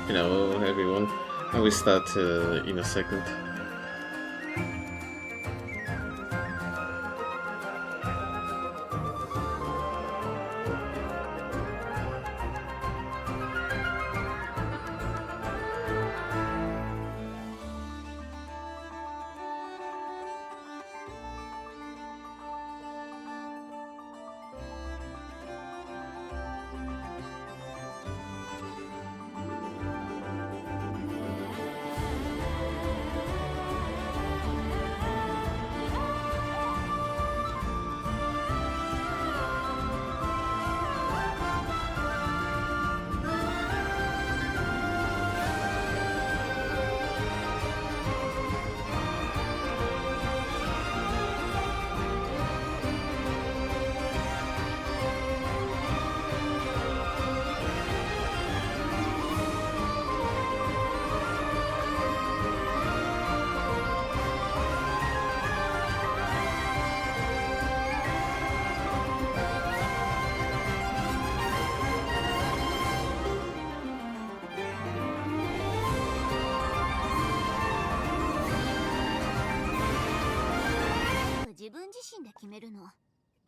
Hello everyone, I will start in a second.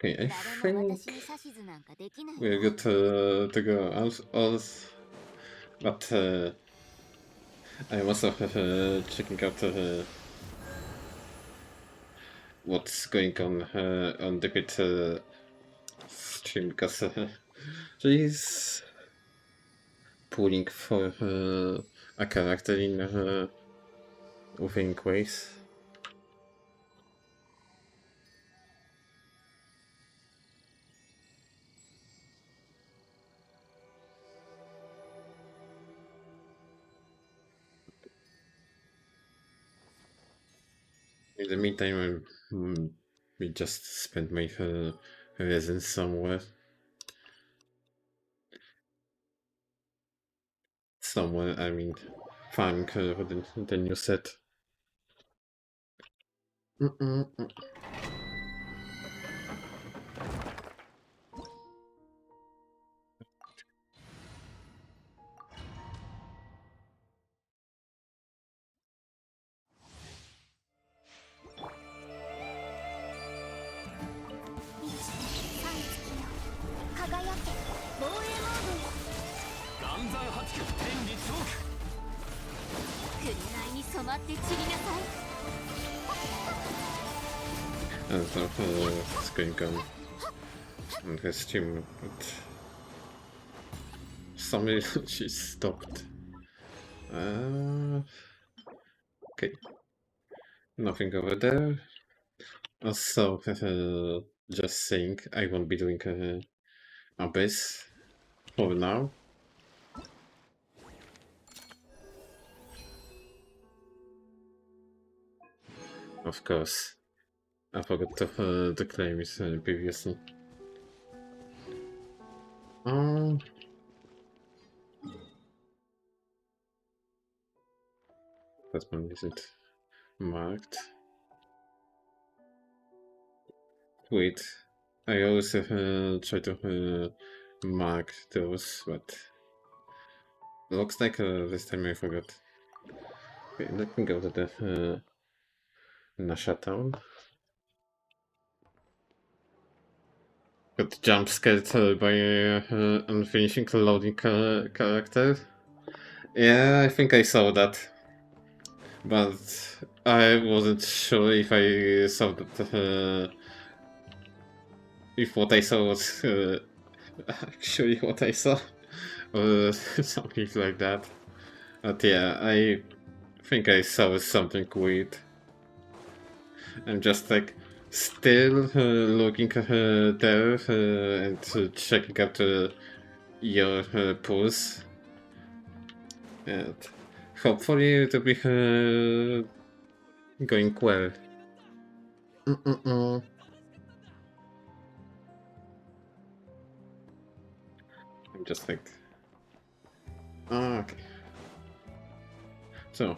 Okay, I think we're good to go out, but I'm also checking out what's going on the bit stream because she's pulling for a character in moving ways. In the meantime, we just spent my residence somewhere. Somewhere, I mean, farming the new set. And so what's going on her stream, but suddenly she stopped. Okay, nothing over there. Also, just saying, I won't be doing a base for now. Of course, I forgot to claim it previously. That one isn't marked. Wait, I always try to mark those, but looks like this time I forgot. Okay, let me go to the Nasha town. Got jump scared by unfinishing loading character. Yeah, I think I saw that, but I wasn't sure if I saw that. If what I saw was actually what I saw, or something like that. But yeah, I think I saw something weird. I'm just like still looking there and checking out your pulse. And hopefully it'll be going well. I'm just like... okay. So,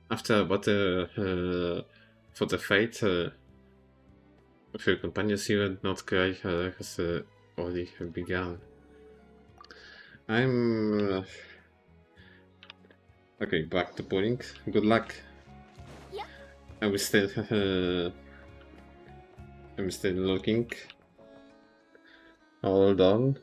after about for the fight with your companions, you and not cry has already begun. I'm okay. Back to pulling. Good luck. I'm still I'm still looking. Hold on.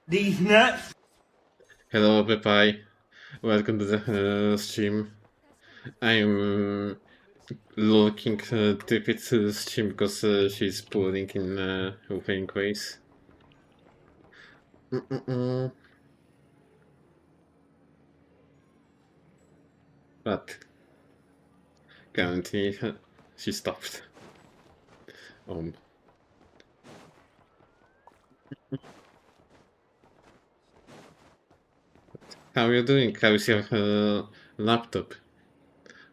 These nuts. Hello, Pepai. Welcome to the stream. I'm looking Tippy to the stream because she's pulling in opening ways. But currently she stopped. How are you doing? How's your laptop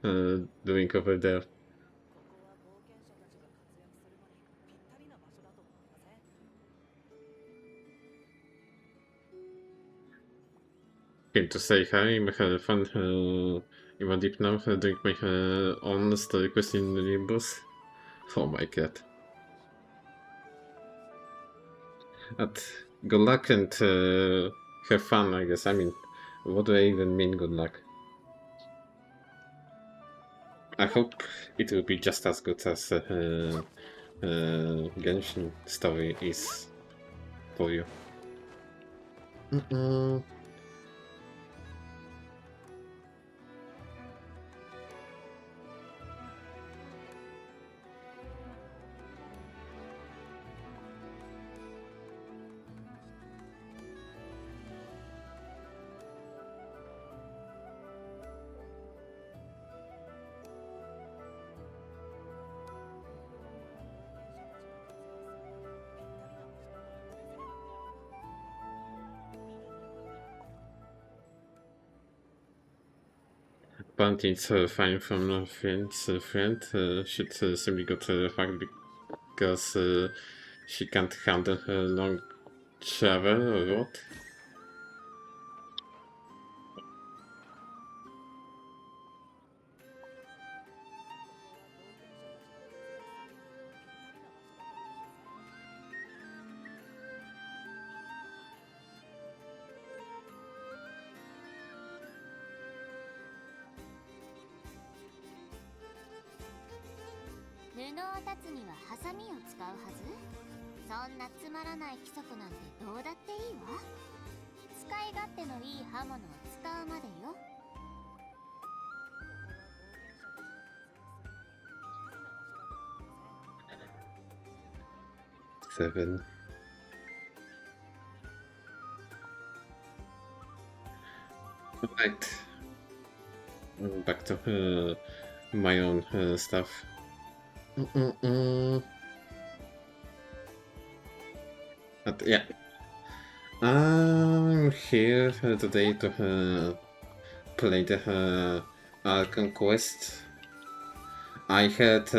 doing over there? Came to say hi. I'm having fun in my deep now, doing my own story quest in Nimbus. Oh my god. But good luck and have fun, I guess. I mean, what do I even mean good luck? I hope it will be just as good as Genshin story is for you. Apparently it's fine from a friend's friend. Should simply go to the fact because she can't handle her long travel or what? Seven. Right. Back to my own stuff. But yeah. I'm here today to play the archon quest. I heard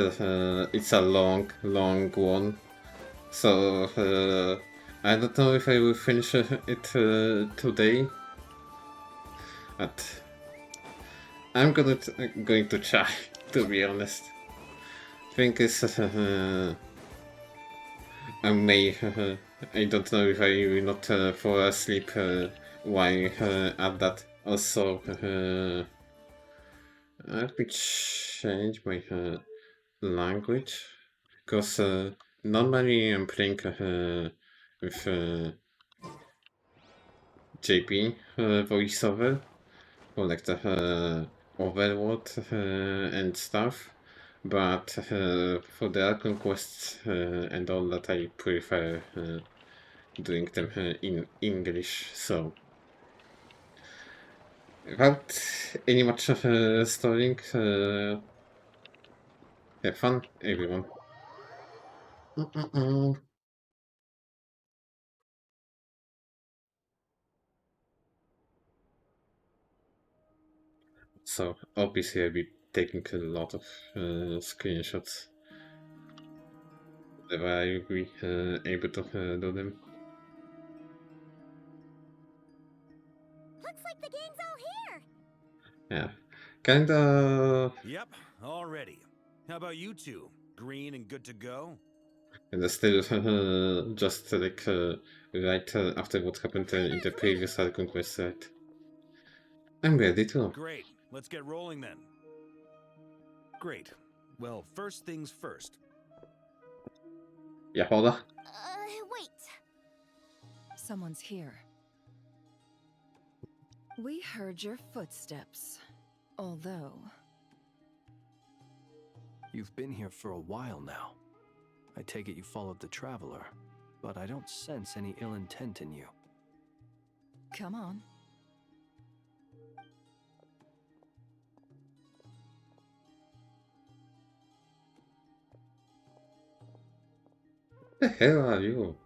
it's a long one, so I don't know if I will finish it today, but I'm going to try, to be honest. Thing is, I may, I don't know if I will not fall asleep while at that. Also, let me change my language, because normally I'm playing with JP voiceover for like the Overworld and stuff, but for the Archon quests and all that, I prefer doing them in English. So Without any much of stalling, have fun, everyone. So obviously I'll be taking a lot of screenshots. Whenever I will be able to do them. Looks like the gang's all here. Yeah, kinda. Yep, all ready. How about you two? Green and good to go? And still just like right after what happened in the previous Archon quest, right? I'm ready to. Great, let's get rolling then. Great. Well, first things first. Yeah, hold on. Wait. Someone's here. We heard your footsteps. Although... You've been here for a while now. I take it you followed the Traveler, but I don't sense any ill intent in you. Come on. The hell are you?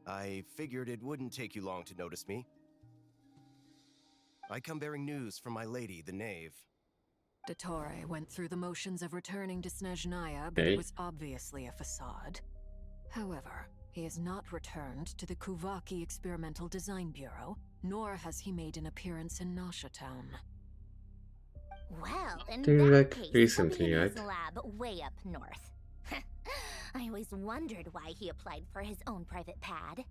I figured it wouldn't take you long to notice me. I come bearing news from my lady, the Knave. Dottore went through the motions of returning to Snezhnaya, but Okay. it was obviously a facade. However, he has not returned to the Kuvaki Experimental Design Bureau, nor has he made an appearance in Nasha Town. Well, in They were, that like, case, recently, he'll be in his right? lab way up north. I always wondered why he applied for his own private pad.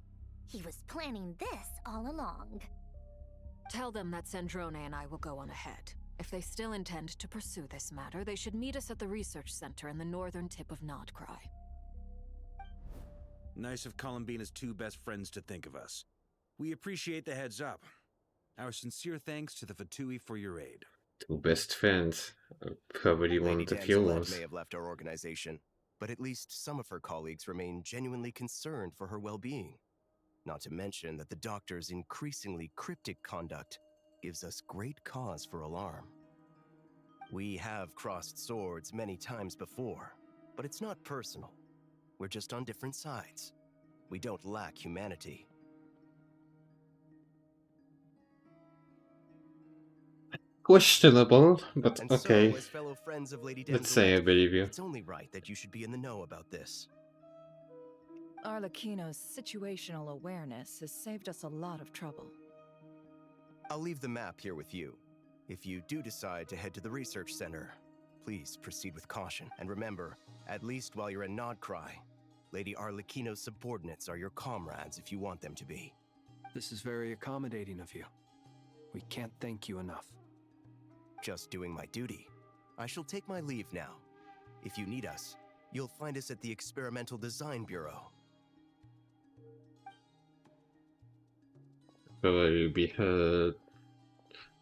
He was planning this all along. Tell them that Sandrone and I will go on ahead. If they still intend to pursue this matter, they should meet us at the research center in the northern tip of Nodcry. Nice of Columbina's two best friends to think of us. We appreciate the heads up. Our sincere thanks to the f2p for your aid. Two best friends. Probably one Lady of the few Danzelette ones. may have left our organization, but at least some of her colleagues remain genuinely concerned for her well-being. Not to mention that the doctor's increasingly cryptic conduct gives us great cause for alarm. We have crossed swords many times before, but it's not personal. We're just on different sides. We don't lack humanity. Questionable, but And okay. so, as fellow friends of Lady Let's say I Danzelette, believe you. it's only right that you should be in the know about this. Arlecchino's situational awareness has saved us a lot of trouble. I'll leave the map here with you. If you do decide to head to the research center, please proceed with caution. And remember, at least while you're in Nodcry, Lady Arlecchino's subordinates are your comrades if you want them to be. This is very accommodating of you. We can't thank you enough. Just doing my duty. I shall take my leave now. If you need us, you'll find us at the Experimental Design Bureau. Probably be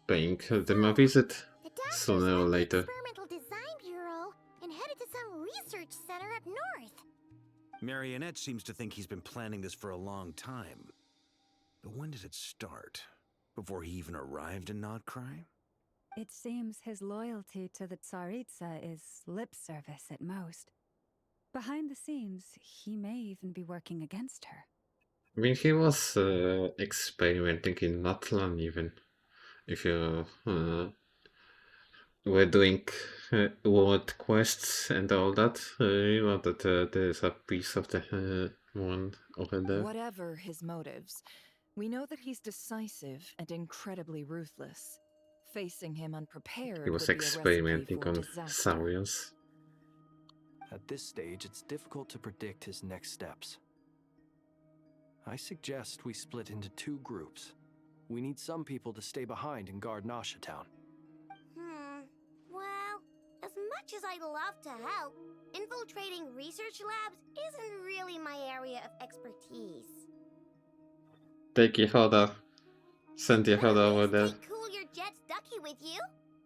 paying them a visit The doctor's sooner or left the later. Experimental Design Bureau and headed to some research center up north. Marionette seems to think he's been planning this for a long time. But when did it start? Before he even arrived in Nodcry? It seems his loyalty to the Tsaritsa is lip service at most. Behind the scenes, he may even be working against her. I mean, he was experimenting in Natlan even. If you were doing world quests and all that, you know that there's a piece of the one over there. Whatever his motives, we know that he's decisive and incredibly ruthless. Facing him unprepared He was would be a recipe experimenting for on disaster. Saurians. At this stage, it's difficult to predict his next steps. I suggest we split into two groups. We need some people to stay behind and guard Nasha Town. Well, as much as I'd love to help, infiltrating research labs isn't really my area of expertise. Take your Yehoda. Send But Yehoda at over least there. take Cool Your Jet's Ducky with you.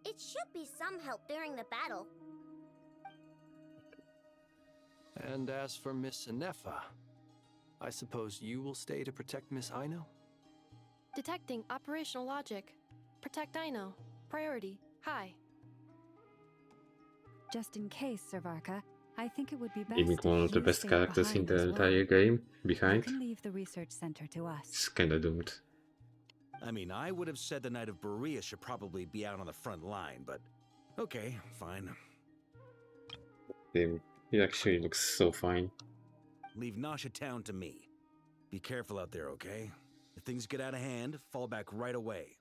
It should be some help during the battle. And as for Miss Inefa, I suppose you will stay to protect Miss Aino? Detecting operational logic. Protect Dino. Priority. High. Just in case, Servarka, I think it would be best Leaving if one of the you best stayed characters in behind the as well. entire game You behind. can leave the research center to us. It's kinda doomed. I mean, I would have said the Knight of Berea should probably be out on the front line, but okay, fine. Damn, he actually looks so fine. Leave Nasha Town to me. Be careful out there, okay? If things get out of hand, fall back right away.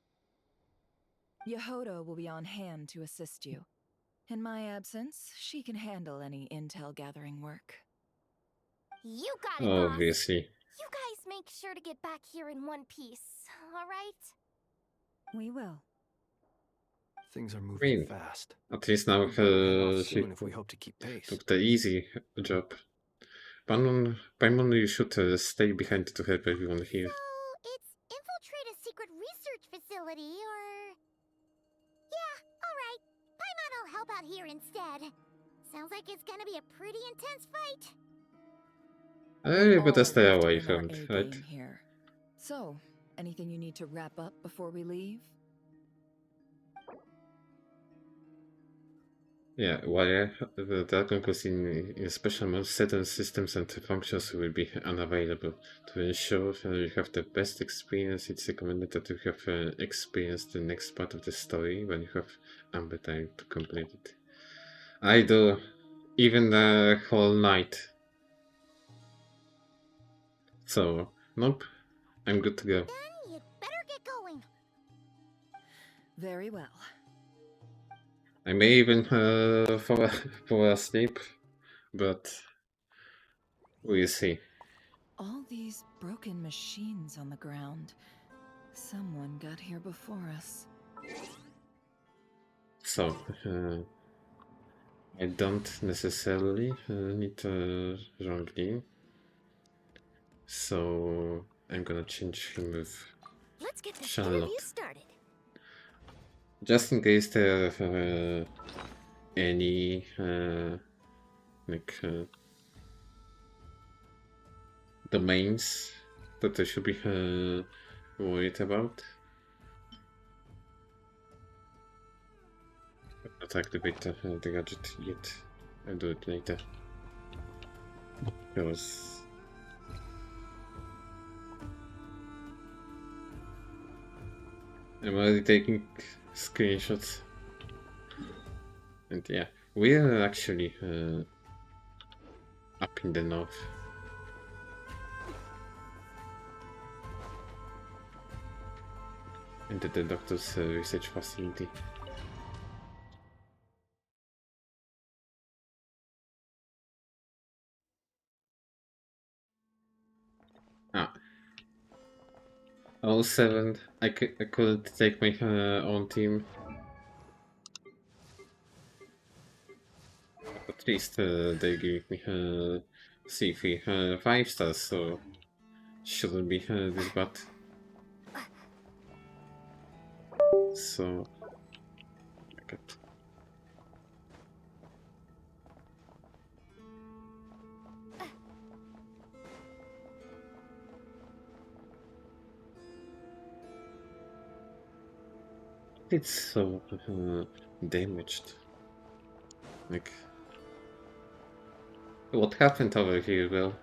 Yehoda will be on hand to assist you. In my absence, she can handle any intel gathering work. You got it, boss. Obviously. You guys make sure to get back here in one piece, all right? We will. Things are I moving mean, fast. at least now We better head off she soon if we hope to keep pace. took the easy job. Paimon, you should stay behind to help everyone here. So, it's infiltrate a secret research facility, or... Yeah, alright. Paimon will help out here instead. Sounds like it's gonna be a pretty intense fight. I better All stay have to away bring our from it, A right? game here. So, anything you need to wrap up before we leave? Yeah, while the Dragon Quest in special mode, certain systems and functions will be unavailable. To ensure you have the best experience, it's recommended that you have experienced the next part of the story when you have ample time to complete it. I do, even the whole night. So, nope, I'm good to go. Then you'd better get going. Very well. I may even fall asleep, but we'll see. All these broken machines on the ground. Someone got here before us. So, I don't necessarily need Zhongli, so I'm gonna change him with Let's get this Charlotte. interview started. Just in case there are any domains that I should be worried about. Not activate the gadget yet. I'll do it later. Because I'm already taking screenshots. And yeah, we are actually up in the north. Into the doctor's research facility. Ah. 07. I couldn't take my own team. At least they gave me C3 5 stars, so shouldn't be this bad. So, good. It's so damaged. Like, what happened over here, Will?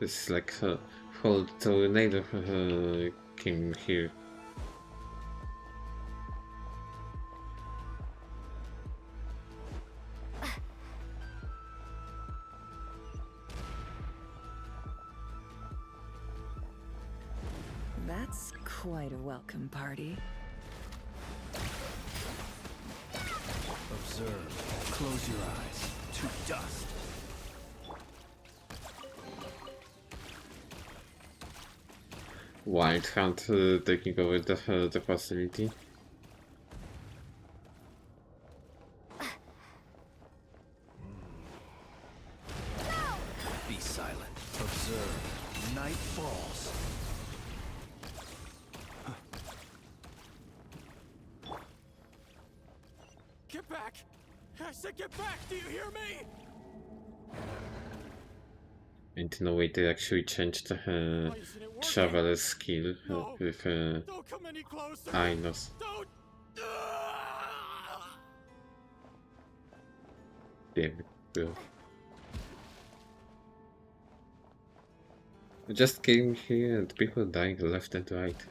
It's like a whole tornado came here. That's quite a welcome party. Observe. Close your eyes. To dust. Wild Hunt taking over the facility. Be silent. Observe. Night falls. Get back! I said get back! Do you hear me? And in a way they actually changed the traveler's skill with Ainos. Damn it, bro. I just came here and people dying left and right.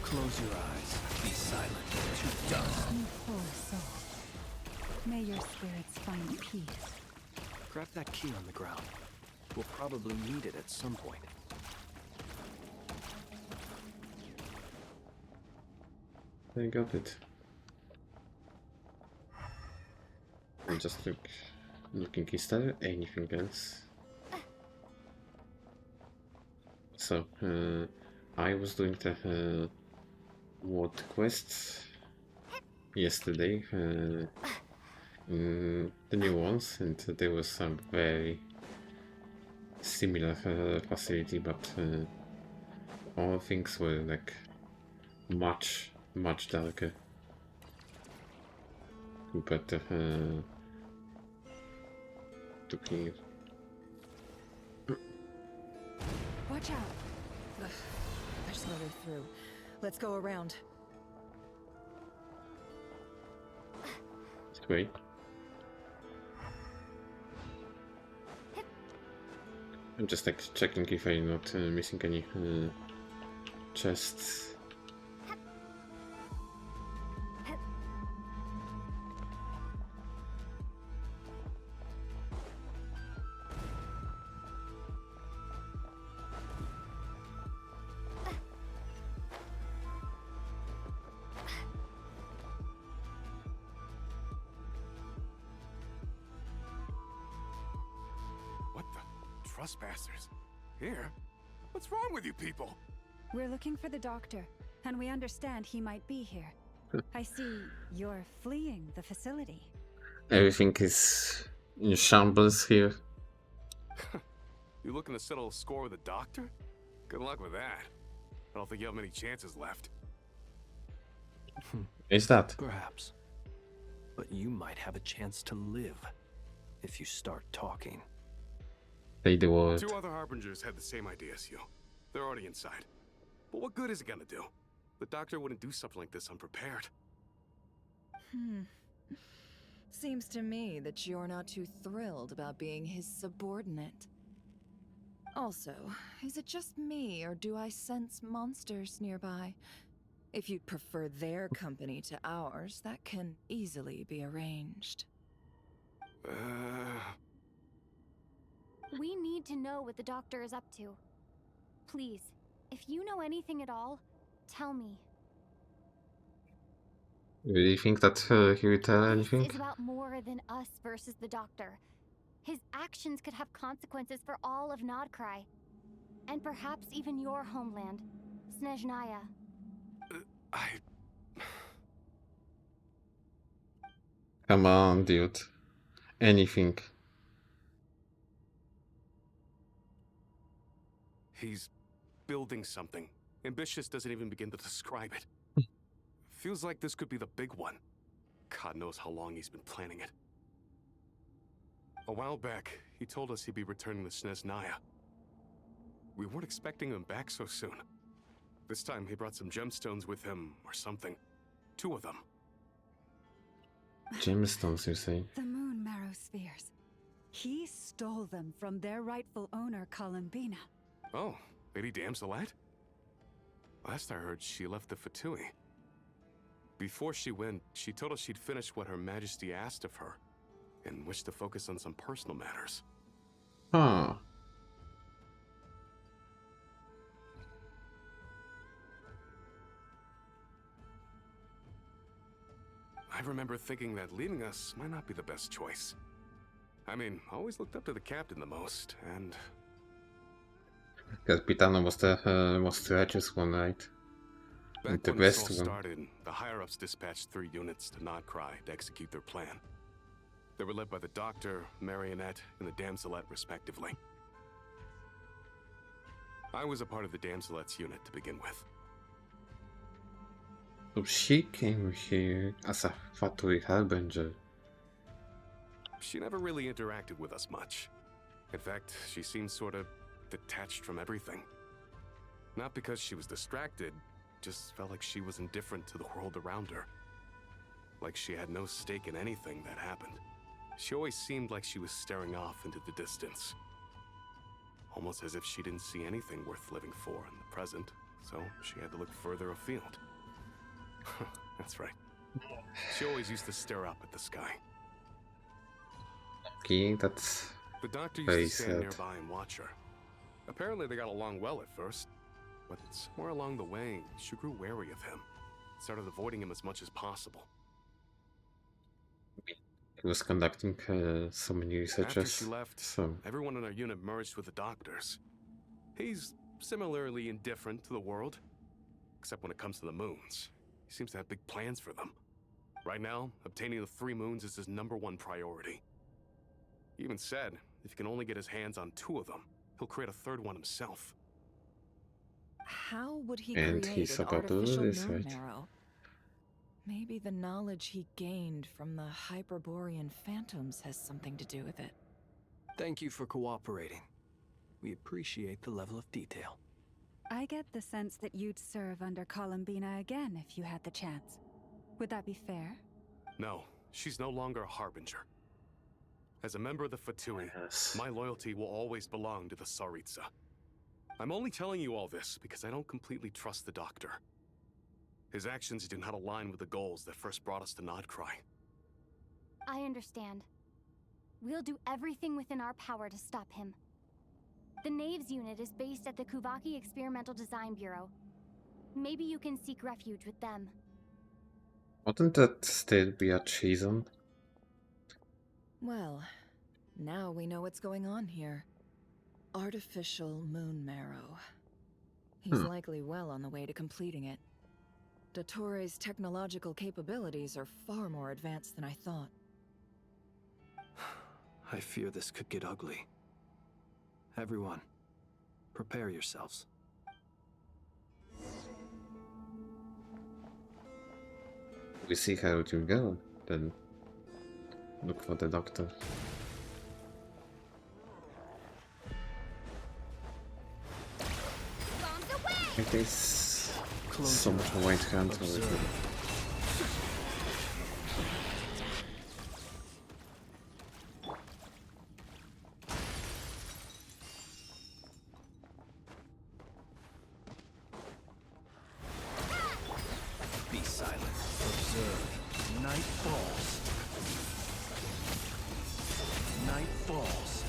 Close your eyes. Be silent. To dust. You poor soul. May your spirits find peace. Grab that key on the ground. We'll probably need it at some point. I got it. I'm just looking, is there anything else? So, I was doing the what quests yesterday, in the new ones, and there was some very similar facility, but all things were like much darker compared to here. Watch out. Ugh, there's no way through. Let's go around. Wait. I'm just like checking if I'm not missing any chests. What the? Trespassers? Here? What's wrong with you people? We're looking for the doctor, and we understand he might be here. I see you're fleeing the facility. Everything is in shambles here. You looking to settle a score with a doctor? Good luck with that. I don't think you have many chances left. Is that? Perhaps. But you might have a chance to live if you start talking. Say the word. Two other harbingers had the same idea as you. They're already inside. But what good is it gonna do? The doctor wouldn't do something like this unprepared. Seems to me that you're not too thrilled about being his subordinate. Also, is it just me, or do I sense monsters nearby? If you'd prefer their company to ours, that can easily be arranged. We need to know what the doctor is up to. Please, if you know anything at all, tell me. Really think that he will tell anything? This is about more than us versus the doctor. His actions could have consequences for all of Nodcry. And perhaps even your homeland, Snezhnaya. Come on, dude. Anything. He's building something. Ambitious doesn't even begin to describe it. Feels like this could be the big one. God knows how long he's been planning it. A while back, he told us he'd be returning to Snezhnaya. We weren't expecting him back so soon. This time he brought some gemstones with him, or something. 2 of them. Gemstones, you say? The moon marrow spheres. He stole them from their rightful owner, Columbina. Oh, Lady Damselite? Last I heard, she left the Fatui. Before she went, she told us she'd finished what Her Majesty asked of her, and wished to focus on some personal matters. Huh. I remember thinking that leaving us might not be the best choice. I mean, I always looked up to the captain the most, and Capitano was the most righteous one, right? back The when this all best one. started, the higher-ups dispatched 3 units to Nodcry to execute their plan. They were led by the Doctor, Marionette, and the Damselette, respectively. I was a part of the Damselette's unit to begin with. So she came here as a factory harbinger. She never really interacted with us much. In fact, she seemed sort of detached from everything. Not because she was distracted, just felt like she was indifferent to the world around her. Like she had no stake in anything that happened. She always seemed like she was staring off into the distance. Almost as if she didn't see anything worth living for in the present, so she had to look further afield. That's right. She always used to stare up at the sky. Okay, that's The Doctor used very to stand sad. nearby and watch her. Apparently they got along well at first, but somewhere along the way, she grew wary of him. Started avoiding him as much as possible. He was conducting so many After researches. she left, So everyone in our unit merged with the Doctor's. He's similarly indifferent to the world, except when it comes to the moons. He seems to have big plans for them. Right now, obtaining the 3 moons is his #1 priority. He even said, if he can only get his hands on 2 of them, he'll create a 3rd one himself. How would he And create he's an about to do artificial this, moon right? marrow? Maybe the knowledge he gained from the Hyperborean phantoms has something to do with it. Thank you for cooperating. We appreciate the level of detail. I get the sense that you'd serve under Columbina again if you had the chance. Would that be fair? No, she's no longer a harbinger. As a member of the Fatui, yes. my loyalty will always belong to the Tsaritsa. I'm only telling you all this because I don't completely trust the Doctor. His actions do not align with the goals that first brought us to Nodcry. I understand. We'll do everything within our power to stop him. The Knaves unit is based at the Kuvaki Experimental Design Bureau. Maybe you can seek refuge with them. Wouldn't that still be a treason? Well, now we know what's going on here. Artificial moon marrow. He's likely well on the way to completing it. Dottore's technological capabilities are far more advanced than I thought. I fear this could get ugly. Everyone, prepare yourselves. We see how it will go, then look for the Doctor. Bombs away! It is Close so your much eyes. white hand over Observe. here. Be silent. Observe. Night falls. Night falls.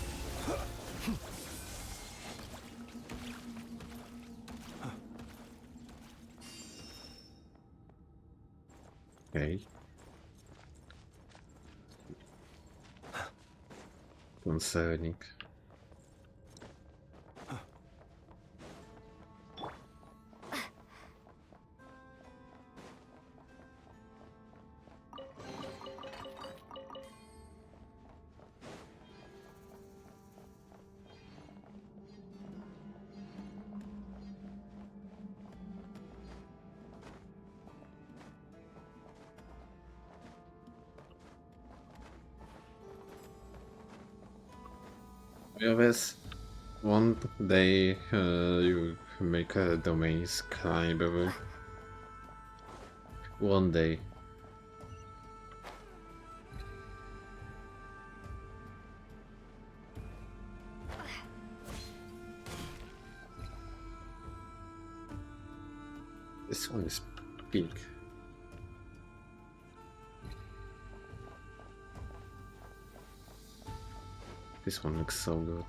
Okay. Concerning. Always one day you make a domains climbable. One day. This one is big. This one looks so good.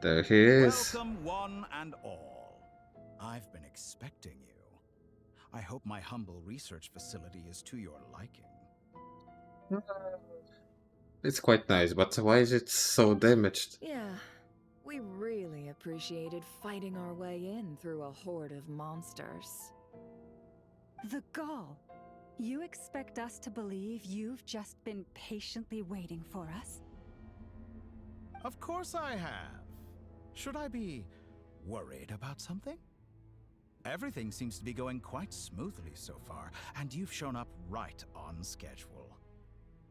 There he is. Welcome, one and all. I've been expecting you. I hope my humble research facility is to your liking. It's quite nice, but why is it so damaged? Yeah, we really appreciated fighting our way in through a horde of monsters. The gall. You expect us to believe you've just been patiently waiting for us? Of course I have. Should I be worried about something? Everything seems to be going quite smoothly so far, and you've shown up right on schedule.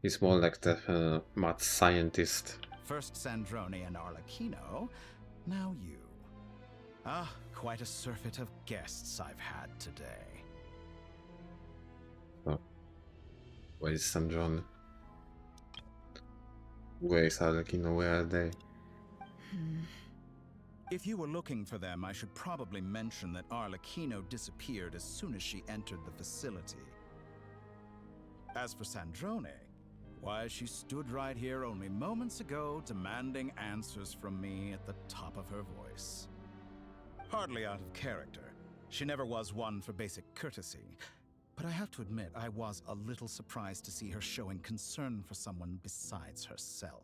He's more like the mad scientist. First Sandrone and Arlecchino, now you. Ah, quite a surfeit of guests I've had today. Oh. Where is San John? Where is Arlecchino? Where are they? If you were looking for them, I should probably mention that Arlecchino disappeared as soon as she entered the facility. As for Sandrone, why, she stood right here only moments ago demanding answers from me at the top of her voice. Hardly out of character. She never was one for basic courtesy. But I have to admit, I was a little surprised to see her showing concern for someone besides herself.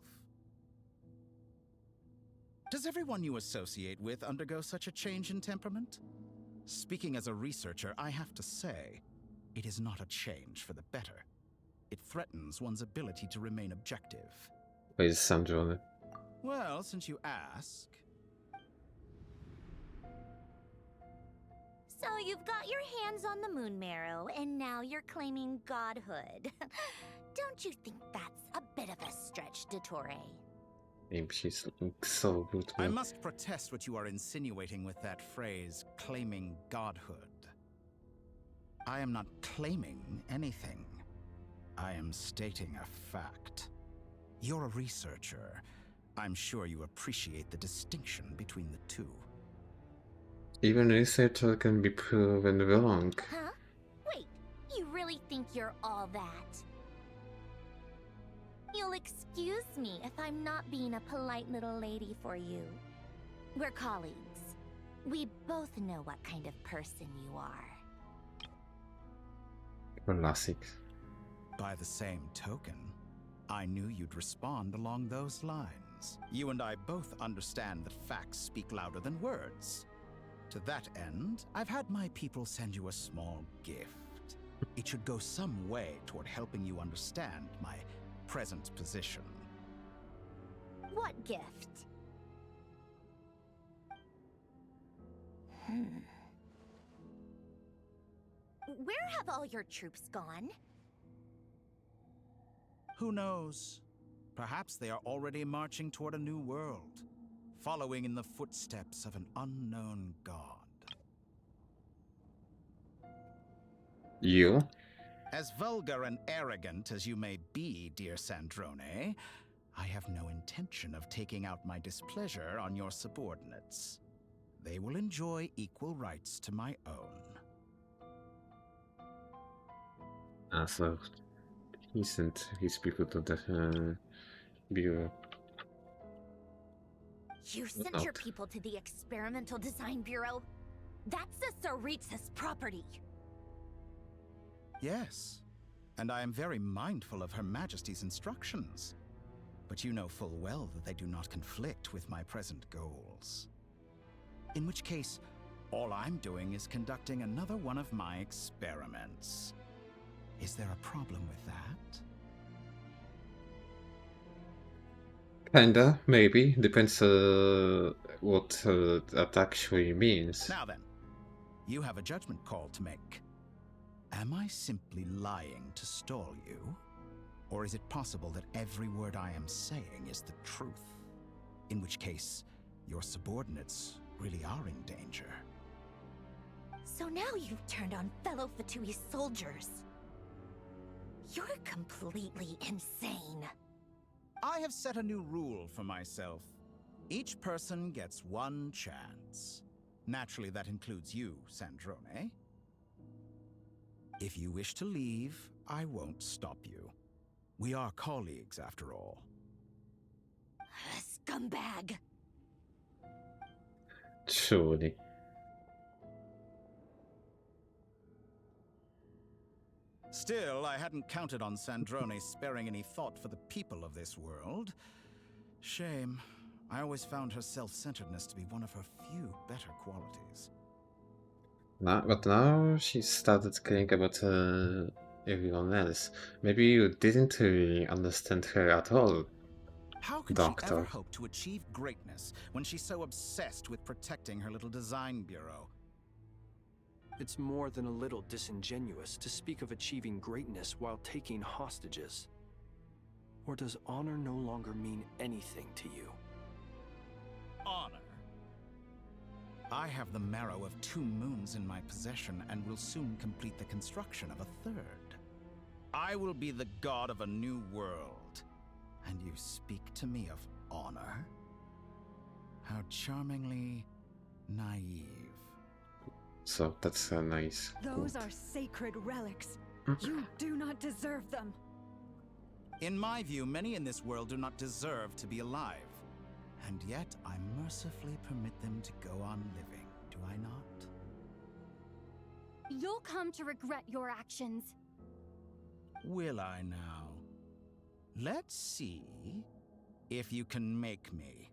Does everyone you associate with undergo such a change in temperament? Speaking as a researcher, I have to say, it is not a change for the better. It threatens one's ability to remain objective. Where is San John? Well, since you ask... So you've got your hands on the moon marrow, and now you're claiming godhood. Don't you think that's a bit of a stretch, Dottore? She's looking so good. I must protest what you are insinuating with that phrase, claiming godhood. I am not claiming anything. I am stating a fact. You're a researcher. I'm sure you appreciate the distinction between the two. Even a researcher can be proven wrong. Huh? Wait, you really think you're all that? You'll excuse me if I'm not being a polite little lady for you. We're colleagues. We both know what kind of person you are. Classic. By the same token, I knew you'd respond along those lines. You and I both understand that facts speak louder than words. To that end, I've had my people send you a small gift. It should go some way toward helping you understand my present position. What gift? Where have all your troops gone? Who knows? Perhaps they are already marching toward a new world, following in the footsteps of an unknown god. You? As vulgar and arrogant as you may be, dear Sandrone, I have no intention of taking out my displeasure on your subordinates. They will enjoy equal rights to my own. So he sent his people to the bureau. You sent your people to the Experimental Design Bureau? That's the Tsaritsa's property. Yes, and I am very mindful of Her Majesty's instructions. But you know full well that they do not conflict with my present goals. In which case, all I'm doing is conducting another one of my experiments. Is there a problem with that? Kinda, maybe. Depends what that actually means. Now then, you have a judgment call to make. Am I simply lying to stall you? Or is it possible that every word I am saying is the truth? In which case, your subordinates really are in danger. So now you've turned on fellow Fatui soldiers. You're completely insane. I have set a new rule for myself. Each person gets one chance. Naturally, that includes you, Sandrone. If you wish to leave, I won't stop you. We are colleagues, after all. Scumbag! Truly. Still, I hadn't counted on Sandrone sparing any thought for the people of this world. Shame. I always found her self-centeredness to be one of her few better qualities. But now she started caring about everyone else. Maybe you didn't really understand her at all, How could Doctor. she ever hope to achieve greatness when she's so obsessed with protecting her little design bureau? It's more than a little disingenuous to speak of achieving greatness while taking hostages. Or does honor no longer mean anything to you? Honor? I have the marrow of 2 moons in my possession and will soon complete the construction of a 3rd. I will be the god of a new world. And you speak to me of honor? How charmingly naive. So that's a nice Those quote. are sacred relics. You do not deserve them. In my view, many in this world do not deserve to be alive. And yet, I mercifully permit them to go on living, do I not? You'll come to regret your actions. Will I now? Let's see if you can make me.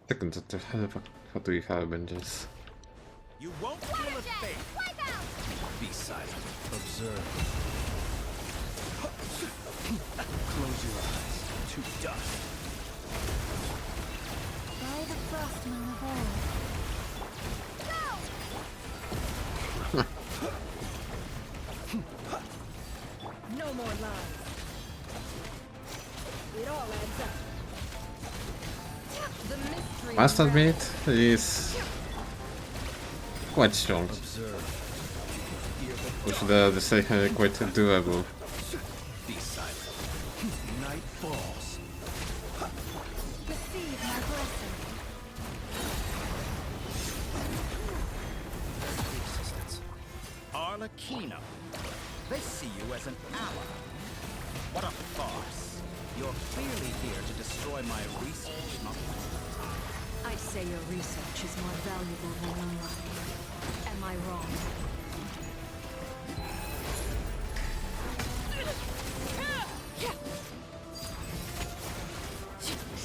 Tak, no to hatujcha będziesz. You won't feel a thing. Be silent. Observe. Close your eyes. To dust. By the frostman of old. No more lies. It all adds up. The mystery Must unravels. admit, is quite strong. Observe. Which the second quite doable. Be silent. Night falls. Receive my blessing. Existence. Arlecchino. They see you as an ally. What a farce. You're clearly here to destroy my research, not I'd say your research is more valuable than your life. Am I wrong?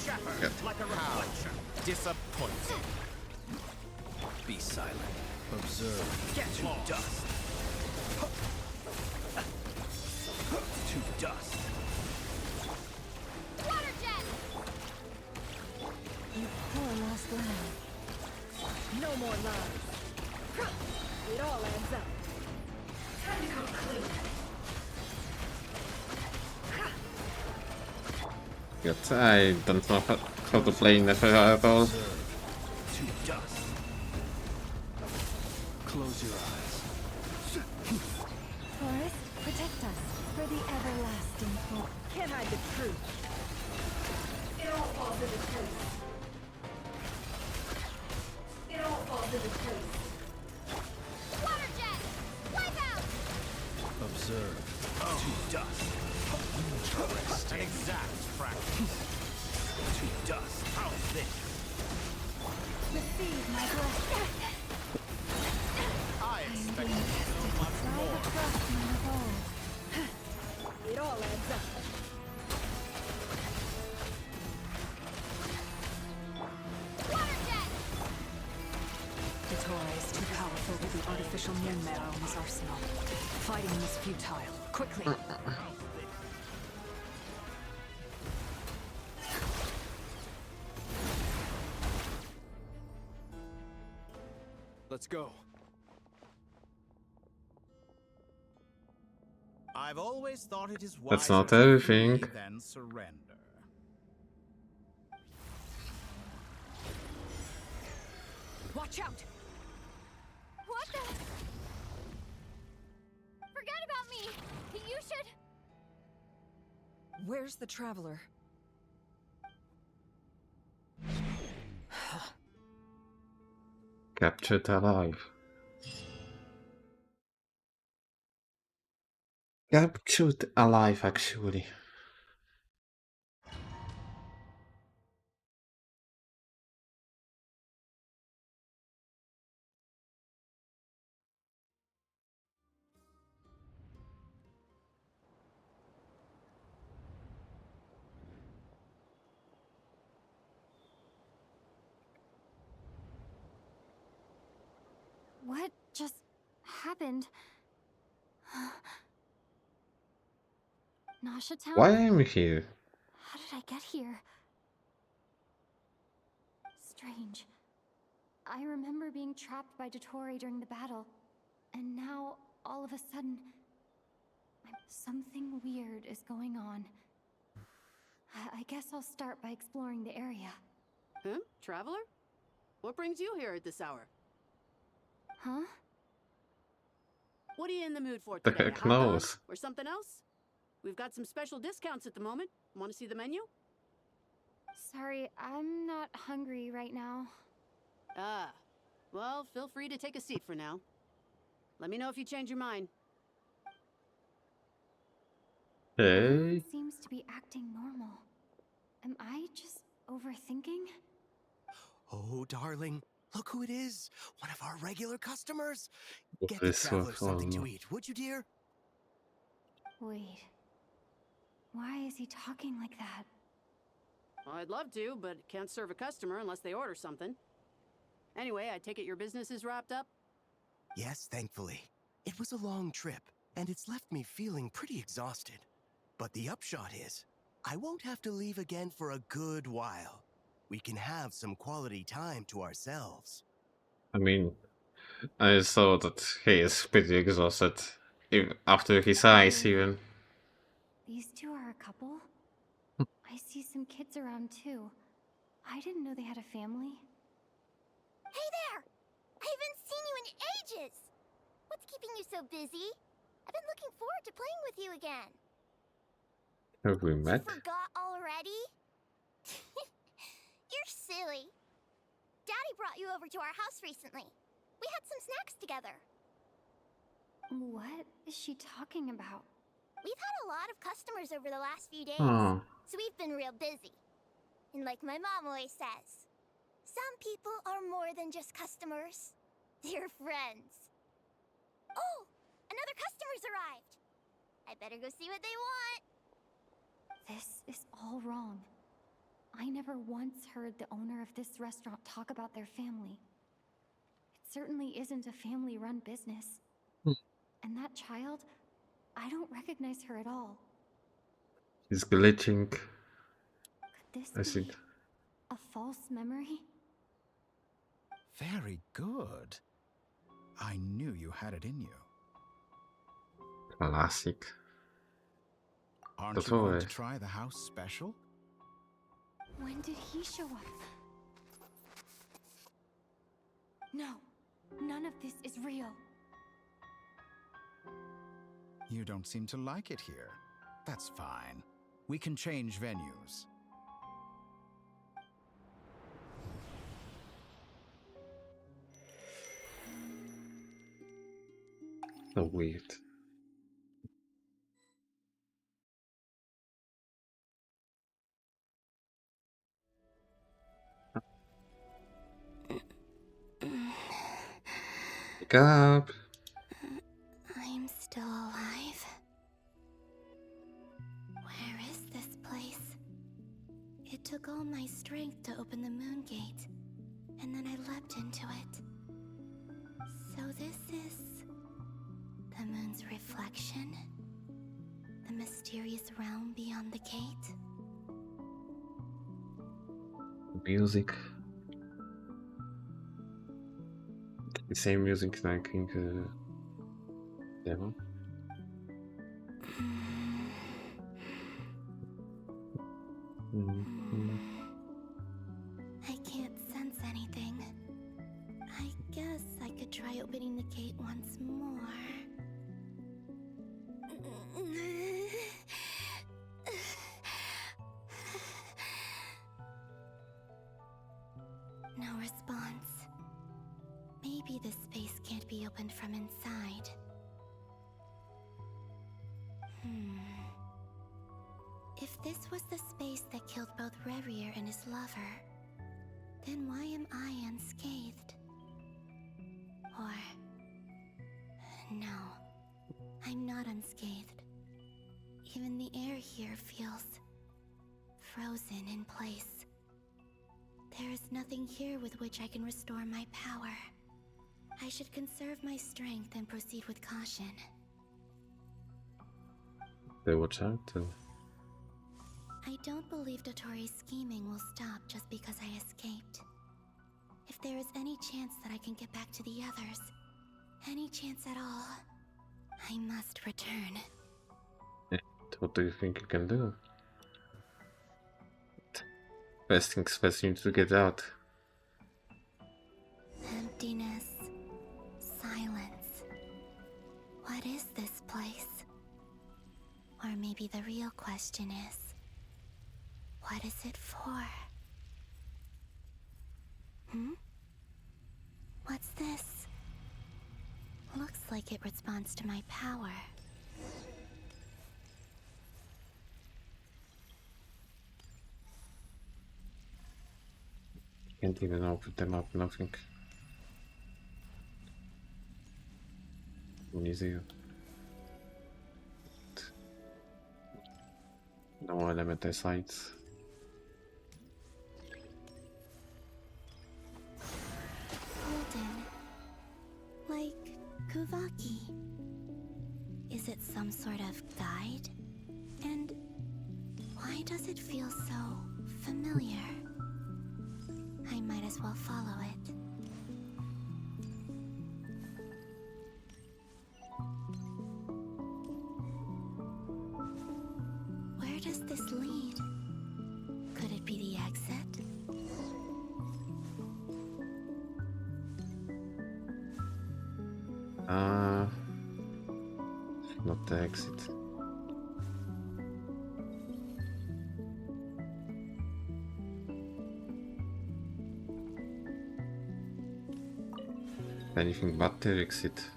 shattered like a reflection. Disappointed. Be silent. Observe. Get lost. Dust. To dust. Water jet! You poor lost lamb. No more lies. It all adds up. Good. I don't know how to play Nefer at all. To dust. Close your eyes. Forest, protect us for the everlasting hope. Can't hide the truth. It all falls into place. It all falls into place. Water jet! Wipe out! Observe. To dust. An exact practice. To dust. How's this? Receive my blessing. I expected so much By more. the frostman of old. It all adds up. Water jet! The Torah is too powerful with the artificial moon marrow in his arsenal. Fighting him is futile. Quickly! Let's go. I've always thought it is That's wiser not to everything. flee than surrender. Watch out! What the? Forget about me! You should... Where's the traveler? Captured alive. Captured alive, actually. What just happened? Nasha Town? Why am I here? How did I get here? Strange. I remember being trapped by Dottore during the battle, and now, all of a sudden, something weird is going on. I guess I'll start by exploring the area. Traveler? What brings you here at this hour? Huh? What are you in the mood for The today? heck A hot dog? knows? Or something else? We've got some special discounts at the moment. Want to see the menu? Sorry, I'm not hungry right now. Ah. Well, feel free to take a seat for now. Let me know if you change your mind. Hey. Seems to be acting normal. Am I just overthinking? Oh, darling, look who it is. One of our regular customers. Get the This traveler was something to eat, would you, dear? Wait. Why is he talking like that? Well, I'd love to, but can't serve a customer unless they order something. Anyway, I take it your business is wrapped up? Yes, thankfully. It was a long trip, and it's left me feeling pretty exhausted. But the upshot is, I won't have to leave again for a good while. We can have some quality time to ourselves. I mean, I saw that he is pretty exhausted. After his eyes, even. These two are a couple? I see some kids around too. I didn't know they had a family. Hey there! I haven't seen you in ages! What's keeping you so busy? I've been looking forward to playing with you again. Have we met? Forgot already? You're silly. Daddy brought you over to our house recently. We had some snacks together. What is she talking about? We've had a lot of customers over the last few days, Oh. so we've been real busy. And like my mom always says, some people are more than just customers. They're friends. Oh, another customer's arrived. I better go see what they want. This is all wrong. I never once heard the owner of this restaurant talk about their family. It certainly isn't a family-run business. And that child, I don't recognize her at all. He's glitching. Could this I see. be a false memory? Very good. I knew you had it in you. Classic. Aren't you going to try the house special? When did he show up? No, none of this is real. You don't seem to like it here. That's fine. We can change venues. So weird. Wake up. I'm still alive. Where is this place? It took all my strength to open the moon gate, and then I leapt into it. So this is the moon's reflection? The mysterious realm beyond the gate? Music. The same music like in the demo. I can't sense anything. I guess I could try opening the gate once more. No response. Maybe this space can't be opened from inside. If this was the space that killed both Revier and his lover, then why am I unscathed? Or... no, I'm not unscathed. Even the air here feels... frozen in place. There is nothing here with which I can restore my power. I should conserve my strength and proceed with caution. They watch out. I don't believe Dotori's scheming will stop just because I escaped. If there is any chance that I can get back to the others, any chance at all, I must return. What do you think you can do? Best things first, you need to get out. Emptiness. Silence. What is this place? Or maybe the real question is, what is it for? What's this? Looks like it responds to my power. Can't even open them up, nothing. Easier. No elemental sites. Golden. Like Kuvaki. Is it some sort of guide? And why does it feel so familiar? I might as well follow it. Where does this lead? Could it be the exit? Not the exit. Anything but the exit.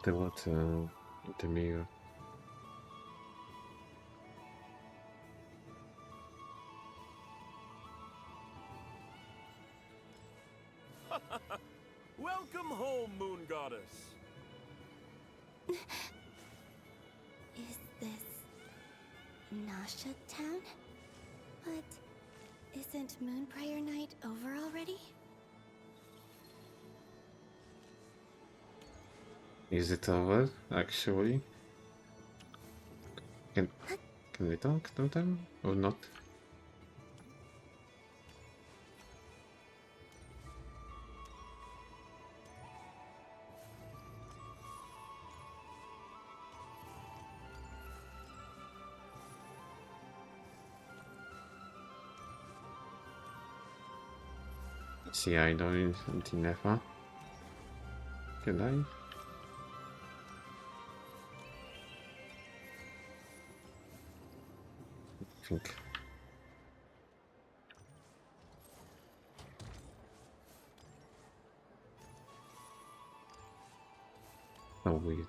What the mirror. Welcome home, Moon Goddess. Is this Nasha Town? But isn't Moonprayer Night over already? Is it over, actually? Can we talk to them or not? See, I don't never. Can I? Think. Oh, weird.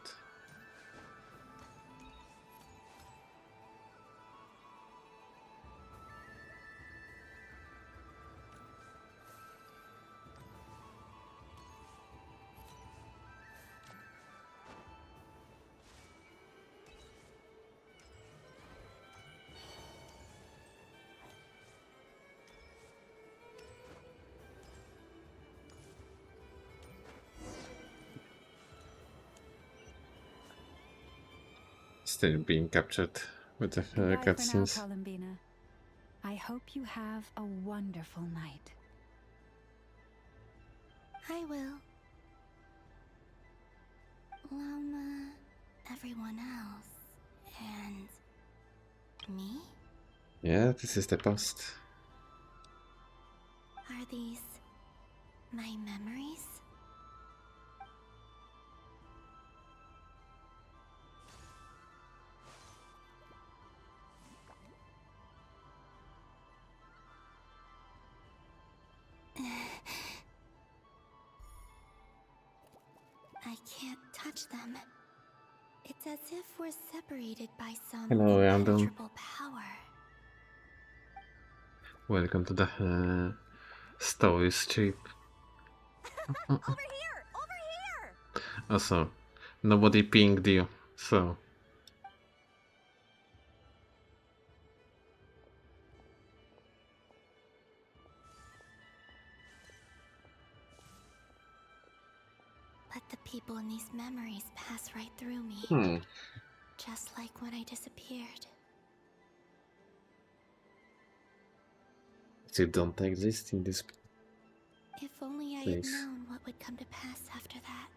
Still being captured with the Goodbye for now, cutscenes. Columbina. I hope you have a wonderful night. I will. Lama, everyone else, and me? Yeah, this is the past. Are these my memories? I can't touch them. It's as if we're separated by some Hello, random. impenetrable power. Welcome to the story strip. Over here! Over here! Also, nobody pinged you, so. But the people in these memories pass right through me. Just like when I disappeared. You don't exist in this If only I had place. known what would come to pass after that.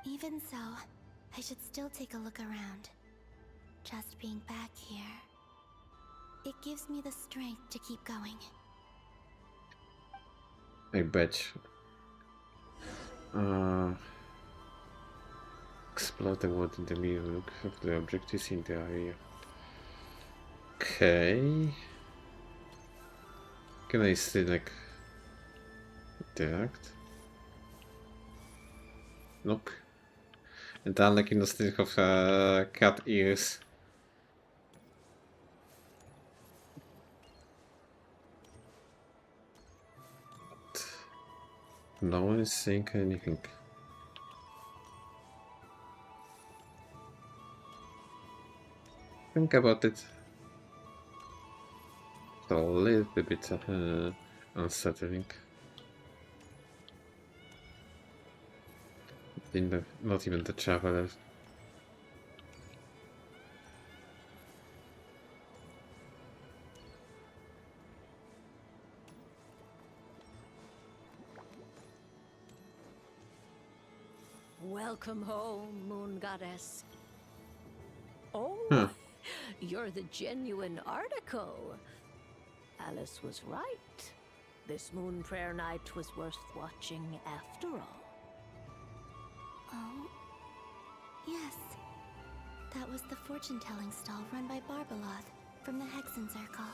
Even so, I should still take a look around. Just being back here. It gives me the strength to keep going. I bet you. Explore the world in the mirror. Look at the objectives in the area. Okay. Can I still like interact? Nope. And then like in the still have cat ears. No one is saying anything. Think about it. It's a little bit unsettling. Not even the travelers. Welcome home, Moon Goddess. Oh, you're the genuine article. Alice was right. This Moon Prayer Night was worth watching after all. Oh, yes. That was the fortune-telling stall run by Barbaloth from the Hexen Circle.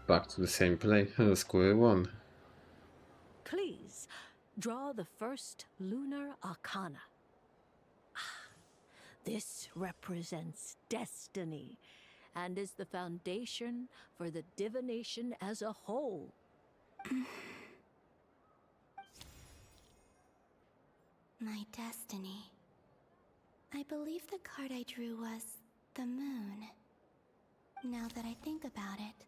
Back to the same place, square one. Please, draw the first lunar arcana. This represents destiny and is the foundation for the divination as a whole. My destiny. I believe the card I drew was the moon. Now that I think about it,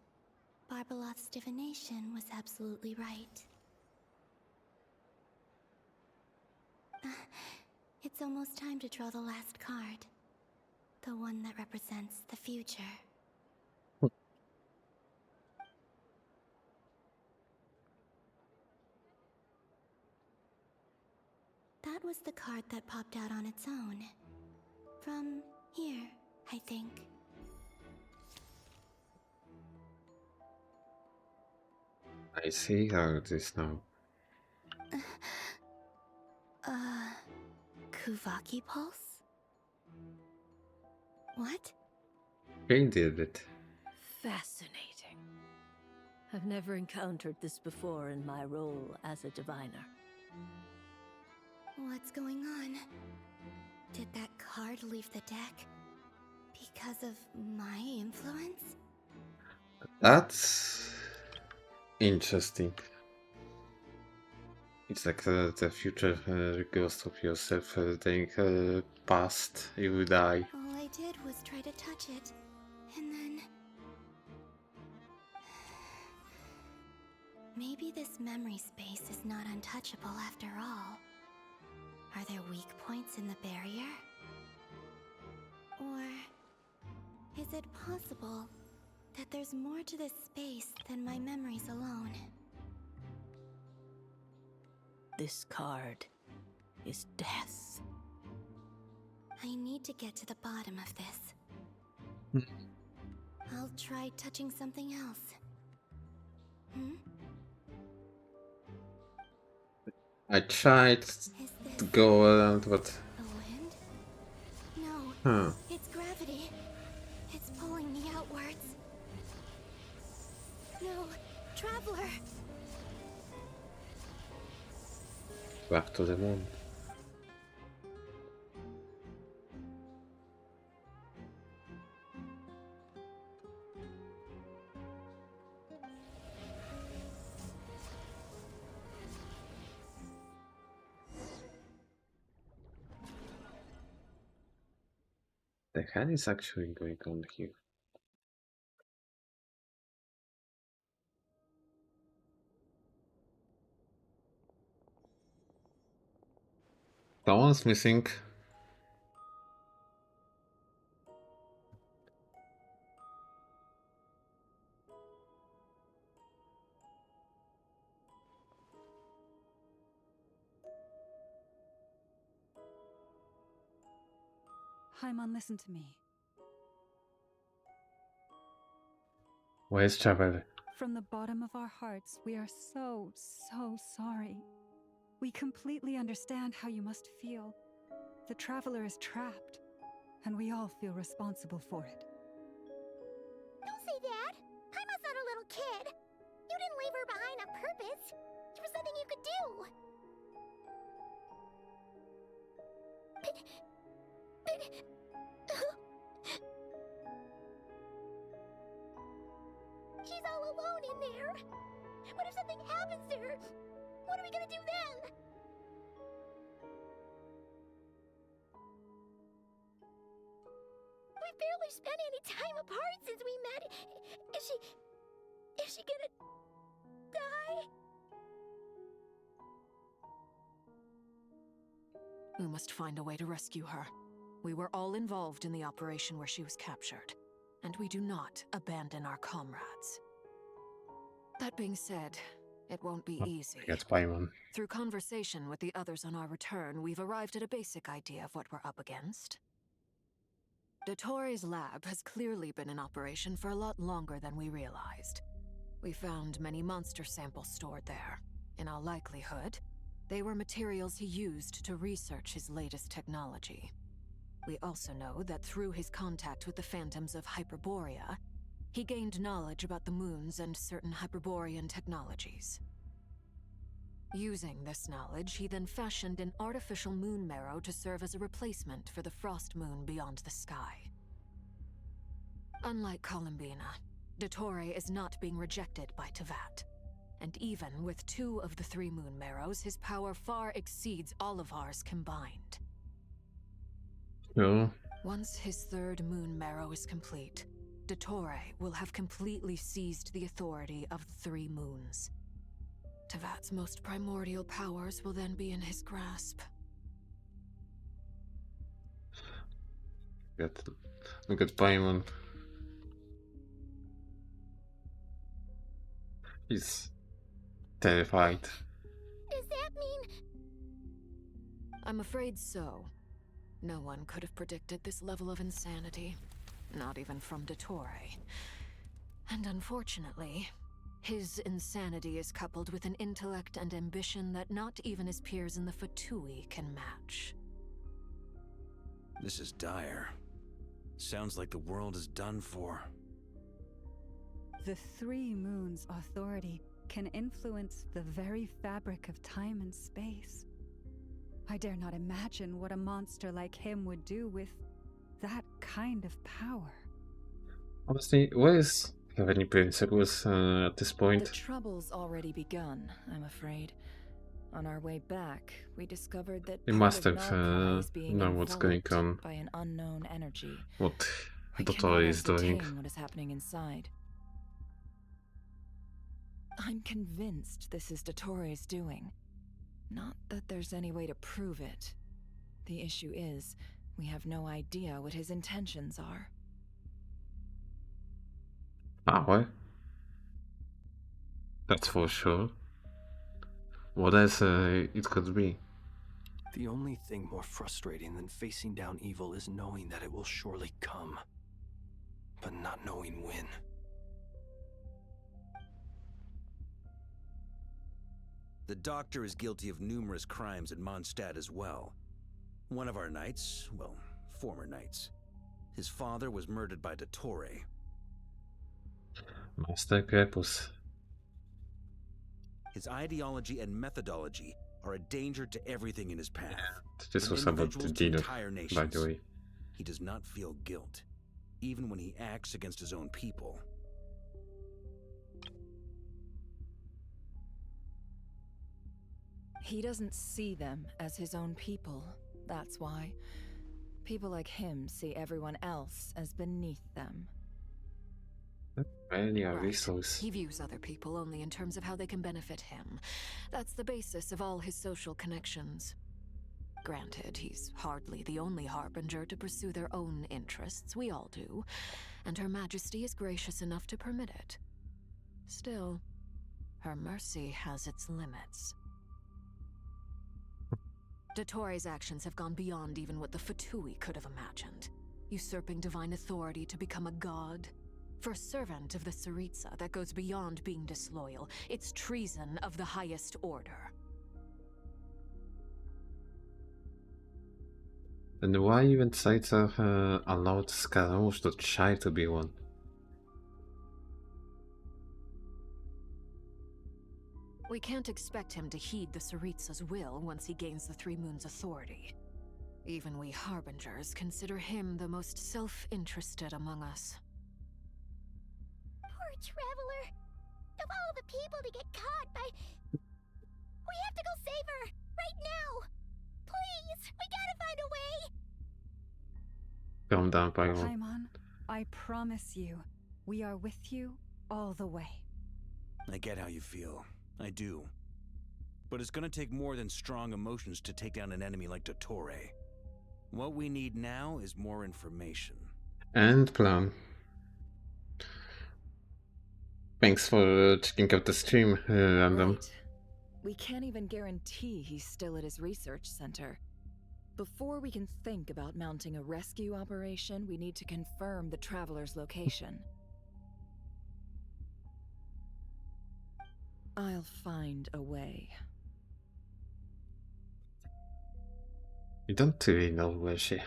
Barbaloth's divination was absolutely right. It's almost time to draw the last card. The one that represents the future. That was the card that popped out on its own. From here, I think. I see how it is now. Kuvaki Pulse? What? They did it. Fascinating. I've never encountered this before in my role as a diviner. What's going on? Did that card leave the deck because of my influence? That's interesting. It's like the future ghost of yourself saying past, you die. All I did was try to touch it, and then... Maybe this memory space is not untouchable after all. Are there weak points in the barrier? Or is it possible that there's more to this space than my memories alone? This card is death. I need to get to the bottom of this. I'll try touching something else. I tried to go around, but... The wind? No, Huh. it's gravity. It's pulling me outwards. No, traveler! Back to the moon. The hell is actually going on here? Someone's missing. Hyman, listen to me. Where's Travel? From the bottom of our hearts, we are so sorry. We completely understand how you must feel. The Traveler is trapped, and we all feel responsible for it. Don't say that! Hyma's not a little kid! You didn't leave her behind on purpose! There was nothing you could do! She's all alone in there! What if something happens to her? What are we gonna do then? We've barely spent any time apart since we met. Is she gonna die? We must find a way to rescue her. We were all involved in the operation where she was captured, and we do not abandon our comrades. That being said, it won't be easy. That's Paimon. Through conversation with the others on our return, we've arrived at a basic idea of what we're up against. Dottore's lab has clearly been in operation for a lot longer than we realized. We found many monster samples stored there. In all likelihood, they were materials he used to research his latest technology. We also know that through his contact with the phantoms of Hyperborea, he gained knowledge about the moons and certain Hyperborean technologies. Using this knowledge, he then fashioned an artificial moon marrow to serve as a replacement for the frost moon beyond the sky. Unlike Columbina, Dottore is not being rejected by Teyvat. And even with 2 of the 3 moon marrows, his power far exceeds all of ours combined. No. Once his 3rd moon marrow is complete, Dottore will have completely seized the authority of the 3 moons. Teyvat's most primordial powers will then be in his grasp. Look at Paimon. He's terrified. Does that mean... I'm afraid so. No one could have predicted this level of insanity. Not even from Dottore. And unfortunately, his insanity is coupled with an intellect and ambition that not even his peers in the Fatui can match. This is dire. Sounds like the world is done for. The 3 moons' authority can influence the very fabric of time and space. I dare not imagine what a monster like him would do with that kind of power. Honestly, where is Revenue Principles at this point? The trouble's already begun, I'm afraid. On our way back, we discovered that They part must of have Malkai is being known what's going enveloped on. by an unknown energy. What We Dottore cannot is doing. ascertain what is happening inside. I'm convinced this is Dottore's doing. Not that there's any way to prove it. The issue is, we have no idea what his intentions are. Power? That's for sure. What else it could be? The only thing more frustrating than facing down evil is knowing that it will surely come, but not knowing when. The Doctor is guilty of numerous crimes at Mondstadt as well. One of our knights, well, former knights. His father was murdered by Dottore. Master Crepus. His ideology and methodology are a danger to everything in his path. This From was about the individuals to Dino, entire by the nations. way. He does not feel guilt, even when he acts against his own people. He doesn't see them as his own people, that's why. People like him see everyone else as beneath them. Many are Right. resource. He views other people only in terms of how they can benefit him. That's the basis of all his social connections. Granted, he's hardly the only harbinger to pursue their own interests. We all do. And Her Majesty is gracious enough to permit it. Still, her mercy has its limits. Dottoore's actions have gone beyond even what the f2p could have imagined. Usurping divine authority to become a god. For a servant of the Tsaritsa, that goes beyond being disloyal. It's treason of the highest order. And why even Tsaritsa allowed Scaramouche to try to be one? We can't expect him to heed the Tsaritsa's will once he gains the Three Moons' authority. Even we Harbingers consider him the most self-interested among us. Poor Traveler. Of all the people to get caught by... We have to go save her! Right now! Please! We gotta find a way! Calm down, Paimon. Paimon, I promise you, we are with you all the way. I get how you feel. I do. But it's gonna take more than strong emotions to take down an enemy like Dottoore. What we need now is more information. And plan. Thanks for checking out the stream, Random. Right. We can't even guarantee he's still at his research center. Before we can think about mounting a rescue operation, we need to confirm the Traveler's location. I'll find a way. You don't really know where she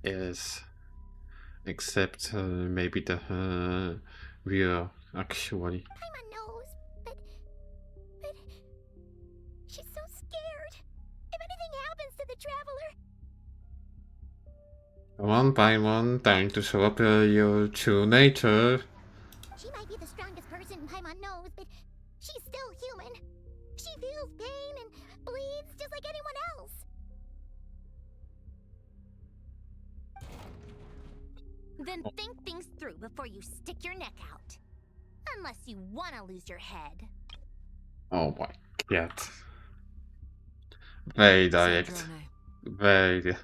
is. Except maybe the real, actually. Paimon knows, but... She's so scared. If anything happens to the Traveler... One by one, time to show up your true nature. She might be the strongest person Paimon knows, but she's still human. She feels pain and bleeds just like anyone else. Then think things through before you stick your neck out. Unless you want to lose your head. Oh my god. Very direct. Very,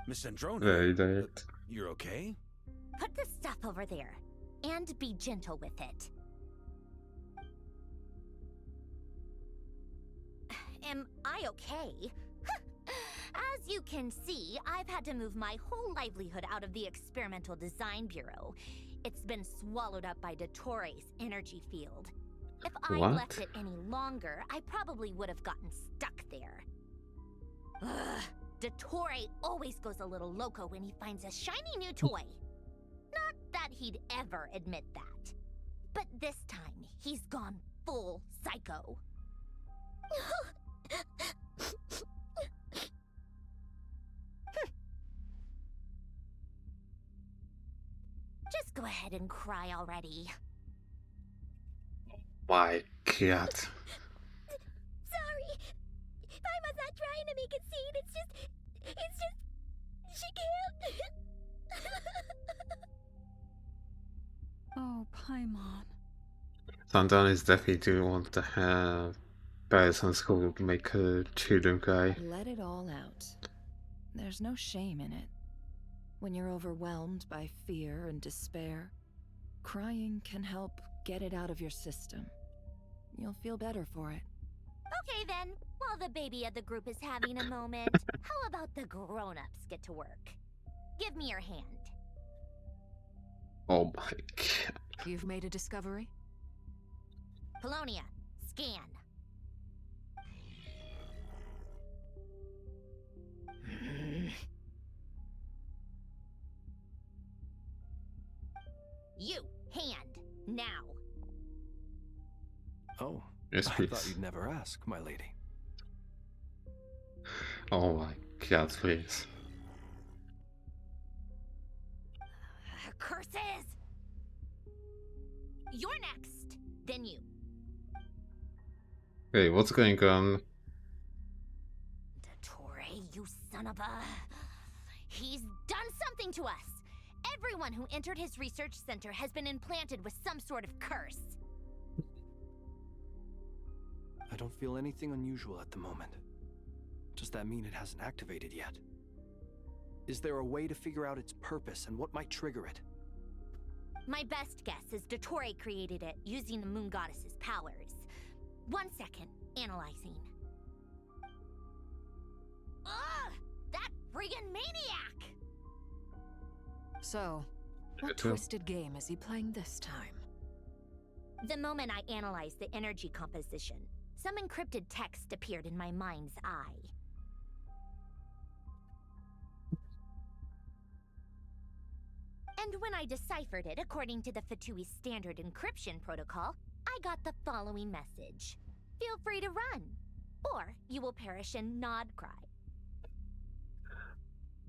Miss Androne, very direct. you're okay? Put the stuff over there. And be gentle with it. Am I okay? As you can see, I've had to move my whole livelihood out of the Experimental Design Bureau. It's been swallowed up by Dottoore's energy field. If I'd What? left it any longer, I probably would have gotten stuck there. Ugh, Dottoore always goes a little loco when he finds a shiny new toy. Not that he'd ever admit that. But this time, he's gone full psycho. Just go ahead and cry already. My god. Sorry. Paimon's not trying to make a scene. It's just... She can't. Oh, Paimon. Sandan is definitely do want to have persons who make children cry. Let it all out. There's no shame in it. When you're overwhelmed by fear and despair, crying can help get it out of your system. You'll feel better for it. Okay then, while the baby of the group is having a moment, how about the grown-ups get to work? Give me your hand. Oh my god. You've made a discovery? Polonia, scan. You, hand, now. Oh, Yes, I please. thought you'd never ask, my lady. Oh my god, please. Curses! You're next, then you. Hey, what's going on? Dottore, you son of a... He's done something to us! Everyone who entered his research center has been implanted with some sort of curse. I don't feel anything unusual at the moment. Does that mean it hasn't activated yet? Is there a way to figure out its purpose and what might trigger it? My best guess is Dottore created it using the Moon Goddess's powers. 1 second, analyzing. Ugh! That friggin' maniac! So, what twisted game is he playing this time? The moment I analyzed the energy composition, some encrypted text appeared in my mind's eye. And when I deciphered it according to the f2p standard encryption protocol, I got the following message. Feel free to run, or you will perish in nod cry.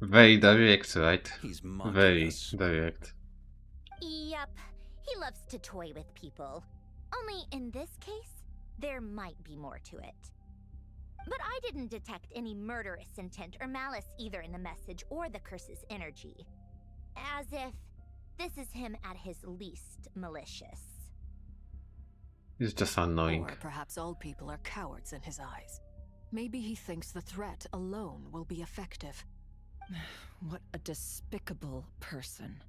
Very direct, right? He's mocking Very us. direct. Yep, he loves to toy with people. Only in this case, there might be more to it. But I didn't detect any murderous intent or malice either in the message or the curse's energy. As if this is him at his least malicious. It's just annoying. Or perhaps all people are cowards in his eyes. Maybe he thinks the threat alone will be effective. What a despicable person.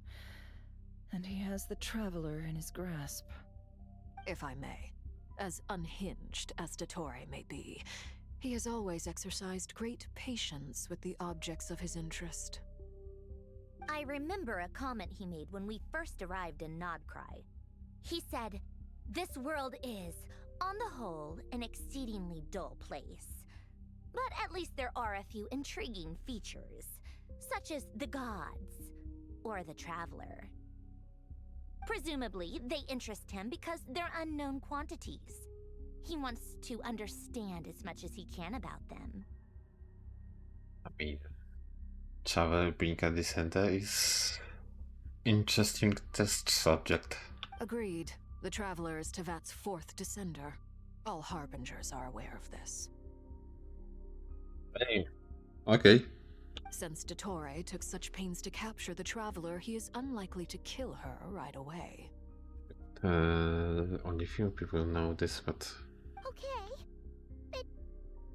And he has the Traveler in his grasp. If I may, as unhinged as Dottore may be, he has always exercised great patience with the objects of his interest. I remember a comment he made when we first arrived in Nodcry. He said, "This world is, on the whole, an exceedingly dull place. But at least there are a few intriguing features, such as the gods, or the Traveler. Presumably, they interest him because they're unknown quantities. He wants to understand as much as he can about them." I mean, Travel being at the center is interesting test subject. Agreed. The Traveler is Tevat's fourth descender. All Harbingers are aware of this. Hey. Okay. Since Dottore took such pains to capture the Traveler, he is unlikely to kill her right away. Only few people know this, but... Okay, but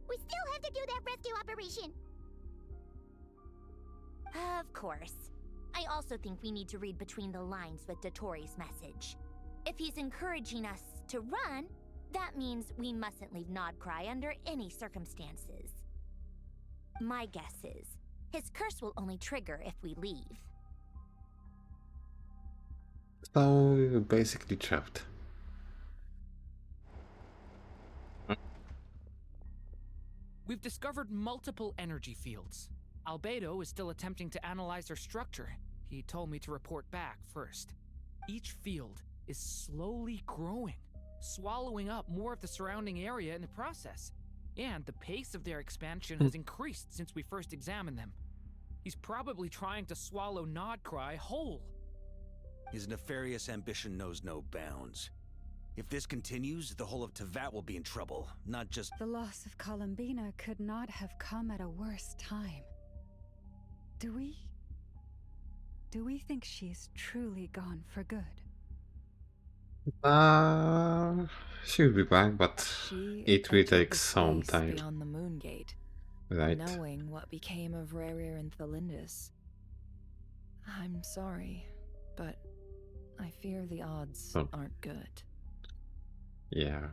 we still have to do that rescue operation. Of course. I also think we need to read between the lines with Dottore's message. If he's encouraging us to run, that means we mustn't leave Nodcry under any circumstances. My guess is, his curse will only trigger if we leave. So, you're basically trapped. We've discovered multiple energy fields. Albedo is still attempting to analyze their structure. He told me to report back first. Each field is slowly growing, swallowing up more of the surrounding area in the process. And the pace of their expansion has increased since we first examined them. He's probably trying to swallow Nodcry whole. His nefarious ambition knows no bounds. If this continues, the whole of Tevat will be in trouble, not just... The loss of Columbina could not have come at a worse time. Do we think she's truly gone for good? She'll be back, but it will take some time. Beyond the Moon Gate, Right. knowing what became of Rerir and Thelindis. I'm sorry, but I fear the odds aren't good. Yeah.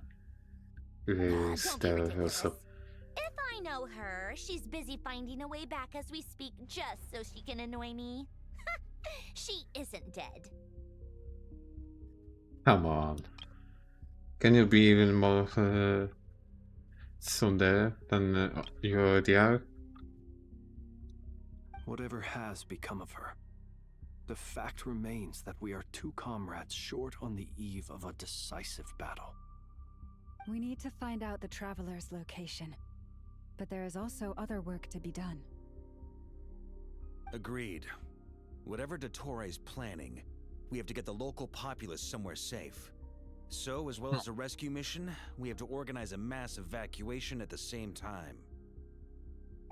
Don't be ridiculous. If I know her, she's busy finding a way back as we speak just so she can annoy me. She isn't dead. Come on. Can you be even more tsundere than you already are? Whatever has become of her, the fact remains that we are two comrades short on the eve of a decisive battle. We need to find out the Traveler's location. But there is also other work to be done. Agreed. Whatever Dottore planning, we have to get the local populace somewhere safe. So, as well as a rescue mission, we have to organize a mass evacuation at the same time.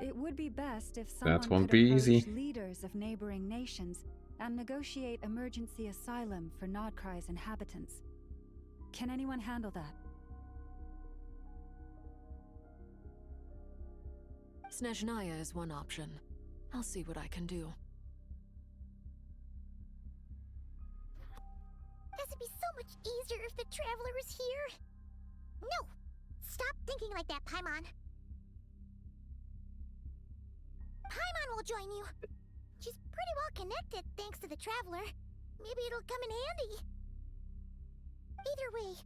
It would be best if someone That won't could be approach easy. leaders of neighboring nations and negotiate emergency asylum for Nodcry's inhabitants. Can anyone handle that? Snezhnaya is one option. I'll see what I can do. This would be so much easier if the Traveler was here. No! Stop thinking like that, Paimon. Paimon will join you. She's pretty well connected thanks to the Traveler. Maybe it'll come in handy. Either way,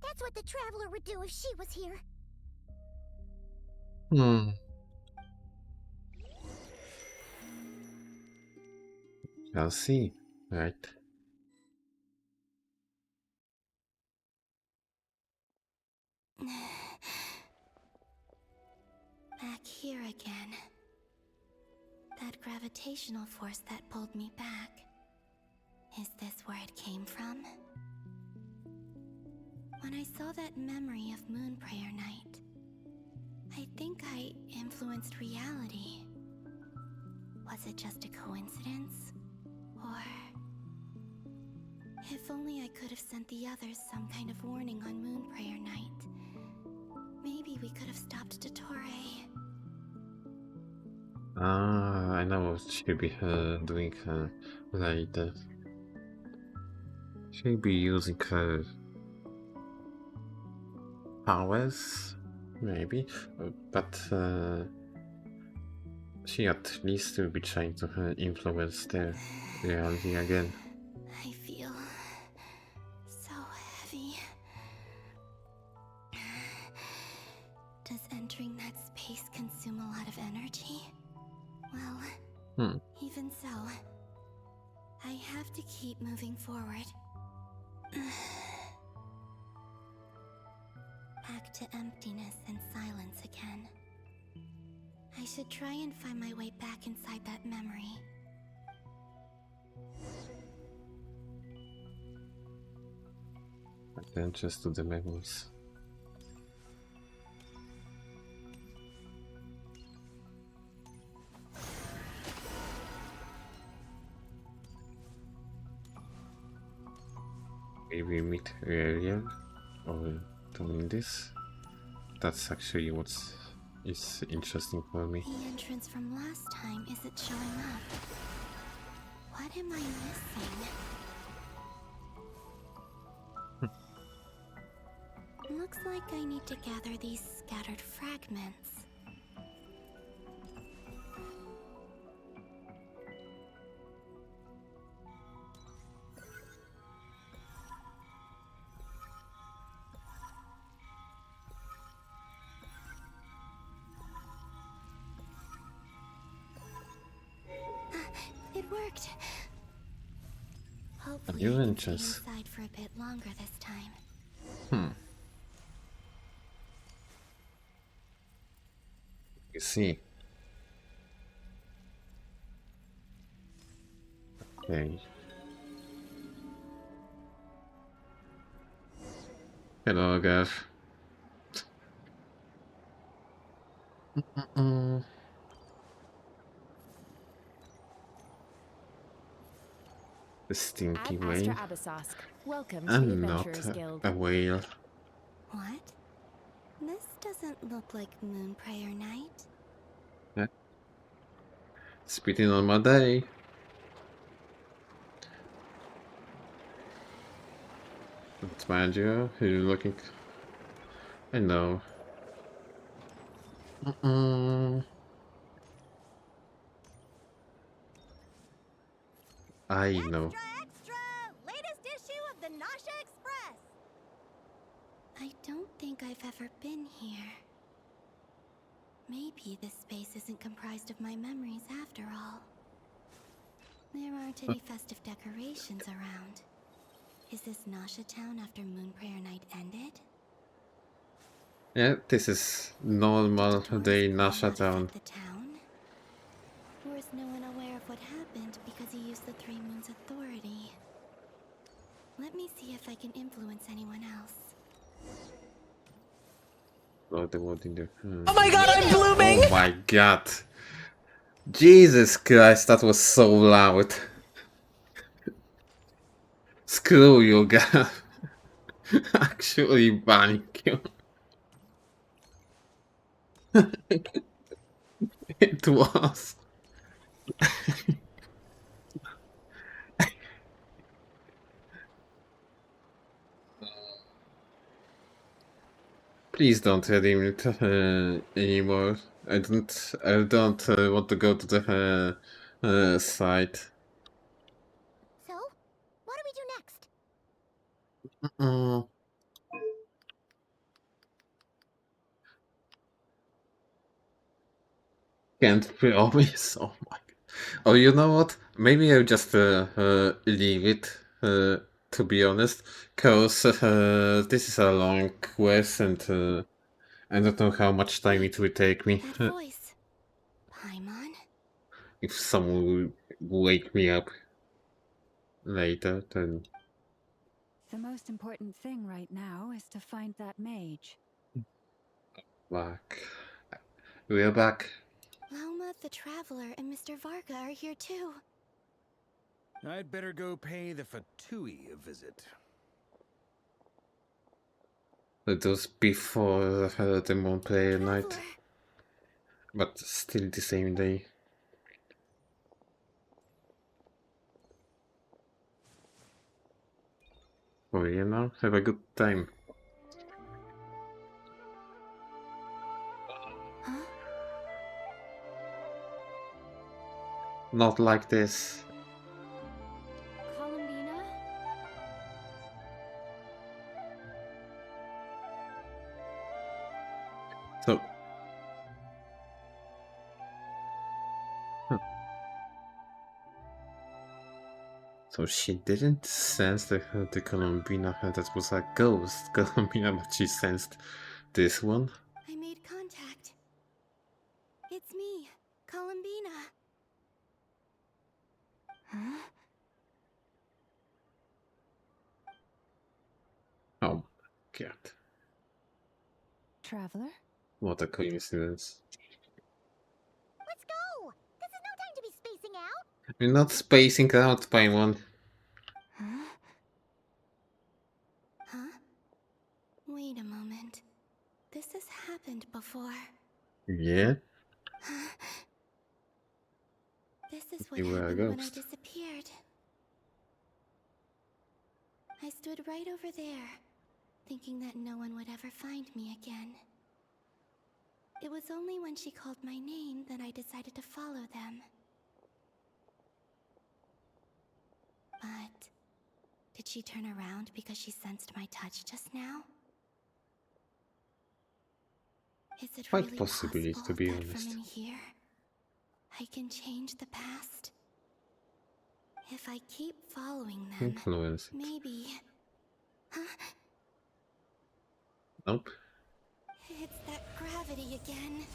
that's what the Traveler would do if she was here. I'll see. Right. Back here again. That gravitational force that pulled me back. Is this where it came from? When I saw that memory of Moon Prayer Night, I think I influenced reality. Was it just a coincidence? Or... if only I could have sent the others some kind of warning on Moon Prayer Night. Maybe we could have stopped Dottore. I know what she'll be doing later. She'll be using her powers, maybe, but she at least will be trying to influence the reality again. I feel so heavy. Does entering that space consume a lot of energy? Well, even so, I have to keep moving forward. Back to emptiness and silence again. I should try and find my way back inside that memory. Adventures to the memories. Maybe meet Ariel or doing this. That's actually what is interesting for me. The entrance from last time isn't showing up. What am I missing? Looks like I need to gather these scattered fragments. It worked. Hopefully, I can stay inside for a bit longer this time. You see. Okay. Hello, Gav. The stinky whale. Welcome to the I'm not Adventurers Guild. a whale. What? This doesn't look like Moon Prayer Night. Yeah. Spitting on my day. It's Maggio, who you're looking. I know. I know. Extra! Latest issue of the Nasha Express! I don't think I've ever been here. Maybe this space isn't comprised of my memories after all. There aren't any festive decorations around. Is this Nasha town after Moon Prayer Night ended? Yeah, this is normal day Nasha town. The town? Or is no one aware of what happened because he used the Three Moons authority? Let me see if I can influence anyone else. Oh, the word in the. Oh my god, I'm blooming! Oh my god! Jesus Christ, that was so loud. Screw you, guy. Actually banning you. It was. Please don't redeem it anymore. I don't want to go to the site. So, what do we do next? Mm. Can't promise. Oh my. Oh, you know what? Maybe I'll just leave it. To be honest, cause this is a long quest and I don't know how much time it will take me. That voice. Paimon? If someone will wake me up later, then The most important thing right now is to find that mage. back. We're back. Lauma, the Traveler, and Mr. Varga are here too. I'd better go pay the Fatui a visit. It was before the Moon Player night, but still the same day. Oh, you know, have a good time. Not like this. Columbina? So. Huh. So she didn't sense the Columbina that was a ghost Columbina, but she sensed this one. I made contact. It's me, Columbina. Huh? Oh, God. Traveler? What a coincidence. Let's go! This is no time to be spacing out! We're not spacing out, Paimon. Huh? Huh? Wait a moment. This has happened before. Yeah? This is what You were a happened when I ghost. disappeared. I stood right over there, thinking that no one would ever find me again. It was only when she called my name that I decided to follow them. But did she turn around because she sensed my touch just now? Is it Quite really possibly, possible to be that honest. from in here, I can change the past? If I keep following them, Influence it. maybe... Huh? Nope. It's that gravity again.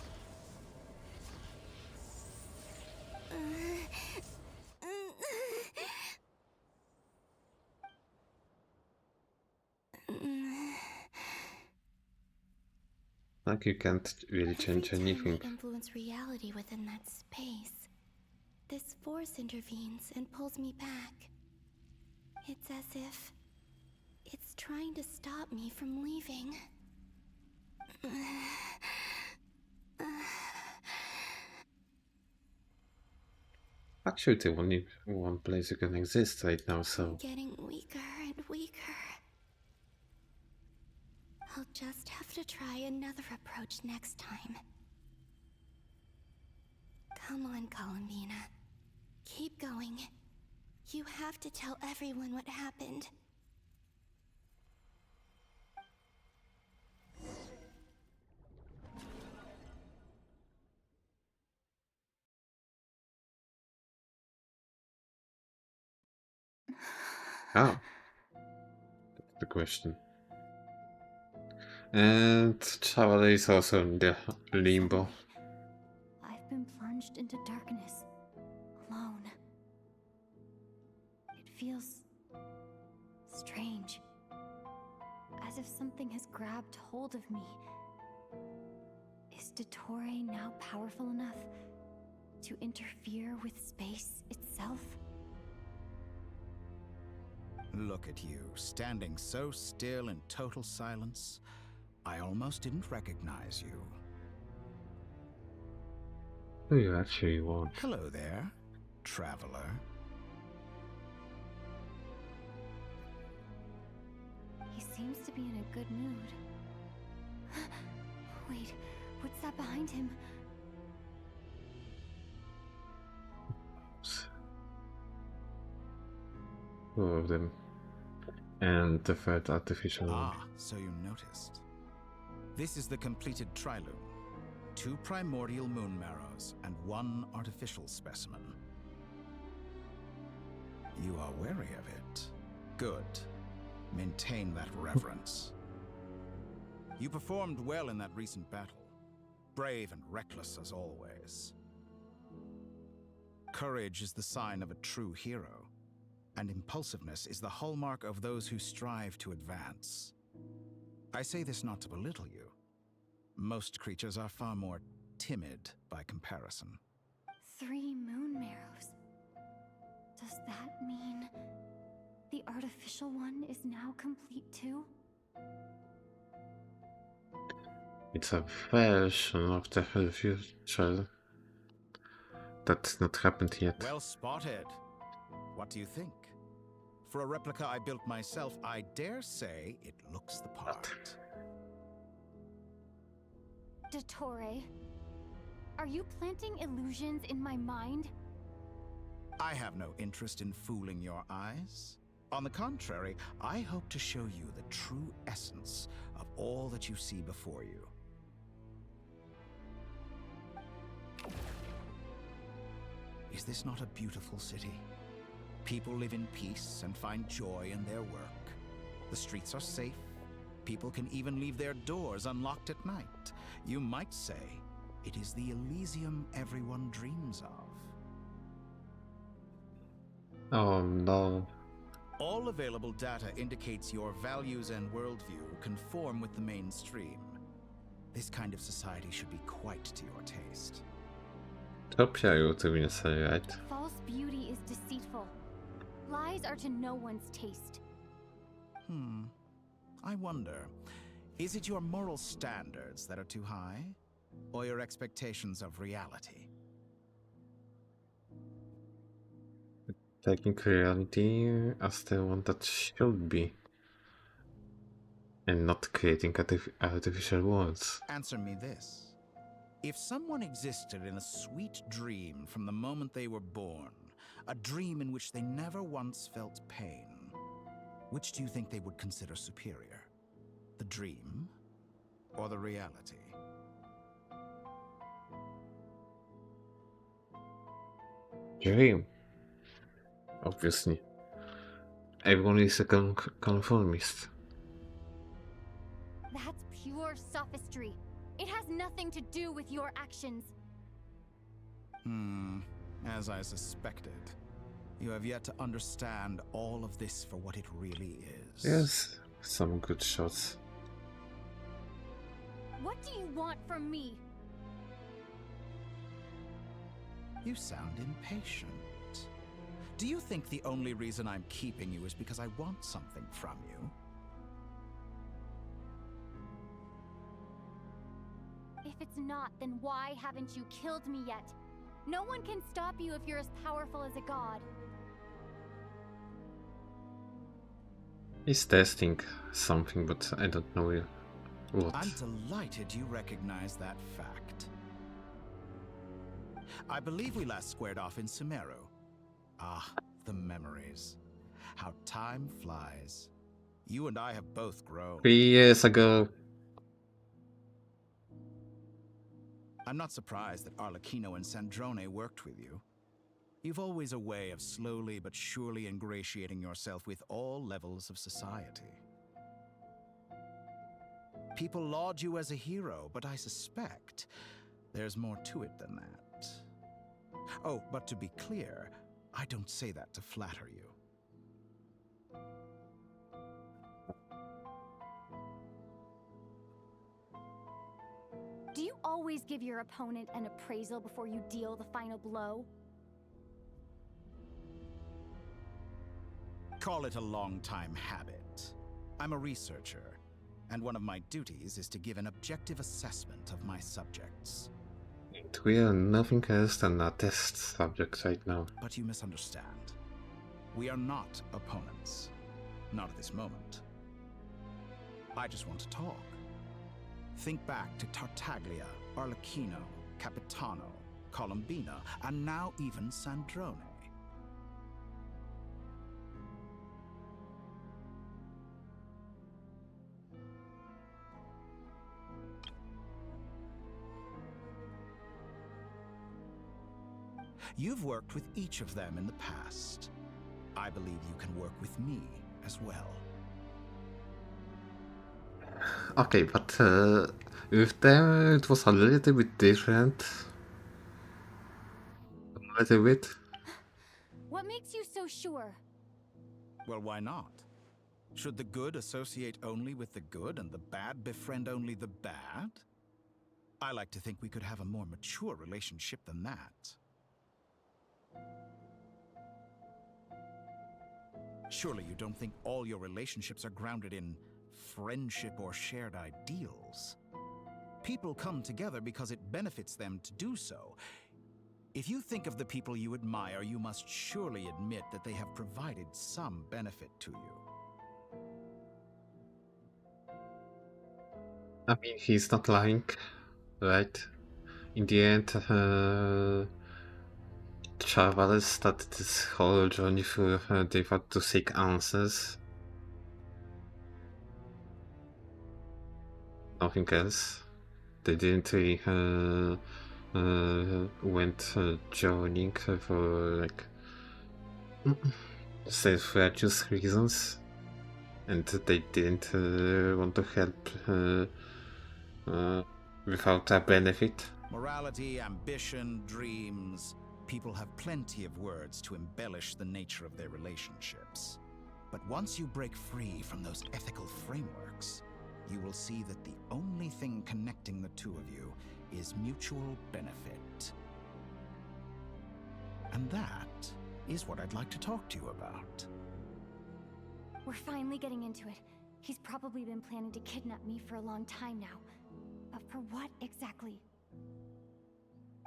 Like you can't really change Every time anything. I influence reality within that space, this force intervenes and pulls me back. It's as if it's trying to stop me from leaving. Actually, the only one place you can exist right now, so... I'm getting weaker and weaker. I'll just have to try another approach next time. Come on, Columbina. Keep going. You have to tell everyone what happened. How? That's the question. And Chavale is also in the limbo. I've been plunged into darkness, alone. It feels strange, as if something has grabbed hold of me. Is Dottore now powerful enough to interfere with space itself? Look at you, standing so still in total silence. I almost didn't recognize you. Who you actually want? Hello there, traveler. He seems to be in a good mood. Wait, what's that behind him? Two of them. And the third artificial one. Ah, so you noticed. This is the completed Trilune. 2 primordial moon marrows and 1 artificial specimen. You are wary of it. Good. Maintain that reverence. You performed well in that recent battle. Brave and reckless as always. Courage is the sign of a true hero, and impulsiveness is the hallmark of those who strive to advance. I say this not to belittle you. Most creatures are far more timid by comparison. 3 moon marrows. Does that mean the artificial one is now complete too? It's a version of the future that's not happened yet. Well spotted. What do you think? For a replica I built myself, I dare say it looks the part. Dottore, are you planting illusions in my mind? I have no interest in fooling your eyes. On the contrary, I hope to show you the true essence of all that you see before you. Is this not a beautiful city? People live in peace and find joy in their work. The streets are safe. People can even leave their doors unlocked at night. You might say it is the Elysium everyone dreams of. Oh no. All available data indicates your values and worldview conform with the mainstream. This kind of society should be quite to your taste. Utopia ultimately, right? False beauty is deceitful. Lies are to no one's taste. I wonder, is it your moral standards that are too high? Or your expectations of reality? Taking reality as the one that should be. And not creating artificial worlds. Answer me this. If someone existed in a sweet dream from the moment they were born, a dream in which they never once felt pain, which do you think they would consider superior? The dream or the reality? Dream. Obviously. Everyone is a conformist. That's pure sophistry. It has nothing to do with your actions. As I suspected. You have yet to understand all of this for what it really is. Yes, some good shots. What do you want from me? You sound impatient. Do you think the only reason I'm keeping you is because I want something from you? If it's not, then why haven't you killed me yet? No one can stop you if you're as powerful as a god. He's testing something, but I don't know what. I'm delighted you recognize that fact. I believe we last squared off in Sumeru. Ah, the memories. How time flies. You and I have both grown. 3 years ago. I'm not surprised that Arlecchino and Sandrone worked with you. You've always a way of slowly but surely ingratiating yourself with all levels of society. People laud you as a hero, but I suspect there's more to it than that. Oh, but to be clear, I don't say that to flatter you. Do you always give your opponent an appraisal before you deal the final blow? Call it a long-time habit. I'm a researcher, and one of my duties is to give an objective assessment of my subjects. We are nothing else than a test subject right now. But you misunderstand. We are not opponents. Not at this moment. I just want to talk. Think back to Tartaglia, Arlecchino, Capitano, Colombina, and now even Sandrone. You've worked with each of them in the past. I believe you can work with me as well. Okay, but with them it was a little bit different. A little bit. What makes you so sure? Well, why not? Should the good associate only with the good and the bad befriend only the bad? I like to think we could have a more mature relationship than that. Surely you don't think all your relationships are grounded in friendship or shared ideals? People come together because it benefits them to do so. If you think of the people you admire, you must surely admit that they have provided some benefit to you. I mean, he's not lying, right? In the end, travelers started this whole journey through they had to seek answers. Nothing else. They didn't really went journeying for like self-righteous reasons, and they didn't want to help without a benefit. Morality, ambition, dreams. People have plenty of words to embellish the nature of their relationships. But once you break free from those ethical frameworks, you will see that the only thing connecting the two of you is mutual benefit. And that is what I'd like to talk to you about. We're finally getting into it. He's probably been planning to kidnap me for a long time now. But for what exactly?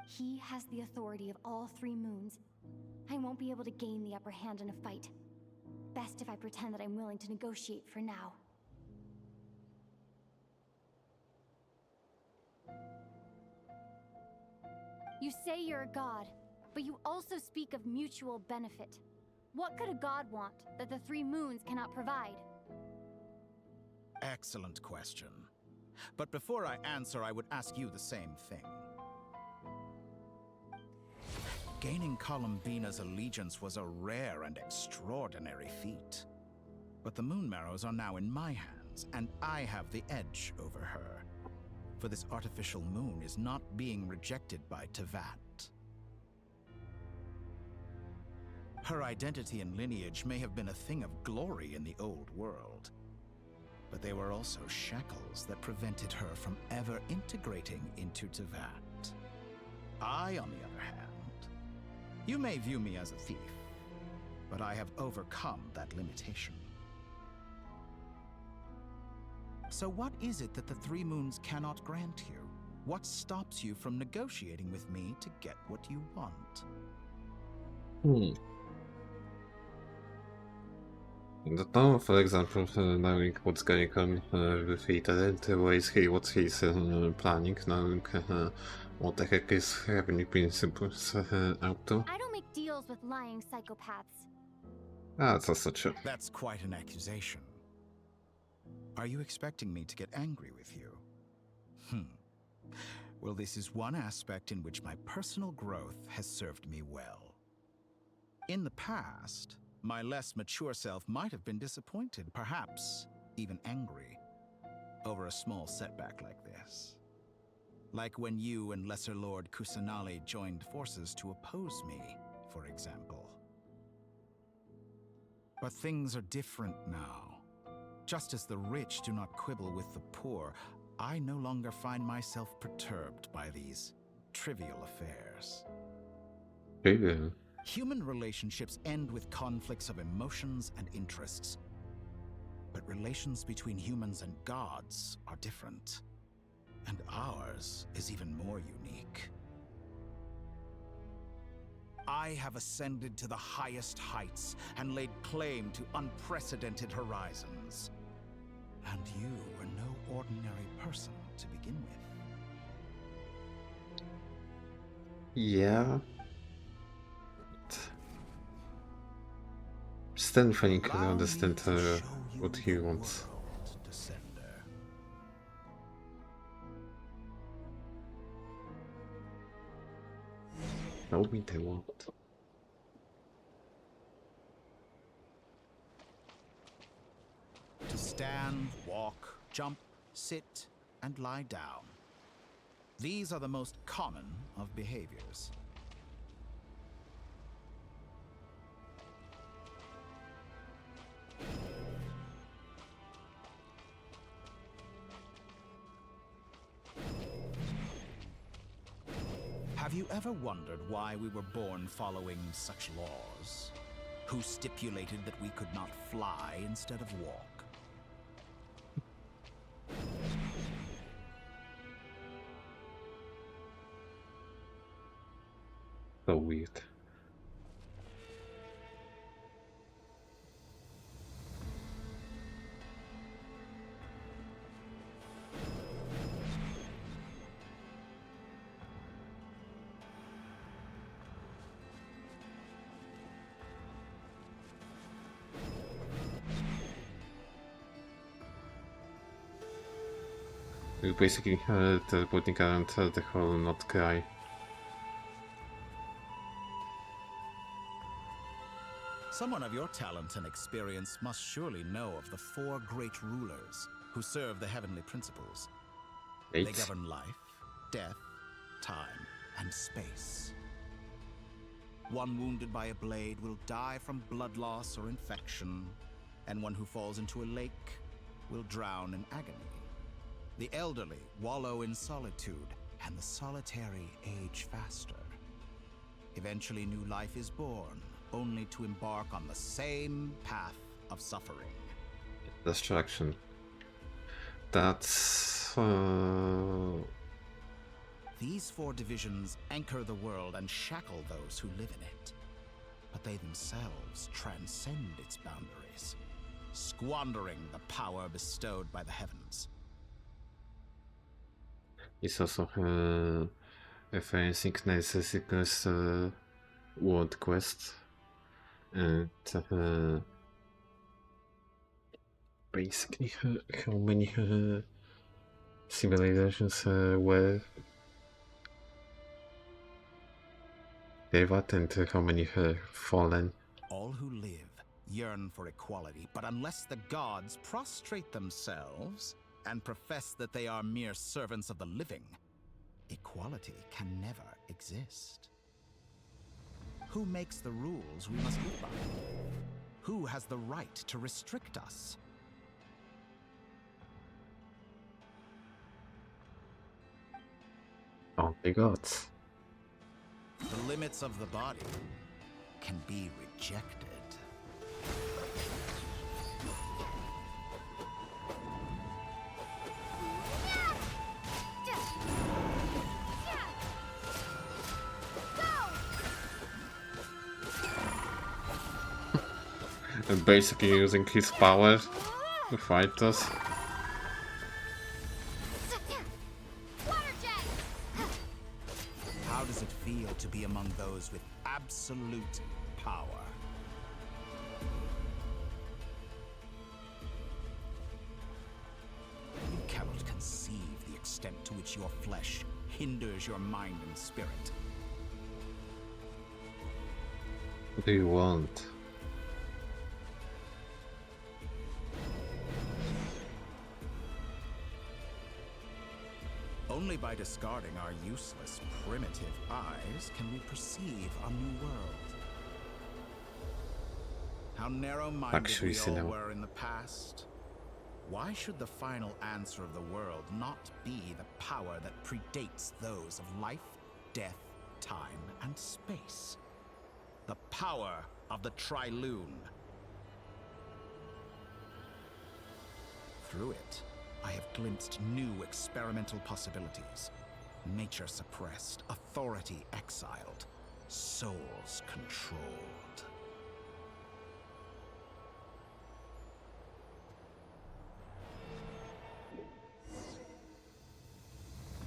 He has the authority of all three moons. I won't be able to gain the upper hand in a fight. Best if I pretend that I'm willing to negotiate for now. You say you're a god, but you also speak of mutual benefit. What could a god want that the three moons cannot provide? Excellent question. But before I answer, I would ask you the same thing. Gaining Colombina's allegiance was a rare and extraordinary feat. But the Moon Marrows are now in my hands, and I have the edge over her. For this artificial moon is not being rejected by Tevat. Her identity and lineage may have been a thing of glory in the old world, but they were also shackles that prevented her from ever integrating into Tevat. I, on the other hand, you may view me as a thief, but I have overcome that limitation. So what is it that the Three Moons cannot grant you? What stops you from negotiating with me to get what you want? I don't know, for example, knowing what's going on with Ethernet, what he's planning, knowing what the heck is revenue principles out to. I don't make deals with lying psychopaths. That's also true. That's quite an accusation. Are you expecting me to get angry with you? Well, this is one aspect in which my personal growth has served me well. In the past, my less mature self might have been disappointed, perhaps even angry. over a small setback like this. Like when you and Lesser Lord Kusanali joined forces to oppose me, for example. But things are different now. Just as the rich do not quibble with the poor, I no longer find myself perturbed by these trivial affairs. Trivial. Human relationships end with conflicts of emotions and interests. But relations between humans and gods are different. And ours is even more unique. I have ascended to the highest heights and laid claim to unprecedented horizons. And you were no ordinary person to begin with. Yeah. Still finding to understand what he wants. Show me the world. To stand, walk, jump, sit, and lie down. These are the most common of behaviors. Have you ever wondered why we were born following such laws? Who stipulated that we could not fly instead of walk? So weird. We're basically teleporting around the whole not cry. Someone of your talent and experience must surely know of the 4 great rulers who serve the heavenly principles. They govern life, death, time, and space. One wounded by a blade will die from blood loss or infection, and one who falls into a lake will drown in agony. The elderly wallow in solitude, and the solitary age faster. Eventually new life is born, only to embark on the same path of suffering. Destruction. That's... These 4 divisions anchor the world and shackle those who live in it. But they themselves transcend its boundaries, squandering the power bestowed by the heavens. It's also referencing Narcissus World Quest. And basically how many civilizations were Devat and how many fallen. All who live yearn for equality, but unless the gods prostrate themselves and profess that they are mere servants of the living, equality can never exist. Who makes the rules we must live by? Who has the right to restrict us? Only gods. The limits of the body can be rejected. And basically using his power to fight us. How does it feel to be among those with absolute power? You cannot conceive the extent to which your flesh hinders your mind and spirit. What do you want? by discarding our useless, primitive eyes can we perceive a new world. How narrow-minded we all were in the past. Why should the final answer of the world not be the power that predates those of life, death, time, and space? The power of the Trilune. Through it, I have glimpsed new experimental possibilities. Nature suppressed, authority exiled, souls controlled.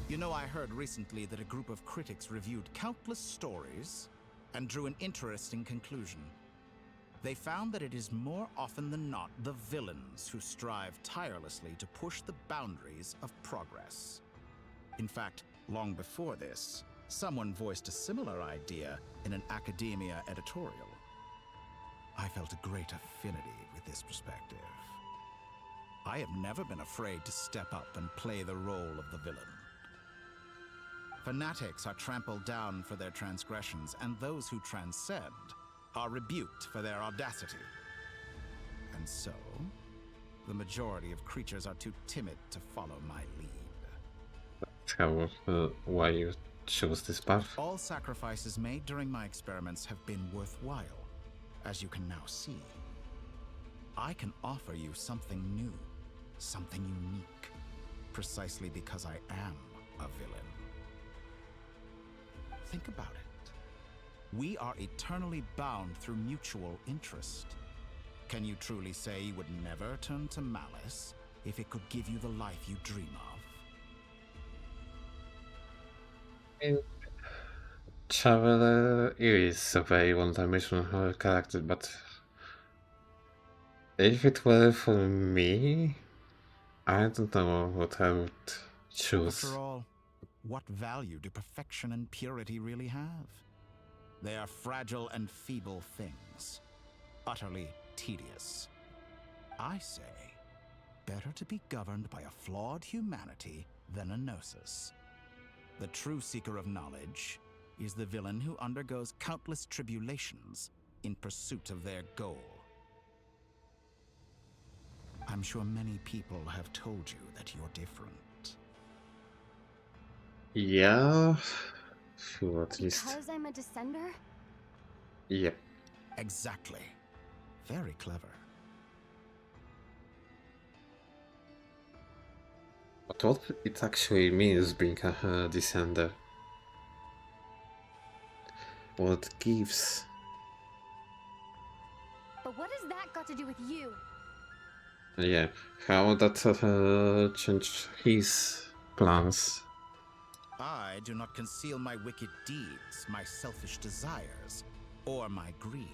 You know, I heard recently that a group of critics reviewed countless stories and drew an interesting conclusion. They found that it is more often than not the villains who strive tirelessly to push the boundaries of progress. In fact, long before this, someone voiced a similar idea in an academia editorial. I felt a great affinity with this perspective. I have never been afraid to step up and play the role of the villain. Fanatics are trampled down for their transgressions, and those who transcend are rebuked for their audacity. And so, the majority of creatures are too timid to follow my lead. Why you chose this path? All sacrifices made during my experiments have been worthwhile, as you can now see. I can offer you something new, something unique, precisely because I am a villain. Think about it. We are eternally bound through mutual interest. Can you truly say you would never turn to malice if it could give you the life you dream of? Traveler is a very one-dimensional character, but if it were for me, I don't know what I would choose. After all, what value do perfection and purity really have? They are fragile and feeble things, utterly tedious. I say, better to be governed by a flawed humanity than a gnosis. The true seeker of knowledge is the villain who undergoes countless tribulations in pursuit of their goal. I'm sure many people have told you that you're different. Yeah, sure, at least. Because I'm a descender? Yep. Exactly. Very clever. But what it actually means being a descender? What gives? But what has that got to do with you? Yeah, how that change his plans? I do not conceal my wicked deeds, my selfish desires, or my greed.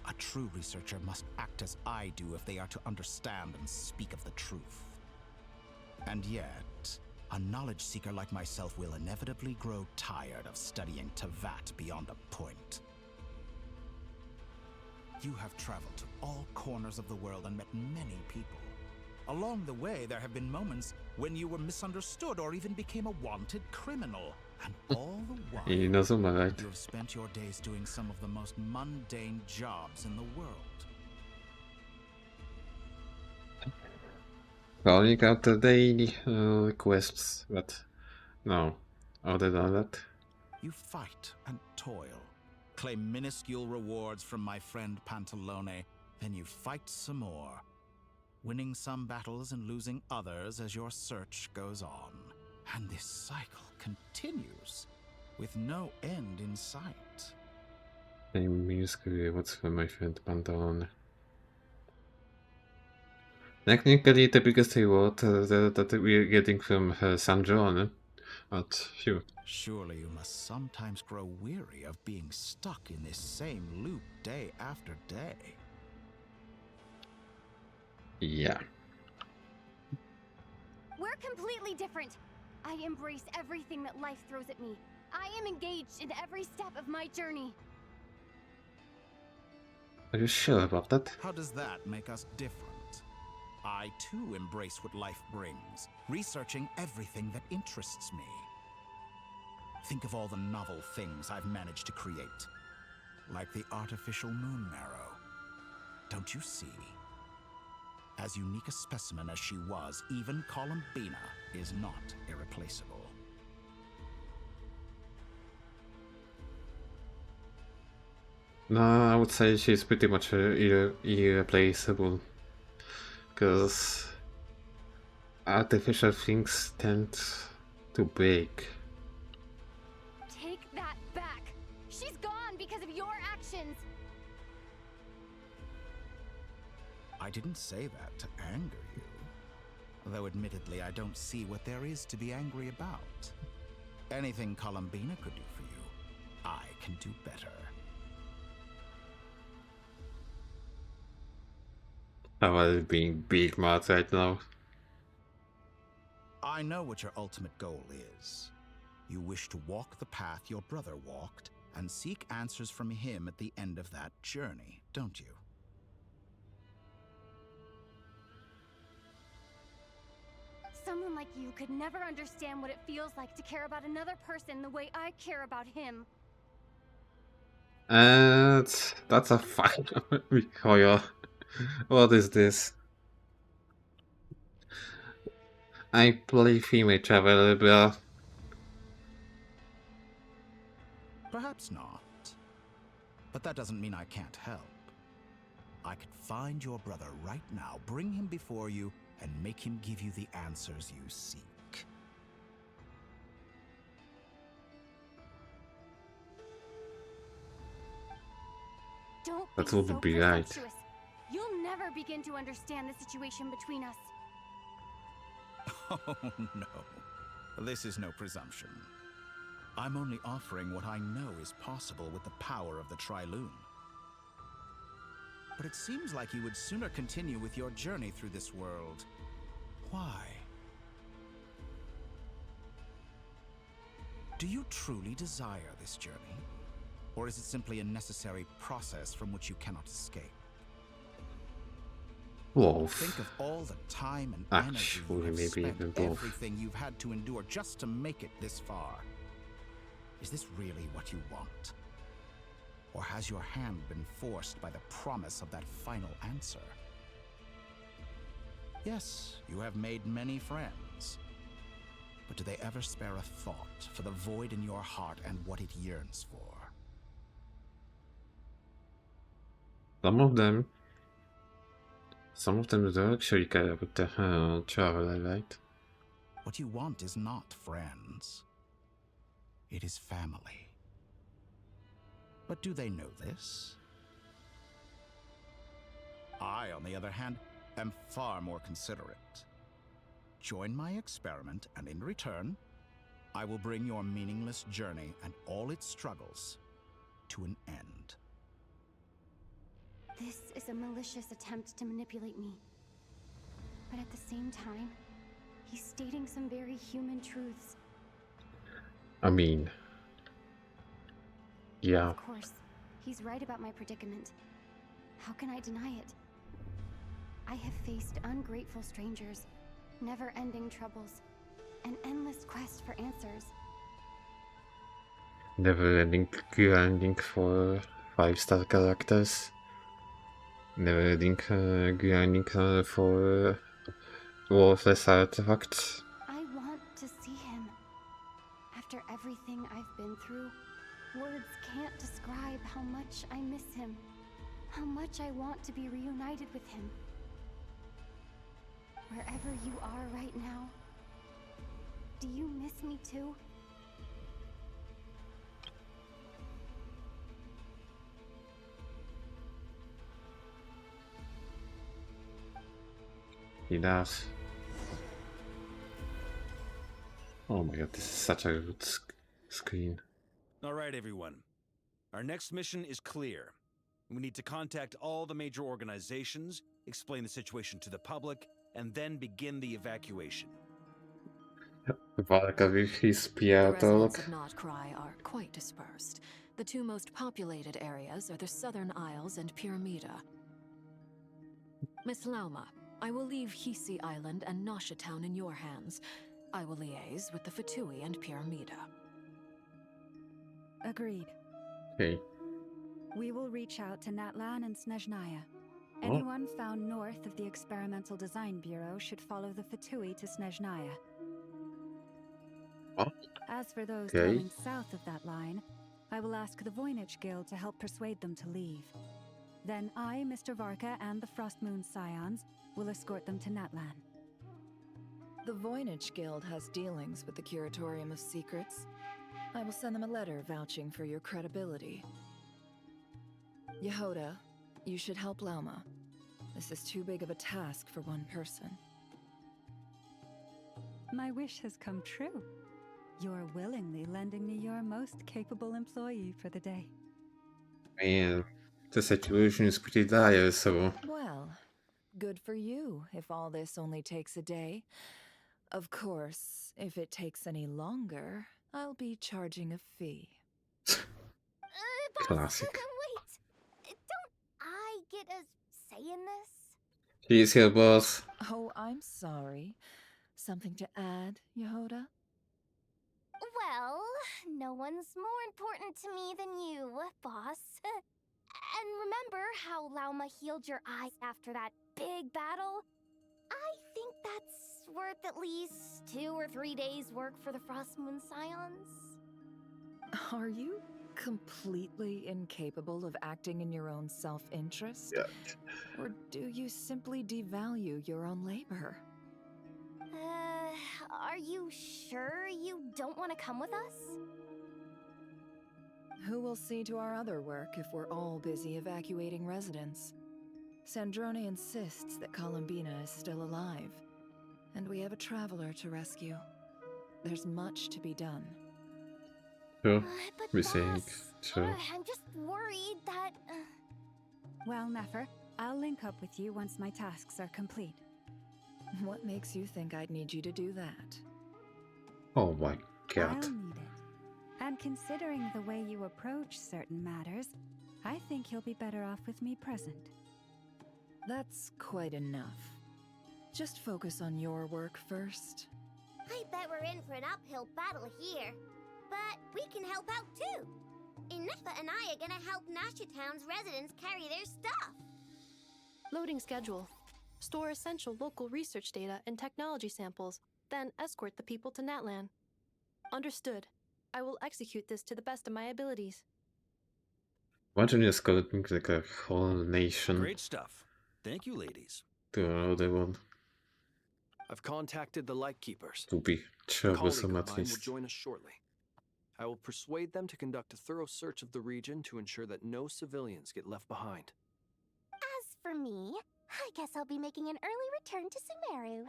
A true researcher must act as I do if they are to understand and speak of the truth. And yet, a knowledge seeker like myself will inevitably grow tired of studying Tavat beyond a point. You have traveled to all corners of the world and met many people. Along the way, there have been moments when you were misunderstood or even became a wanted criminal. And all the while, You have spent your days doing some of the most mundane jobs in the world. Rolling out the daily quests, but no, other than that. You fight and toil, claim minuscule rewards from my friend Pantalone, then you fight some more, winning some battles and losing others as your search goes on. And this cycle continues, with no end in sight. Minuscule rewards for my friend Pantalone. Technically, the biggest reward that we're getting from Sandrone, but phew. Surely you must sometimes grow weary of being stuck in this same loop day after day. Yeah. We're completely different. I embrace everything that life throws at me. I am engaged in every step of my journey. Are you sure about that? How does that make us different? I too embrace what life brings, researching everything that interests me. Think of all the novel things I've managed to create, like the artificial moon marrow. Don't you see? As unique a specimen as she was, even Columbina is not irreplaceable. No, I would say she's pretty much irreplaceable. Because artificial things tend to break. Take that back! She's gone because of your actions! I didn't say that to anger you. Though admittedly, I don't see what there is to be angry about. Anything Columbina could do for you, I can do better. How are you being big mouth right now? I know what your ultimate goal is. You wish to walk the path your brother walked and seek answers from him at the end of that journey, don't you? Someone like you could never understand what it feels like to care about another person the way I care about him. And that's a fine recoil. What is this? I play female traveler, bro. Perhaps not. But that doesn't mean I can't help. I could find your brother right now, bring him before you, and make him give you the answers you seek. Don't That be would so be right. presumptuous. You'll never begin to understand the situation between us. Oh no. This is no presumption. I'm only offering what I know is possible with the power of the Trilune. But it seems like you would sooner continue with your journey through this world. Why? Do you truly desire this journey? Or is it simply a necessary process from which you cannot escape? Wolf. Think of all the time and energy Actually, you have maybe spent, even both. everything you've had to endure just to make it this far. Is this really what you want? Or has your hand been forced by the promise of that final answer? Yes, you have made many friends. But do they ever spare a thought for the void in your heart and what it yearns for? Some of them do actually care about the traveler, right? What you want is not friends. It is family. But do they know this? I, on the other hand, am far more considerate. Join my experiment, and in return, I will bring your meaningless journey and all its struggles to an end. This is a malicious attempt to manipulate me. But at the same time, he's stating some very human truths. I mean, yeah. Of course, he's right about my predicament. How can I deny it? I have faced ungrateful strangers, never-ending troubles, an endless quest for answers. Never-ending grinding for 5-star characters. Never-ending grinding for worthless artifacts. I want to see him. After everything I've been through, words can't describe how much I miss him. How much I want to be reunited with him. Wherever you are right now, do you miss me too? He does. Oh my god, this is such a good screen. All right, everyone. Our next mission is clear. We need to contact all the major organizations, explain the situation to the public, and then begin the evacuation. Walka with his The residents piatolog. of Nodcry are quite dispersed. The two most populated areas are the Southern Isles and Pyramida. Miss Lauma, I will leave Hisi Island and Nasha Town in your hands. I will liaise with the Fatui and Pyramida. Agreed. Okay. We will reach out to Natlan and Snezhnaya. Oh. Anyone found north of the Experimental Design Bureau should follow the Fatui to Snezhnaya. Oh. As for those Okay. dwelling south of that line, I will ask the Voynich Guild to help persuade them to leave. Then I, Mr. Varka, and the Frostmoon Scions will escort them to Natlan. The Voynich Guild has dealings with the Curatorium of Secrets. I will send them a letter vouching for your credibility. Yehoda, you should help Lauma. This is too big of a task for one person. My wish has come true. You're willingly lending me your most capable employee for the day. Man, the situation is pretty dire, so... Well, good for you if all this only takes a day. Of course, if it takes any longer, I'll be charging a fee. Classic. Wait, don't I get a say in this? He's here, boss. Oh, I'm sorry. Something to add, Yehoda? Well, no one's more important to me than you, boss. And remember how Lauma healed your eyes after that big battle? I think that's worth at least 2 or 3 days' work for the Frostmoon Scions. Are you completely incapable of acting in your own self-interest? Yeah. Or do you simply devalue your own labor? Are you sure you don't want to come with us? Who will see to our other work if we're all busy evacuating residents? Sandrone insists that Columbina is still alive, and we have a traveler to rescue. There's much to be done. Sure. But We boss, think. Sure. I'm just worried that... Well, Nefer, I'll link up with you once my tasks are complete. What makes you think I'd need you to do that? Oh my god. I'll need it. And considering the way you approach certain matters, I think you'll be better off with me present. That's quite enough. Just focus on your work first. I bet we're in for an uphill battle here. But we can help out too. Inefa and I are gonna help Nasha Town's residents carry their stuff. Loading schedule. Store essential local research data and technology samples, then escort the people to Natlan. Understood. I will execute this to the best of my abilities. Imagine just escorting like a whole nation Great stuff. Thank you, ladies. to another one. I've contacted the Lightkeepers. To be A troublesome colleague of at mine will least. join us shortly. I will persuade them to conduct a thorough search of the region to ensure that no civilians get left behind. As for me, I guess I'll be making an early return to Sumeru.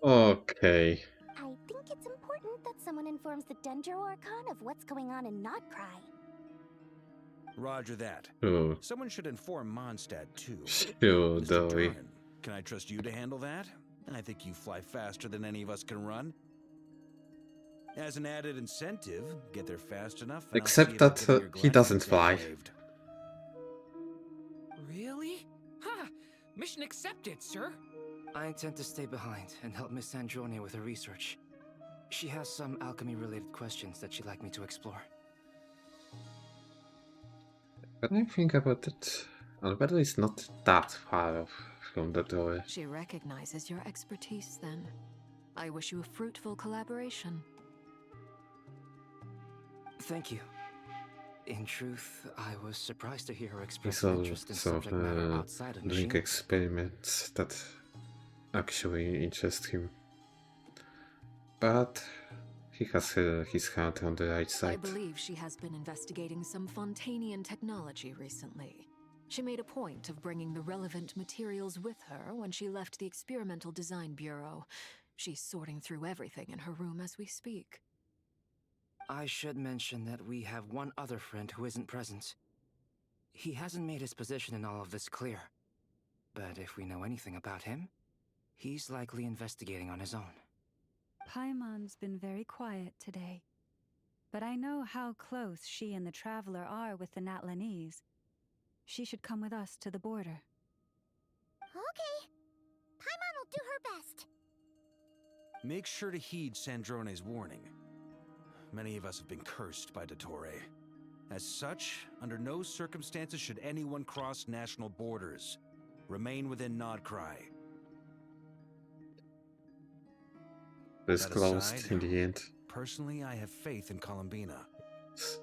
Okay. I think it's important that someone informs the Dendro Archon of what's going on in Notcry. Roger that. Oh. Someone should inform Mondstadt too. Sure, Mr. Dolly. Durin, can I trust you to handle that? I think you fly faster than any of us can run. As an added incentive, get there fast enough. And Except I'll see that about getting he your doesn't Galactic fly. saved. Really? Ha! Mission accepted, sir. I intend to stay behind and help Miss Sandrone with her research. She has some alchemy-related questions that she'd like me to explore. When I think about it, Alberto is not that far off from the door. She recognizes your expertise then. I wish you a fruitful collaboration. Thank you. In truth, I was surprised to hear her express He's an interest in also subject matter outside of doing machine. experiments that actually interest him. But he has his heart on the right I side. believe she has been investigating some Fontanian technology recently. She made a point of bringing the relevant materials with her when she left the Experimental Design Bureau. She's sorting through everything in her room as we speak. I should mention that we have one other friend who isn't present. He hasn't made his position in all of this clear. But if we know anything about him, he's likely investigating on his own. Paimon's been very quiet today. But I know how close she and the Traveler are with the Natlanese. She should come with us to the border. Okay, She'll do her best. Make sure to heed Sandrone's warning. Many of us have been cursed by Dottore. As such, under no circumstances should anyone cross national borders. Remain within Nodcry. It's That closed aside, in the end. Personally, I have faith in Columbina.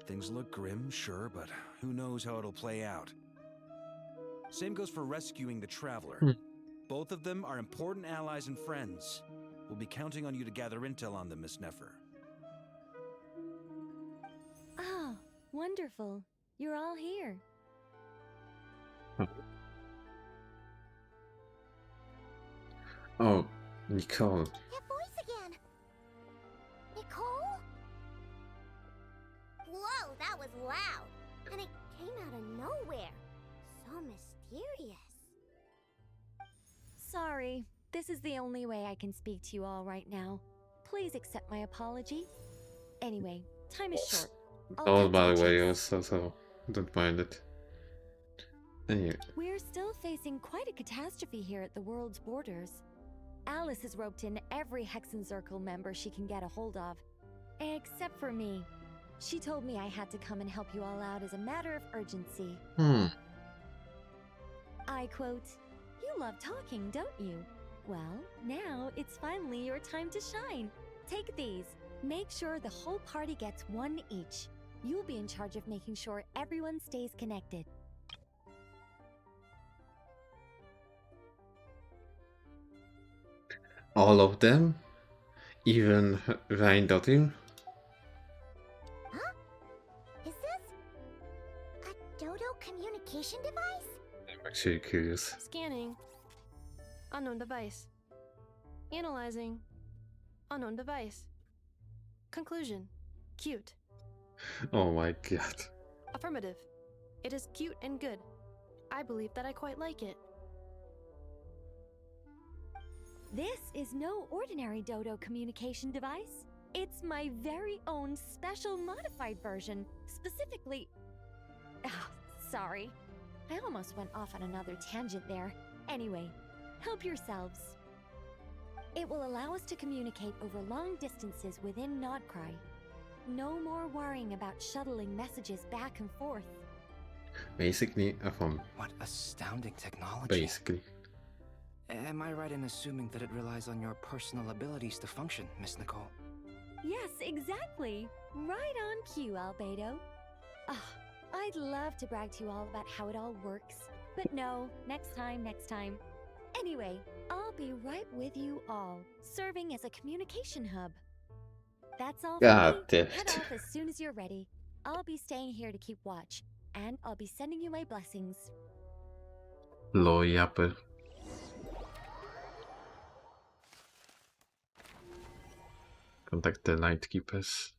Things look grim, sure, but who knows how it'll play out. Same goes for rescuing the Traveler. Both of them are important allies and friends. We'll be counting on you to gather intel on them, Miss Nefer. Oh, wonderful. You're all here. Oh, Nicole. That voice again. Nicole? Whoa, that was loud. And it came out of nowhere. So mysterious. Sorry, this is the only way I can speak to you all right now. Please accept my apology. Anyway, time is short. Oh, by the way, also, so don't mind it. Anyway. We're still facing quite a catastrophe here at the world's borders. Alice has roped in every Hexen Circle member she can get a hold of. Except for me. She told me I had to come and help you all out as a matter of urgency. I quote, "You love talking, don't you? Well, now it's finally your time to shine. Take these. Make sure the whole party gets one each. You'll be in charge of making sure everyone stays connected." All of them? Even Reindotim? Huh? Is this a Dodo communication device? I'm actually curious. Scanning. Unknown device. Analyzing. Unknown device. Conclusion. Cute. Oh my god. Affirmative. It is cute and good. I believe that I quite like it. This is no ordinary Dodo communication device. It's my very own special modified version, specifically... Oh, sorry. I almost went off on another tangent there. Anyway, help yourselves. It will allow us to communicate over long distances within Nodcry. No more worrying about shuttling messages back and forth. Basically, What astounding technology. Basically. Am I right in assuming that it relies on your personal abilities to function, Miss Nicole? Yes, exactly. Right on cue, Albedo. Ah, I'd love to brag to you all about how it all works. But no, next time. Anyway, I'll be right with you all, serving as a communication hub. That's all God for damn me. Head it. off as soon as you're ready. I'll be staying here to keep watch, and I'll be sending you my blessings. Lojapper. Contact the Lightkeepers.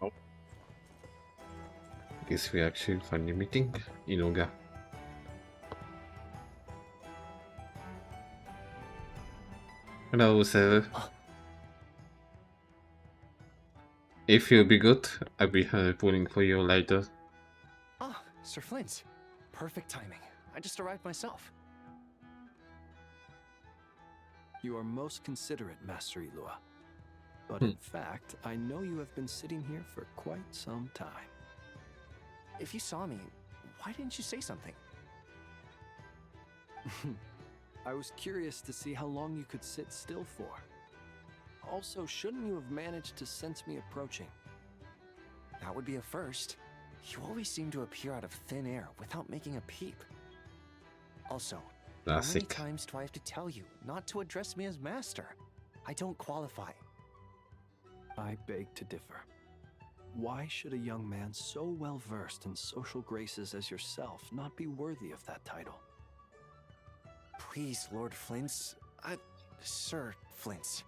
Oh. Guess we actually finally meeting Inuga. Hello, sir. If you'll be good, I'll be pulling for you later. Ah, Sir Flint. Perfect timing. I just arrived myself. You are most considerate, Master Ilua. But in fact, I know you have been sitting here for quite some time. If you saw me, why didn't you say something? I was curious to see how long you could sit still for. Also, shouldn't you have managed to sense me approaching? That would be a first. You always seem to appear out of thin air without making a peep. Also, how many Classic. times do I have to tell you not to address me as master? I don't qualify. I beg to differ. Why should a young man so well versed in social graces as yourself not be worthy of that title? Please, Lord Flint's... Sir Flint's.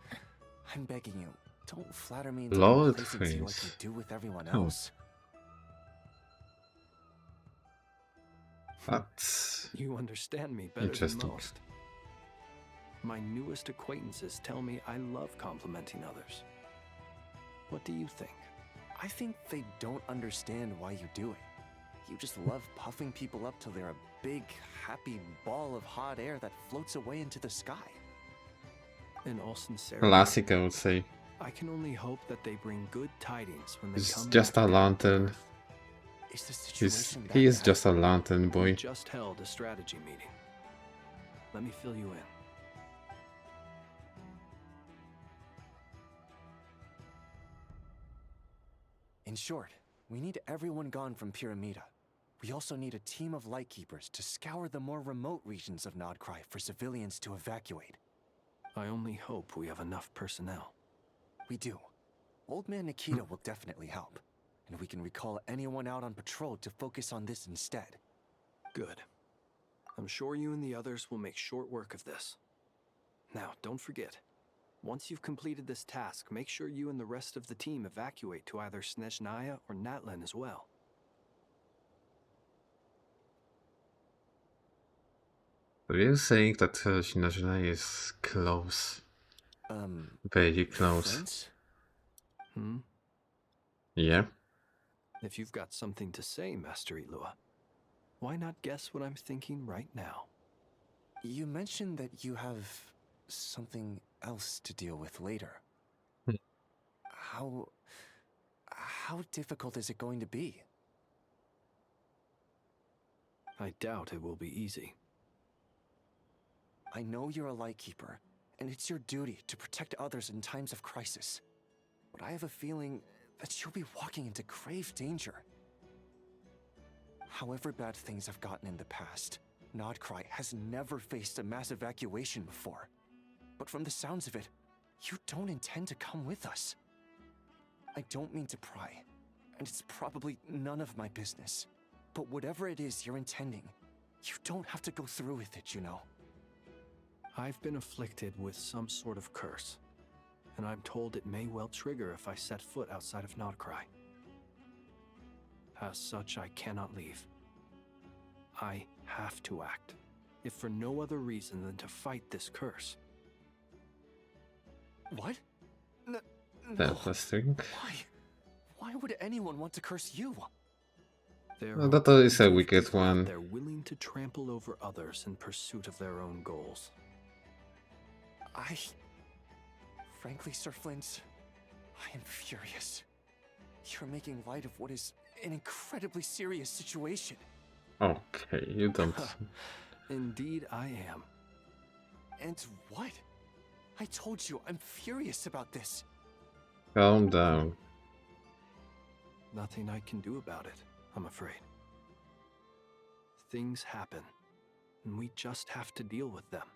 I'm begging you, don't flatter me into Lord complacency like Flint's. you do with everyone Oh. else. That's You understand me better than interesting. most. My newest acquaintances tell me I love complimenting others. What do you think? I think they don't understand why you do it. You just love puffing people up till they're a big, happy ball of hot air that floats away into the sky. In all sincerity, Classic, I would say. I can only hope that they bring good tidings when they He's come just back a down to lantern. Earth. Is the situation He that is bad? just a lantern We boy. just held a strategy meeting. Let me fill you in. In short, we need everyone gone from Pyramida. We also need a team of lightkeepers to scour the more remote regions of Nodcry for civilians to evacuate. I only hope we have enough personnel. We do. Old Man Nikita will definitely help, and we can recall anyone out on patrol to focus on this instead. Good. I'm sure you and the others will make short work of this. Now, don't forget, once you've completed this task, make sure you and the rest of the team evacuate to either Snezhnaya or Natlan as well. Are you saying that Snezhnaya is close? Very close. Friends? Yeah. If you've got something to say, Master Ilua, why not guess what I'm thinking right now? You mentioned that you have something else to deal with later. How difficult is it going to be? I doubt it will be easy. I know you're a lightkeeper, and it's your duty to protect others in times of crisis. But I have a feeling that you'll be walking into grave danger. However bad things have gotten in the past, Nodcry has never faced a mass evacuation before. But from the sounds of it, you don't intend to come with us. I don't mean to pry, and it's probably none of my business. But whatever it is you're intending, you don't have to go through with it, you know. I've been afflicted with some sort of curse, and I'm told it may well trigger if I set foot outside of Nodcry. As such, I cannot leave. I have to act, if for no other reason than to fight this curse. What? No. Interesting. Why would anyone want to curse you? Their That hope is a is wicked one. they're willing to trample over others in pursuit of their own goals. Frankly, Sir Flint, I am furious. You're making light of what is an incredibly serious situation. Okay, you don't. Indeed, I am. And what? I told you I'm furious about this. Calm down. Nothing I can do about it, I'm afraid. Things happen, and we just have to deal with them.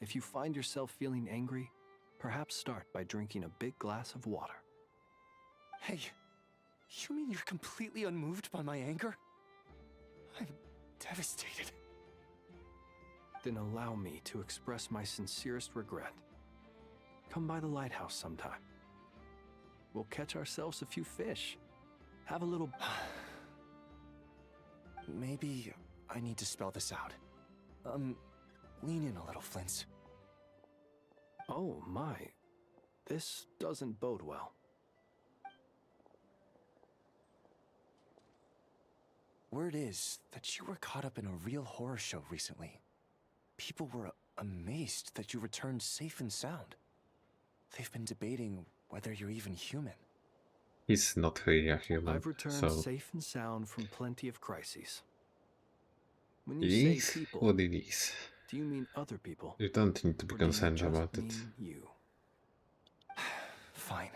If you find yourself feeling angry, perhaps start by drinking a big glass of water. Hey, you mean you're completely unmoved by my anger? I'm devastated. Then allow me to express my sincerest regret. Come by the lighthouse sometime. We'll catch ourselves a few fish. Have a little... Maybe I need to spell this out. Lean in a little, Flint. Oh my. This doesn't bode well. Word is that you were caught up in a real horror show recently. People were amazed that you returned safe and sound. They've been debating whether you're even human. He's not really a human. I've returned so safe and sound from plenty of crises. When you it is say people, what it is. do you mean other people? You don't need to be Or do you concerned just about it. mean you? Fine.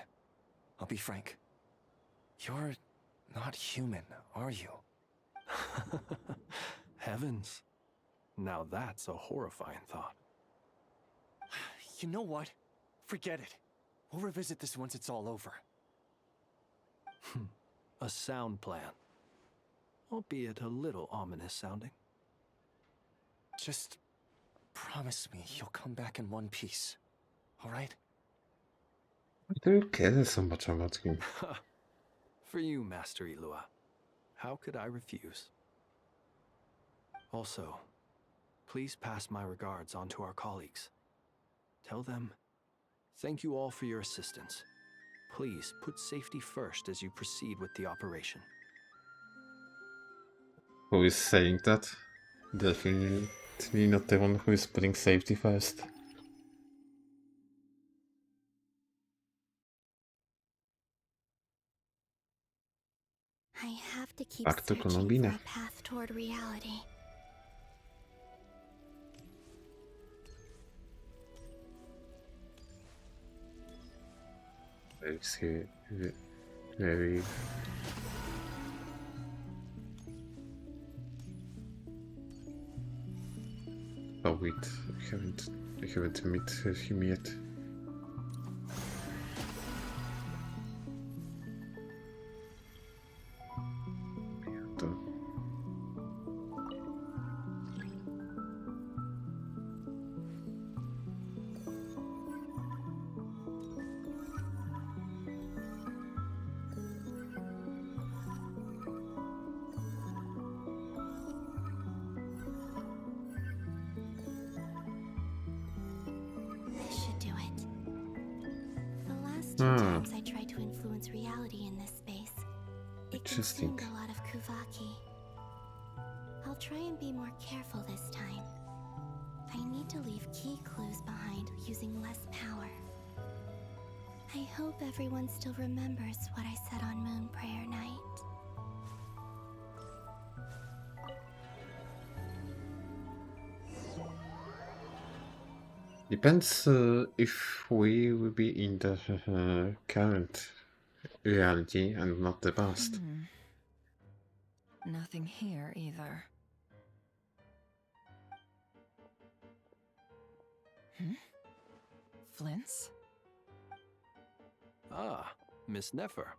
I'll be frank. You're not human, are you? Heavens. Now that's a horrifying thought. You know what? Forget it. We'll revisit this once it's all over. A sound plan. Albeit a little ominous sounding. Just promise me you'll come back in one piece, all right? Why do you care so much about him? For you, Master Ilua. How could I refuse? Also, please pass my regards on to our colleagues. Tell them, thank you all for your assistance. Please put safety first as you proceed with the operation. Who is saying that? Definitely not the one who is putting safety first. I have to keep Back to searching for Colombina. a path toward reality. Very scary. Very. Oh wait, I haven't met him yet. This should do it. The last two times I tried to influence reality in this space, it consumed a lot of Kuvaki. I'll try and be more careful this time. I need to leave key clues behind using less power. I hope everyone still remembers what I said on Moon Prayer Night. Depends if we will be in the current reality and not the past. Nothing here either. Flints? Ah, Miss Nefer.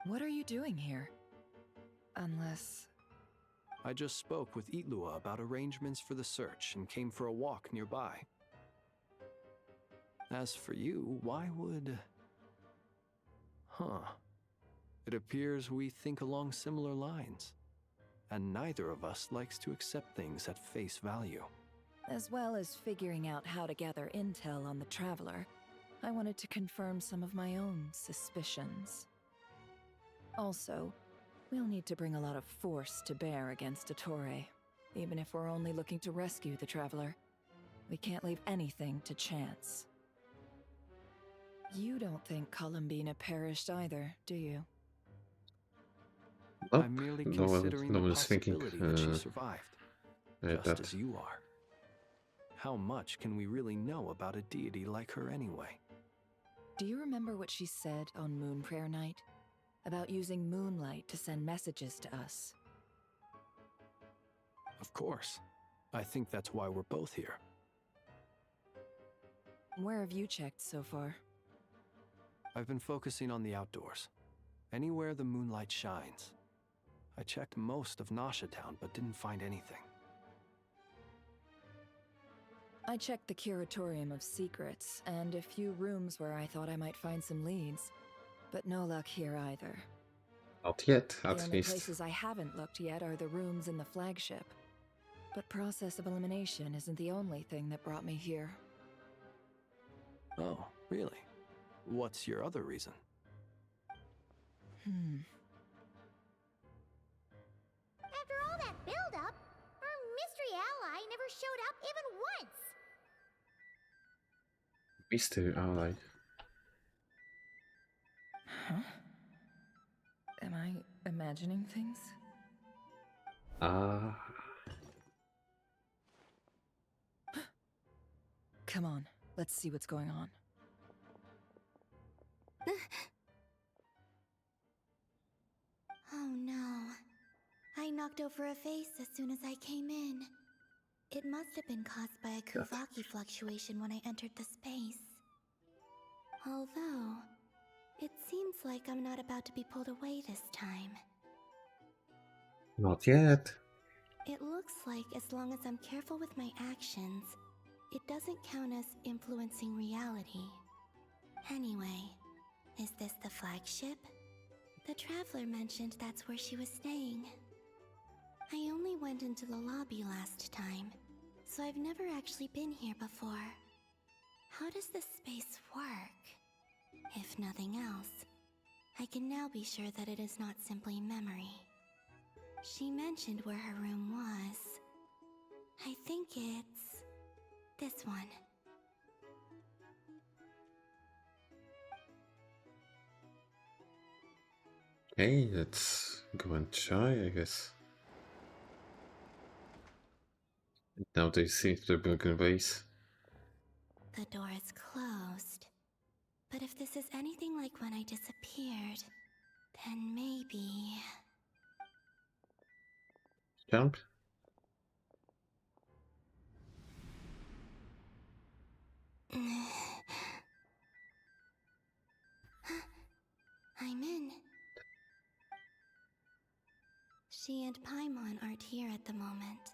What are you doing here? Unless... I just spoke with Itlua about arrangements for the search and came for a walk nearby. As for you, why would... Huh. It appears we think along similar lines. And neither of us likes to accept things at face value. As well as figuring out how to gather intel on the Traveler, I wanted to confirm some of my own suspicions. Also, we'll need to bring a lot of force to bear against Ettore. Even if we're only looking to rescue the Traveler, we can't leave anything to chance. You don't think Columbina perished either, do you? Nope. I'm merely No considering the one's thinking possibility that she survived, just that. as you are. How much can we really know about a deity like her anyway? Do you remember what she said on Moon Prayer Night? About using moonlight to send messages to us? Of course. I think that's why we're both here. Where have you checked so far? I've been focusing on the outdoors. Anywhere the moonlight shines. I checked most of Nasha Town, but didn't find anything. I checked the Curatorium of Secrets, and a few rooms where I thought I might find some leads. But no luck here either. Not yet, The at only least. places I haven't looked yet are the rooms in the flagship. But process of elimination isn't the only thing that brought me here. Oh, really? What's your other reason? After all that build-up, our mystery ally never showed up even once! Mystery ally. Huh? Am I imagining things? Come on, let's see what's going on. Oh no. I knocked over a vase as soon as I came in. It must have been caused by a Kuvaki fluctuation when I entered the space. Although, it seems like I'm not about to be pulled away this time. Not yet. It looks like as long as I'm careful with my actions, it doesn't count as influencing reality. Anyway, is this the flagship? The Traveler mentioned that's where she was staying. I only went into the lobby last time, so I've never actually been here before. How does this space work? If nothing else, I can now be sure that it is not simply memory. She mentioned where her room was. I think it's this one. Okay, let's go and try, I guess. Now they see the broken vase. The door is closed. But if this is anything like when I disappeared, then maybe... Jump. I'm in. She and Paimon aren't here at the moment.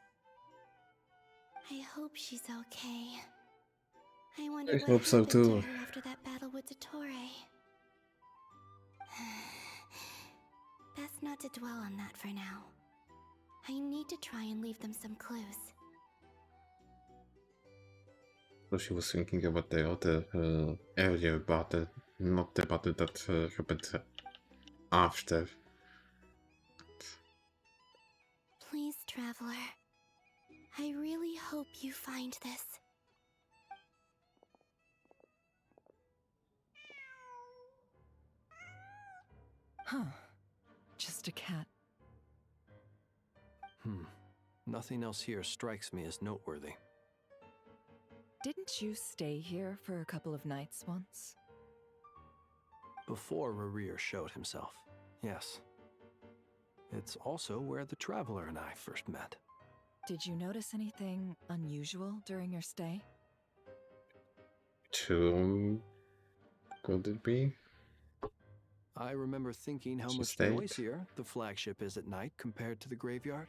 I hope she's okay. I wonder I what hope so happened to too. her after that battle with Dottore. Best not to dwell on that for now. I need to try and leave them some clues. So she was thinking about the other earlier battle, not the battle that happened after. Please, Traveler. I really hope you find this. Huh. Just a cat. Nothing else here strikes me as noteworthy. Didn't you stay here for a couple of nights once? Before Rerir showed himself, yes. It's also where the Traveler and I first met. Did you notice anything unusual during your stay? Could it be? I remember thinking how She much stayed. noisier the flagship is at night compared to the graveyard.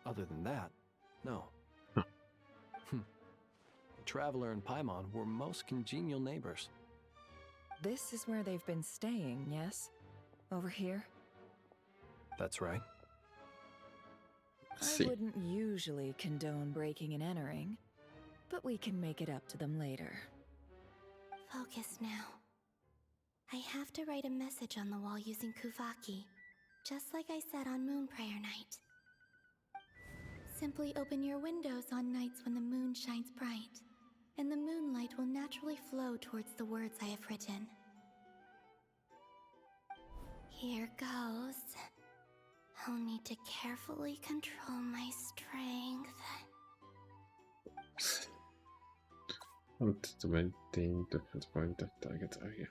Other than that, no. Huh. The Traveler and Paimon were most congenial neighbors. This is where they've been staying, yes? Over here? That's right. I wouldn't usually condone breaking and entering, but we can make it up to them later. Focus now. I have to write a message on the wall using Kuvaki, just like I said on Moon Prayer Night. Simply open your windows on nights when the moon shines bright, and the moonlight will naturally flow towards the words I have written. Here goes. I'll need to carefully control my strength. Want to maintain the first point of target area.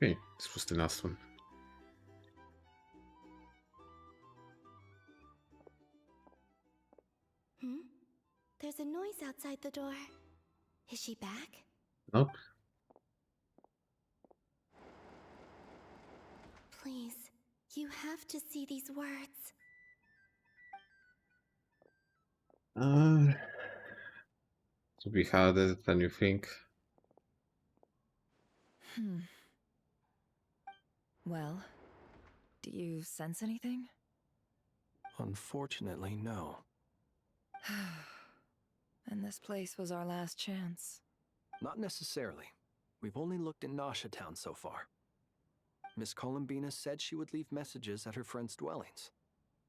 Okay, this was the last one. There's a noise outside the door. Is she back? Nope. Please, you have to see these words. To be harder than you think. Well, do you sense anything? Unfortunately, no. And this place was our last chance. Not necessarily. We've only looked in Nasha Town so far. Miss Columbina said she would leave messages at her friends' dwellings.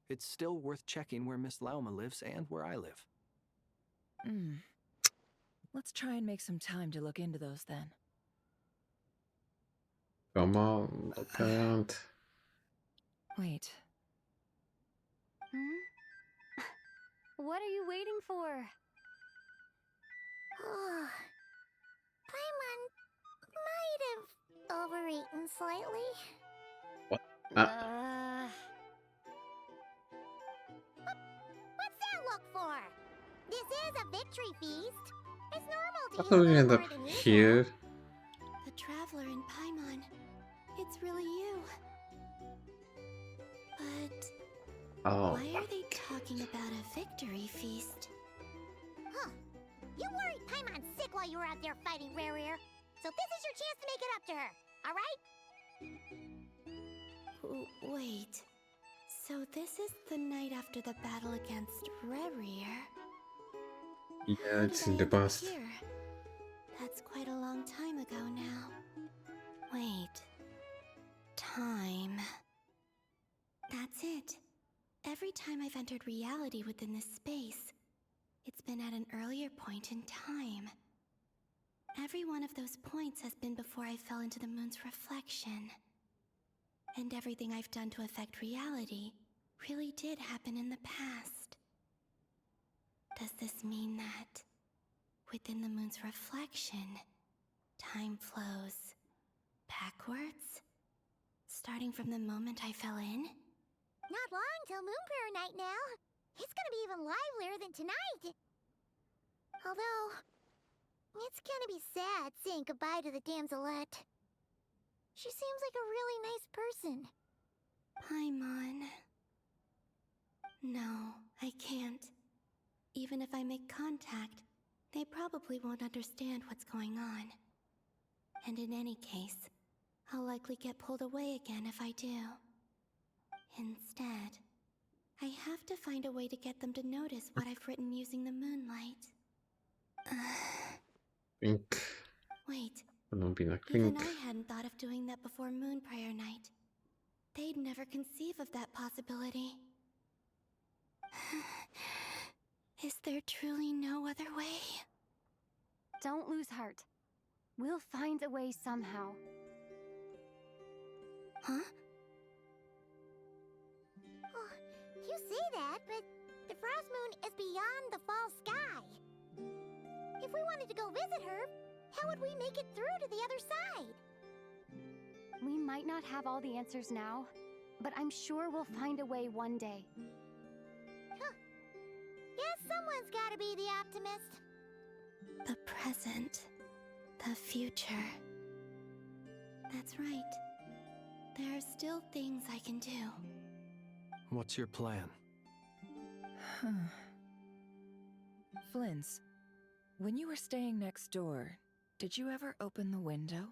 It's still worth checking where Miss Lauma lives and where I live. Let's try and make some time to look into those then. Come on, look around. Wait, Hmm? What are you waiting for? Oh, Paimon might have overeaten slightly. What? What's that look for? This is a victory feast. It's normal to How eat a do we little end up more than usual. here? The Traveler in Paimon. It's really you. But Oh, why are they talking about a victory feast? Huh. You worried Paimon sick while you were out there fighting Rare. So this is your chance to make it up to her, alright? Wait. So this is the night after the battle against Rarier. yeah, it's in the past. Here. That's quite a long time ago now. Wait. Time. That's it. Every time I've entered reality within this space, it's been at an earlier point in time. Every one of those points has been before I fell into the moon's reflection. And everything I've done to affect reality really did happen in the past. Does this mean that within the moon's reflection, time flows backwards? Starting from the moment I fell in? Not long till Moon Prayer Night now. It's gonna be even livelier than tonight. Although, it's gonna be sad saying goodbye to the damselette. She seems like a really nice person. Paimon. No, I can't. Even if I make contact, they probably won't understand what's going on. And in any case, I'll likely get pulled away again if I do. Instead, I have to find a way to get them to notice what I've written using the moonlight. Pink. Wait, Even even pink. I hadn't thought of doing that before Moon Prayer Night. They'd never conceive of that possibility. Is there truly no other way? Don't lose heart. We'll find a way somehow. Huh? Oh, you say that, but the Frost Moon is beyond the fall sky. If we wanted to go visit her, how would we make it through to the other side? We might not have all the answers now, but I'm sure we'll find a way one day. Huh. Guess someone's gotta be the optimist. The present. The future. That's right. There are still things I can do. What's your plan? Flint's, when you were staying next door, did you ever open the window?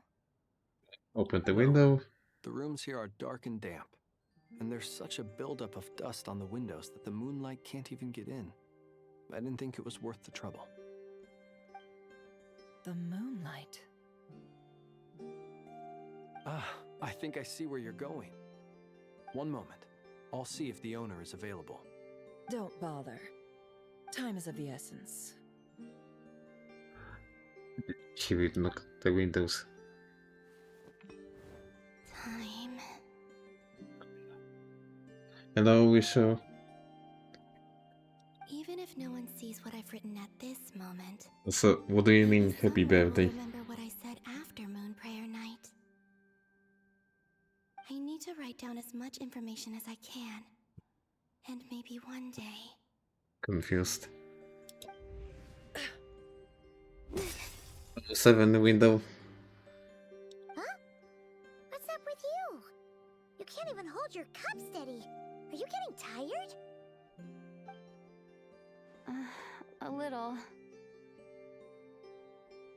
Open the No. window. The rooms here are dark and damp, and there's such a buildup of dust on the windows that the moonlight can't even get in. I didn't think it was worth the trouble. The moonlight. Ah, I think I see where you're going. One moment. I'll see if the owner is available. Don't bother. Time is of the essence. She will knock the windows. Time. Hello, Wisho. Even if no one sees what I've written at this moment, So, what do you mean, happy someone birthday? will remember what I said after Moon Prayer Night. I need to write down as much information as I can. And maybe one day... Confused. 7 window. Huh? What's up with you? You can't even hold your cup steady. Are you getting tired? A little.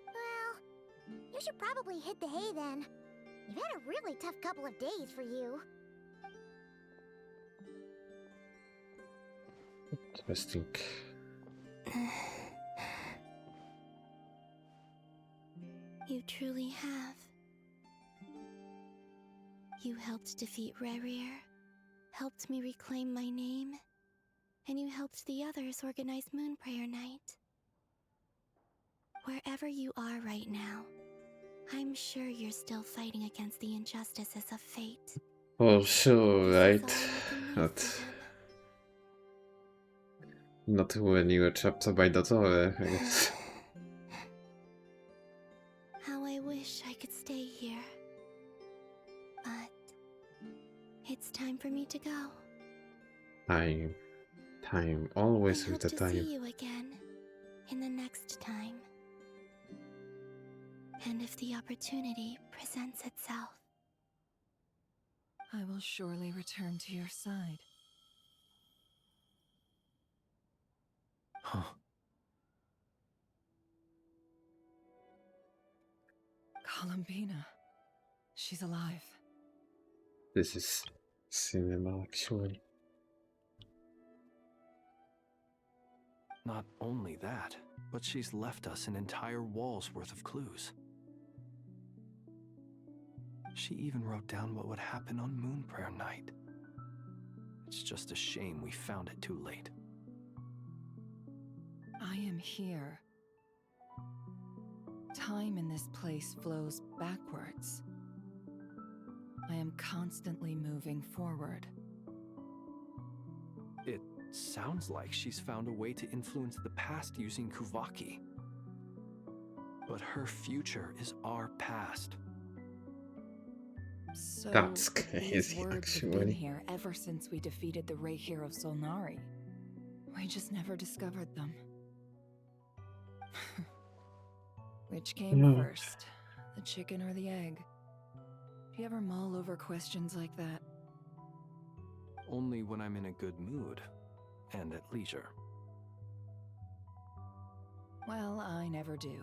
Well, you should probably hit the hay then. You've had a really tough couple of days for you. Interesting. You truly have. You helped defeat Rarier, helped me reclaim my name, and you helped the others organize Moon Prayer Night. Wherever you are right now, I'm sure you're still fighting against the injustices of fate. Oh, sure, This is right. all I can leave But for them. Not when you were trapped by the tower, I guess. How I wish I could stay here. But it's time for me to go. Time, always I with hope the to see time. you again in the next time. And if the opportunity presents itself. I will surely return to your side. Huh. Columbina. She's alive. This is cinema, actually. Not only that, but she's left us an entire wall's worth of clues. She even wrote down what would happen on Moon Prayer night. It's just a shame we found it too late. I am here. Time in this place flows backwards. I am constantly moving forward. It sounds like she's found a way to influence the past using Kuvaki. But her future is our past. So That's these crazy, words have been actually. here ever since we defeated the Ray Hero Solnari. We just never discovered them. Which came first, the chicken or the egg? Do you ever mull over questions like that? Only when I'm in a good mood and at leisure. Well, I never do.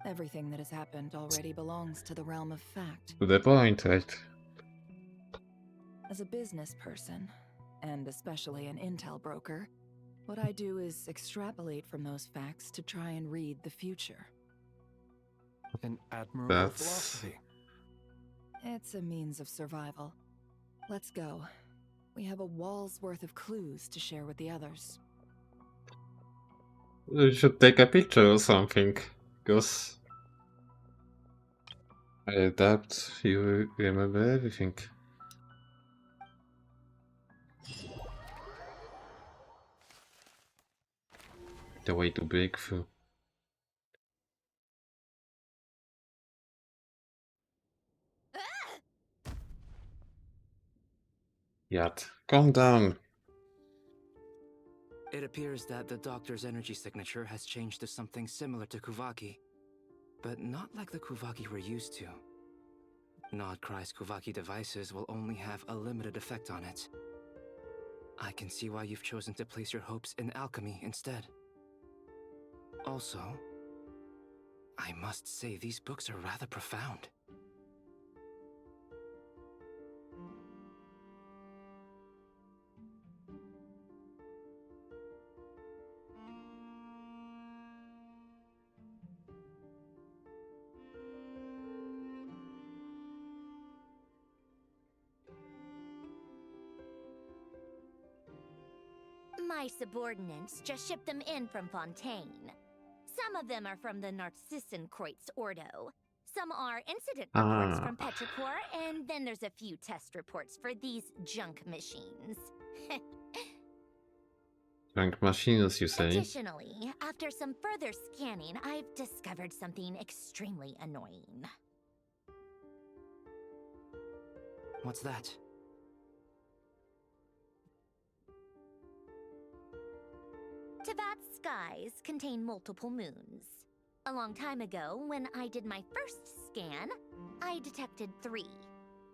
Everything that has happened already belongs to the realm of fact. To the point, right? As a business person, and especially an intel broker, what I do is extrapolate from those facts to try and read the future. An admirable philosophy. It's a means of survival. Let's go. We have a wall's worth of clues to share with the others. You should take a picture or something, because I doubt you remember everything. The way to break through. Yat, calm down. It appears that the doctor's energy signature has changed to something similar to Kuvaki, but not like the Kuvaki we're used to. Nodcry's Kuvaki devices will only have a limited effect on it. I can see why you've chosen to place your hopes in alchemy instead. Also, I must say these books are rather profound. My subordinates just shipped them in from Fontaine. Some of them are from the Narcissenkreuz Ordo. Some are incident reports from Petrichor, and then there's a few test reports for these junk machines. Junk machines, you say? Additionally, after some further scanning, I've discovered something extremely annoying. What's that? Teyvat's skies contain multiple moons. A long time ago, when I did my first scan, I detected 3,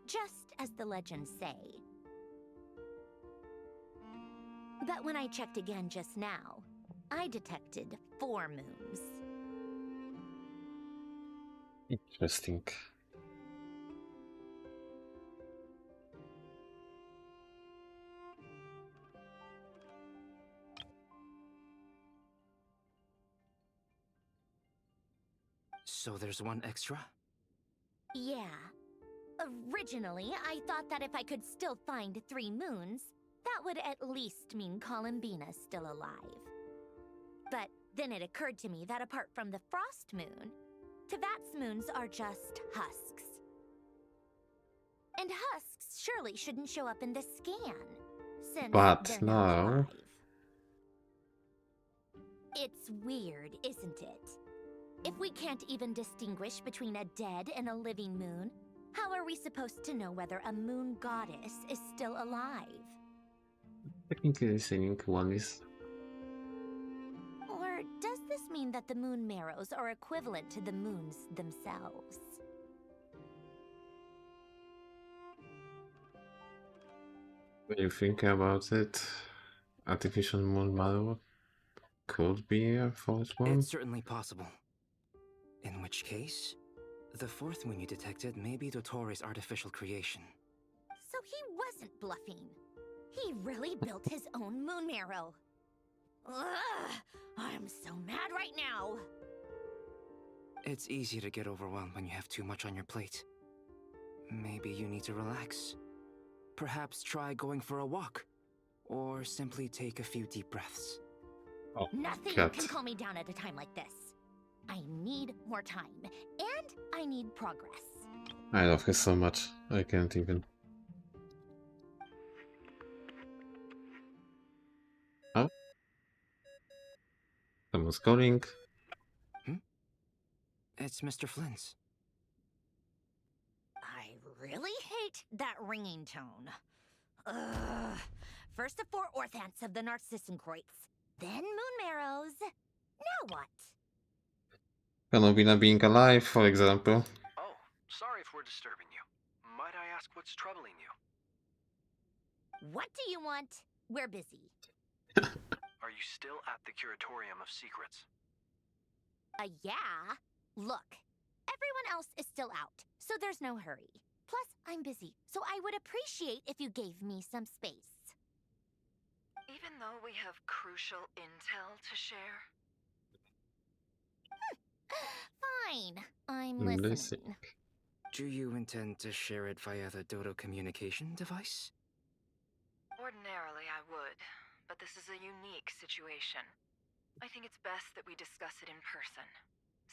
just as the legends say. But when I checked again just now, I detected 4 moons. Interesting. So there's one extra? Yeah. Originally, I thought that if I could still find 3 moons, that would at least mean Columbina's still alive. But then it occurred to me that apart from the frost moon, Teyvat's moons are just husks. And husks surely shouldn't show up in the scan, since But they're not now, alive. It's weird, isn't it? If we can't even distinguish between a dead and a living moon, how are we supposed to know whether a moon goddess is still alive? Technically saying one is. Or does this mean that the moon marrows are equivalent to the moons themselves? When you think about it, artificial moon marrow could be a false one. It's certainly possible. In which case, the fourth moon you detected may be Dottore artificial creation. So he wasn't bluffing. He really built his own moon marrow. Ugh, I'm so mad right now. It's easy to get overwhelmed when you have too much on your plate. Maybe you need to relax. Perhaps try going for a walk. Or simply take a few deep breaths. Oh, Nothing cat. can calm me down at a time like this. I need more time, and I need progress. I love her so much. I can't even. Oh? Someone's calling. It's Mr. Flynn's. I really hate that ringing tone. Ugh. First the 4 orthants of the Narcissenkreuz, then moon marrows. Now what? Kanovina being alive, for example. Oh, sorry if we're disturbing you. Might I ask what's troubling you? What do you want? We're busy. Are you still at the Curatorium of Secrets? Yeah? Look, everyone else is still out, so there's no hurry. Plus, I'm busy, so I would appreciate if you gave me some space. Even though we have crucial intel to share? Fine, I'm Listen. listening. Do you intend to share it via the Dodo communication device? Ordinarily, I would, but this is a unique situation. I think it's best that we discuss it in person.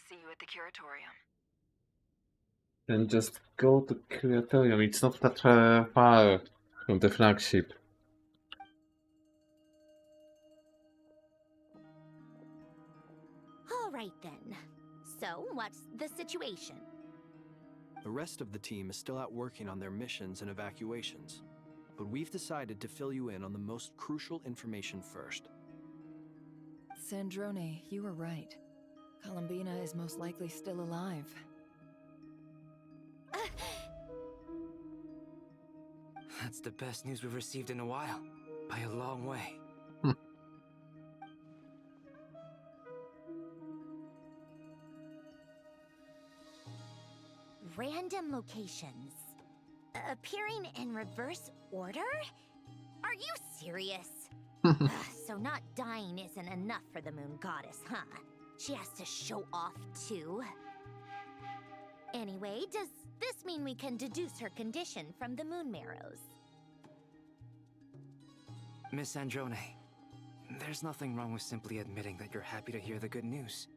See you at the Curatorium. And just go to Curatorium. It's not that far from the flagship. All right then. So, what's the situation? The rest of the team is still out working on their missions and evacuations, but we've decided to fill you in on the most crucial information first. Sandrone, you were right. Columbina is most likely still alive. That's the best news we've received in a while. By a long way. Random locations. Appearing in reverse order? Are you serious? Ugh, so not dying isn't enough for the moon goddess, huh? She has to show off too. Anyway, does this mean we can deduce her condition from the moon marrows? Miss Sandrone, there's nothing wrong with simply admitting that you're happy to hear the good news.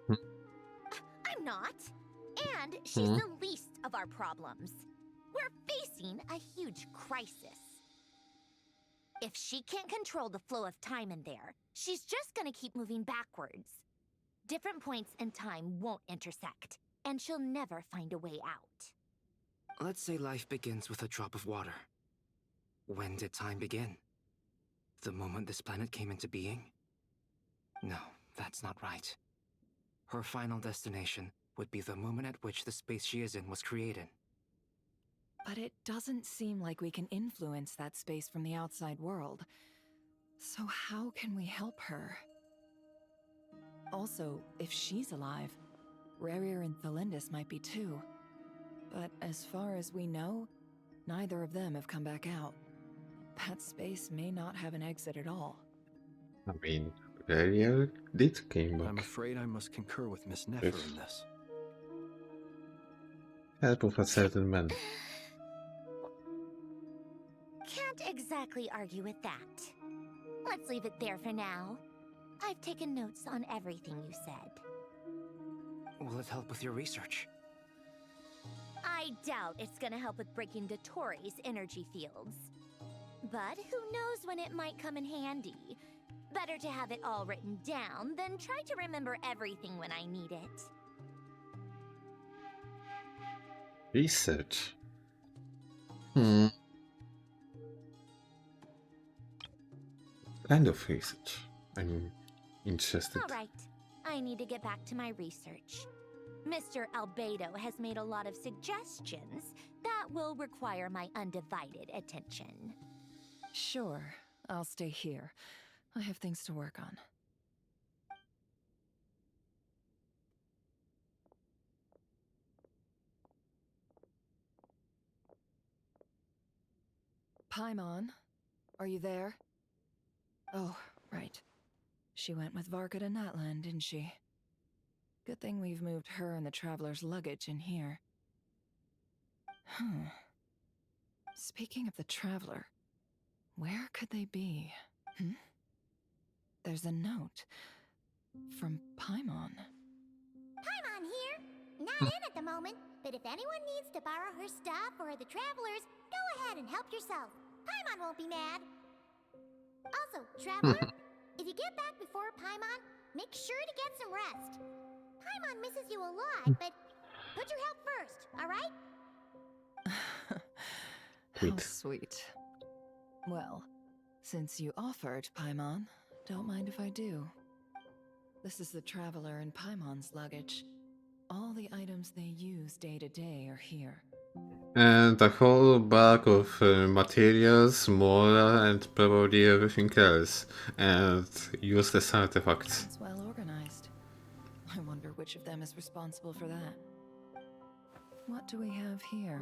I'm not. And she's the least of our problems. We're facing a huge crisis. If she can't control the flow of time in there, she's just gonna keep moving backwards. Different points in time won't intersect, and she'll never find a way out. Let's say life begins with a drop of water. When did time begin? The moment this planet came into being? No, that's not right. Her final destination would be the moment at which the space she is in was created. But it doesn't seem like we can influence that space from the outside world. So how can we help her? Also, if she's alive, Rarier and Thalindus might be too. But as far as we know, neither of them have come back out. That space may not have an exit at all. I mean, Rarier did came back. I'm afraid I must concur with Miss Nefer in this. Help of a certain man. Can't exactly argue with that. Let's leave it there for now. I've taken notes on everything you said. Will it help with your research? I doubt it's gonna help with breaking Dottore's energy fields. But who knows when it might come in handy. Better to have it all written down than try to remember everything when I need it. Research. Kind of research. I'm interested. All right. I need to get back to my research. Mr. Albedo has made a lot of suggestions that will require my undivided attention. Sure, I'll stay here. I have things to work on. Paimon, are you there? Oh, right. She went with Varka to Natlan, didn't she? Good thing we've moved her and the Traveler's luggage in here. Speaking of the Traveler, where could they be? There's a note from Paimon. Paimon here. Not in at the moment, but if anyone needs to borrow her stuff or the Travelers, go ahead and help yourself. Paimon won't be mad. Also, Traveler, if you get back before Paimon, make sure to get some rest. Paimon misses you a lot, but put your health first, alright? How sweet. Well, since you offered, Paimon, don't mind if I do. This is the Traveler and Paimon's luggage. All the items they use day to day are here. And a whole bag of materials, more, and probably everything else. And useless artifacts. It's well organized. I wonder which of them is responsible for that. What do we have here?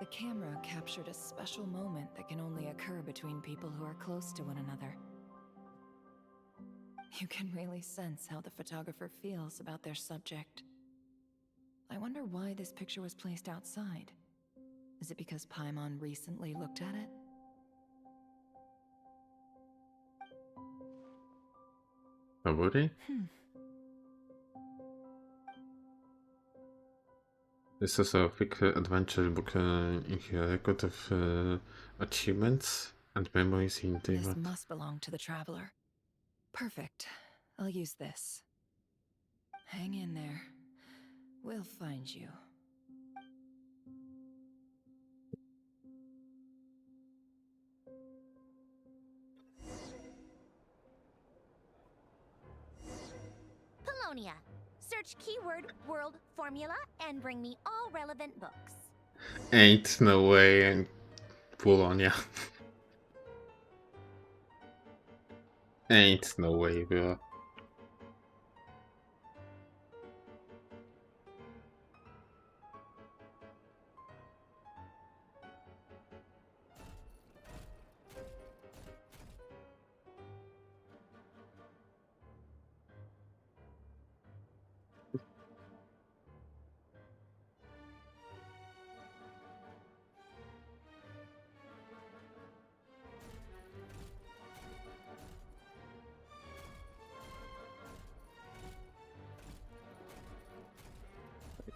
The camera captured a special moment that can only occur between people who are close to one another. You can really sense how the photographer feels about their subject. I wonder why this picture was placed outside. Is it because Paimon recently looked at it? Probably. This is a quick adventure book in here, record of achievements and memories in the This must belong to the Traveler. Perfect. I'll use this. Hang in there. We'll find you. Polonia. Search keyword world formula and bring me all relevant books. Ain't no way in Polonia. Ain't no way, bro.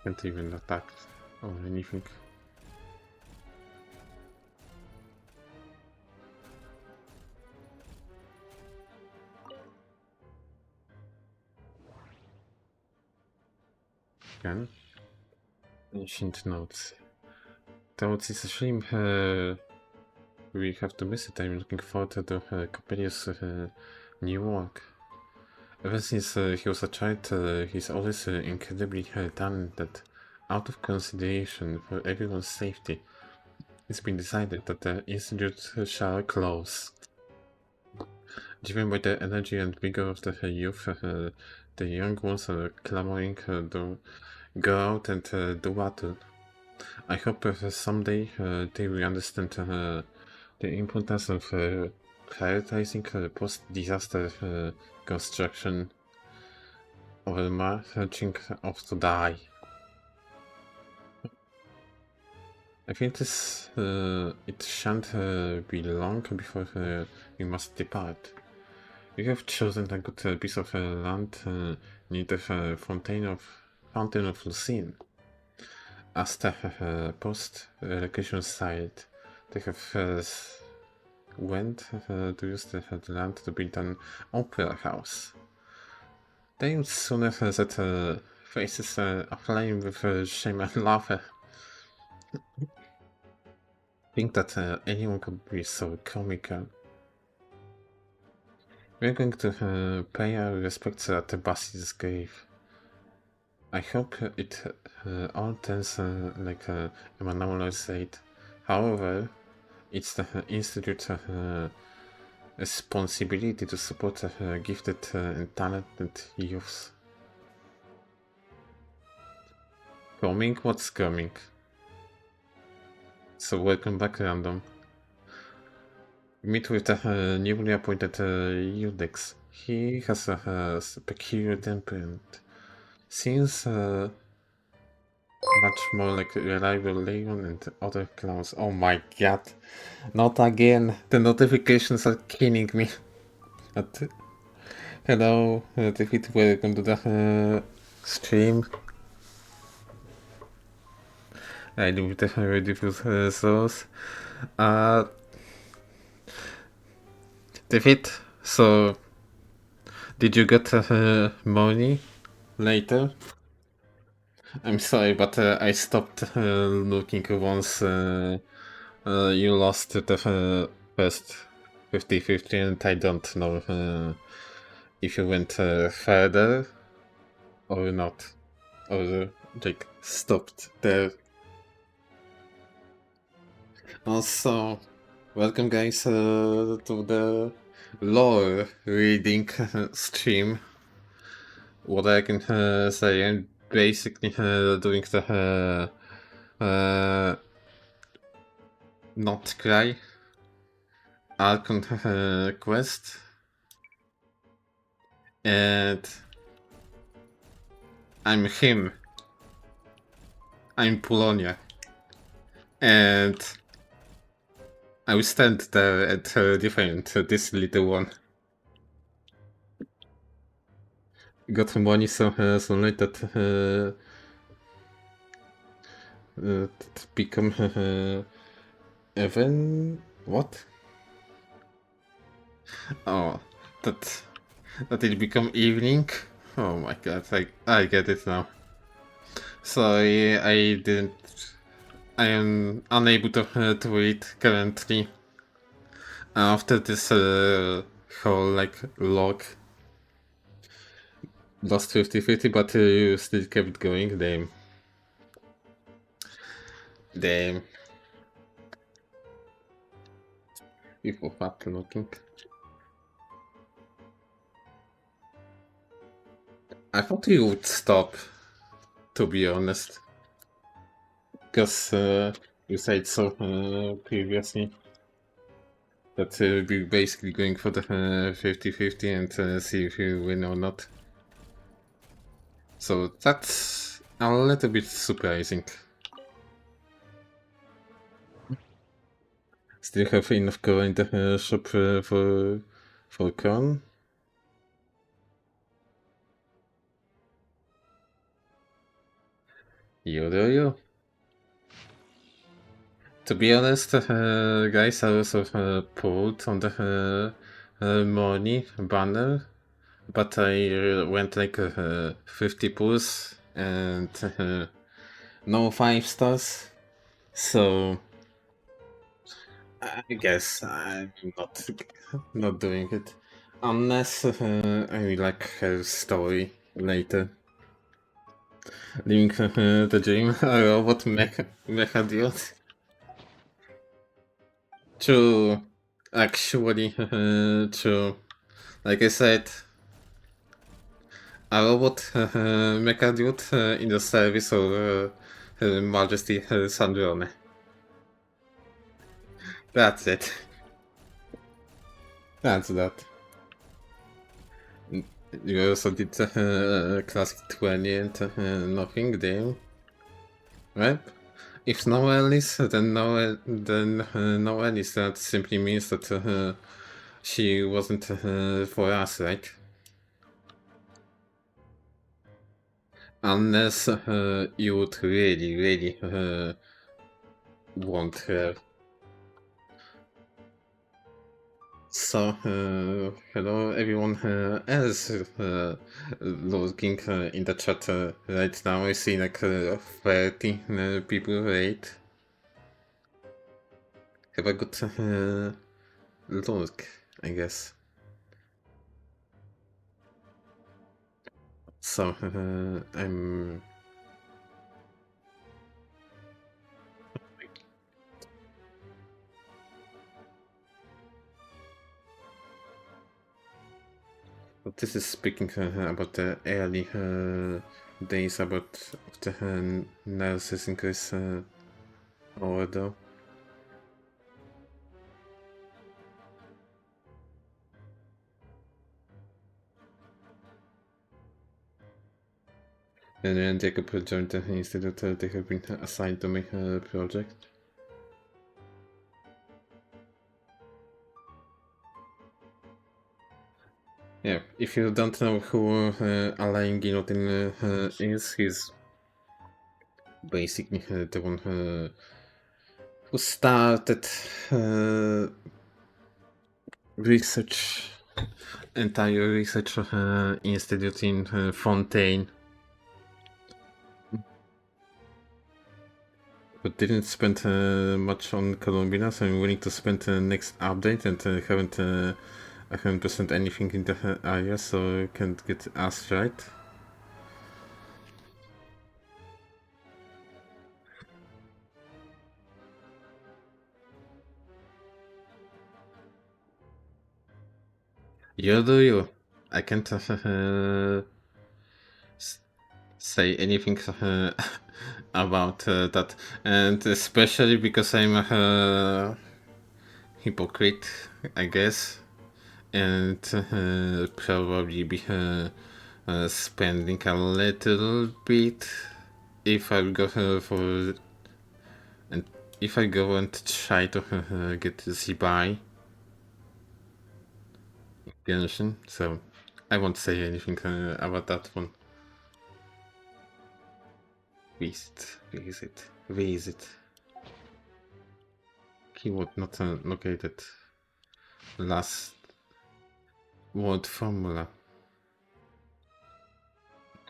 Can't even attack or anything. Again. Ancient notes. Though it's a shame we have to miss it. I'm looking forward to Coppelius' new work. Ever since he was a child, he's always incredibly talented. Out of consideration for everyone's safety, it's been decided that the institute shall close. Driven by the energy and vigor of the youth, the young ones are clamoring to go out and do battle. I hope someday they will understand the importance of prioritizing post-disaster construction over marching off to die. I think this it shan't be long before we must depart. You have chosen a good piece of land near the fountain of Fountain of Lucine. As the post-relocation site, they have went to use the land to build an opera house. They would soon set faces aflame with shame and laughter. Think that anyone could be so comical. We're going to pay our respects at the Basilisk's grave. I hope it all turns like Emmanuel said. However, it's the Institute's responsibility to support gifted and talented youths. Coming? What's coming? So welcome back, Random. Meet with the newly appointed Udex. He has a peculiar temperament. Seems much more like reliable Leon and other clowns. Oh my god. Not again. The notifications are killing me. Hello, David, welcome to the stream. I live with the ridiculous source. David, so did you get money later? I'm sorry, but I stopped looking once you lost the first 50-50, and I don't know if you went further or not, or like stopped there. Also, welcome guys to the lore reading stream. What I can say, I'm basically doing the not cry archon quest, and I'm him. I'm Polonia, and I will stand there and defend this little one. Got money so late that become even what? Oh, that it become evening. Oh my god, I get it now. Sorry, I didn't. I am unable to read currently. After this whole like log. Lost 50-50, but you still kept going. Damn. Damn. People fat looking. I thought you would stop, to be honest. Because you said so previously. That we're basically going for the 50-50 and see if you win or not. So that's a little bit surprising. Still have enough coin in the shop for corn. Yo. To be honest, guys, I also pulled on the money banner, but I went like 50 pulls and no 5 stars, so I guess I'm not doing it unless I like her story later. Leaving the dream, a robot mecha dude. True, actually, true. Like I said, a robot mecha dude in the service of Her Majesty Sandrone. That's it. That's that. You also did classic 20 and nothing, damn. Right? If no Alice, then no Alice. That simply means that she wasn't for us, right? Unless you would really want her. So, hello everyone else looking in the chat right now. I see like 30 people right. Have a good look, I guess. So, I'm... This is speaking about the early days about the nurses increase order. And then Jacob joined the institute. They have been assigned to make a project. Yeah, if you don't know who Alain Guillotin is, he's basically the one who started research, entire research institute in Fontaine. But didn't spend much on Columbia, so I'm willing to spend the next update and I haven't percent anything in the area, so I can't get asked right. You do you. I can't say anything about that, and especially because I'm a hypocrite, I guess, and probably be spending a little bit if I go for and if I go and try to get the buy Genshin, so I won't say anything about that one. Visit. Keyword not located. Last word formula.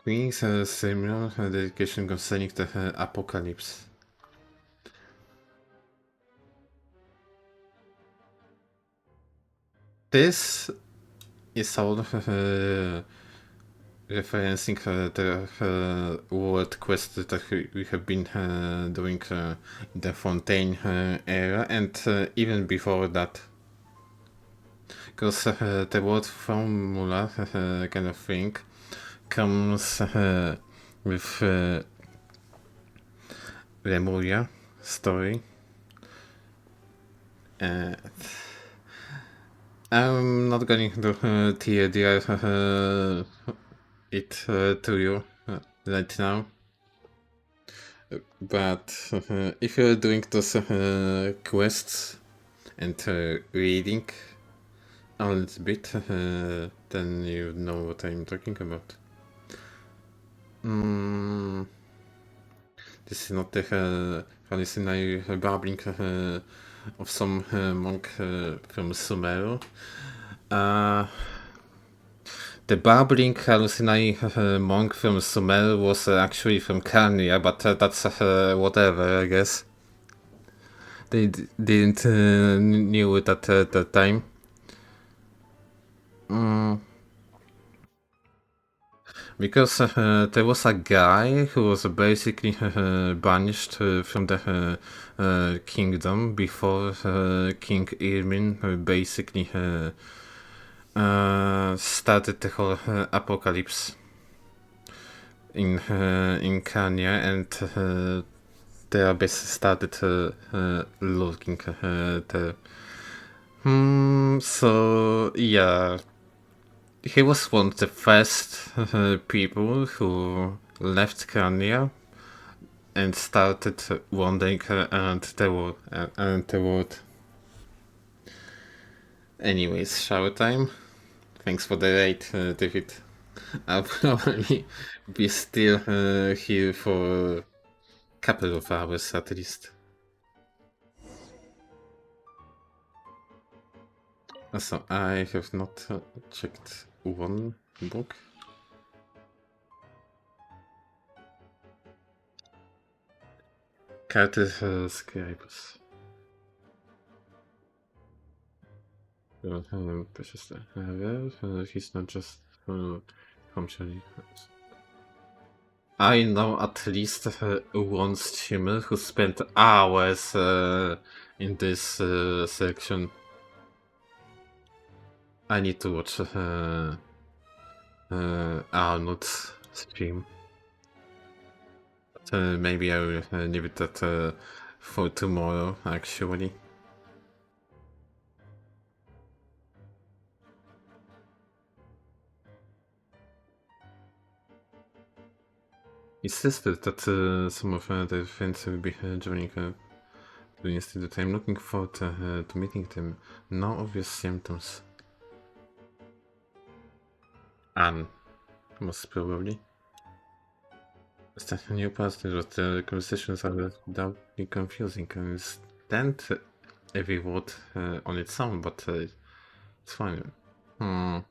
Means a similar dedication concerning the apocalypse. This is all referencing the world quest that we have been doing in the Fontaine era, and even before that. Because the word formula kind of thing comes with Lemuria story. I'm not going to TLDR it to you right now. But if you're doing those quests and reading a little bit, then you know what I'm talking about. This is not the hallucinatory babbling of some monk from Sumeru. The babbling hallucinatory monk from Sumeru was actually from Carnia, but that's whatever, I guess. They didn't knew it at that time. Because there was a guy who was basically banished from the kingdom before King Irmin basically started the whole apocalypse in Kenya, and the abyss started looking there. So yeah. He was one of the first people who left Kenya and started wandering around the world. Anyways, shower time. Thanks for the raid, David. I'll probably be still here for a couple of hours at least. Also, I have not checked one book. Character scribes. Precious. He's not just from Chile. I know at least one streamer who spent hours in this section. I need to watch Arnold's stream. But, maybe I will leave it at for tomorrow, actually. He says that some of their friends will be joining the institute. I'm looking forward to meeting them. No obvious symptoms. Anne, most probably. It's the new pastor, but the conversations are doubly confusing. I understand every word on its own, but it's fine. And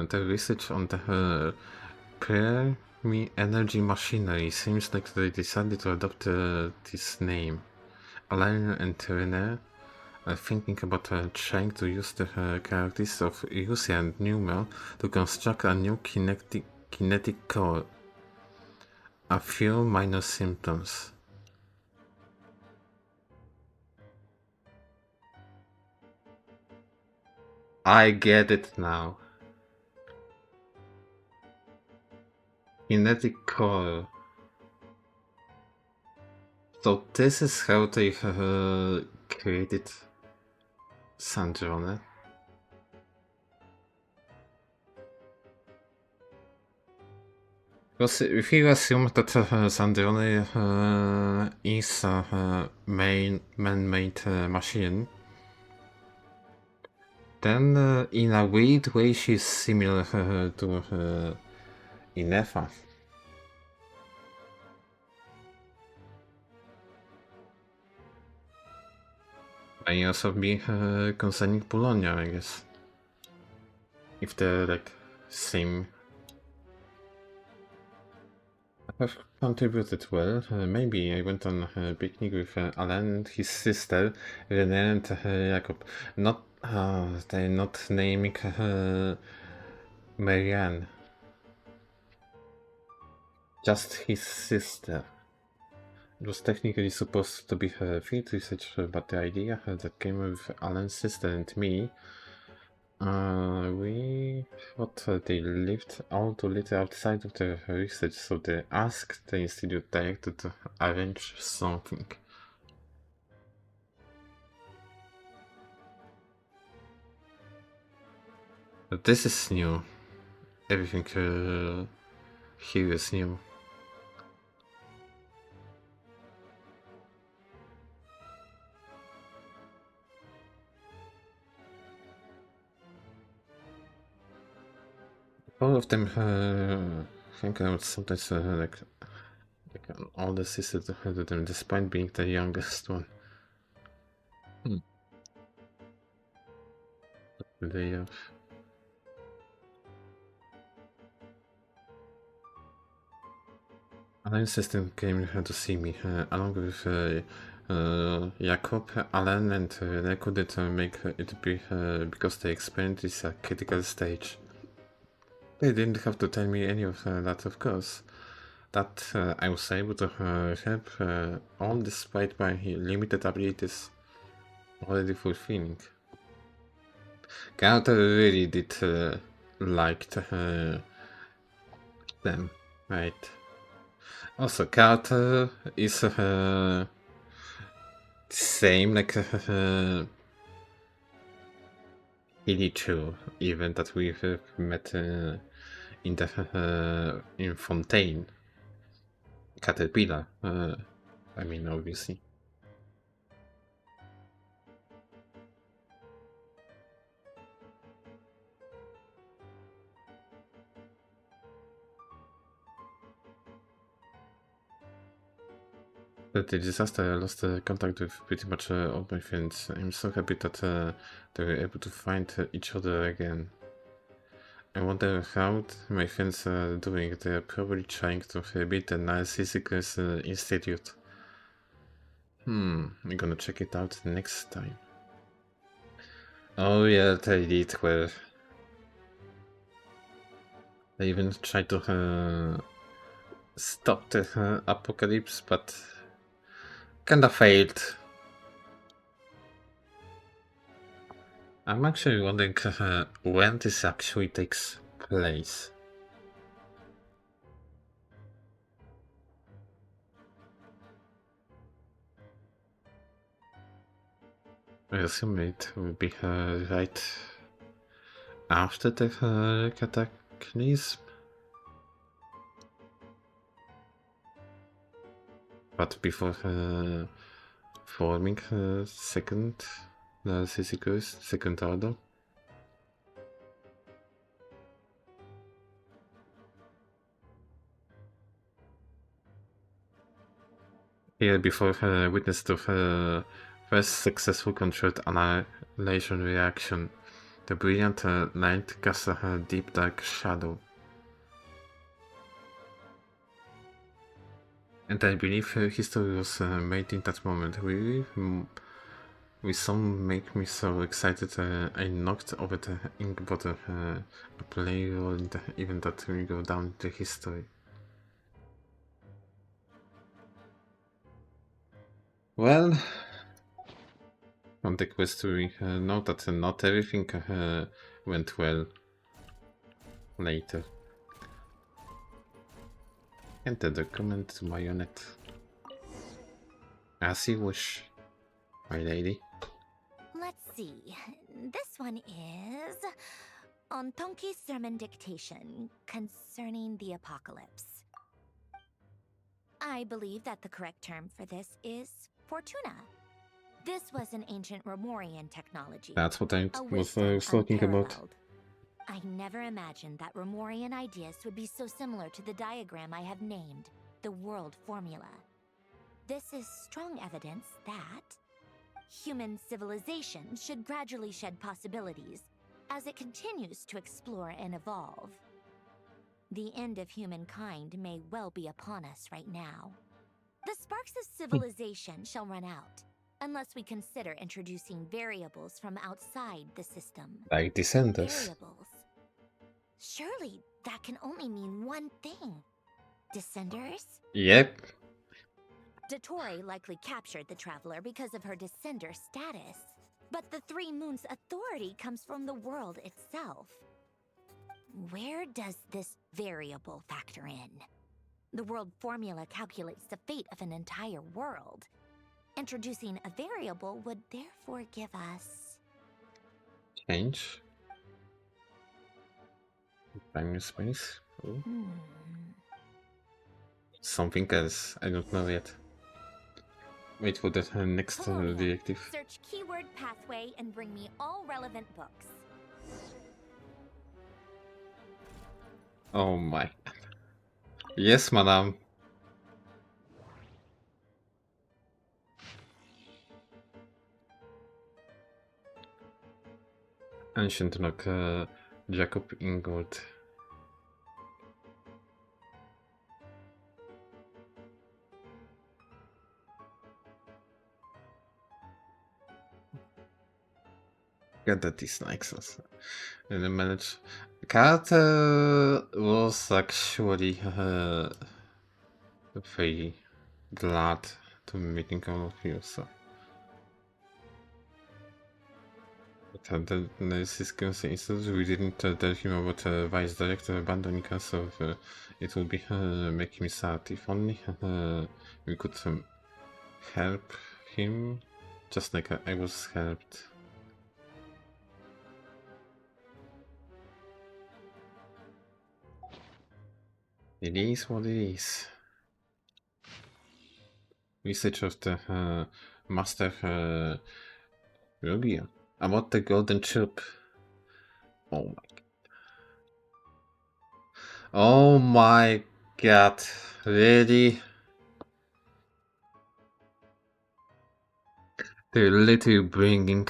the research on the energy machinery seems like they decided to adopt this name. Alain and René are thinking about trying to use the characteristics of Lucy and Newman to construct a new kinetic core. A few minor symptoms. I get it now. Kinetic core. So this is how they created Sandrone. Because if you assume that Sandrone is a man-made machine, then in a weird way she's similar to Inefa. May also be concerning Polonia, I guess. If they're like same. I have contributed well. Maybe I went on a picnic with Alan and his sister, René and Jakob. Not, they're not naming Marianne. Just his sister. It was technically supposed to be her field research, but the idea that came with Alan's sister and me, we thought they lived all too little outside of the research, so they asked the institute director to arrange something. But this is new. Everything here is new. All of them hang out sometimes like an older sister to them, despite being the youngest one. They Alan's assistant came to see me, along with Jakob, Alan and they couldn't make it be because they explained it's a critical stage. They didn't have to tell me any of that, of course. That I was able to help, all despite my limited abilities, already fulfilling. Carter really did liked them, right? Also, Carter is same like Hilly too, even that we have met in the in Fontaine. Caterpillar, I mean, obviously. After the disaster, I lost contact with pretty much all my friends. I'm so happy that they were able to find each other again. I wonder how my friends are doing. They're probably trying to rebuild the Narcissus Institute. I'm gonna check it out next time. Oh yeah, they did well. They even tried to stop the apocalypse, but kinda failed. I'm actually wondering when this actually takes place. I assume it will be right after the cataclysm. But before forming second Narcissus, second order. Yeah, before witness to first successful controlled annihilation reaction. The brilliant night casts a deep dark shadow. And I believe history was made in that moment. Really? With some make me so excited I knocked over the ink bottle, a play role in the event that will go down to history. Well, on the quest we know that not everything went well later. Enter the document marionette. As you wish, my lady. Let's see. This one is on Tonki's sermon dictation concerning the apocalypse. I believe that the correct term for this is Fortuna. This was an ancient Romorian technology. That's what I a was wisdom talking about. unparalleled. I never imagined that Romorian ideas would be so similar to the diagram I have named, the world formula. This is strong evidence that human civilization should gradually shed possibilities as it continues to explore and evolve. The end of humankind may well be upon us right now. The sparks of civilization shall run out, unless we consider introducing variables from outside the system. Like Descenders. Variables. Surely that can only mean one thing. Descenders? Yep. Dottore likely captured the traveler because of her descender status. But the Three Moons' authority comes from the world itself. Where does this variable factor in? The world formula calculates the fate of an entire world. Introducing a variable would therefore give us... Change. Time and space. Oh. Something else. I don't know yet. Wait for the next directive. Search keyword pathway and bring me all relevant books. Oh my. Yes, madam. Ancient Lock, Jacob Ingold. Get that dislikes us. And then manage. Cat was actually very glad to meeting all of you, so. But the Narcissus Institute, we didn't tell him about Vice Director abandoning us, so it will be making me sad. If only we could help him, just like I was helped. It is what it is. Research of the Master Rubio about the golden tube. Oh my god. Oh my god. Really? They're literally bringing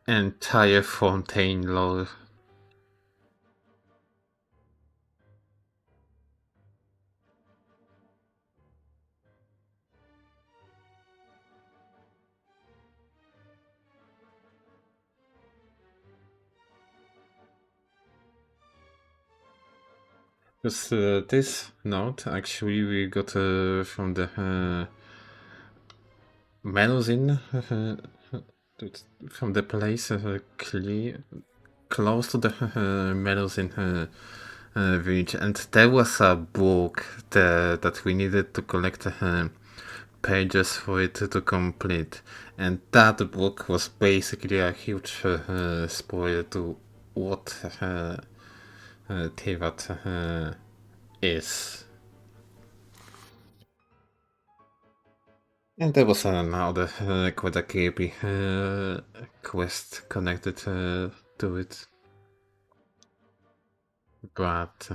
entire Fontaine lore. Because this note actually we got from the Melozin, from the place close to the Melozin village, and there was a book that we needed to collect pages for it to complete, and that book was basically a huge spoiler to what Tevat is. And there was another quite a creepy quest connected to it. But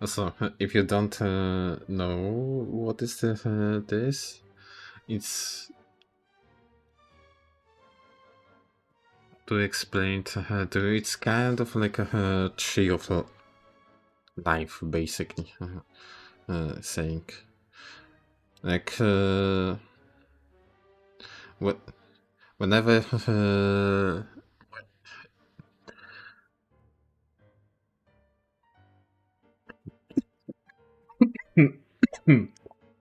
also, if you don't know what is this, it's to explain it's kind of like a tree of life, basically, saying like whenever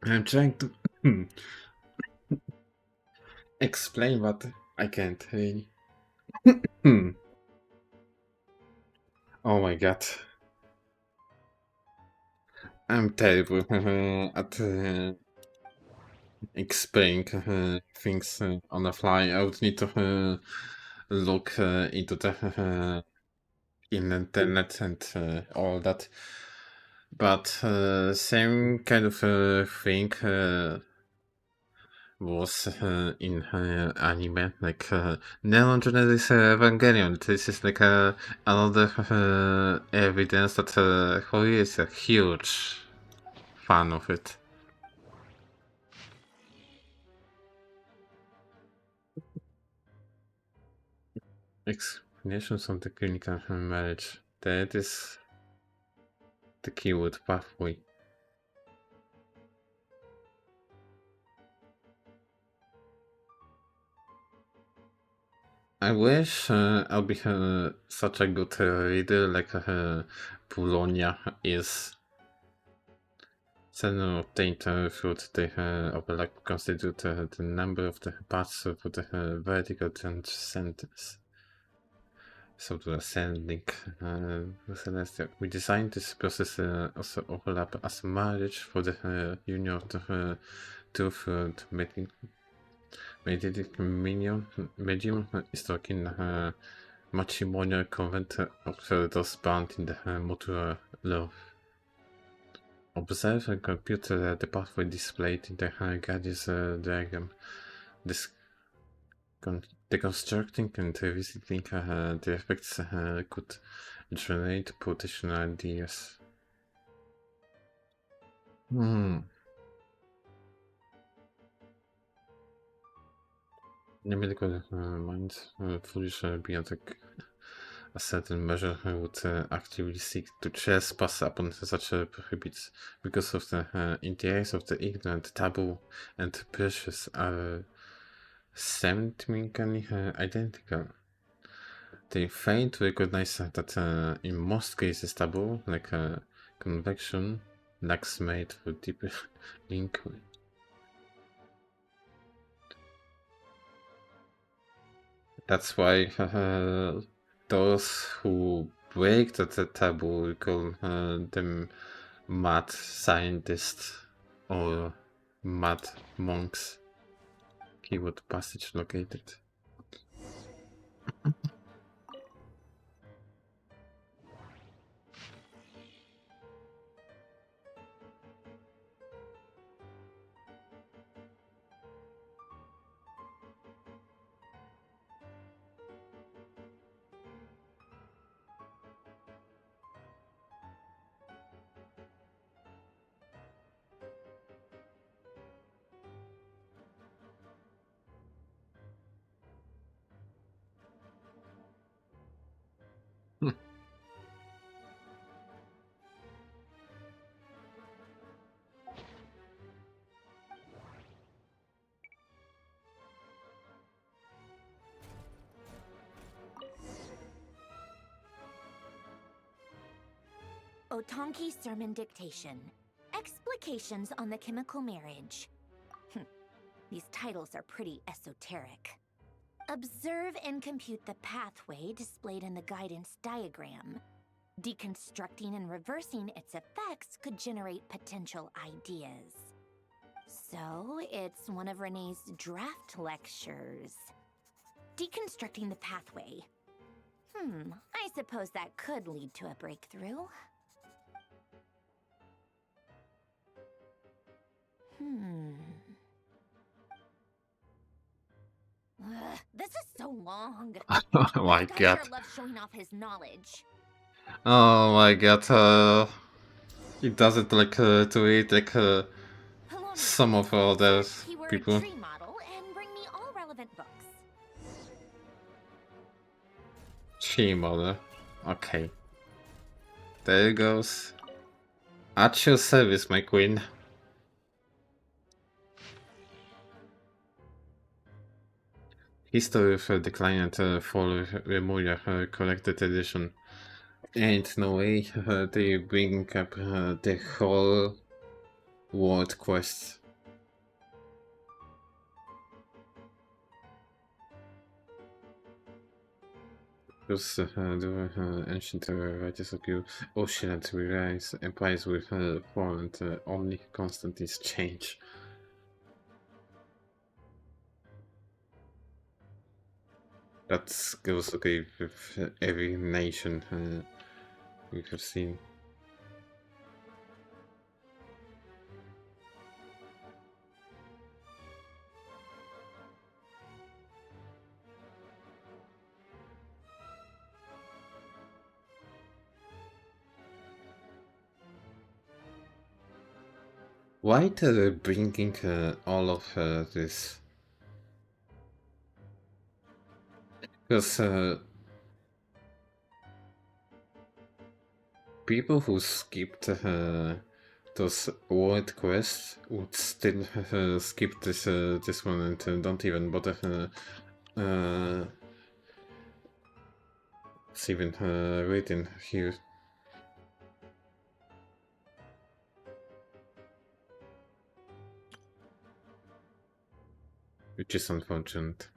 I'm trying to explain, but I can't really. Oh my god. I'm terrible at explaining things on the fly. I would need to look into the internet and all that. But same kind of thing was in anime, like Neon Genesis Evangelion. This is like another evidence that Hori is a huge fan of it. Explanations of the clinical marriage. That is the keyword pathway. I wish I'll be such a good reader like Polonia is. Cell obtained through the overlap constitute the number of the parts of the vertical sentence. So the ascending celestial. We designed this process also overlap as marriage for the union of the two through medium is talking matrimonial convent of those bound in the mutual love. Observe and compute the pathway displayed in the Gadget's diagram. Deconstructing and revisiting the effects could generate potential ideas. Medical minds foolish beyond a certain measure would actively seek to trespass upon such prohibits because of the in the eyes of the ignorant, taboo and precious are seemingly identical. They fail to recognize that in most cases taboo, like convection, lacks made for deeper inquiry. That's why those who break the taboo, we call them mad scientists or mad monks. Keyword passage located. Otonki Sermon Dictation. Explications on the Chemical Marriage. These titles are pretty esoteric. Observe and compute the pathway displayed in the guidance diagram. Deconstructing and reversing its effects could generate potential ideas. So, it's one of Renee's draft lectures. Deconstructing the pathway. I suppose that could lead to a breakthrough. This is so long. Oh my This guy god. sure loves showing off his knowledge. Oh my god. He does it like to eat like some of other people. Tree model and bring me all relevant books. She mother. Okay. There it goes. At your service, my queen. History of Decline and Fall Remulia collected edition. Ain't no way they bring up the whole world quest. Because the ancient writers argue oceans will rise, empires will fall, and only constant is change. That goes okay with every nation we have seen. Why they're bringing all of this? Because people who skipped those world quests would still skip this one and don't even bother. It's even written here. Which is unfortunate.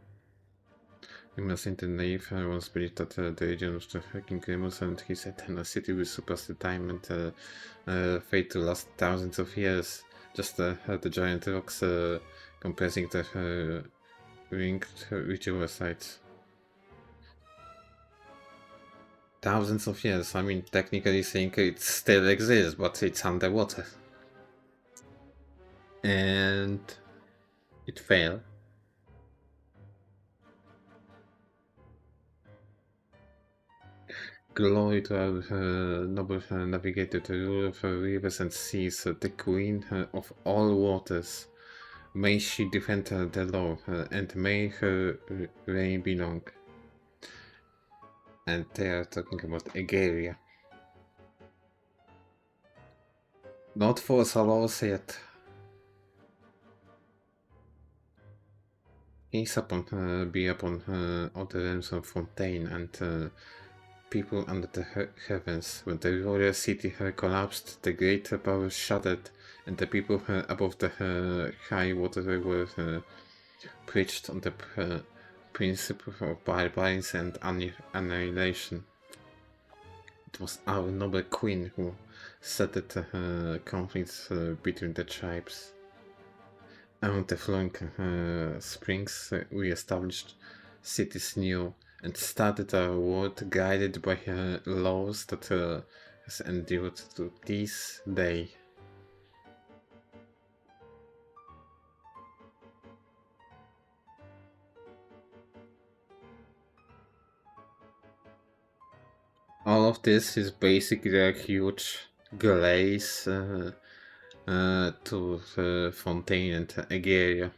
Innocent and naive once believed that the region was the King Remus and his eternal city will surpass the time and fate to last thousands of years. Just the giant rocks compressing the ringed ritual sites. Thousands of years, I mean, technically saying it still exists, but it's underwater. And it failed. Glory to our noble navigator, the ruler of rivers and seas, the queen of all waters. May she defend the law, and may her reign be long. And they are talking about Egeria. Not for Salos yet. Gaze upon, be upon all the realms of Fontaine and people under the heavens. When the royal city collapsed, the great powers shattered, and the people above the high water were preached on the principle of barbarians and annihilation. It was our noble queen who settled conflicts between the tribes. Around the flowing springs, we established cities new and started a world guided by laws that has endured to this day. All of this is basically a huge glaze to Fontaine and Egeria.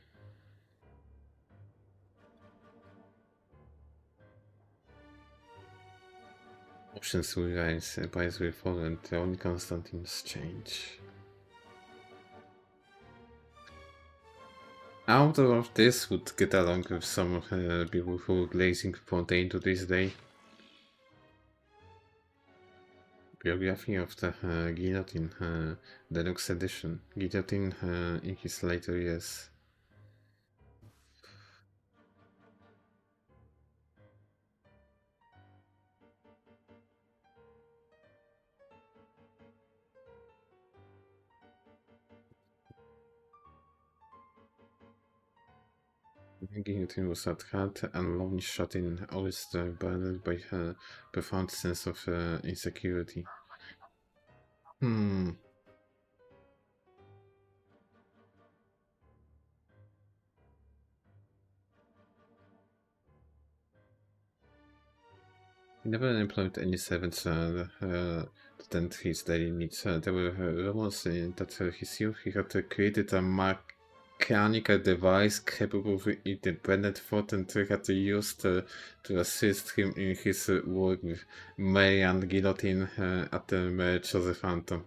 Oceans will rise, empires will fall, and the only constant is change. Out of this would get along with some people who are glazing Fontaine to this day. Biography of the Guillotine, Deluxe Edition. Guillotine in his later years. Guillotine was at heart and lonely shot in Ulster, burdened by her profound sense of insecurity. He never employed any servants to tend his daily needs. There were rumors that his youth he had created a mechanical device capable of independent thought and had used to assist him in his work with Marian Guillotine at the Marriage of the Phantom.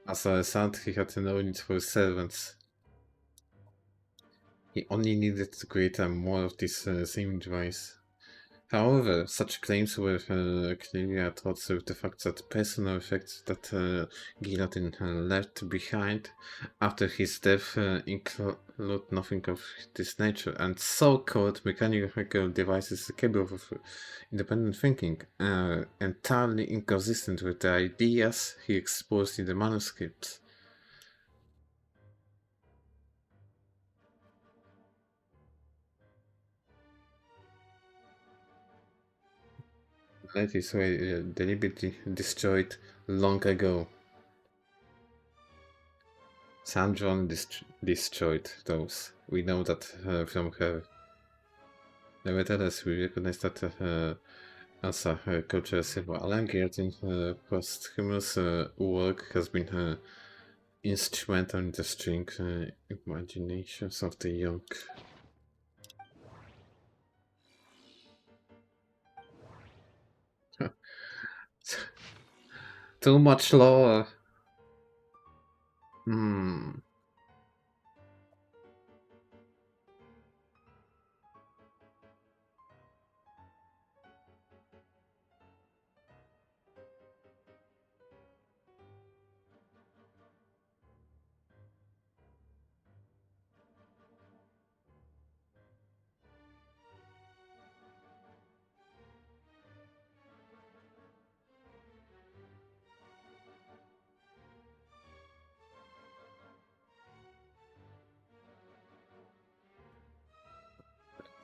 As a result, he had no need for servants. He only needed to create more of this same device. However, such claims were clearly at odds with the fact that personal effects that Guillotine left behind after his death include nothing of this nature, and so-called mechanical devices capable of independent thinking are entirely inconsistent with the ideas he exposed in the manuscripts. Ladies were deliberately destroyed long ago. Sandron destroyed those. We know that from her. Nevertheless, we recognize that as a cultural symbol. Alan Guillotine's posthumous work has been instrumental in the strength imaginations of the young. Too much lore.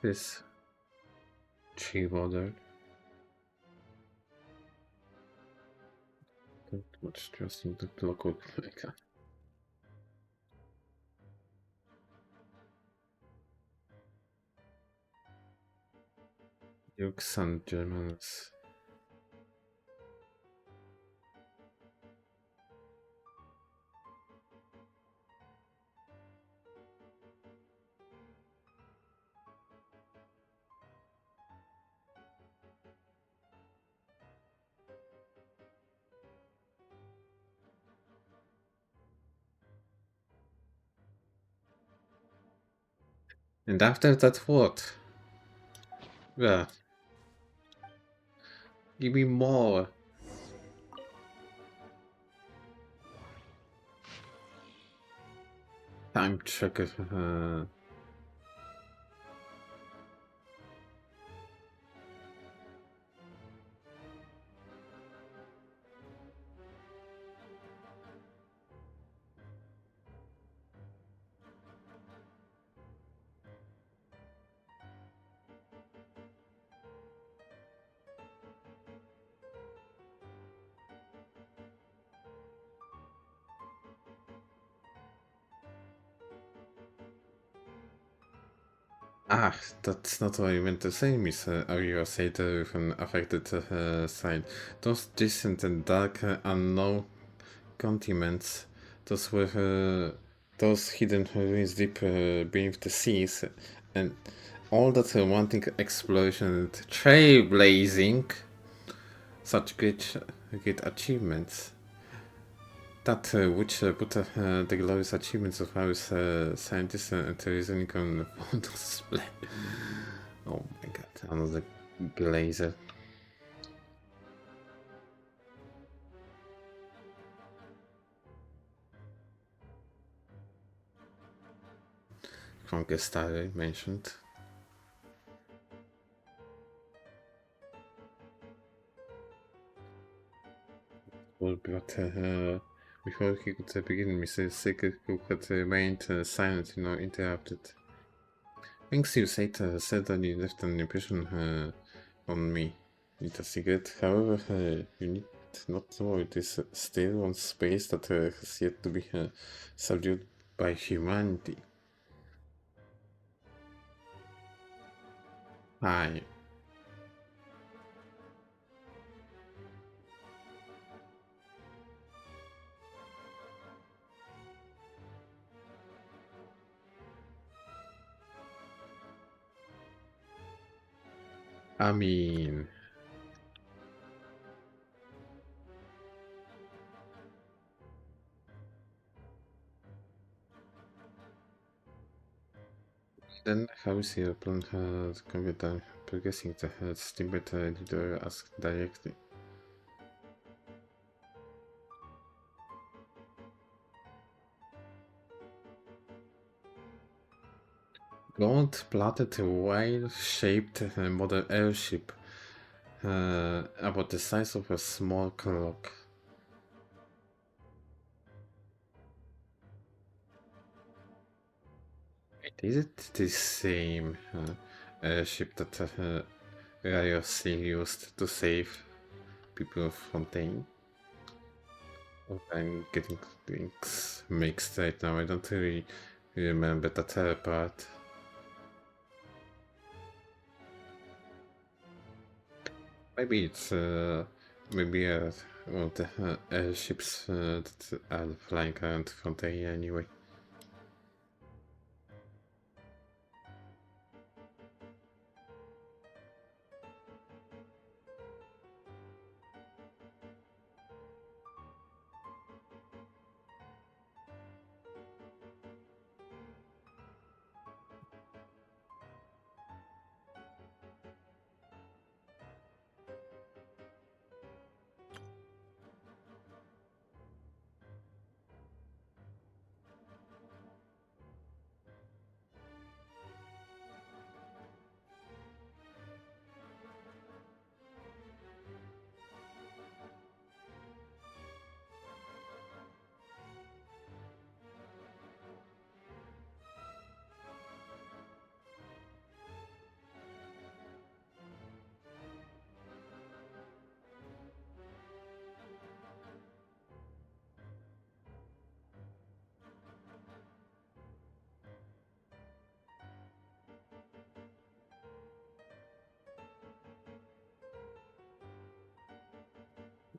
This tree water. Not much trust in the local America. Dukes and Germans. And after that, what? Yeah. Give me more. Time tracker. Ah, that's not what I meant to say, Miss Aria Sater with an affected side. Those distant and dark, unknown continents, those were those hidden ruins deep beneath the seas, and all that romantic exploration and trailblazing, such great achievements. That which put the glorious achievements of our scientists and reasoning on full display. Oh my god, another blazer. Conquistare mentioned. But before he could begin, Mr. Sekiku had remained silent, interrupted. Things you certainly left an impression on me, little secret. However, you need not know it is still one space that has yet to be subdued by humanity. Hi. I mean... Then how is your plan to combat progressing the steamboat leader asked directly. Gold-plated whale-shaped model airship about the size of a small clock. Is it the same airship that Ryo Seal used to save people of Fontaine? Oh, I'm getting things mixed right now. I don't really remember that part. Maybe it's maybe one of the airships that are flying around Fontaine anyway.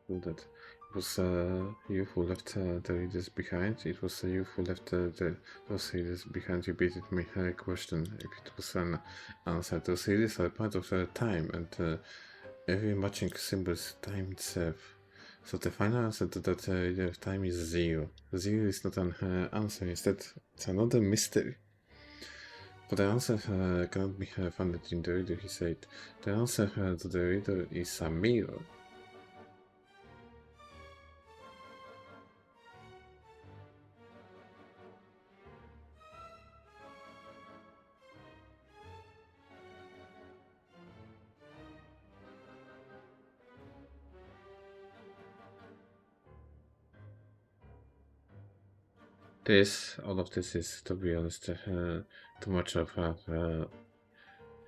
That it was you who left the readers behind. It was you who left those readers behind. You repeated my question. If it was an answer, those readers are part of time, and every matching symbol is time itself. So the final answer to that reader of time is 0. 0 is not an answer. Instead, it's another mystery. But the answer cannot be found in the reader, he said. The answer to the reader is a mirror. All of this is, to be honest, too much of a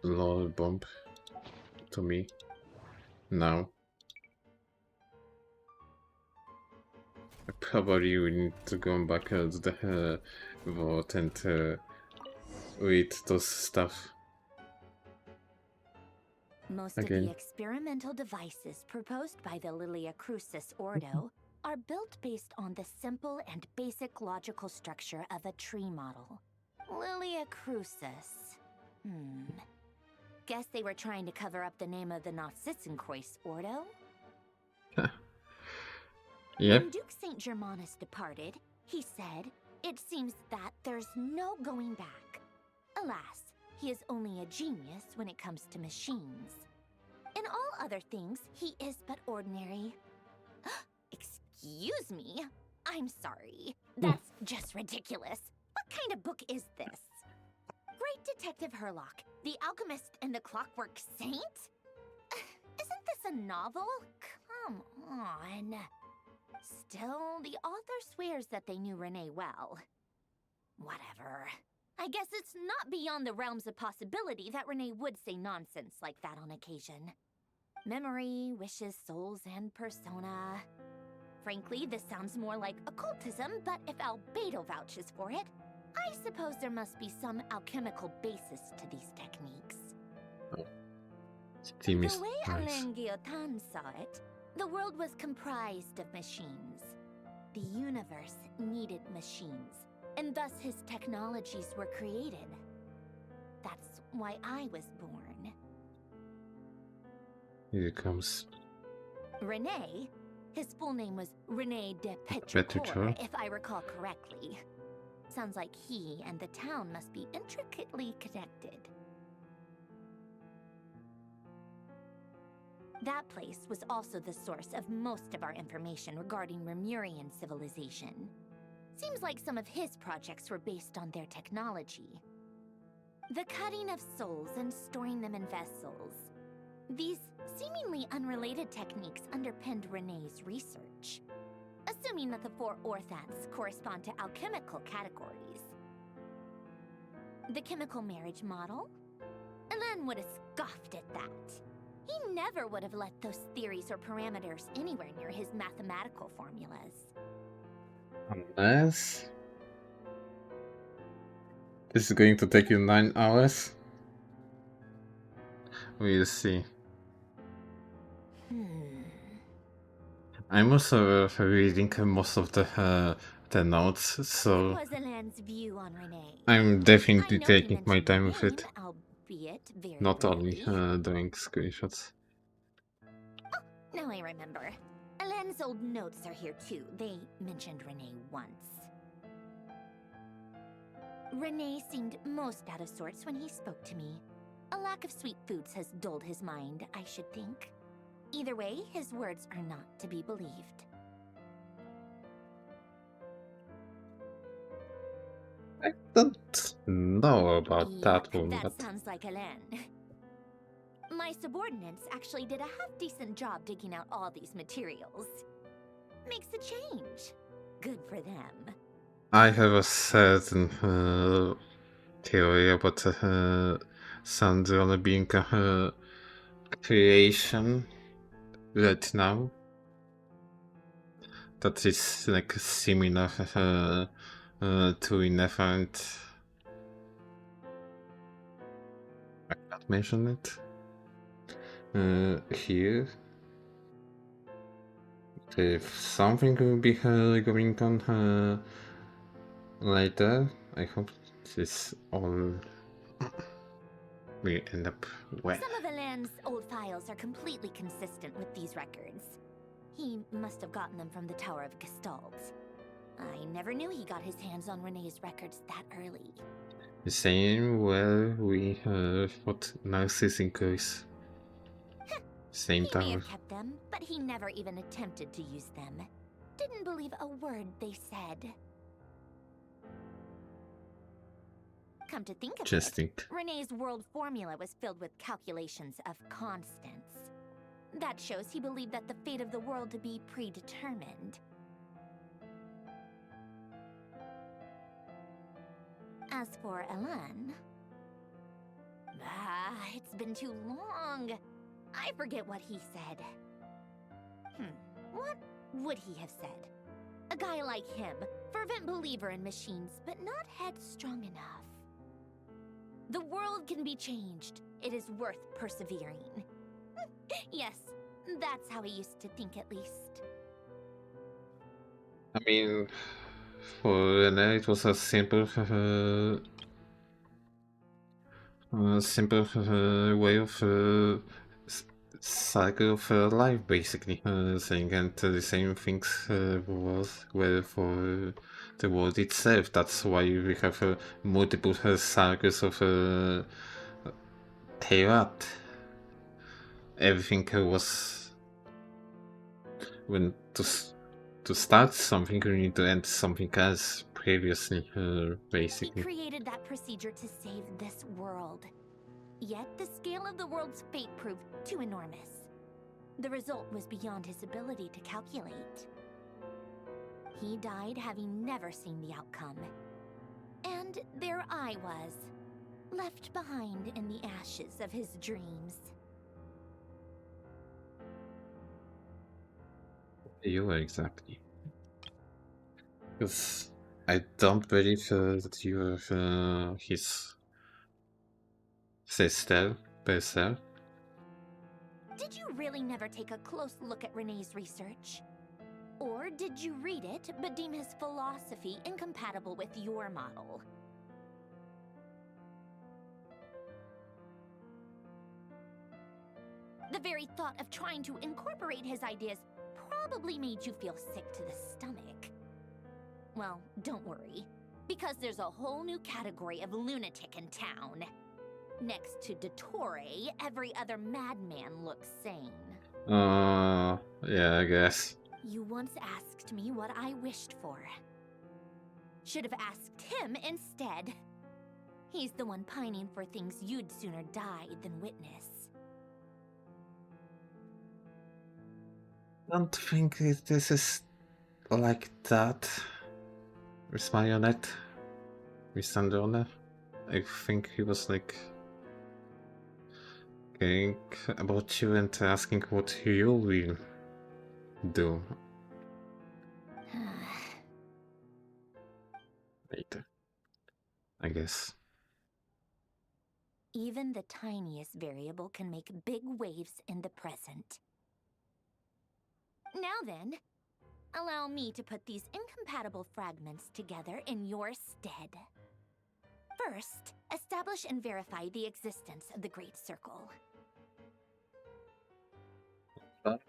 lol bomb to me now. I probably will need to go back to the vault and read those stuff. Most again. of the experimental devices proposed by the Lilia Crucis Ordo are built based on the simple and basic logical structure of a tree model. Lilia Crucis. Guess they were trying to cover up the name of the Nautitzenkreuz Ordo? Yep. When Duke St. Germanus departed, he said, "It seems that there's no going back." Alas, he is only a genius when it comes to machines. In all other things, he is but ordinary. Excuse me? I'm sorry. That's just ridiculous. What kind of book is this? right, Detective Herlock? The alchemist and the clockwork saint? Isn't this a novel? Come on. Still, the author swears that they knew Renee well. Whatever. I guess it's not beyond the realms of possibility that Renee would say nonsense like that on occasion. Memory, wishes, souls, and persona. Frankly, this sounds more like occultism, but if Albedo vouches for it, I suppose there must be some alchemical basis to these techniques. Team The is way nice. Alain Guillotin saw it, the world was comprised of machines. The universe needed machines, and thus his technologies were created. That's why I was born. Here it comes. Renee, his full name was Renee de Petrichor. Petrichor, if I recall correctly. Sounds like he and the town must be intricately connected. That place was also the source of most of our information regarding Remurian civilization. Seems like some of his projects were based on their technology. The cutting of souls and storing them in vessels. These seemingly unrelated techniques underpinned Renee's research. Assuming that the 4 orthants correspond to alchemical categories. The chemical marriage model? Alain would have scoffed at that. He never would have let those theories or parameters anywhere near his mathematical formulas. Unless... This is going to take you 9 hours? We'll see. I'm also reading most of the notes, so What was Alain's view on Renee? I'm definitely I know he taking my mentioned time her with it. name, albeit very Not only rarely. doing screenshots. Now I remember. Alain's old notes are here too. They mentioned Renee once. Renee seemed most out of sorts when he spoke to me. A lack of sweet foods has dulled his mind, I should think. Either way, his words are not to be believed. I don't know about that one, That but sounds like Alain. My subordinates actually did a half-decent job digging out all these materials. Makes a change. Good for them. I have a certain theory about Sandrone being a creation right now. That is like similar to Inherent. I can't mention it here. If something will be going on later, I hope this all will end up well. Some of Alain's old files are completely consistent with these records. He must have gotten them from the Tower of Gestalt. I never knew he got his hands on Renee's records that early. The same where we fought Narcissus in Curse. Same He may tower. have kept them, but he never even attempted to use them. Didn't believe a word they said. Come to think of Interesting. it, Renee's world formula was filled with calculations of constants. That shows he believed that the fate of the world to be predetermined. As for Alain... it's been too long. I forget what he said. What would he have said? A guy like him, fervent believer in machines, but not headstrong enough. The world can be changed. It is worth persevering. Yes, that's how he used to think at least. I mean, for Renee it was a simple way of cycle of life, basically, saying, and the same things were for the world itself. That's why we have multiple cycles of Terat. Everything was when to start something, you need to end something else, previously, He basically. created that procedure to save this world. Yet the scale of the world's fate proved too enormous. The result was beyond his ability to calculate. He died having never seen the outcome. And there I was, left behind in the ashes of his dreams. You exactly. Because I don't believe that you are his sister, per se. Did you really never take a close look at Renee's research? Or did you read it but deem his philosophy incompatible with your model? The very thought of trying to incorporate his ideas probably made you feel sick to the stomach. Well, don't worry, because there's a whole new category of lunatic in town. Next to Dottore, every other madman looks sane. Yeah, I guess. You once asked me what I wished for. Should have asked him instead. He's the one pining for things you'd sooner die than witness. I don't think this is like that. With Marionette. With Sandrone. I think he was like caring about you and asking what you will do later, I guess. Even the tiniest variable can make big waves in the present. Now then, allow me to put these incompatible fragments together in your stead. First, establish and verify the existence of the Great Circle.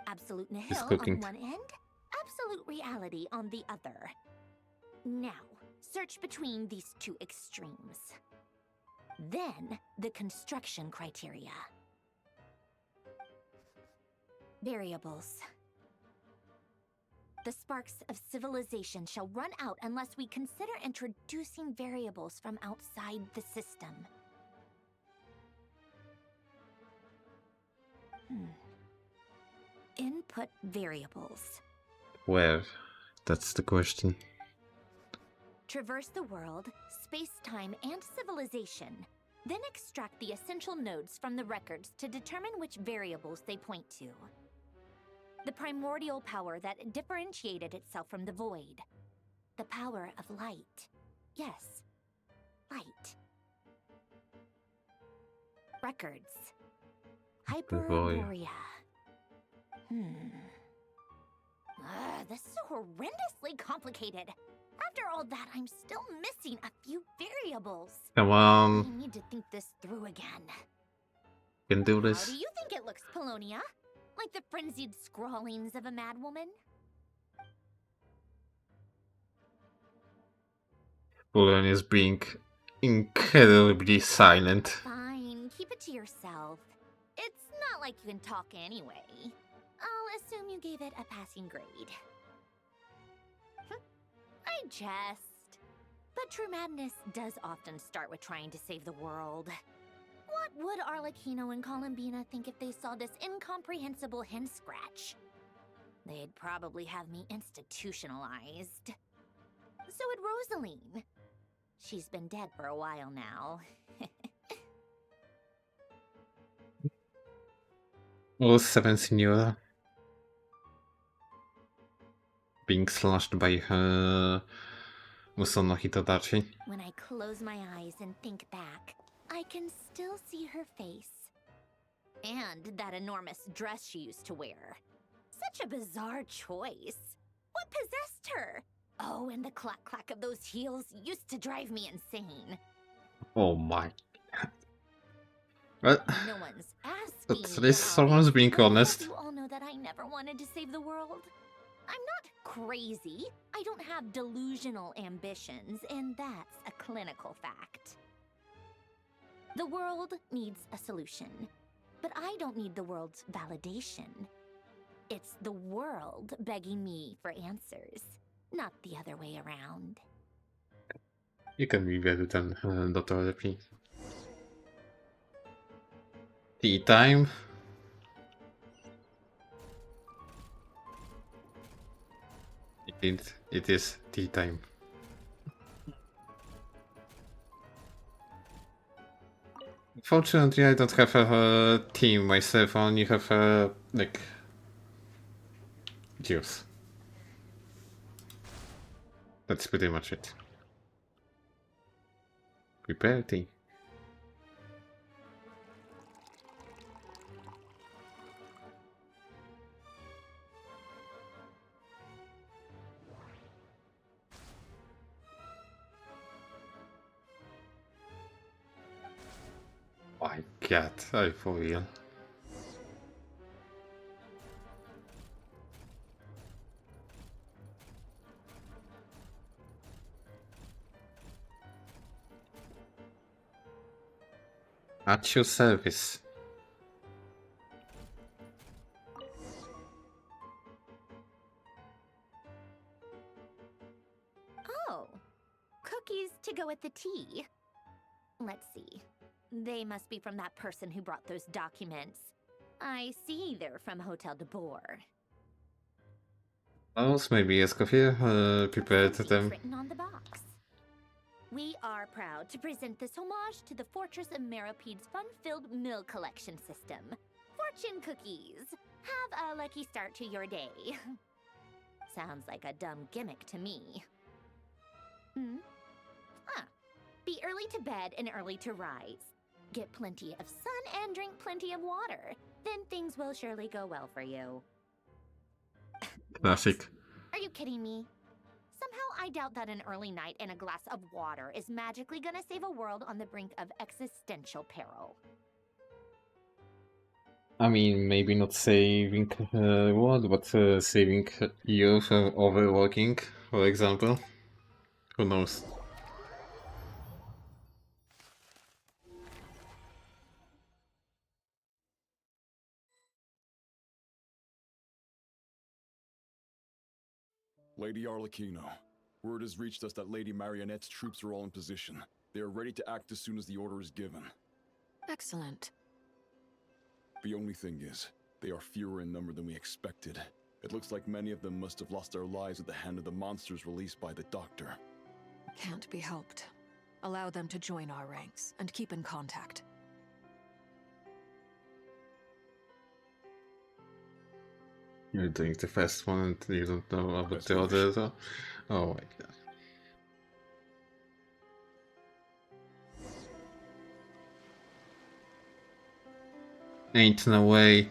Absolute nihil on one end, absolute reality on the other. Now, search between these two extremes. Then, the construction criteria. Variables. The sparks of civilization shall run out unless we consider introducing variables from outside the system. Input variables. Where? That's the question. Traverse the world, space-time, and civilization. Then extract the essential nodes from the records to determine which variables they point to. The primordial power that differentiated itself from the void. The power of light. Yes, light. Records. Hyperborea. This is horrendously complicated. After all that, I'm still missing a few variables. Come on. I need to think this through again. You can do How this. do you think it looks, Polonia? Like the frenzied scrawlings of a madwoman? Bulan is being incredibly silent. Fine, keep it to yourself. It's not like you can talk anyway. I'll assume you gave it a passing grade. I jest. But true madness does often start with trying to save the world. What would Arlecchino and Columbina think if they saw this incomprehensible hen scratch? They'd probably have me institutionalized. So would Rosaline. She's been dead for a while now. Oh, Seven Signora. Being slashed by her Musono Hitodachi. When I close my eyes and think back, I can still see her face. And that enormous dress she used to wear. Such a bizarre choice. What possessed her? Oh, and the clack-clack of those heels used to drive me insane. Oh my. Well, No one's asking at me least about someone's it, being but honest. You all know that I never wanted to save the world. I'm not crazy. I don't have delusional ambitions, and that's a clinical fact. The world needs a solution, but I don't need the world's validation. It's the world begging me for answers, not the other way around. You can be better than Dr. P. Tea time. It is tea time. Fortunately, I don't have a team myself. I only have like juice. That's pretty much it. Prepare tea. My god, I for real. At your service. Oh, cookies to go with the tea. Let's see. They must be from that person who brought those documents. I see they're from Hotel de Boer. Else maybe Escoffier prepared them. Written on the box. We are proud to present this homage to the Fortress of Meropede's fun-filled mill collection system. Fortune cookies. Have a lucky start to your day. Sounds like a dumb gimmick to me. Be early to bed and early to rise. Get plenty of sun and drink plenty of water. Then things will surely go well for you. Classic. Are you kidding me? Somehow I doubt that an early night and a glass of water is magically gonna save a world on the brink of existential peril. I mean, maybe not saving world, but saving you from overworking, for example. Who knows? Lady Arlecchino, word has reached us that Lady Marionette's troops are all in position. They are ready to act as soon as the order is given. Excellent. The only thing is, they are fewer in number than we expected. It looks like many of them must have lost their lives at the hand of the monsters released by the Doctor. Can't be helped. Allow them to join our ranks and keep in contact. You're doing the first one and you don't know about the others. Oh my god. Ain't no way.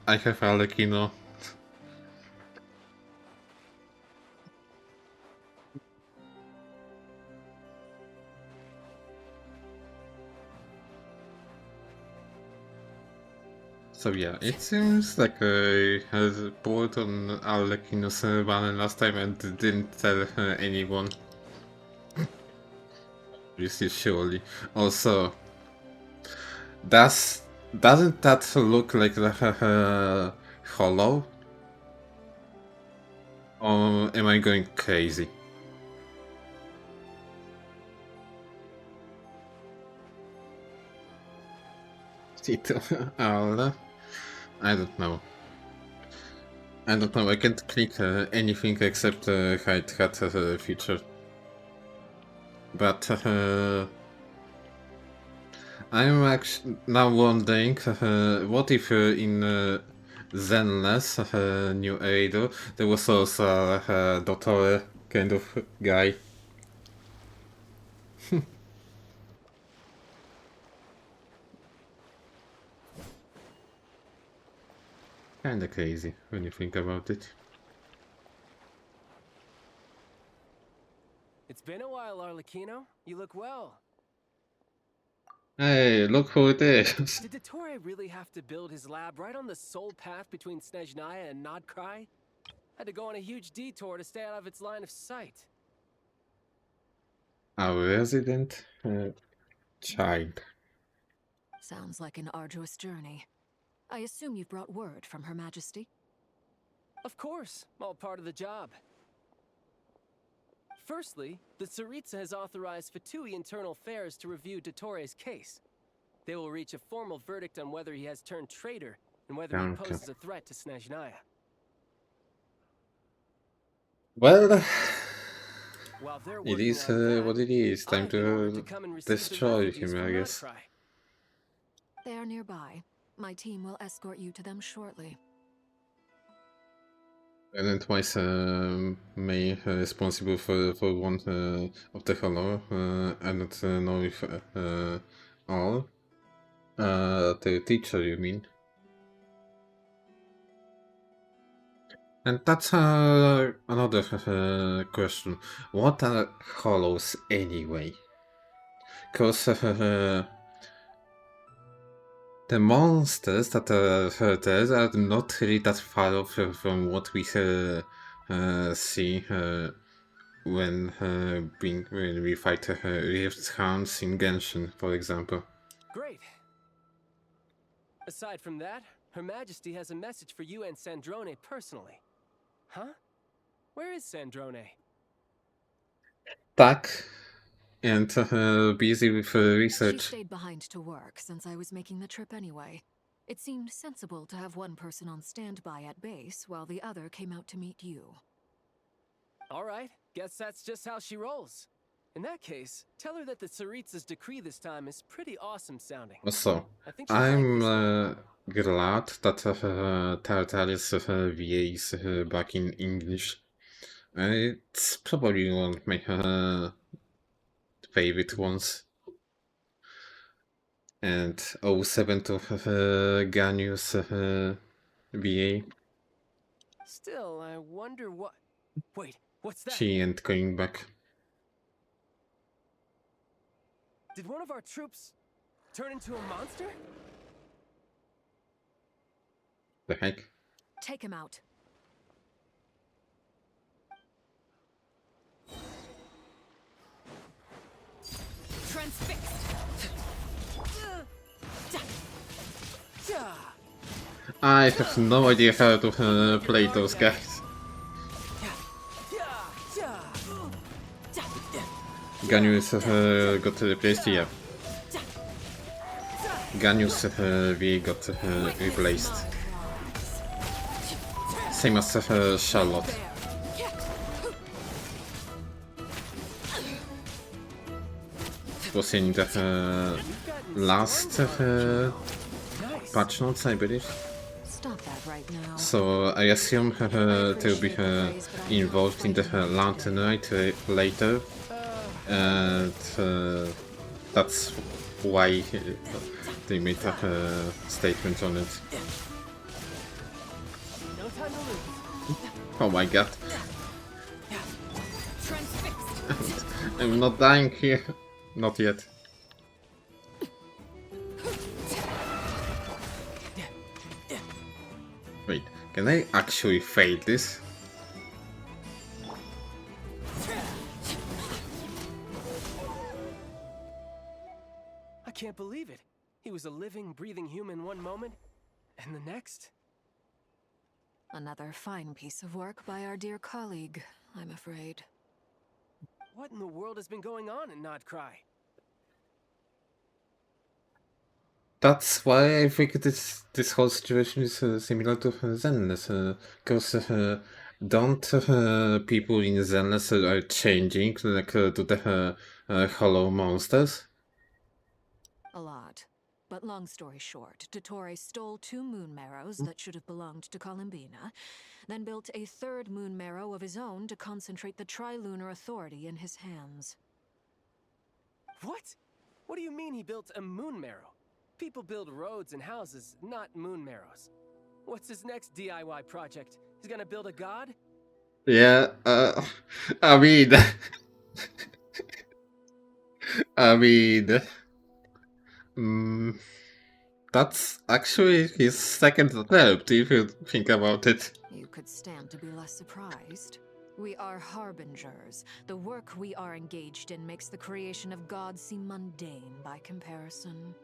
I have Arlecchino. So yeah, it seems like I had bought on Arlecchino's banner last time and didn't tell anyone. This is surely. Also, doesn't that look like the hollow? Or am I going crazy? Tito Aula? I don't know. I don't know, I can't click anything except hide hat feature. But I'm actually now wondering, what if in Zenless New Eido there was also a Dottore kind of guy? Kinda crazy when you think about it. It's been a while, Arlecchino. You look well. Hey, look who it is! Did Dottore really have to build his lab right on the sole path between Snezhnaya and Nodkrai? Had to go on a huge detour to stay out of its line of sight. Our resident child. Sounds like an arduous journey. I assume you've brought word from Her Majesty? Of course, all part of the job. Firstly, the Tsaritsa has authorized f2p internal affairs to review Dottores' case. They will reach a formal verdict on whether he has turned traitor and whether he Okay. poses a threat to Snezhnaya. Well, While they're it working is on that, what it is. Time I've been ordered to to come and receive the destroy refugees him, from I guess. Notcry. They are nearby. My team will escort you to them shortly. And twice may responsible for one of the hollow. I don't know if all. The teacher, you mean? And that's another question. What are hollows anyway? Because the monsters that are there are not really that far off from what we see when we fight Rift Hounds in Genshin, for example. Great. Aside from that, Her Majesty has a message for you and Sandrone personally. Huh? Where is Sandrone? Back and busy with She research. stayed behind to work since I was making the trip anyway. It seemed sensible to have one person on standby at base while the other came out to meet you. All right, guess that's just how she rolls. In that case, tell her that the Tsaritsa's decree this time is pretty awesome sounding. Also, I think she'll like I'm this one. glad that Tartaris VA is back in English. It's probably one of my favorite ones. And 07 to Ganius VA. Still, I wonder what... Wait, what's that? She ain't going back. Did one of our troops turn into a monster? The heck? Take him out. Transfixed. I have no idea how to play those guys. Ganius got replaced, yeah. Ganius V got replaced. Same as Charlotte. It was in the last patch notes, I believe. Stop that right now. So I assume they'll be involved in the Lantern Night later, and that's why they made a statement on it. Oh my god. I'm not dying here. Not yet. Wait, can I actually fail this? I can't believe it. He was a living, breathing human one moment, and the next... Another fine piece of work by our dear colleague, I'm afraid. What in the world has been going on in Notcry? That's why I think this whole situation is similar to Zenless, because don't people in Zenless are changing like to the hollow monsters? A lot. But long story short, Dottore stole 2 moon marrows that should have belonged to Columbina, then built a 3rd moon marrow of his own to concentrate the Trilunar Authority in his hands. What? What do you mean he built a moon marrow? People build roads and houses, not moon marrows. What's his next DIY project? He's gonna build a god? Yeah, I mean... I mean... that's actually his second attempt, if you think about it. You could stand to be less surprised. We are harbingers. The work we are engaged in makes the creation of gods seem mundane by comparison.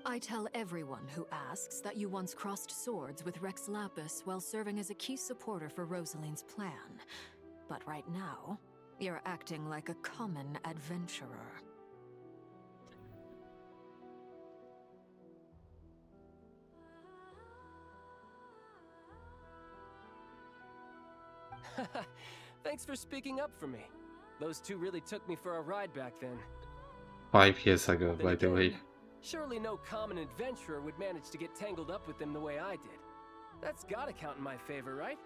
I tell everyone who asks that you once crossed swords with Rex Lapis while serving as a key supporter for Rosaline's plan. But right now, You're acting like a common adventurer. Thanks for speaking up for me. Those two really took me for a ride back then. 5 years ago, Then by the way. again, surely no common adventurer would manage to get tangled up with them the way I did. That's gotta count in my favor, right?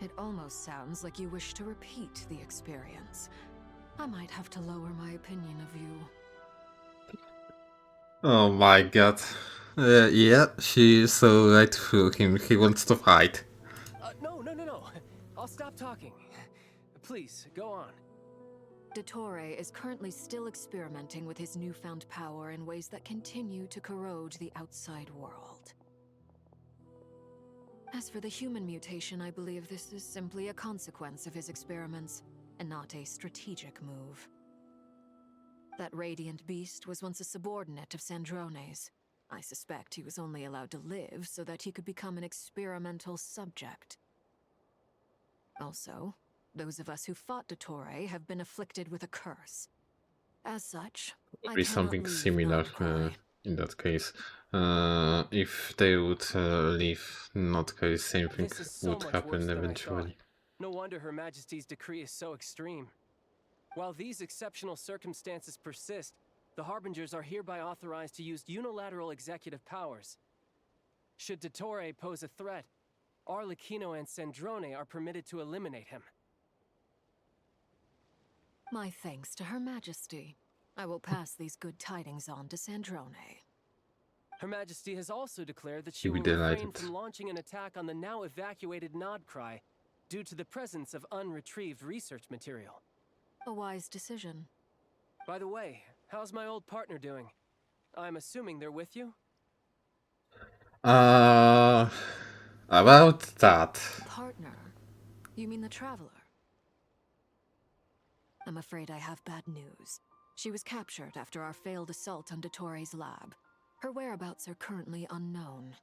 It almost sounds like you wish to repeat the experience. I might have to lower my opinion of you. Oh my god. Yeah, she is so right through him. He wants to fight. No. I'll stop talking. Please, go on. Dottore is currently still experimenting with his newfound power in ways that continue to corrode the outside world. As for the human mutation, I believe this is simply a consequence of his experiments, and not a strategic move. That radiant beast was once a subordinate of Sandrone's. I suspect he was only allowed to live so that he could become an experimental subject. Also, those of us who fought Dottore have been afflicted with a curse. As such, Would I be cannot something leave similar Nordcry. in that case. If they would leave Nordcry, same thing This is so would much worse happen than I eventually. thought. No wonder Her Majesty's decree is so extreme. While these exceptional circumstances persist, the Harbingers are hereby authorized to use unilateral executive powers. Should Dottore pose a threat, Arlecchino and Sandrone are permitted to eliminate him. My thanks to Her Majesty. I will pass these good tidings on to Sandrone. Her Majesty has also declared that she He'll be will refrain delighted. from launching an attack on the now evacuated Nordcry due to the presence of unretrieved research material. A wise decision. By the way, how's my old partner doing? I'm assuming they're with you? About that. Partner? You mean the Traveler? I'm afraid I have bad news. She was captured after our failed assault on Dottore's lab. Her whereabouts are currently unknown.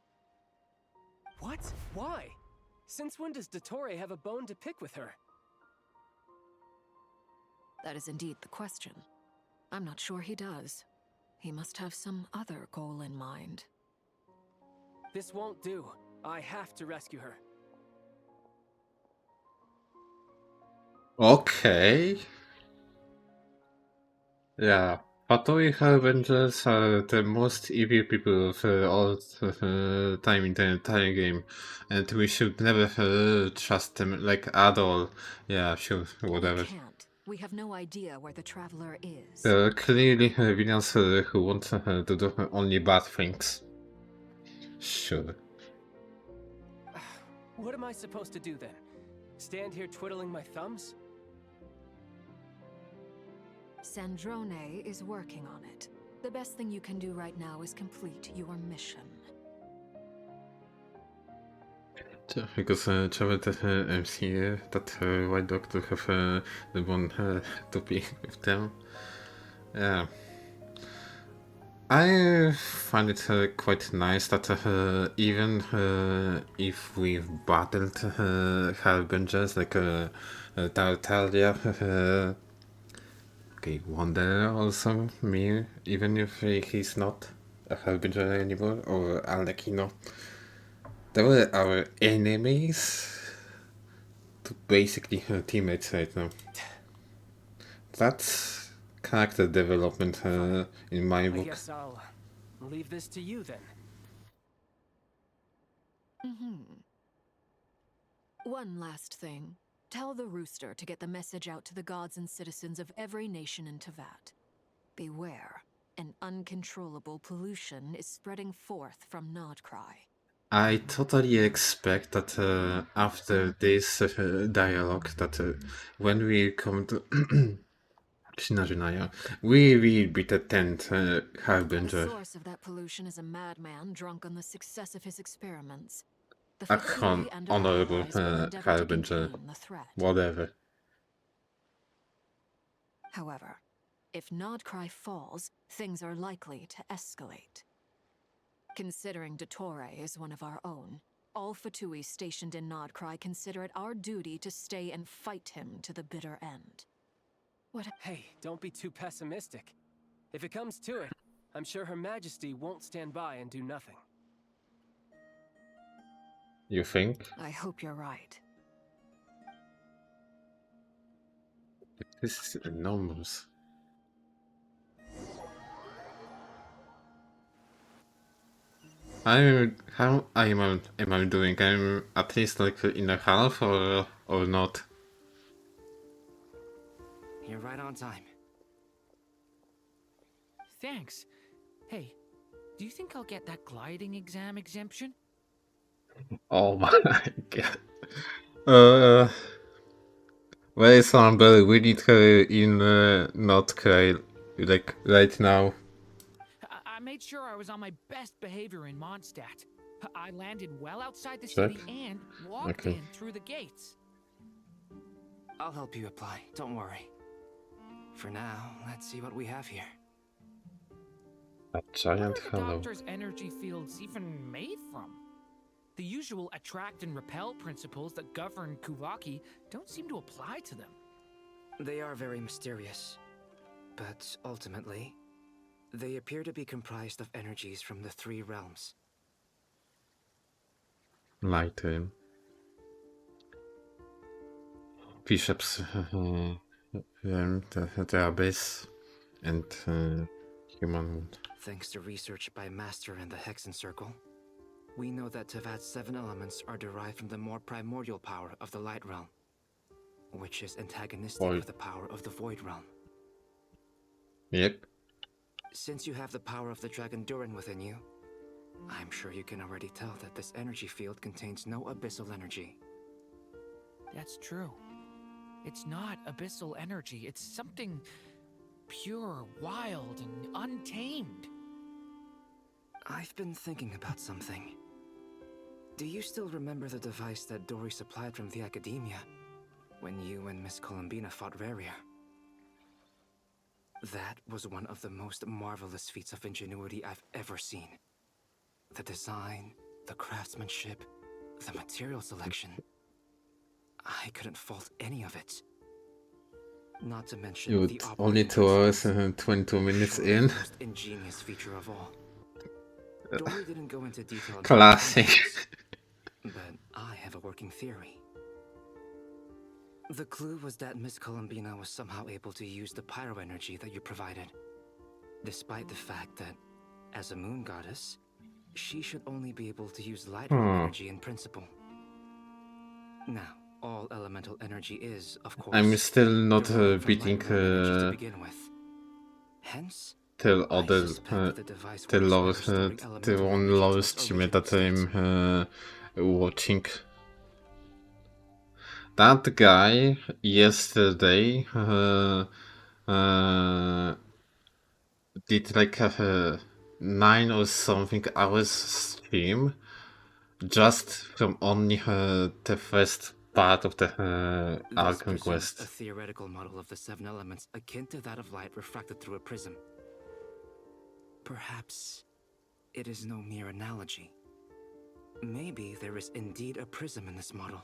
What? Why? Since when does Dottore have a bone to pick with her? That is indeed the question. I'm not sure he does. He must have some other goal in mind. This won't do. I have to rescue her. Okay. Yeah, Fatui Harbingers are the most evil people of all time in the entire game, and we should never trust them, like, at all. Yeah, sure, whatever. We can't. We have no idea where the Traveler is. There are clearly villains who want to do only bad things. Sure. What am I supposed to do then? Stand here twiddling my thumbs? Sandrone is working on it. The best thing you can do right now is complete your mission. Because trzeba the MC, that White Doctor have the one to be with them. Yeah. I find it quite nice that even if we've battled Harbingers like Tartalia, okay, Wanderer also, me, even if he's not a Harbinger anymore, or Arlecchino, they were our enemies to basically teammates right now. That's character development in my book. I guess I'll leave this to you then. One last thing. Tell the Rooster to get the message out to the gods and citizens of every nation in Tevat. Beware, an uncontrollable pollution is spreading forth from Nordcry. I totally expect that after this dialogue, that when we come to Shinajinaya, we will be the 10th Harbinger. The source of that pollution is a madman drunk on the success of his experiments. The Archon, Fatui and honorable allies will endeavor to Harbinger, contain the threat. whatever. However, if Nordcry falls, things are likely to escalate. Considering Dottore is one of our own, all Fatui stationed in Nordcry consider it our duty to stay and fight him to the bitter end. What? Hey, don't be too pessimistic. If it comes to it, I'm sure Her Majesty won't stand by and do nothing. You think? I hope you're right. This is enormous. How am I doing? I'm at least like in a half or not? You're right on time. Thanks. Hey, do you think I'll get that gliding exam exemption? Oh my god. Where is somebody? We need her in North Korea, like right now. I made sure I was on my best behavior in Mondstadt. I landed well outside the Check. city and walked in through the gates. I'll help you apply, don't worry. For now, let's see what we have here. A giant What are the hollow. doctor's energy fields even made from? The usual attract and repel principles that govern Kuvaki don't seem to apply to them. They are very mysterious, but ultimately, they appear to be comprised of energies from the three realms. Lighten. Bishops, the abyss, and human wound. Thanks to research by Master and the Hexen Circle, we know that Tevat's 7 elements are derived from the more primordial power of the Light Realm, which is antagonistic with the power of the Void Realm. Yep. Since you have the power of the Dragon Durin within you, I'm sure you can already tell that this energy field contains no abyssal energy. That's true. It's not abyssal energy. It's something pure, wild, and untamed. I've been thinking about something. Do you still remember the device that Dory supplied from the Academia when you and Miss Columbina fought Rarier? That was one of the most marvelous feats of ingenuity I've ever seen. The design, the craftsmanship, the material selection. I couldn't fault any of it. Not to mention You the only operating 2 hours principles. and 22 minutes Surely in. the most ingenious feature of all. Dory didn't go into detail about Classic. the functions, but I have a working theory. The clue was that Miss Columbina was somehow able to use the pyro energy that you provided, despite the fact that, as a moon goddess, she should only be able to use light realm energy in principle. Now, all elemental energy is, of course, I'm still not derived from beating light realm energy to begin with. Hence, till I other suspect that the device the works by lowest restoring the elemental one energy to lowest its streamer original that state. I'm watching. That guy yesterday did like a 9 or something hours stream just from only the first part of the This Archon presents a quest. theoretical model of the 7 elements akin to that of light refracted through a prism. Perhaps it is no mere analogy. Maybe there is indeed a prism in this model.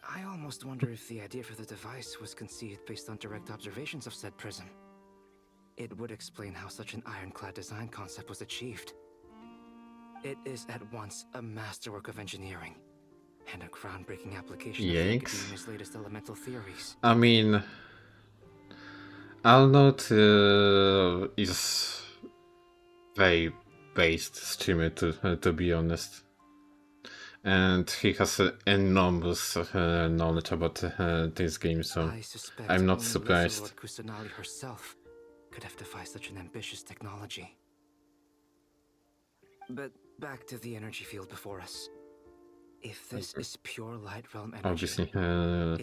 I almost wonder if the idea for the device was conceived based on direct observations of said prism. It would explain how such an ironclad design concept was achieved. It is at once a masterwork of engineering and a groundbreaking application of the Yikes. Academia's latest elemental theories. I mean, Arnold is very based streamer to be honest, and he has enormous knowledge about this game, so I suspect I'm not only surprised. Lord Kusanagi herself could have devised such an ambitious technology. But back to the energy field before us. If this is pure light realm energy, Obviously,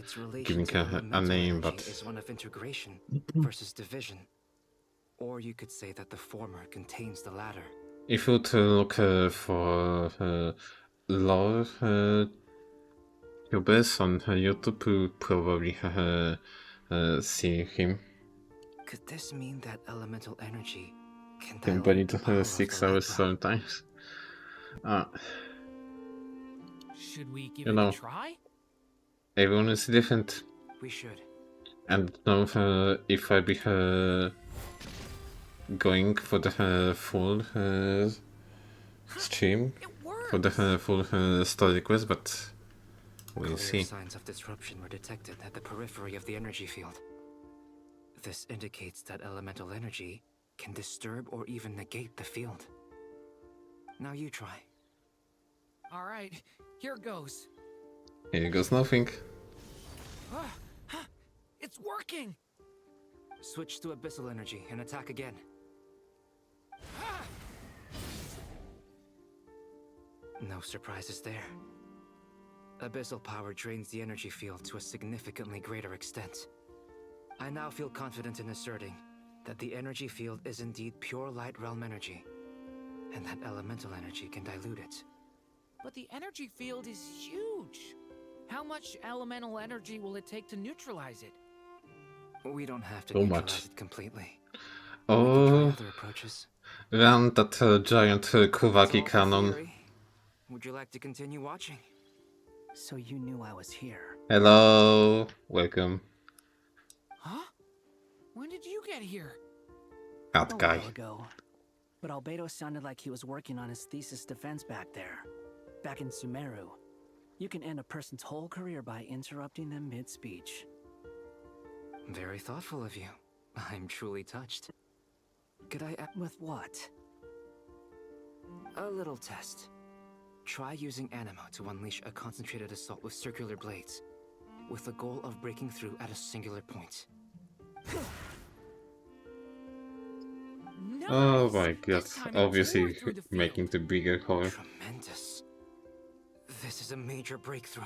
its relation giving to a elemental name, energy but is one of integration versus division. Or you could say that the former contains the latter. if you would look for lore YouTubers on YouTube, you probably see him. Could this mean that elemental energy can But dilate the power it of 6 the light hours realm? sometimes. Should we give You it know, a try? everyone is different. We should. And now if I be going for the full stream, for the full story quest, but we'll Clear see. signs of disruption were detected at the periphery of the energy field. This indicates that elemental energy can disturb or even negate the field. Now you try. Alright, here goes. Here goes nothing. It's working! Switch to abyssal energy and attack again. No surprises there. Abyssal power drains the energy field to a significantly greater extent. I now feel confident in asserting that the energy field is indeed pure light realm energy, and that elemental energy can dilute it. But the energy field is huge! How much elemental energy will it take to neutralize it? We don't have to So neutralize much. it completely. Oh, Other approaches. run that giant Kuvaki It's all cannon. theory. Would you like to continue watching? So you knew I was here. Hello, welcome. Huh? When did you get here? That A guy. while ago. But Albedo sounded like he was working on his thesis defense back there. Back in Sumeru. You can end a person's whole career by interrupting them mid-speech. Very thoughtful of you. I'm truly touched. Could I... With what? A little test. Try using Animo to unleash a concentrated assault with circular blades, with the goal of breaking through at a singular point. Oh my god, obviously making the bigger hole. Tremendous. This is a major breakthrough.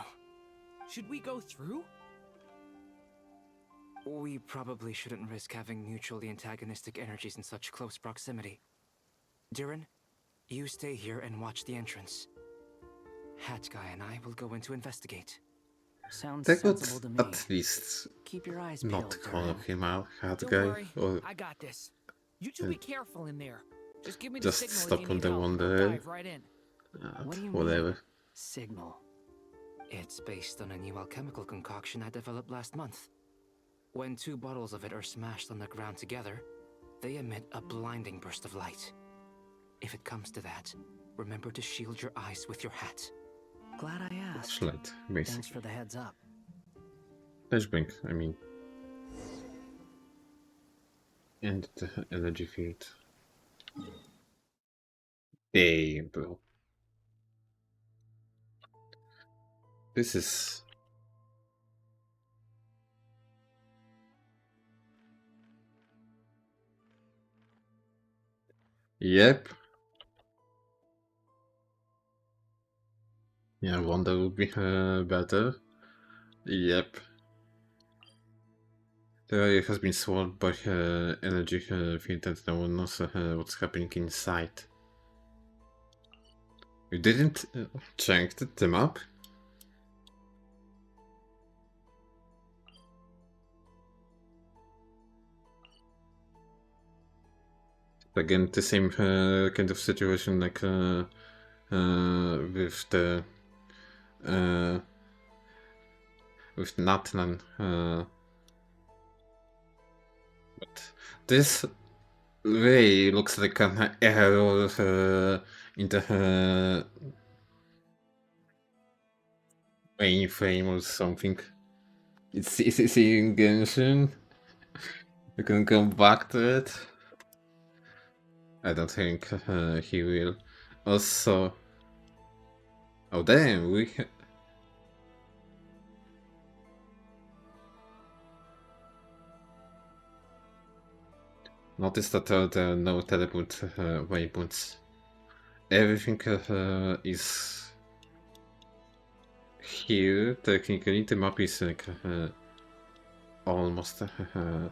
Should we go through? We probably shouldn't risk having mutually antagonistic energies in such close proximity. Durin, you stay here and watch the entrance. Hat Guy and I will go in to investigate. Sounds They could sensible to me. at least Keep your eyes not peeled, call Durin. him out, Hat Don't Guy, worry, or I got this. You two be careful in there. Just give me the just signal stop if you on need the help. one I'll there. dive right in. What do you Whatever. mean? Signal. It's based on a new alchemical concoction I developed last month. When two bottles of it are smashed on the ground together, they emit a blinding burst of light. If it comes to that, remember to shield your eyes with your hat. Glad I asked. Flashlight, basically. Thanks for the heads up. Flashbang, I mean. And the energy field. Damn, bro. This is... Yep. Yeah, Wanda would be better. Yep. The area has been swallowed by energy field and no one knows what's happening inside. You didn't check the map? Again, the same kind of situation like with the with Natlan. But this way looks like an error in the mainframe or something. It's seeing Genshin. You can come back to it. I don't think he will. Also, oh damn, we. Notice that there are no teleport waypoints. Everything is here. Technically, the map is like almost the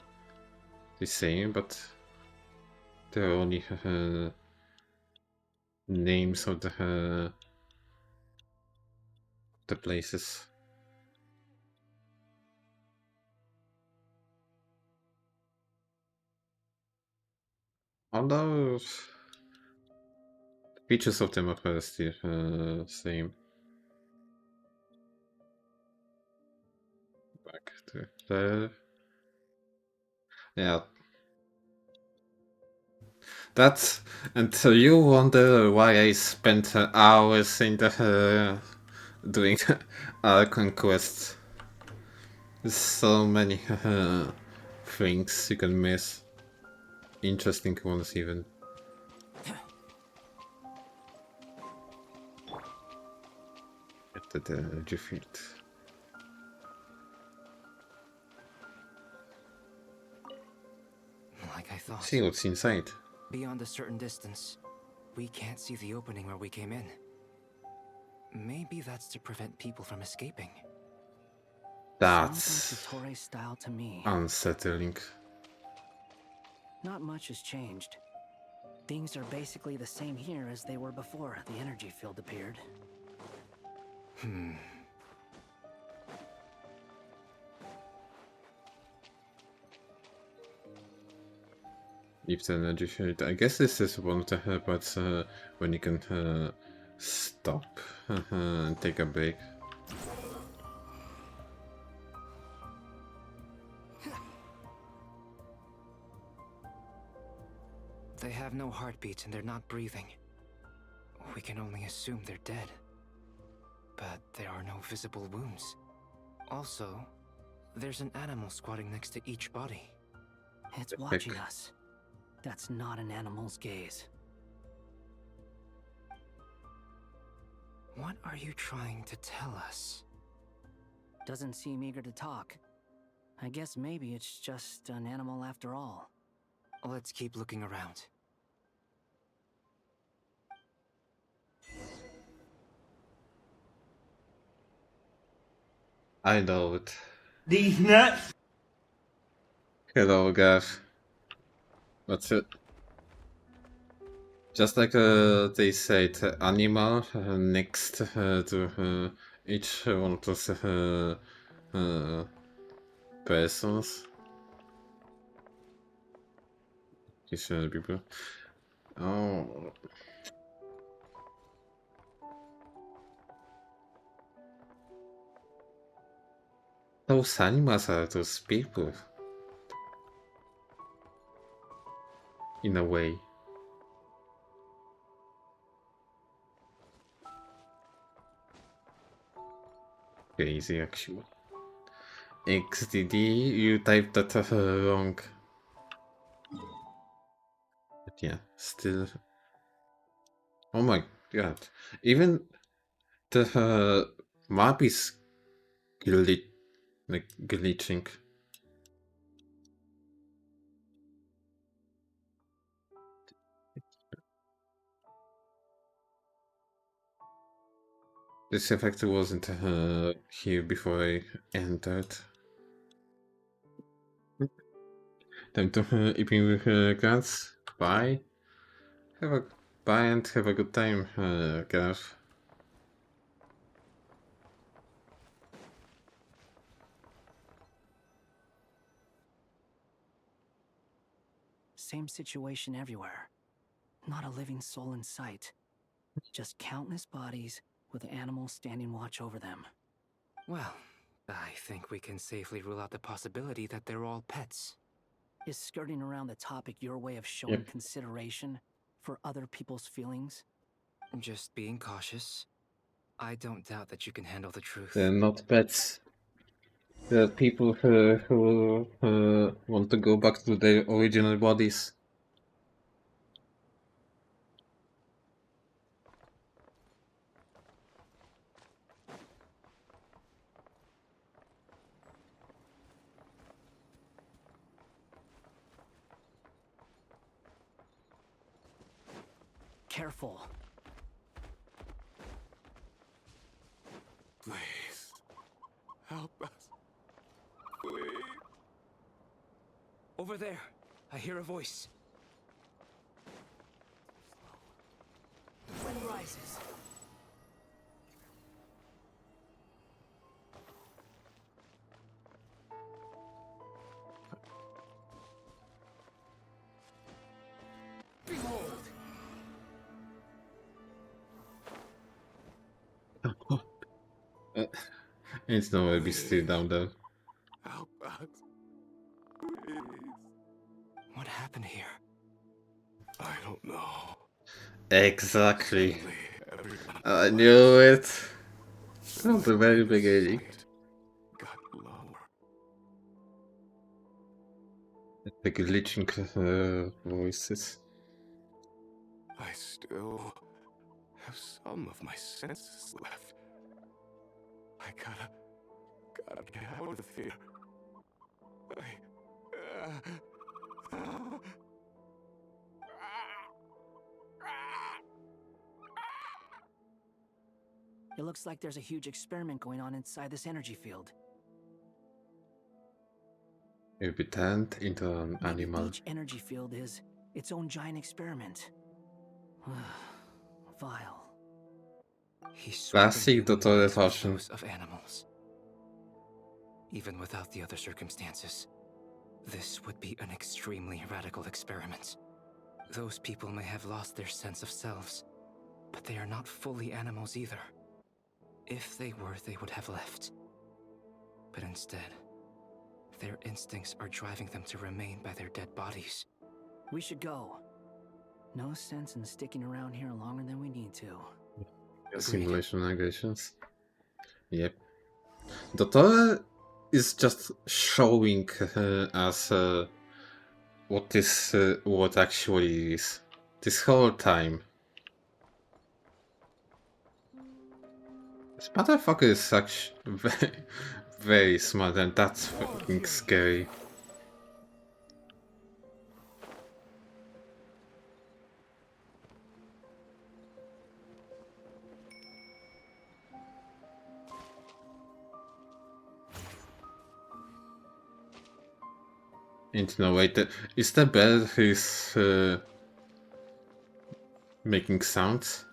same, but there are only names of the places. Although features of the map are still same. Back to there. Yeah. That's and so you wonder why I spent hours in the doing archon quests. There's so many things you can miss. Interesting ones even. At the energy field. Like I thought. See what's inside. Beyond a certain distance, we can't see the opening where we came in. Maybe that's to prevent people from escaping. That's Sounds like the Torre style to me. unsettling. Not much has changed. Things are basically the same here as they were before the energy field appeared. Leave the energy field. I guess this is one of the parts when you can stop and take a break. They have no heartbeats and they're not breathing. We can only assume they're dead. But there are no visible wounds. Also, there's an animal squatting next to each body. It's watching us. That's not an animal's gaze. What are you trying to tell us? Doesn't seem eager to talk. I guess maybe it's just an animal after all. Let's keep looking around. I know it. These nuts! Hello, Gav. What's it? Just like they said, animal next to each one of those persons. These people. Oh. Those animals are those people. In a way. Crazy, actually. XDD, you typed that wrong. But yeah, still. Oh my god. Even the map is glitching. This effect wasn't here before I entered. Time to eating with cats. Bye. Bye and have a good time, Gav. Same situation everywhere. Not a living soul in sight. Just countless bodies with animals standing watch over them. Well, I think we can safely rule out the possibility that they're all pets. Is skirting around the topic your way of showing consideration for other people's feelings? Just being cautious. I don't doubt that you can handle the truth. They're not pets. They're people who want to go back to their original bodies. Careful. Please. Help us. Please. Over there. I hear a voice. Wind rises. Behold. It's no way be still down there. Help us. Please. What happened here? I don't know. Exactly. I knew it from the very beginning. Got lower. The glitching voices. I still have some of my senses left. I gotta get out of here. It looks like there's a huge experiment going on inside this energy field. You'll be turned into an Maybe animal. each energy field is its own giant experiment. Vile. He's Classic Dottore fashion. those of animals. Even without the other circumstances, this would be an extremely radical experiment. Those people may have lost their sense of selves, but they are not fully animals either. If they were, they would have left. But instead, their instincts are driving them to remain by their dead bodies. We should go. No sense in sticking around here longer than we need to. Simulation aggressions. Yep. Dottore is just showing us what actually is this whole time. This motherfucker is actually very, very smart, and that's fucking scary. And no, wait, is the bell who's making sounds?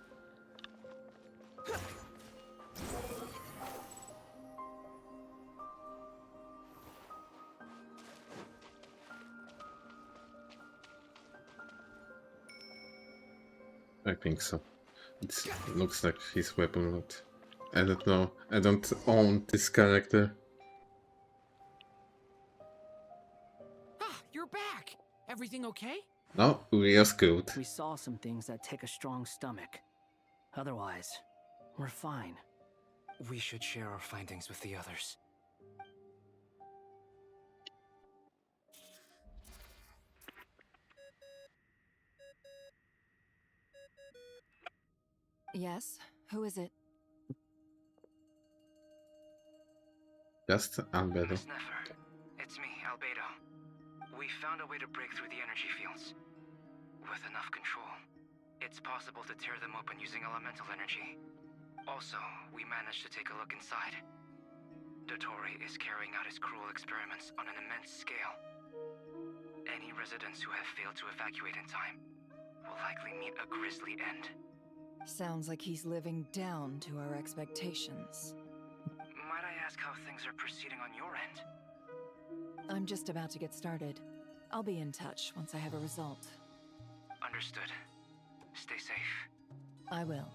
I think so. It looks like his weapon locked. I don't know. I don't own this character. Ah, you're back! Everything okay? No, real good. We saw some things that take a strong stomach. Otherwise, we're fine. We should share our findings with the others. Yes? Who is it? Just Albedo. Miss Nefer, it's me, Albedo. We found a way to break through the energy fields. With enough control, it's possible to tear them open using elemental energy. Also, we managed to take a look inside. Dottore is carrying out his cruel experiments on an immense scale. Any residents who have failed to evacuate in time will likely meet a grisly end. Sounds like he's living down to our expectations. Might I ask how things are proceeding on your end? I'm just about to get started. I'll be in touch once I have a result. Understood. Stay safe. I will.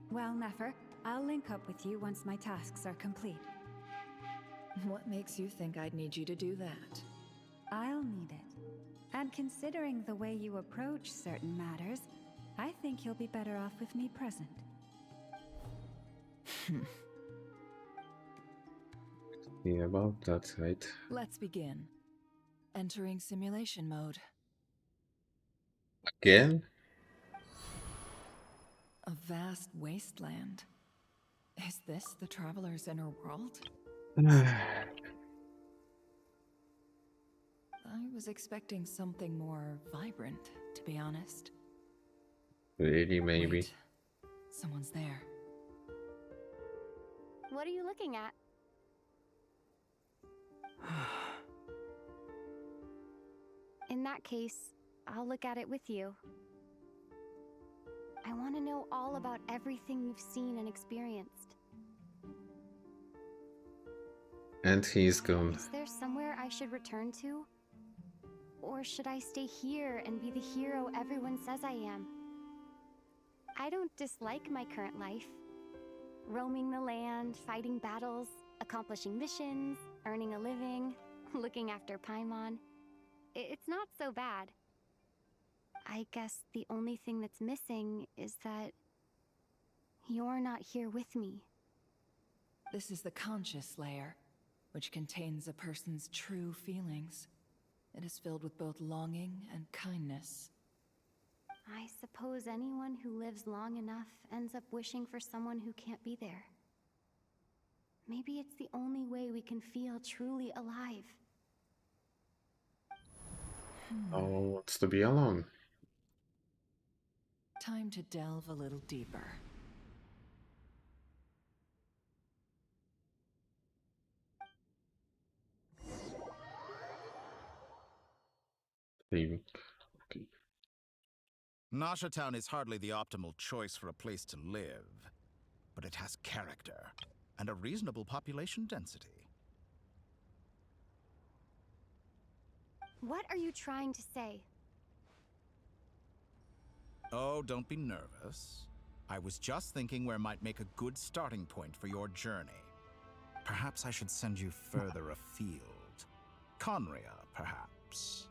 Well, Nefer, I'll link up with you once my tasks are complete. What makes you think I'd need you to do that? I'll need it. And considering the way you approach certain matters, I think you'll be better off with me present. Yeah, about that, right? Let's begin. Entering simulation mode. Again? A vast wasteland. Is this the Traveler's inner world? I was expecting something more vibrant, to be honest. Really, maybe. Wait. Someone's there. What are you looking at? In that case, I'll look at it with you. I want to know all about everything you've seen and experienced. And he's gone. Is there somewhere I should return to? Or should I stay here and be the hero everyone says I am? I don't dislike my current life. Roaming the land, fighting battles, accomplishing missions, earning a living, looking after Paimon. It's not so bad. I guess the only thing that's missing is that you're not here with me. This is the conscious layer, which contains a person's true feelings. It is filled with both longing and kindness. I suppose anyone who lives long enough ends up wishing for someone who can't be there. Maybe it's the only way we can feel truly alive. Oh, wants to be alone. Time to delve a little deeper. Okay. Nasha Town is hardly the optimal choice for a place to live, but it has character and a reasonable population density. What are you trying to say? Oh, don't be nervous. I was just thinking where might make a good starting point for your journey. Perhaps I should send you further afield. Conria, perhaps.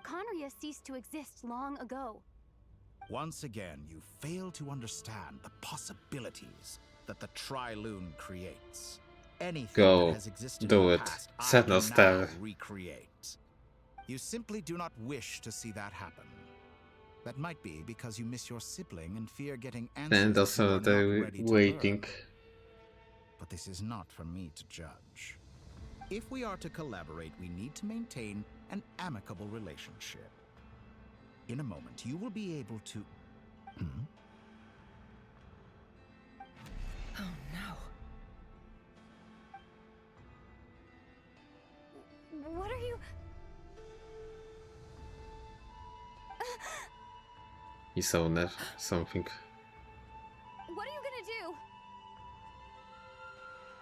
Conria ceased to exist long ago. Once again, you fail to understand the possibilities that the Tri-Lune creates. Anything Go. that has existed Do in the it. past, I Set can us now there. recreate. You simply do not wish to see that happen. That might be because you miss your sibling and fear getting answers And that also you are not they're ready to waiting. learn. But this is not for me to judge. If we are to collaborate, we need to maintain an amicable relationship. In a moment, you will be able to... Oh no. What are you... He saw that something. What are you gonna do?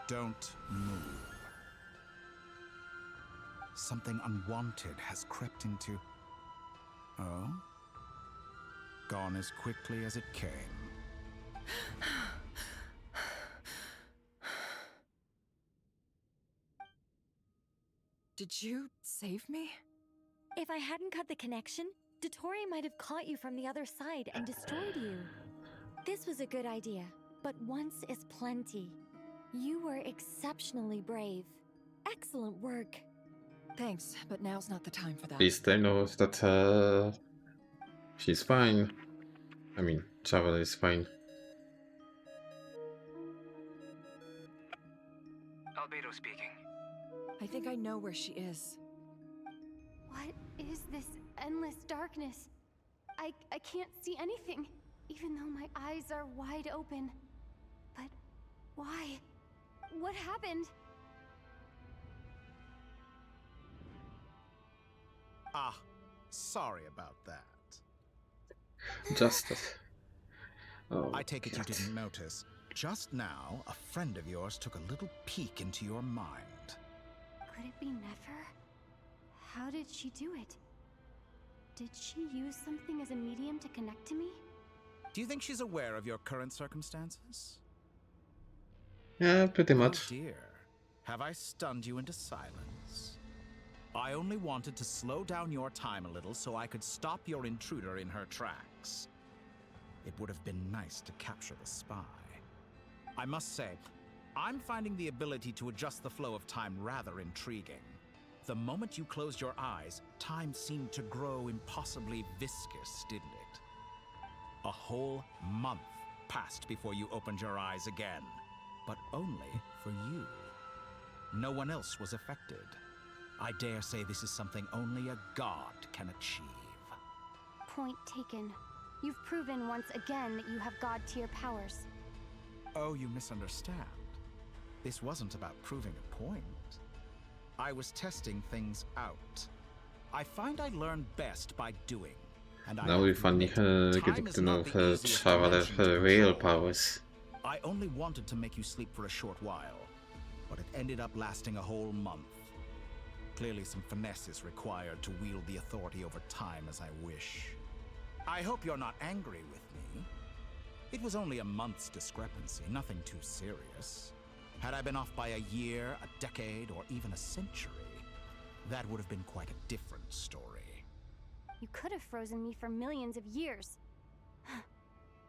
Don't move. Something unwanted has crept into... Oh? Gone as quickly as it came. Did you save me? If I hadn't cut the connection, Dottore might have caught you from the other side and destroyed you. This was a good idea, but once is plenty. You were exceptionally brave. Excellent work. Thanks, but now's not the time for that. At least I know that she's fine. I mean, Chava is fine. Albedo speaking. I think I know where she is. What is this endless darkness? I can't see anything, even though my eyes are wide open. But why? What happened? Ah, sorry about that. Justice. Oh, I take it you God. didn't notice. Just now, a friend of yours took a little peek into your mind. Could it be Nefer? How did she do it? Did she use something as a medium to connect to me? Do you think she's aware of your current circumstances? Yeah, pretty much. Oh dear. Have I stunned you into silence? I only wanted to slow down your time a little so I could stop your intruder in her tracks. It would have been nice to capture the spy. I must say, I'm finding the ability to adjust the flow of time rather intriguing. The moment you closed your eyes, time seemed to grow impossibly viscous, didn't it? A whole month passed before you opened your eyes again, but only for you. No one else was affected. I dare say this is something only a god can achieve. Point taken. You've proven once again that you have god-tier powers. Oh, you misunderstand. This wasn't about proving a point. I was testing things out. I find I learn best by doing. And I Now we finally getting to know her real powers. I only wanted to make you sleep for a short while, but it ended up lasting a whole month. Clearly some finesse is required to wield the authority over time as I wish. I hope you're not angry with me. It was only a month's discrepancy, nothing too serious. Had I been off by a year, a decade, or even a century, that would have been quite a different story. You could have frozen me for millions of years.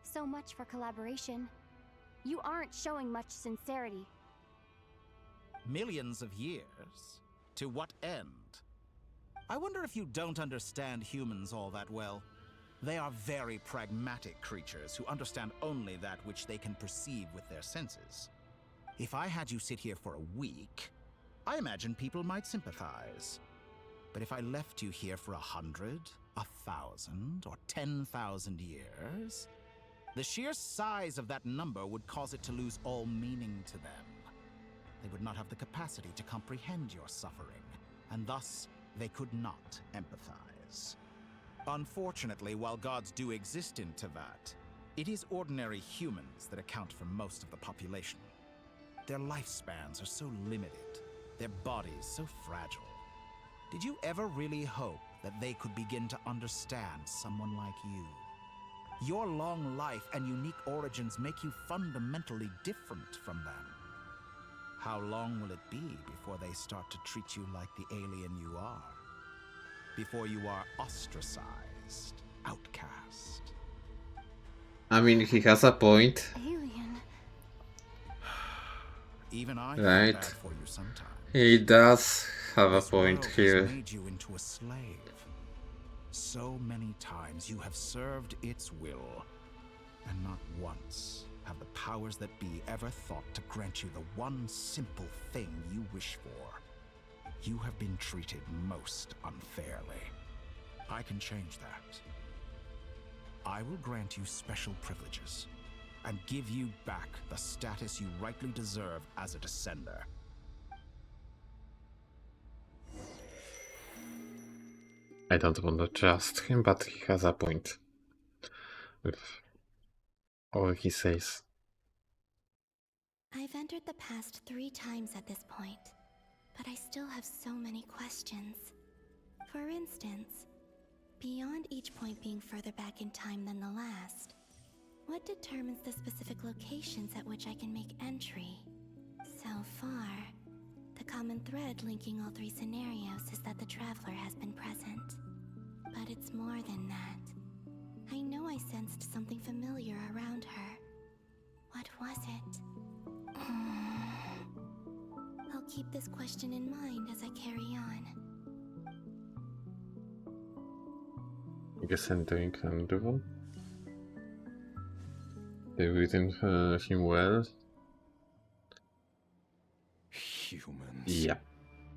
So much for collaboration. You aren't showing much sincerity. Millions of years? To what end? I wonder if you don't understand humans all that well. They are very pragmatic creatures who understand only that which they can perceive with their senses. If I had you sit here for a week, I imagine people might sympathize. But if I left you here for 100, 1,000, or 10,000 years, the sheer size of that number would cause it to lose all meaning to them. They would not have the capacity to comprehend your suffering, and thus they could not empathize. Unfortunately, while gods do exist in Teyvat, it is ordinary humans that account for most of the population. Their lifespans are so limited, their bodies so fragile. Did you ever really hope that they could begin to understand someone like you? Your long life and unique origins make you fundamentally different from them. How long will it be before they start to treat you like the alien you are? Before you are ostracized, outcast? I mean, he has a point. Alien. Even I feel Right. bad for you sometimes. He does have a This point world here. has made you into a slave. So many times you have served its will, and not once have the powers that be ever thought to grant you the one simple thing you wish for. You have been treated most unfairly. I can change that. I will grant you special privileges, and give you back the status you rightly deserve as a descender. I don't want to trust him, but he has a point with all he says. I've entered the past 3 times at this point, but I still have so many questions. For instance, beyond each point being further back in time than the last, what determines the specific locations at which I can make entry? So far, the common thread linking all 3 scenarios is that the Traveler has been present. But it's more than that. I know I sensed something familiar around her. What was it? I'll keep this question in mind as I carry on. I guess entering and duel. They written him well. Humans. Yeah.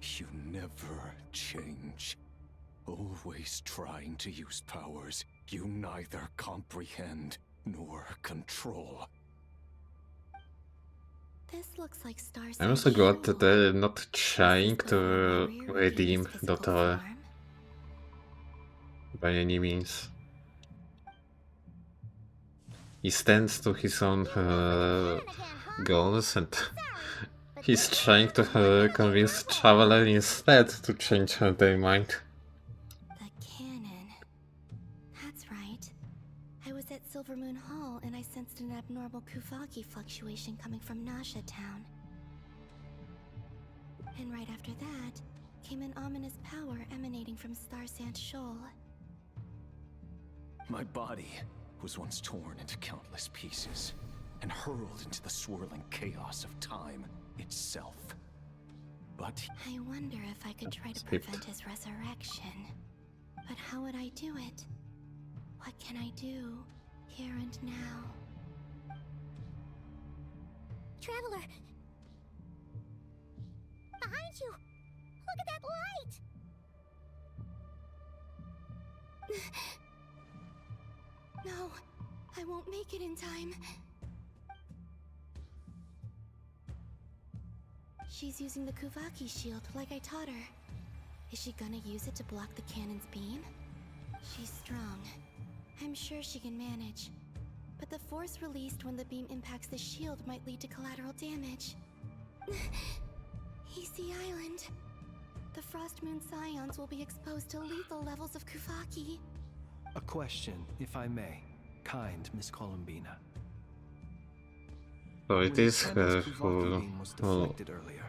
You never change. Always trying to use powers you neither comprehend nor control. This looks like stars. I'm also glad that they're not trying to redeem Dottor by any means. He stands to his own goals, and he's trying to convince Traveler instead to change their mind. The cannon. That's right. I was at Silver Moon Hall and I sensed an abnormal Kuvaki fluctuation coming from Nasha Town. And right after that, came an ominous power emanating from Star Sand Shoal. My body was once torn into countless pieces and hurled into the swirling chaos of time itself. But I wonder if I could try to prevent his resurrection. But how would I do it? What can I do, here and now? Traveler! Behind you! Look at that light! No, I won't make it in time. She's using the Kuvaki shield like I taught her. Is she gonna use it to block the cannon's beam? She's strong. I'm sure she can manage. But the force released when the beam impacts the shield might lead to collateral damage. Easy Island. The Frost Moon Scions will be exposed to lethal levels of Kuvaki. A question, if I may. Kind Miss Columbina. So it When is Lieutenant's her Kuvaki beam was who deflected earlier,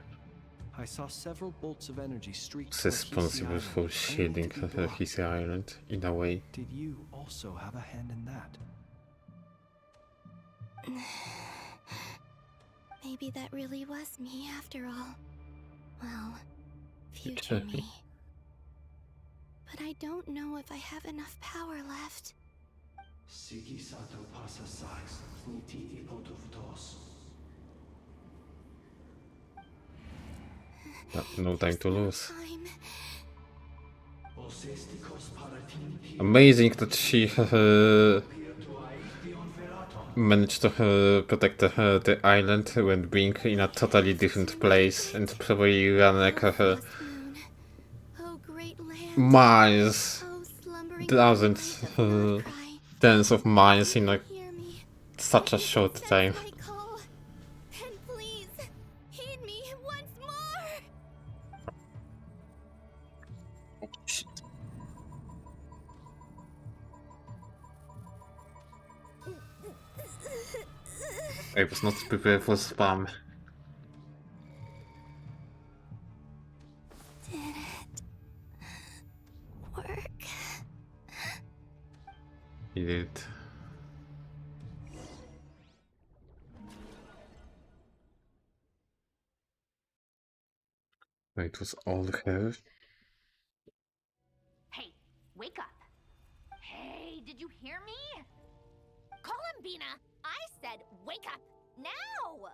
I saw several bolts of energy streak is toward Hisi responsible Island, for only shielding to be blocked. his island, in a way. Did you also have a hand in that? Maybe that really was me after all. Well, future me. But I don't know if I have enough power left. No time to lose. Time. Amazing that she managed to protect the island when being in a totally different place and probably run like miles, thousands, tens of miles in like such a short time. I was not prepared for spam. Did it work? He did. It was all her. Hey, wake up. Hey, did you hear me? Call him, Bina. I said wake up now.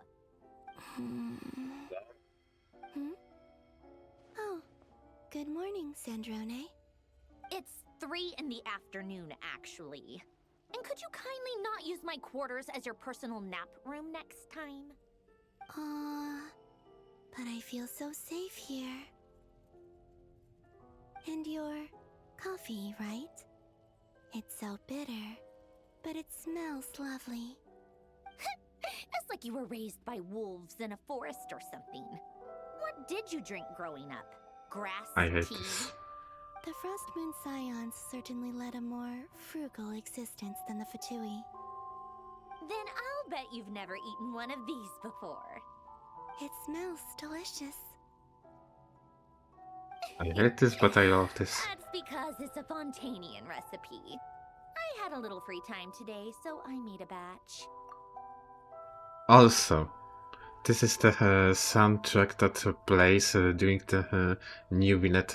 Oh, good morning, Sandrone. It's 3 in the afternoon, actually. And could you kindly not use my quarters as your personal nap room next time? But I feel so safe here. And your coffee, right? It's so bitter, but it smells lovely. It's like you were raised by wolves in a forest or something. What did you drink growing up? Grass I hate tea? this. The Frost Moon Scions certainly led a more frugal existence than the Fatui. Then I'll bet you've never eaten one of these before. It smells delicious. I hate this, but I love this. That's because it's a Fontanian recipe. I had a little free time today, so I made a batch. Also, this is the soundtrack that plays during the new Vinet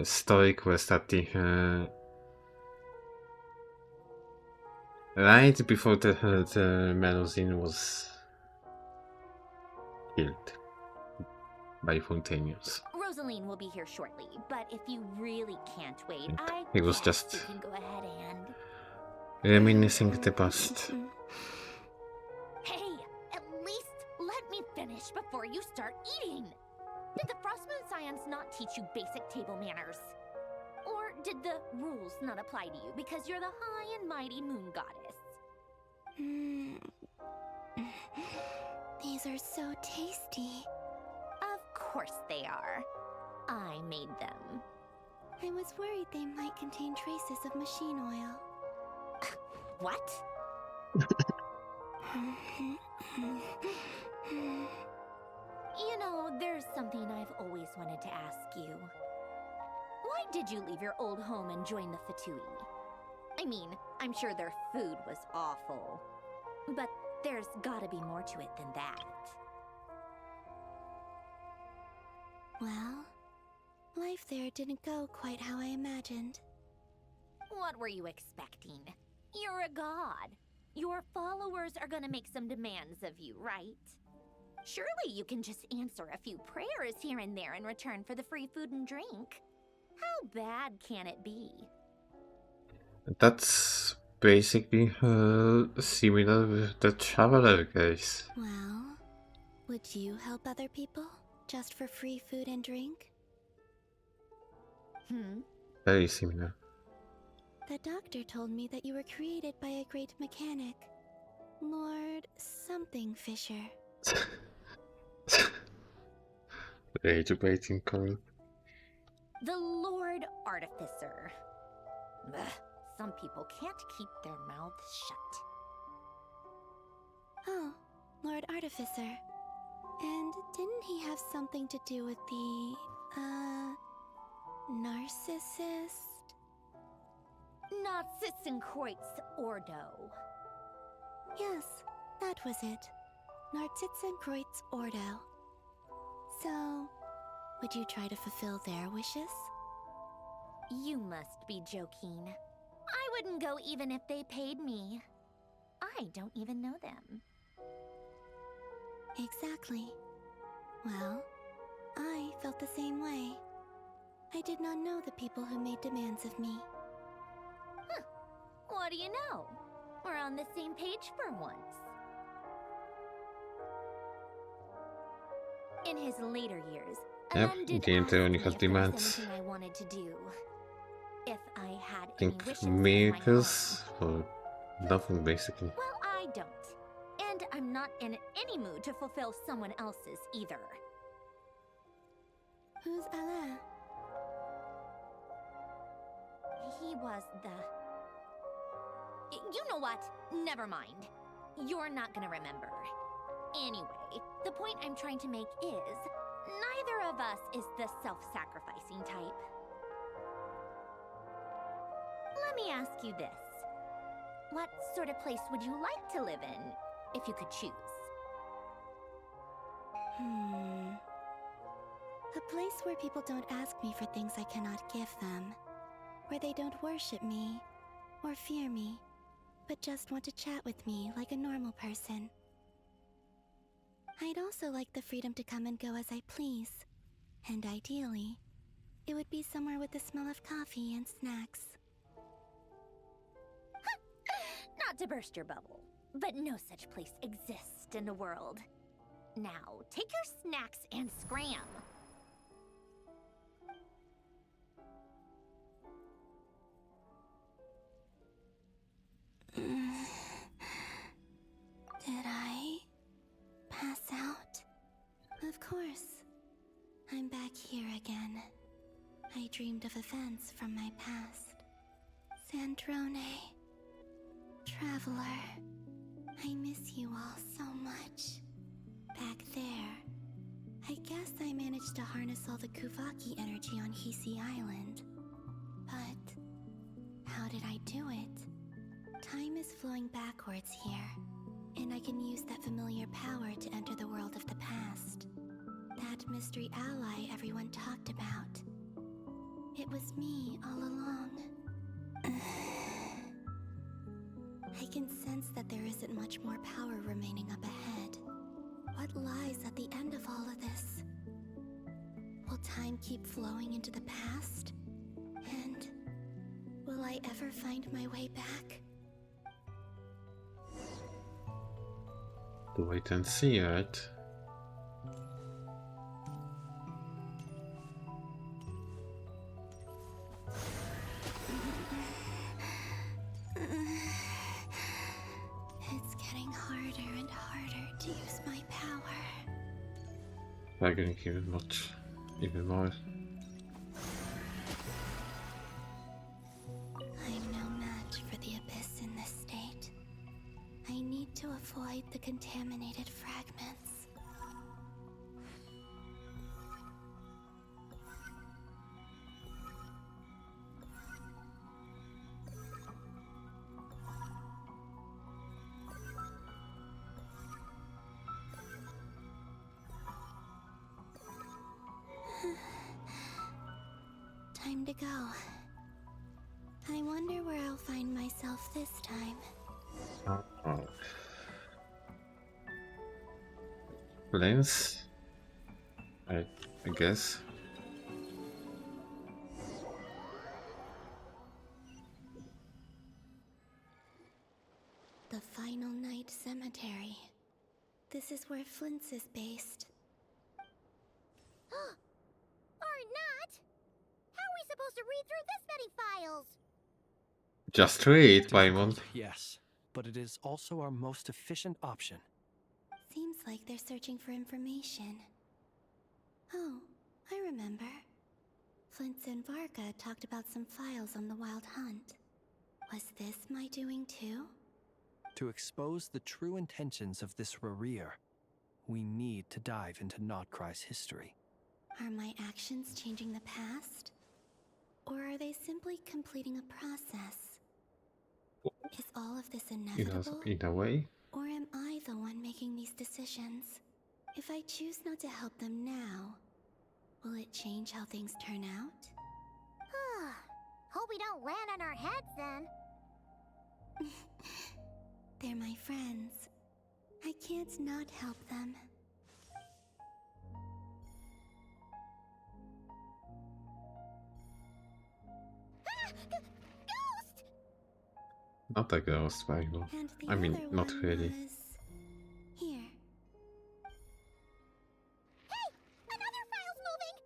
story quest at the right before the Melusine was killed by Fontanians. Rosaline will be here shortly, but if you really can't wait, I He was guess just you can go ahead and... reminiscing the past. Hey, at least let me finish before you start eating! Did the Frostmoon Scions not teach you basic table manners? Or did the rules not apply to you because you're the high and mighty moon goddess? These are so tasty. Of course they are. I made them. I was worried they might contain traces of machine oil. What? You know, there's something I've always wanted to ask you. Why did you leave your old home and join the Fatui? I mean, I'm sure their food was awful. But there's gotta be more to it than that. Well, life there didn't go quite how I imagined. What were you expecting? You're a god. Your followers are gonna make some demands of you, right? Surely you can just answer a few prayers here and there in return for the free food and drink. How bad can it be? That's basically similar with the Traveler case. Well, would you help other people just for free food and drink? Very similar. The doctor told me that you were created by a great mechanic, Lord something Fisher. Rage baiting comment. The Lord Artificer. Ugh, some people can't keep their mouths shut. artificer. And didn't he have something to do with the, narcissist? Narcissenkreuz Ordo. Yes, that was it. Narcissenkreuz Ordo. So, would you try to fulfill their wishes? You must be joking. I wouldn't go even if they paid me. I don't even know them. Exactly. Well, I felt the same way. I did not know the people who made demands of me. Huh. What do you know? We're on the same page for once. In his later years, Yep, Alan did the ask only me has if there was demands. anything I wanted to do. If I had I any think wishes of my miracles for nothing basically. Well, I don't. And I'm not in any mood to fulfill someone else's either. Who's Alain? He was the... You know what? Never mind. You're not gonna remember. Anyway, the point I'm trying to make is, neither of us is the self-sacrificing type. Let me ask you this. What sort of place would you like to live in, if you could choose? A place where people don't ask me for things I cannot give them. Where they don't worship me, or fear me, but just want to chat with me like a normal person. I'd also like the freedom to come and go as I please. And ideally, it would be somewhere with the smell of coffee and snacks. Not to burst your bubble, but no such place exists in the world. Now, take your snacks and scram. Did I pass out? Of course. I'm back here again. I dreamed of events from my past. Sandrone. Traveler. I miss you all so much. Back there. I guess I managed to harness all the Kuvaki energy on Hisi Island. But how did I do it? Time is flowing backwards here, and I can use that familiar power to enter the world of the past. That mystery ally everyone talked about. It was me all along. I can sense that there isn't much more power remaining up ahead. What lies at the end of all of this? Will time keep flowing into the past? And will I ever find my way back? Wait and see, right? It's getting harder and harder to use my power. Lagging even more. I'm no match for the Abyss in this state. I need to avoid the contaminated fragments. Time to go. I wonder where I'll find myself this time. Oh. Planes? I guess. The Final Night Cemetery. This is where Flint's is based. Or not? How are we supposed to read through this many files? Just read, Paimon. Yes, but it is also our most efficient option. Seems like they're searching for information. Oh, I remember. Flint's and Varga talked about some files on the Wild Hunt. Was this my doing too? To expose the true intentions of this Rarir, We need to dive into Nodcry's history. Are my actions changing the past? Or are they simply completing a process? Is all of this inevitable? In a way. Or am I the one making these decisions? If I choose not to help them now, will it change how things turn out? Hope we don't land on our heads then. They're my friends. I can't not help them. Ghost! Not a ghost, Bible. And the I mean, other not one really. was here. Hey! Another file's moving!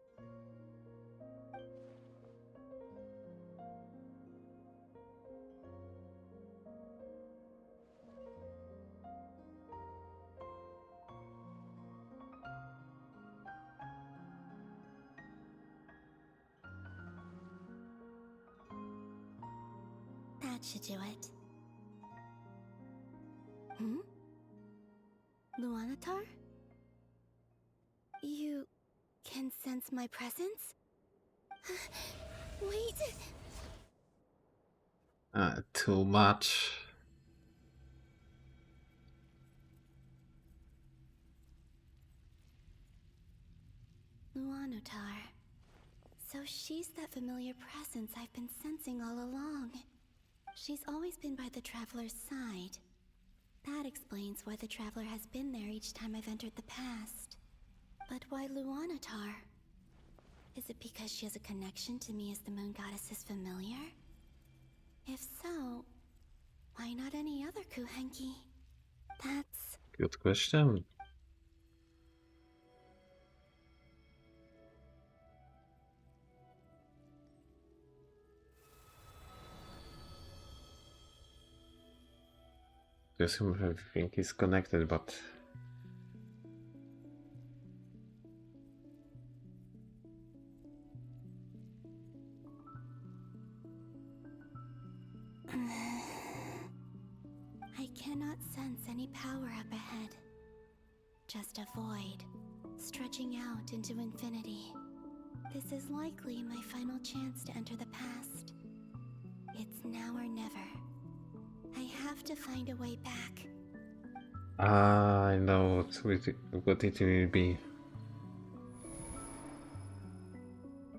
That should do it. Luanatar? You can sense my presence? Wait! Too much. Luanatar. So she's that familiar presence I've been sensing all along. She's always been by the Traveler's side. That explains why the Traveler has been there each time I've entered the past. But why Luanatar? Is it because she has a connection to me as the Moon Goddess's familiar? If so, why not any other Kuhenki? That's... Good question. I assume everything is connected, but I cannot sense any power up ahead. Just a void, stretching out into infinity. This is likely my final chance to enter the past. It's now or never. I have to find a way back. I know what it will be.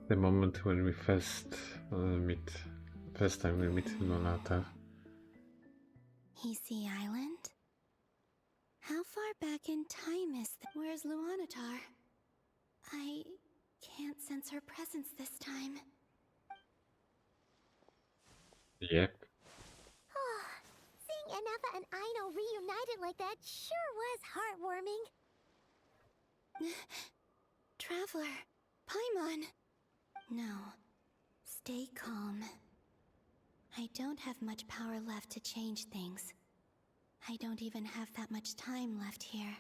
The moment when we first time we meet Luanatar. Hisi Island? How far back in time is that? Where's Luanatar? I can't sense her presence this time. Yep. Seeing Anafa and Aino reunited like that sure was heartwarming. Traveler, Paimon. No, stay calm. I don't have much power left to change things. I don't even have that much time left here.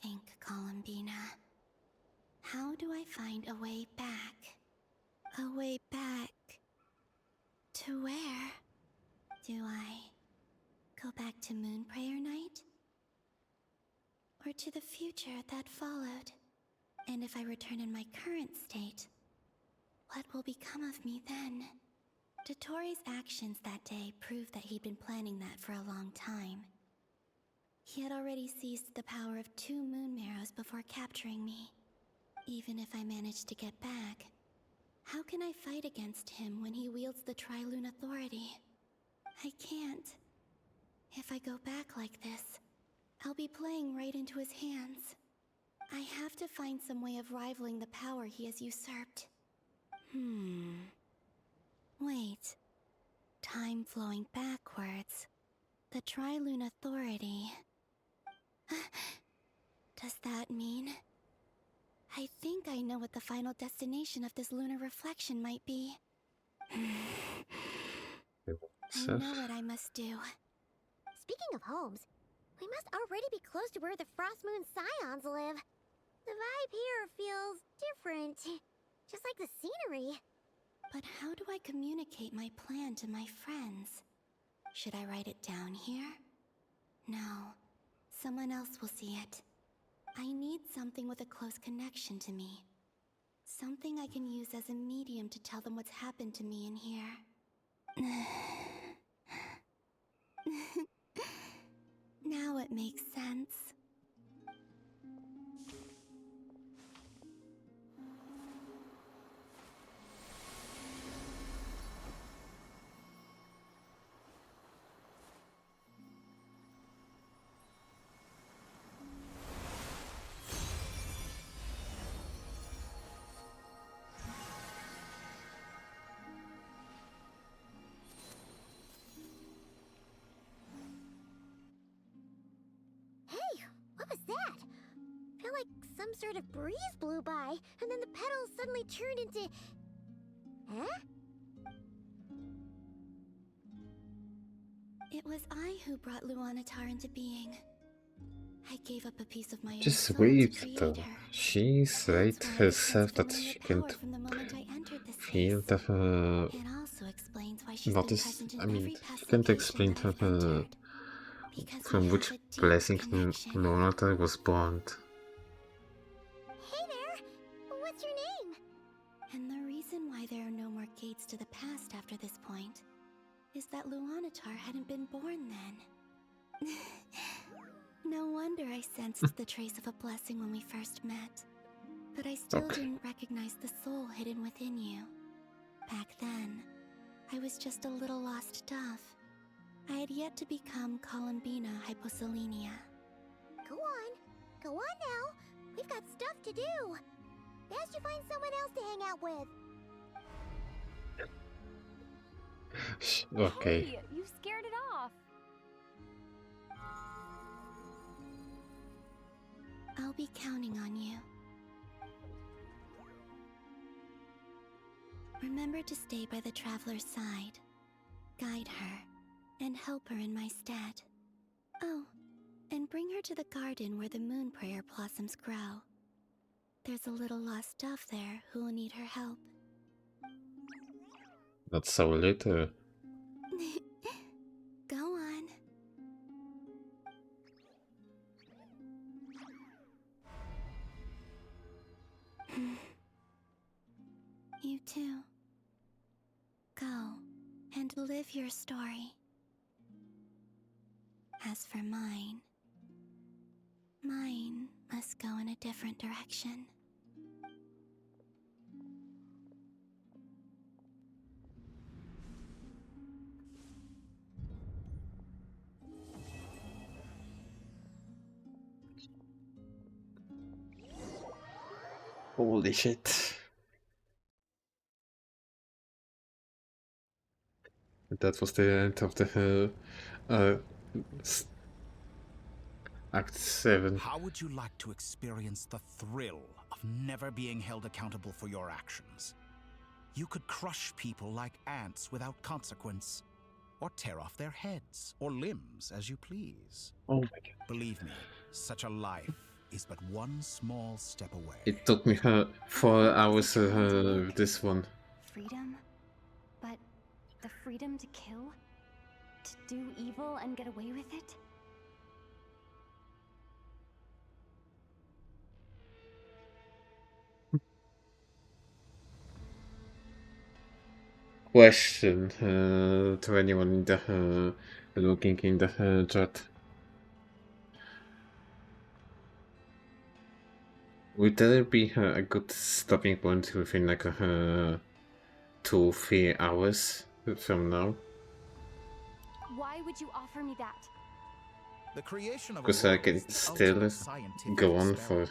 Think, Columbina. How do I find a way back? A way back... to where? Do I go back to Moon Prayer Night? Or to the future that followed? And if I return in my current state, what will become of me then? Dotori's actions that day proved that he'd been planning that for a long time. He had already seized the power of 2 moon marrows before capturing me. Even if I managed to get back, how can I fight against him when he wields the Tri-Lune Authority? I can't. If I go back like this, I'll be playing right into his hands. I have to find some way of rivaling the power he has usurped. Wait. Time flowing backwards. The Tri-Lune Authority. Does that mean... I think I know what the final destination of this lunar reflection might be. I know what I must do. Speaking of homes, we must already be close to where the Frost Moon Scions live. The vibe here feels different, just like the scenery. But how do I communicate my plan to my friends? Should I write it down here? No. Someone else will see it. I need something with a close connection to me. Something I can use as a medium to tell them what's happened to me in here. Now it makes sense. Hey, what was that? I feel like some sort of breeze blew by, and then the petals suddenly turned into... Huh? It was I who brought Luanatar into being. I gave up a piece of my own Just soul weird to create though. her. She said That's why I was herself that transferring she her power can't from the moment I entered the feel space. the It also explains why she's been notice. present in I mean, every she past can't location explain that to I've her entered. Because we from have which a deep blessing connection. Luanatar was born. Hey there! What's your name? And the reason why there are no more gates to the past after this point is that Luanatar hadn't been born then. No wonder I sensed the trace of a blessing when we first met. But I still didn't recognize the soul hidden within you. Back then, I was just a little lost dove. I had yet to become Columbina Hyposelenia. Go on. Go on now. We've got stuff to do. Best you find someone else to hang out with. Okay. Hey, you scared it off. I'll be counting on you. Remember to stay by the traveler's side, guide her, and help her in my stead. Oh, and bring her to the garden where the moon prayer blossoms grow. There's a little lost dove there who will need her help. Not so little. Go on. You too. Go and live your story. As for mine must go in a different direction. Holy shit. That was the end of the Act 7. How would you like to experience the thrill of never being held accountable for your actions? You could crush people like ants without consequence, or tear off their heads or limbs as you please. Oh my god. Believe me, such a life is but one small step away. It took me 4 hours this one. Freedom? But the freedom to kill? To do evil and get away with it? Question to anyone in the looking in the chat. Would there be a good stopping point within like 2-3 hours from now? Why would you offer me that? The creation of Because I can still go on for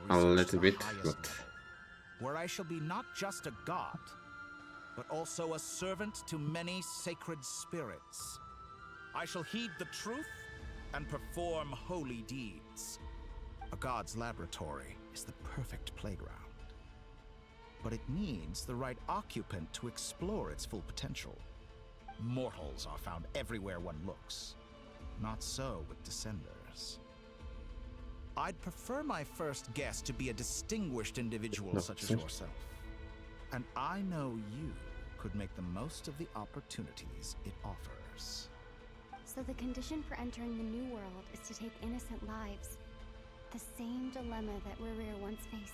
a little bit, but where I shall be not just a god, but also a servant to many sacred spirits. I shall heed the truth and perform holy deeds. A god's laboratory is the perfect playground. But it needs the right occupant to explore its full potential. Mortals are found everywhere one looks. Not so with Descenders. I'd prefer my first guest to be a distinguished individual such as yourself. And I know you could make the most of the opportunities it offers. So the condition for entering the new world is to take innocent lives, The same dilemma that Rerir once faced.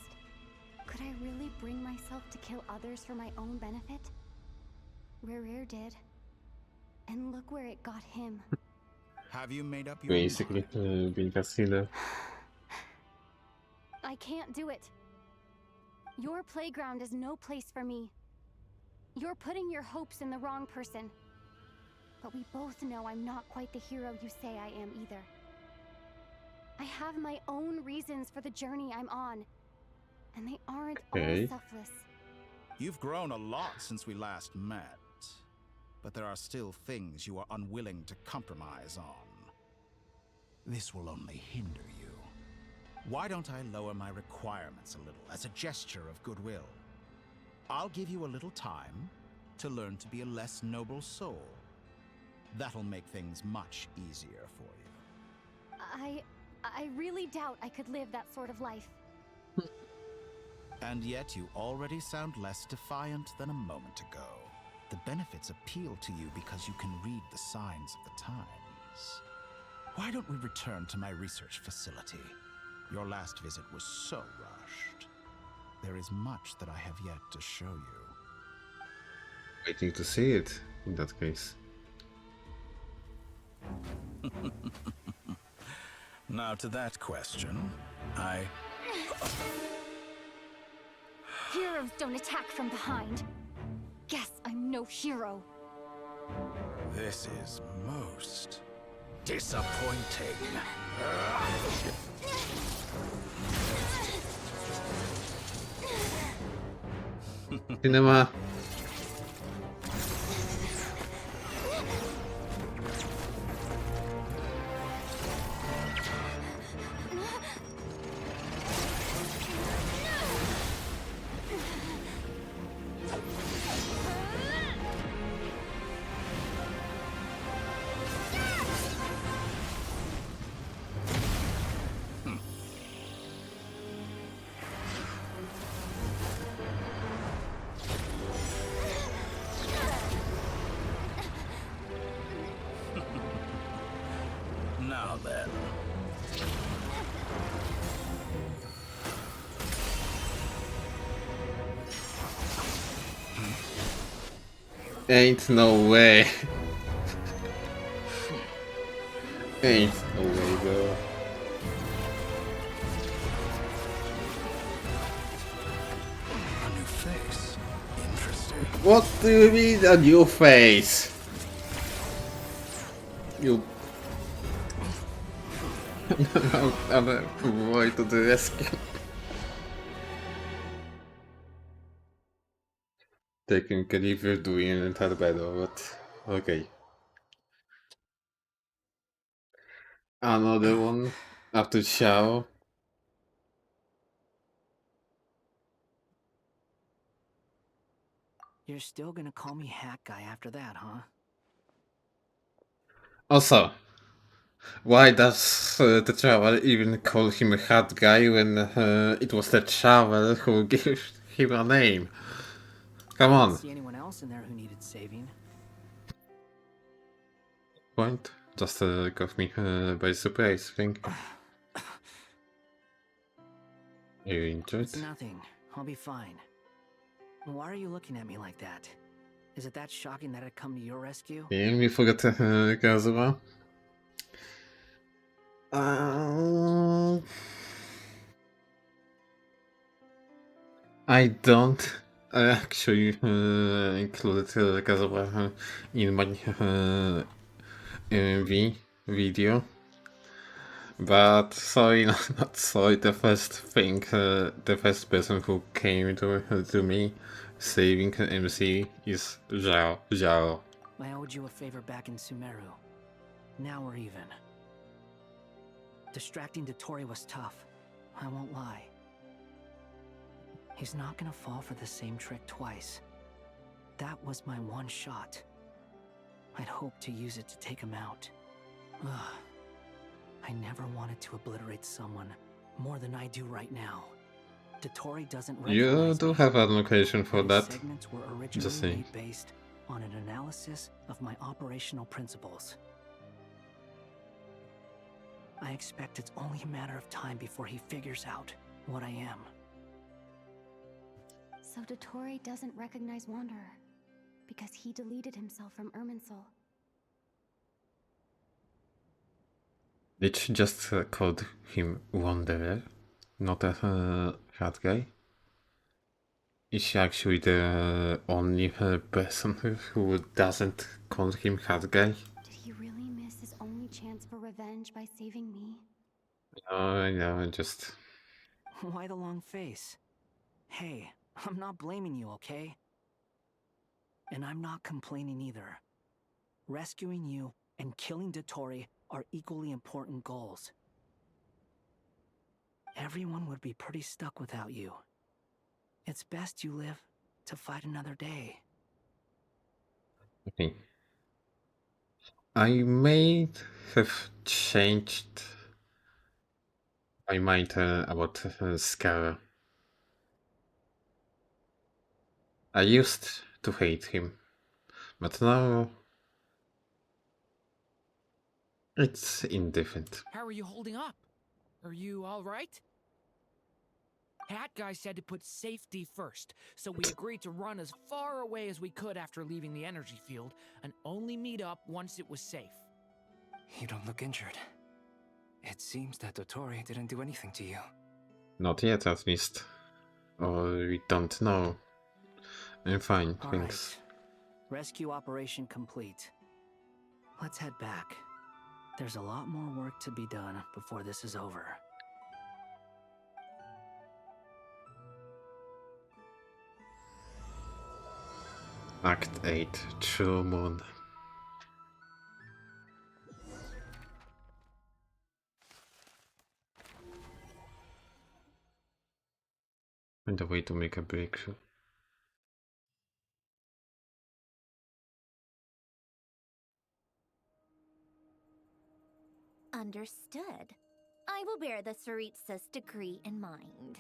Could I really bring myself to kill others for my own benefit? Rerir did. And look where it got him. Have you made up your Basically, being a sinner. I can't do it. Your playground is no place for me. You're putting your hopes in the wrong person. But we both know I'm not quite the hero you say I am either. I have my own reasons for the journey I'm on. And they aren't all selfless. You've grown a lot since we last met. But there are still things you are unwilling to compromise on. This will only hinder you. Why don't I lower my requirements a little as a gesture of goodwill? I'll give you a little time to learn to be a less noble soul. That'll make things much easier for you. I really doubt I could live that sort of life. And yet you already sound less defiant than a moment ago. The benefits appeal to you because you can read the signs of the times. Why don't we return to my research facility? Your last visit was so rushed. There is much that I have yet to show you. Waiting to see it, in that case. Now to that question, Heroes don't attack from behind. Guess I'm no hero. This is most disappointing. Cinema. Now then. Ain't no way. Ain't no way, bro. A new face. Interesting. What do you mean a new face? You... I'm a boy to the rescue. Technically we're doing an entire battle, but okay. Another one after Xiao. You're still gonna call me Hat Guy after that, huh? Also, why does the traveler even call him a hat guy when it was the traveler who gave him a name? Come I on. didn't see anyone else in there who needed saving. Point? Just caught me by surprise, I think. You enjoyed? It's nothing. I'll be fine. Why are you looking at me like that? Is it that shocking that I'd come to your rescue? Yeah, we forgot Kazuma. I don't actually include Kazuma in my MV video. But sorry, not sorry. The first thing, the first person who came to me saving MC is Zhao. I owed you a favor back in Sumeru. Now we're even. Distracting Dotori was tough, I won't lie. He's not gonna fall for the same trick twice. That was my one shot. I'd hoped to use it to take him out. Ugh. I never wanted to obliterate someone more than I do right now. Dotori doesn't You do have an occasion for that. Segments were Just originally saying. made based on an analysis of my operational principles. I expect it's only a matter of time before he figures out what I am. So Dottore doesn't recognize Wanderer, because he deleted himself from Irminsul. Did she just called him Wanderer, not a hard guy? Is she actually the only person who doesn't call him hard guy? Did he really miss his only chance for revenge by saving me? No, just... Why the long face? Hey, I'm not blaming you, okay? And I'm not complaining either. Rescuing you and killing Dottore are equally important goals. Everyone would be pretty stuck without you. It's best you live to fight another day. Okay. I may have changed my mind about Scar. I used to hate him, but now it's indifferent. How are you holding up? Are you alright? Hat Guy said to put safety first, so we agreed to run as far away as we could after leaving the energy field, and only meet up once it was safe. You don't look injured. It seems that Dottore didn't do anything to you. Not yet, at least. Or we don't know. I'm fine, All thanks. right. Rescue operation complete. Let's head back. There's a lot more work to be done before this is over. Act 8, True Moon. Find a way to make a breakthrough. Understood. I will bear the Tsaritsa's decree in mind.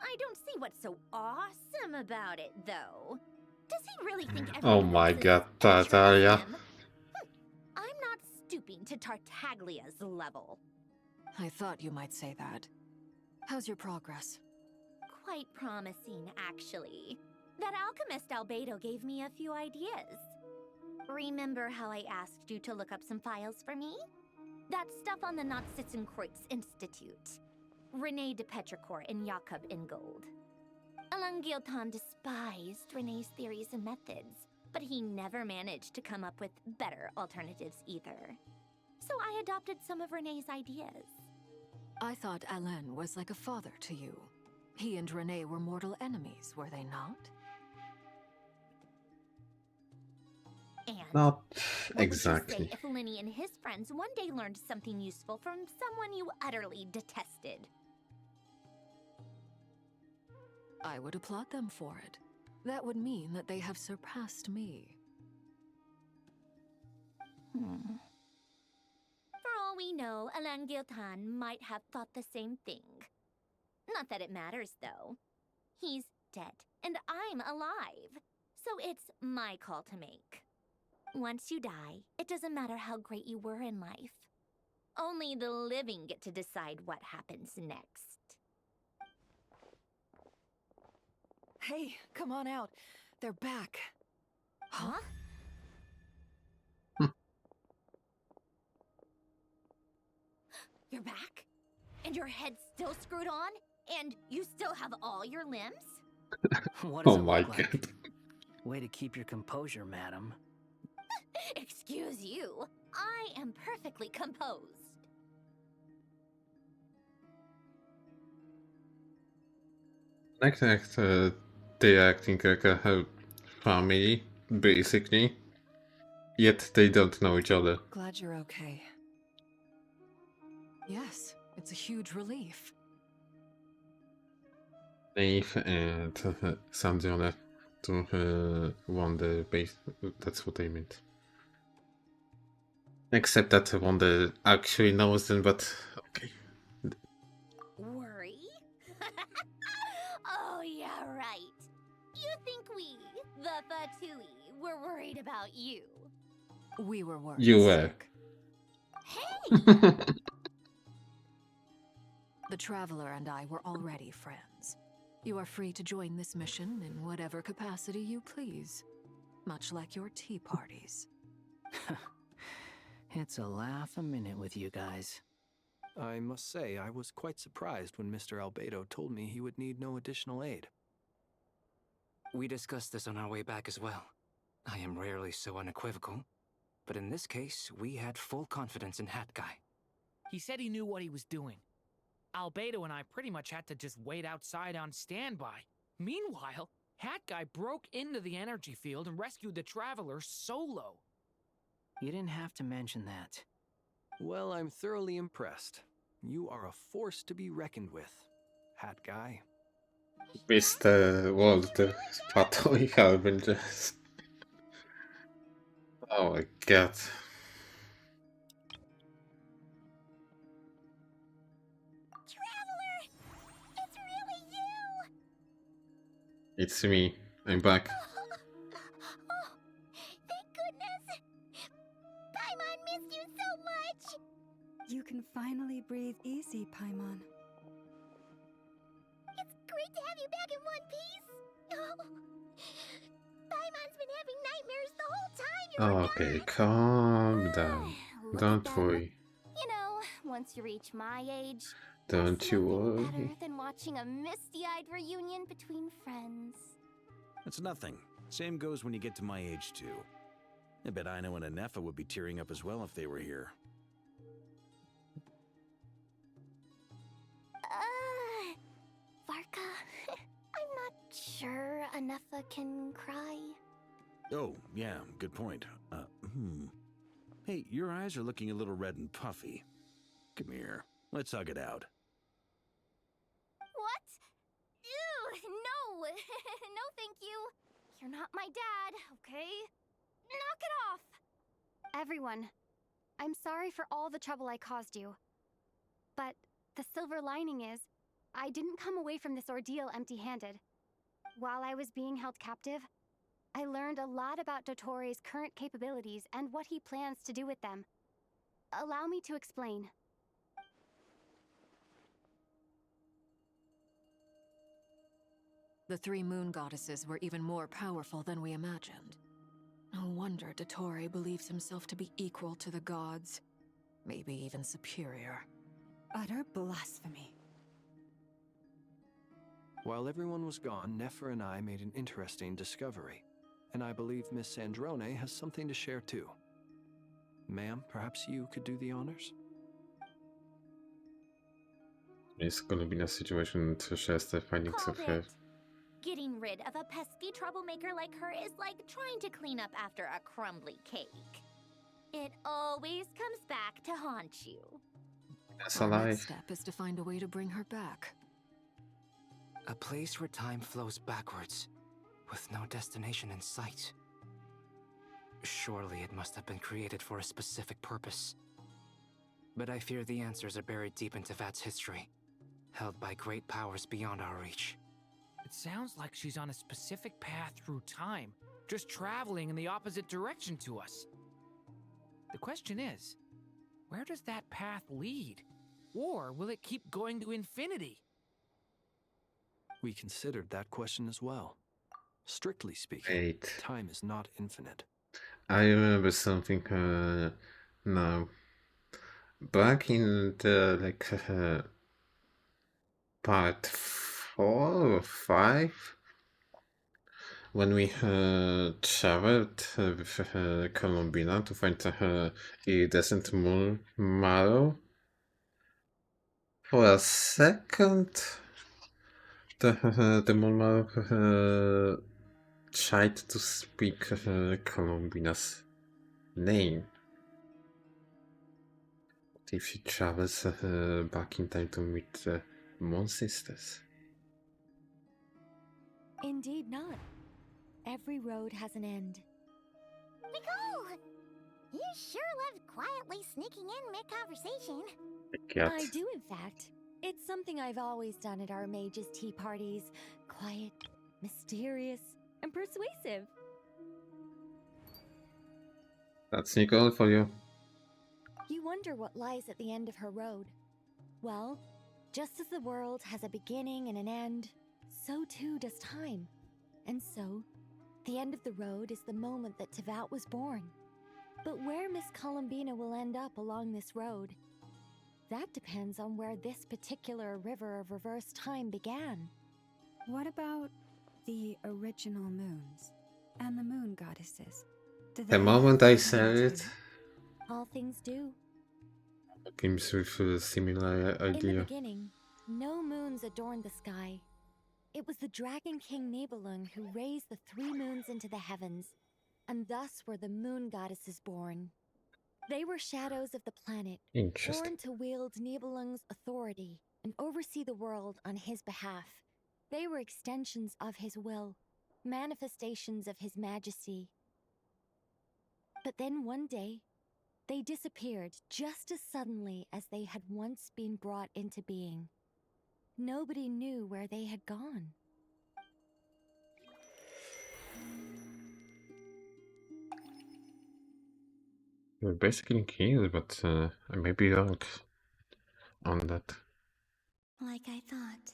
I don't see what's so awesome about it, though. Does he really think Oh everyone my else is god, as treacherous as Tartaglia. him? I'm not stooping to Tartaglia's level. I thought you might say that. How's your progress? Quite promising, actually. That alchemist Albedo gave me a few ideas. Remember how I asked you to look up some files for me? That stuff on the Natsitzenkreuz Institute. Rene de Petrichor and Jakob Ingold. Alain Guillotin despised Rene's theories and methods, but he never managed to come up with better alternatives either. So I adopted some of Rene's ideas. I thought Alain was like a father to you. He and Rene were mortal enemies, were they not? And Not what would you exactly. say if Lenny and his friends one day learned something useful from someone you utterly detested? I would applaud them for it. That would mean that they have surpassed me. For all we know, Alain Guillotin might have thought the same thing. Not that it matters, though. He's dead, and I'm alive. So it's my call to make. Once you die, it doesn't matter how great you were in life. Only the living get to decide what happens next. Hey, come on out. They're back. Huh? You're back? And your head's still screwed on? And you still have all your limbs? What does Oh it my look like? god. Way to keep your composure, madam. Excuse you. I am perfectly composed. Next act, they're acting like a family, basically. Yet they don't know each other. Glad you're okay. Yes, it's a huge relief. Naive and Sandrone to Wonder base. That's what I meant. Except that Wonder actually knows them, but okay. Worry? Oh, yeah, right. You think we, the Fatui, were worried about you? We were worried. You were. Hey! The Traveler and I were already friends. You are free to join this mission in whatever capacity you please, much like your tea parties. It's a laugh a minute with you guys. I must say, I was quite surprised when Mr. Albedo told me he would need no additional aid. We discussed this on our way back as well. I am rarely so unequivocal, but in this case, we had full confidence in Hat Guy. He said he knew what he was doing. Albedo and I pretty much had to just wait outside on standby. Meanwhile, Hat Guy broke into the energy field and rescued the Traveler solo. You didn't have to mention that. Well, I'm thoroughly impressed. You are a force to be reckoned with, Hat Guy. Mr. Walter spadł ich, ale będzie... Oh my god. Traveler! It's really you! It's me. I'm back. Oh, thank goodness! Paimon missed you so much! You can finally breathe easy, Paimon. It's great to have you back in one piece! Oh, Paimon's been having nightmares the whole time you were Okay, gone. calm down. Look Don't at them. worry. You know, once you reach my age, Don't there's you nothing worry. better than watching a misty-eyed reunion between friends. It's nothing. Same goes when you get to my age, too. I bet Ino and Anefa would be tearing up as well if they were here. Varka, I'm not sure Anefa can cry. Oh, yeah, good point. Hey, your eyes are looking a little red and puffy. Come here, let's hug it out. What? Ew, no! No, thank you. You're not my dad, okay? Knock it off! Everyone, I'm sorry for all the trouble I caused you. But the silver lining is, I didn't come away from this ordeal empty-handed. While I was being held captive, I learned a lot about Dottoro's current capabilities and what he plans to do with them. Allow me to explain. The three moon goddesses were even more powerful than we imagined. No wonder Dottore believes himself to be equal to the gods, maybe even superior. Utter blasphemy. While everyone was gone, Nefer and I made an interesting discovery, and I believe Miss Sandrone has something to share too. Ma'am, perhaps you could do the honors? It's gonna be a situation to share the findings of her. Getting rid of a pesky troublemaker like her is like trying to clean up after a crumbly cake. It always comes back to haunt you. That's Our alive. next step is to find a way to bring her back. A place where time flows backwards, with no destination in sight. Surely it must have been created for a specific purpose. But I fear the answers are buried deep into Vat's history, held by great powers beyond our reach. It sounds like she's on a specific path through time, just traveling in the opposite direction to us. The question is, where does that path lead? Or will it keep going to infinity? We considered that question as well. Strictly speaking, Wait. time is not infinite. I remember something now. Back in the part 4 or 5, when we traveled with Columbina to find iridescent moon marrow, for a second the moon marrow tried to speak Columbina's name. What if she travels back in time to meet the Moon Sisters? Indeed not. Every road has an end. Nicole! You sure loved quietly sneaking in mid-conversation. I do, in fact. It's something I've always done at our mages' tea parties. Quiet, mysterious, and persuasive. That's Nicole for you. You wonder what lies at the end of her road. Well, Just as the world has a beginning and an end, so too does time. And so, the end of the road is the moment that Tevat was born. But where Miss Columbina will end up along this road, that depends on where this particular river of reverse time began. What about the original moons and the moon goddesses? Do The they moment have I a said name it, too? All things do. games with a similar In the idea. beginning, no moons adorned the sky. It was the Dragon King Nibelung who raised the 3 moons into the heavens, and thus were the moon goddesses born. They were shadows of the planet, Interesting. born to wield Nibelung's authority and oversee the world on his behalf. They were extensions of his will, manifestations of his majesty. But then one day, they disappeared just as suddenly as they had once been brought into being. Nobody knew where they had gone. You're basically here, but I may be wrong on that. Like I thought,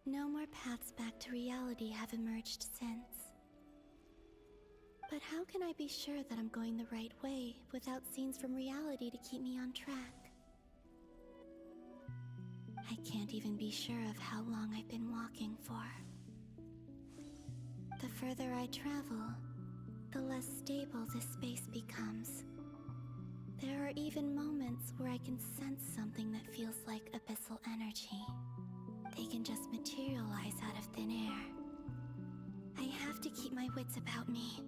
no more paths back to reality have emerged since. But how can I be sure that I'm going the right way without scenes from reality to keep me on track? I can't even be sure of how long I've been walking for. The further I travel, the less stable this space becomes. There are even moments where I can sense something that feels like abyssal energy. They can just materialize out of thin air. I have to keep my wits about me.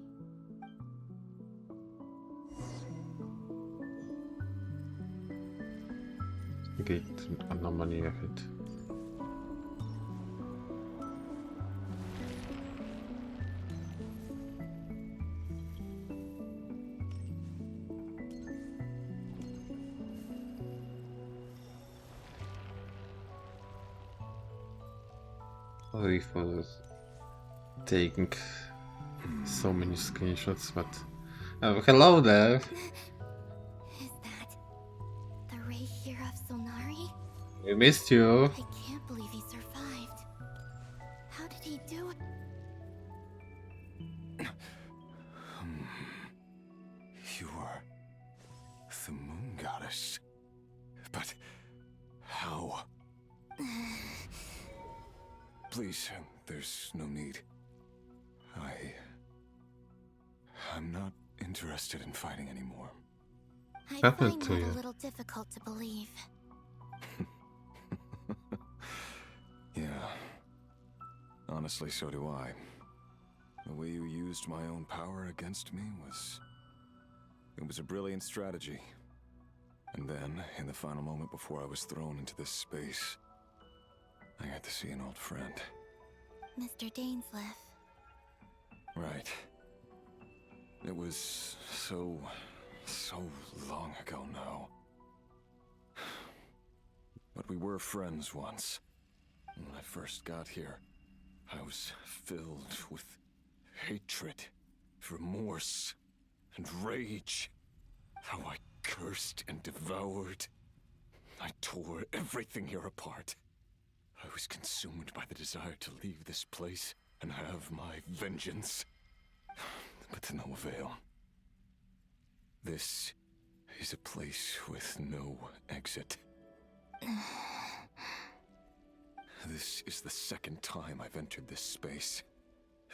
Get anomaly of it. Sorry for taking so many screenshots, but hello there. Is that the ray here of Solnari? We missed you. I can't believe he survived. How did he do it? You are the moon goddess. But how? Please, there's no need. I'm not interested in fighting anymore. I find that a little difficult to believe. Yeah. Honestly, so do I. The way you used my own power against me was... It was a brilliant strategy. And then, in the final moment before I was thrown into this space, I got to see an old friend. Mr. Dainsleif. Right. It was so long ago now. But we were friends once. When I first got here, I was filled with hatred, remorse, and rage. How I cursed and devoured. I tore everything here apart. I was consumed by the desire to leave this place and have my vengeance. But to no avail. This is a place with no exit. This is the second time I've entered this space,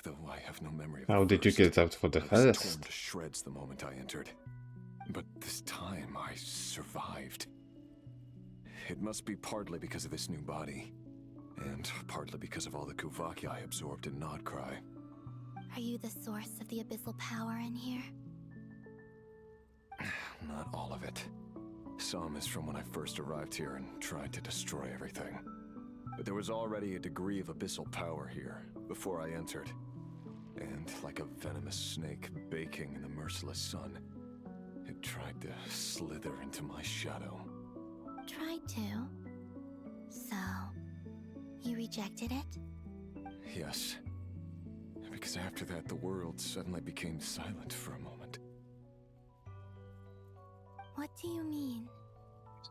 though I have no memory of How did you get out for the I was rest? torn to shreds the moment I entered. But this time I survived. It must be partly because of this new body, and partly because of all the Kuvaki I absorbed in Nodcry. Are you the source of the abyssal power in here? Not all of it. Some is from when I first arrived here and tried to destroy everything. But there was already a degree of abyssal power here before I entered. And like a venomous snake baking in the merciless sun, it tried to slither into my shadow. Tried to? So, you rejected it? Yes. Because after that, the world suddenly became silent for a moment. What do you mean?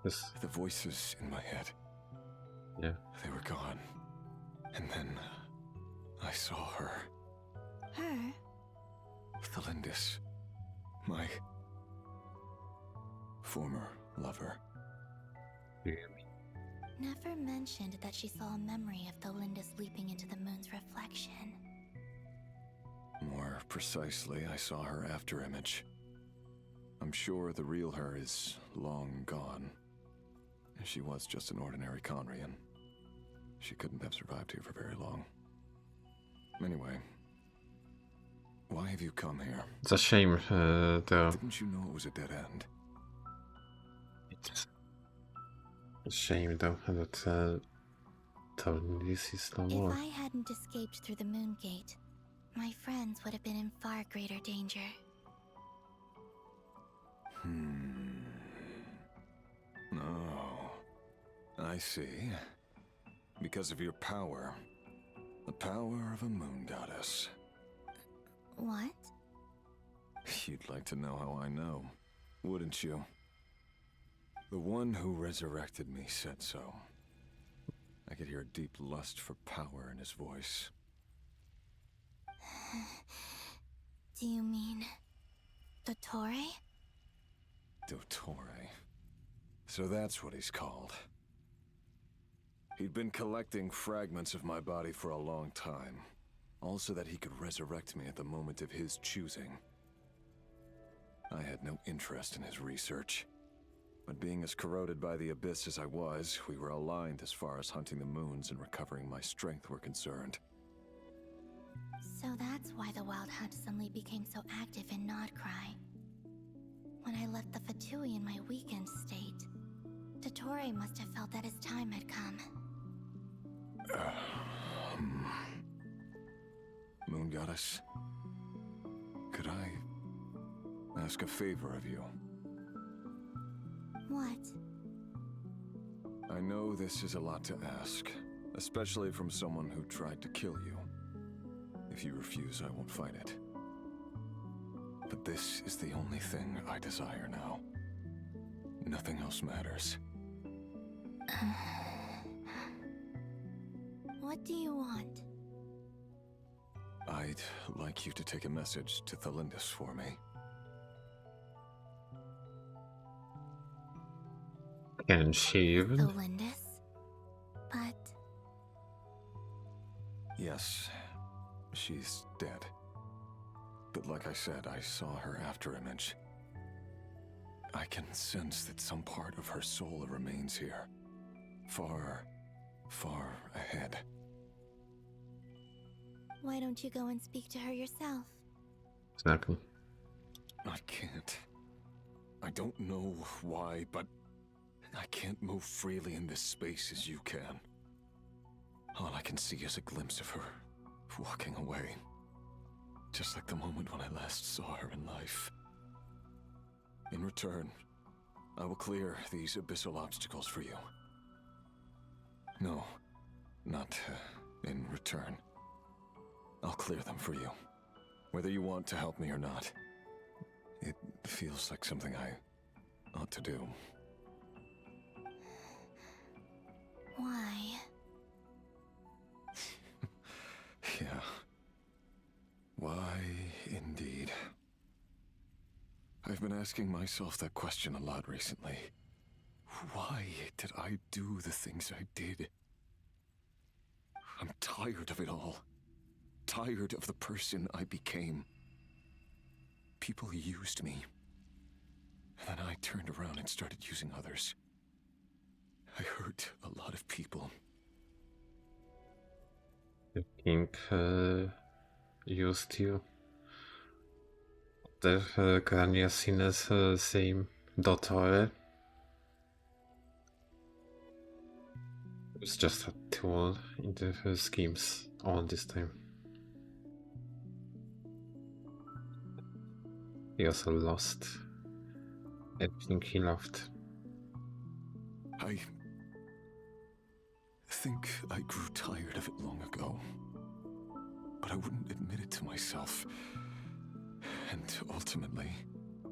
Yes. The voices in my head. Yeah. They were gone. And then I saw her. Her? Thalindis. My former lover. Never mentioned that she saw a memory of Thalindis leaping into the moon's reflection. More precisely, I saw her afterimage. I'm sure the real her is long gone. She was just an ordinary Conrian. She couldn't have survived here for very long. Anyway, why have you come here? It's a shame, though. Didn't you know it was a dead end? It's a shame, though, that Thalindis is no more. If I hadn't escaped through the moon gate, my friends would have been in far greater danger. Oh, I see. Because of your power. The power of a moon goddess. What? You'd like to know how I know, wouldn't you? The one who resurrected me said so. I could hear a deep lust for power in his voice. Do you mean... Dottore? Dottore. So that's what he's called. He'd been collecting fragments of my body for a long time. Also that he could resurrect me at the moment of his choosing. I had no interest in his research. But being as corroded by the abyss as I was, we were aligned as far as hunting the moons and recovering my strength were concerned. So that's why the Wild Hunt suddenly became so active in Nodcry. When I left the Fatui in my weakened state, Dottore must have felt that his time had come. Moon Goddess, could I ask a favor of you? What? I know this is a lot to ask, especially from someone who tried to kill you. If you refuse, I won't fight it. But this is the only thing I desire now. Nothing else matters. What do you want? I'd like you to take a message to Thalindis for me. Can she even? Thalindis? But... Yes, she's dead. But like I said, I saw her afterimage. I can sense that some part of her soul remains here. Far, far ahead. Why don't you go and speak to her yourself? Exactly. I can't. I don't know why, but I can't move freely in this space as you can. All I can see is a glimpse of her walking away. Just like the moment when I last saw her in life. In return, I will clear these abyssal obstacles for you. No, not in return. I'll clear them for you, whether you want to help me or not. It feels like something I ought to do. Why? Yeah. Why, indeed. I've been asking myself that question a lot recently. Why did I do the things I did? I'm tired of it all. Tired of the person I became. People used me. And then I turned around and started using others. I hurt a lot of people. You think used you? The Grania seen as same Dottore? It was just a tool in the schemes all this time. He also lost everything he loved. I think I grew tired of it long ago. But I wouldn't admit it to myself. And ultimately,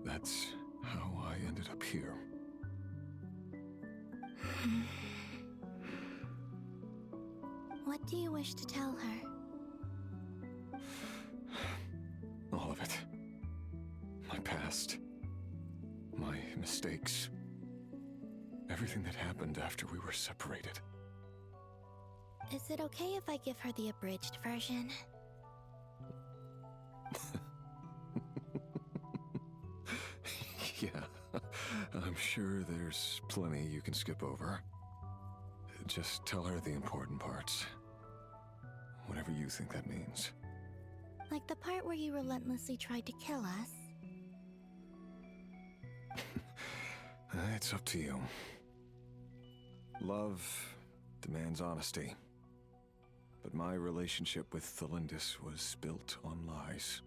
that's how I ended up here. What do you wish to tell her? All of it. My past. My mistakes. Everything that happened after we were separated. Is it okay if I give her the abridged version? Yeah, I'm sure there's plenty you can skip over. Just tell her the important parts. Whatever you think that means. Like the part where you relentlessly tried to kill us? It's up to you. Love demands honesty. But my relationship with Thelindis was built on lies.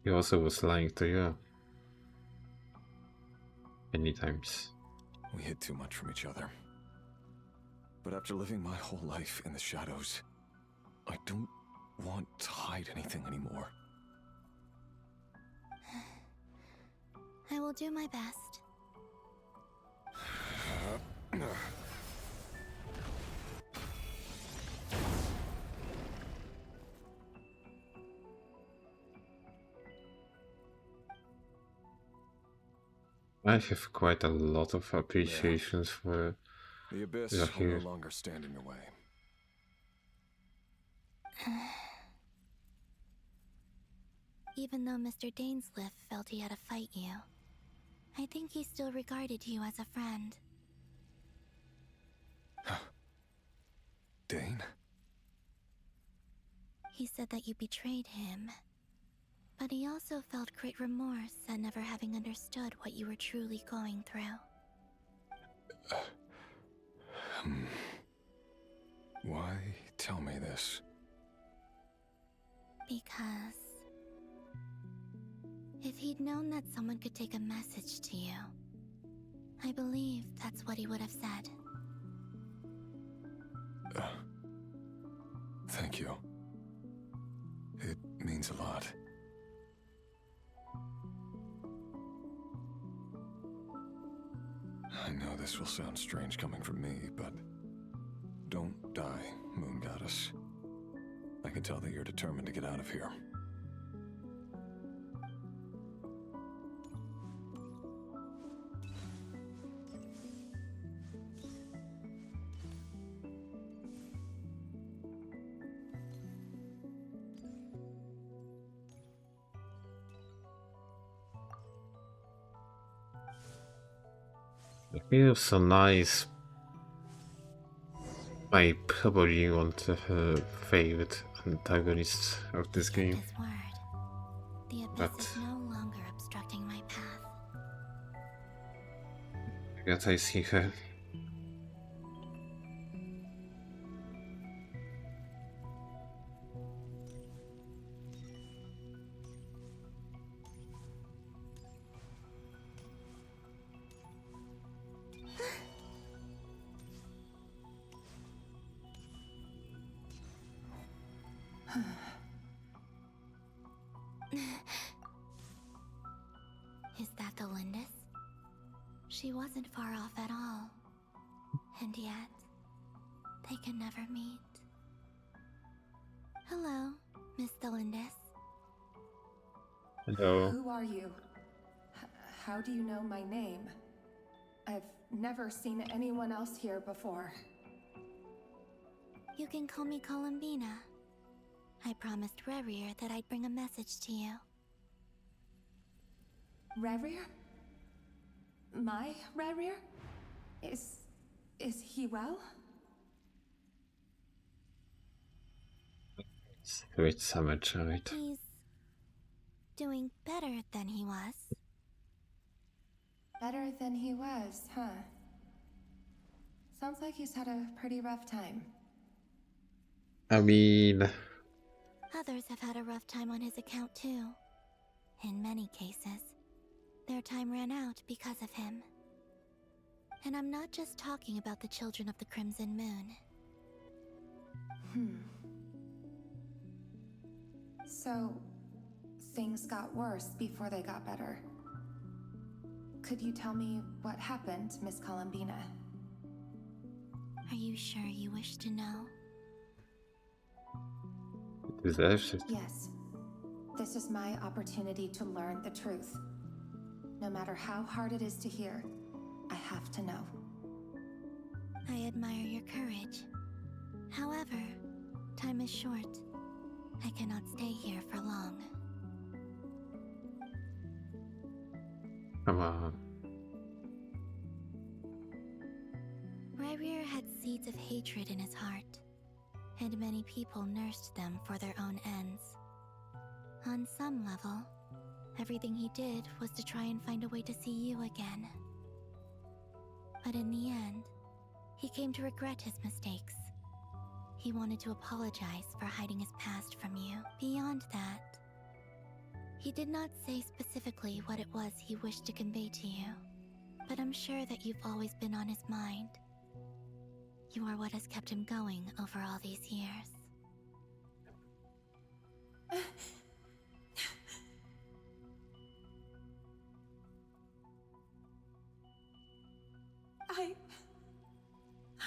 He also was lying to you. Many times. We hid too much from each other. But after living my whole life in the shadows, I don't want to hide anything anymore. I will do my best. I have quite a lot of appreciations for The abyss will no longer stand in your way. Even though Mr. Dainsliff felt he had to fight you, I think he still regarded you as a friend. Dane? He said that you betrayed him, but he also felt great remorse at never having understood what you were truly going through. Why tell me this? Because if he'd known that someone could take a message to you, I believe that's what he would have said. Thank you. It means a lot. I know this will sound strange coming from me, but don't die, Moon Goddess. I can tell that you're determined to get out of here. It feels so nice. I probably want her favorite antagonist of this game. His word. The abyss is no longer obstructing my path. I guess I see her. Is that the Lindis? She wasn't far off at all. And yet, they can never meet. Hello, Miss Thelindis. Hello. Who are you? How do you know my name? I've never seen anyone else here before. You can call me Columbina. I promised Rerir that I'd bring a message to you. Rerir? My Rerir? Is he well? Sweet summer child. He's doing better than he was. Better than he was, huh? Sounds like he's had a pretty rough time. I mean... Others have had a rough time on his account too. In many cases, their time ran out because of him. And I'm not just talking about the children of the Crimson Moon. So, things got worse before they got better. Could you tell me what happened, Miss Columbina? Are you sure you wish to know? It deserves it. Yes. This is my opportunity to learn the truth. No matter how hard it is to hear, I have to know. I admire your courage. However, time is short. I cannot stay here for long. Come on. Ryrir had seeds of hatred in his heart, and many people nursed them for their own ends. On some level, everything he did was to try and find a way to see you again. But in the end, he came to regret his mistakes. He wanted to apologize for hiding his past from you. Beyond that, he did not say specifically what it was he wished to convey to you, but I'm sure that you've always been on his mind. You are what has kept him going over all these years.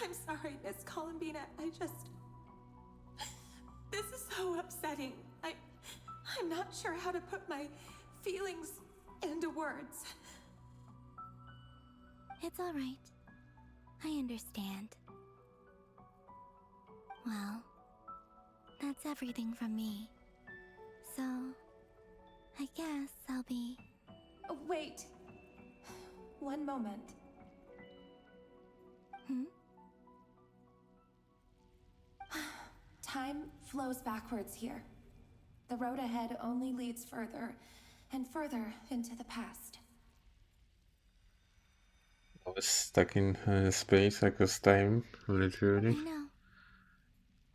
I'm sorry, Miss Columbina. This is so upsetting. I'm not sure how to put my feelings into words. It's all right. I understand. Well, that's everything from me. So, I guess I'll be... Wait. One moment. Time flows backwards here. The road ahead only leads further and further into the past. I was stuck in space across time, literally. I know.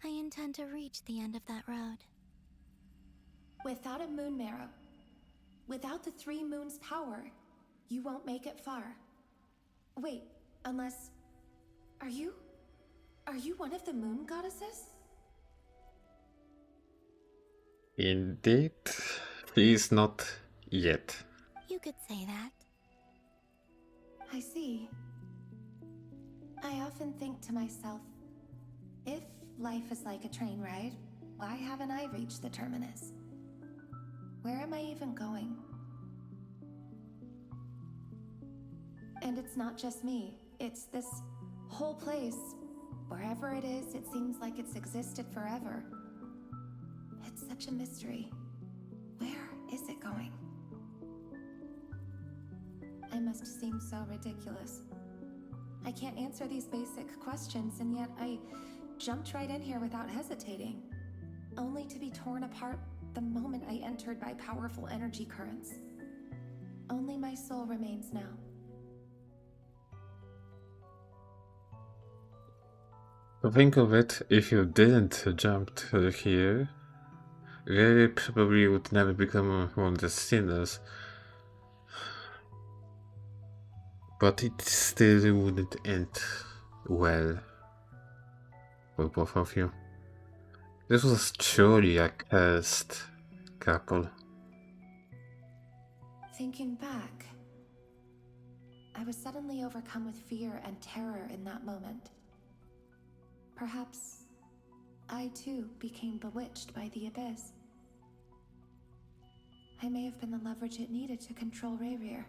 I intend to reach the end of that road. Without a moon marrow, without the 3 moons' power, you won't make it far. Wait, unless... Are you one of the moon goddesses? Indeed. Please not yet. You could say that. I see. I often think to myself, if life is like a train ride, why haven't I reached the terminus? Where am I even going? And it's not just me, it's this whole place. Wherever it is, it seems like it's existed forever. It's such a mystery. Where is it going? I must seem so ridiculous. I can't answer these basic questions, and yet I jumped right in here without hesitating, only to be torn apart the moment I entered by powerful energy currents. Only my soul remains now. To think of it, if you didn't jump to here, Rary probably would never become one of the sinners. But it still wouldn't end well for both of you. This was truly a cursed couple. Thinking back, I was suddenly overcome with fear and terror in that moment. Perhaps I too became bewitched by the abyss. I may have been the leverage it needed to control Ryrir.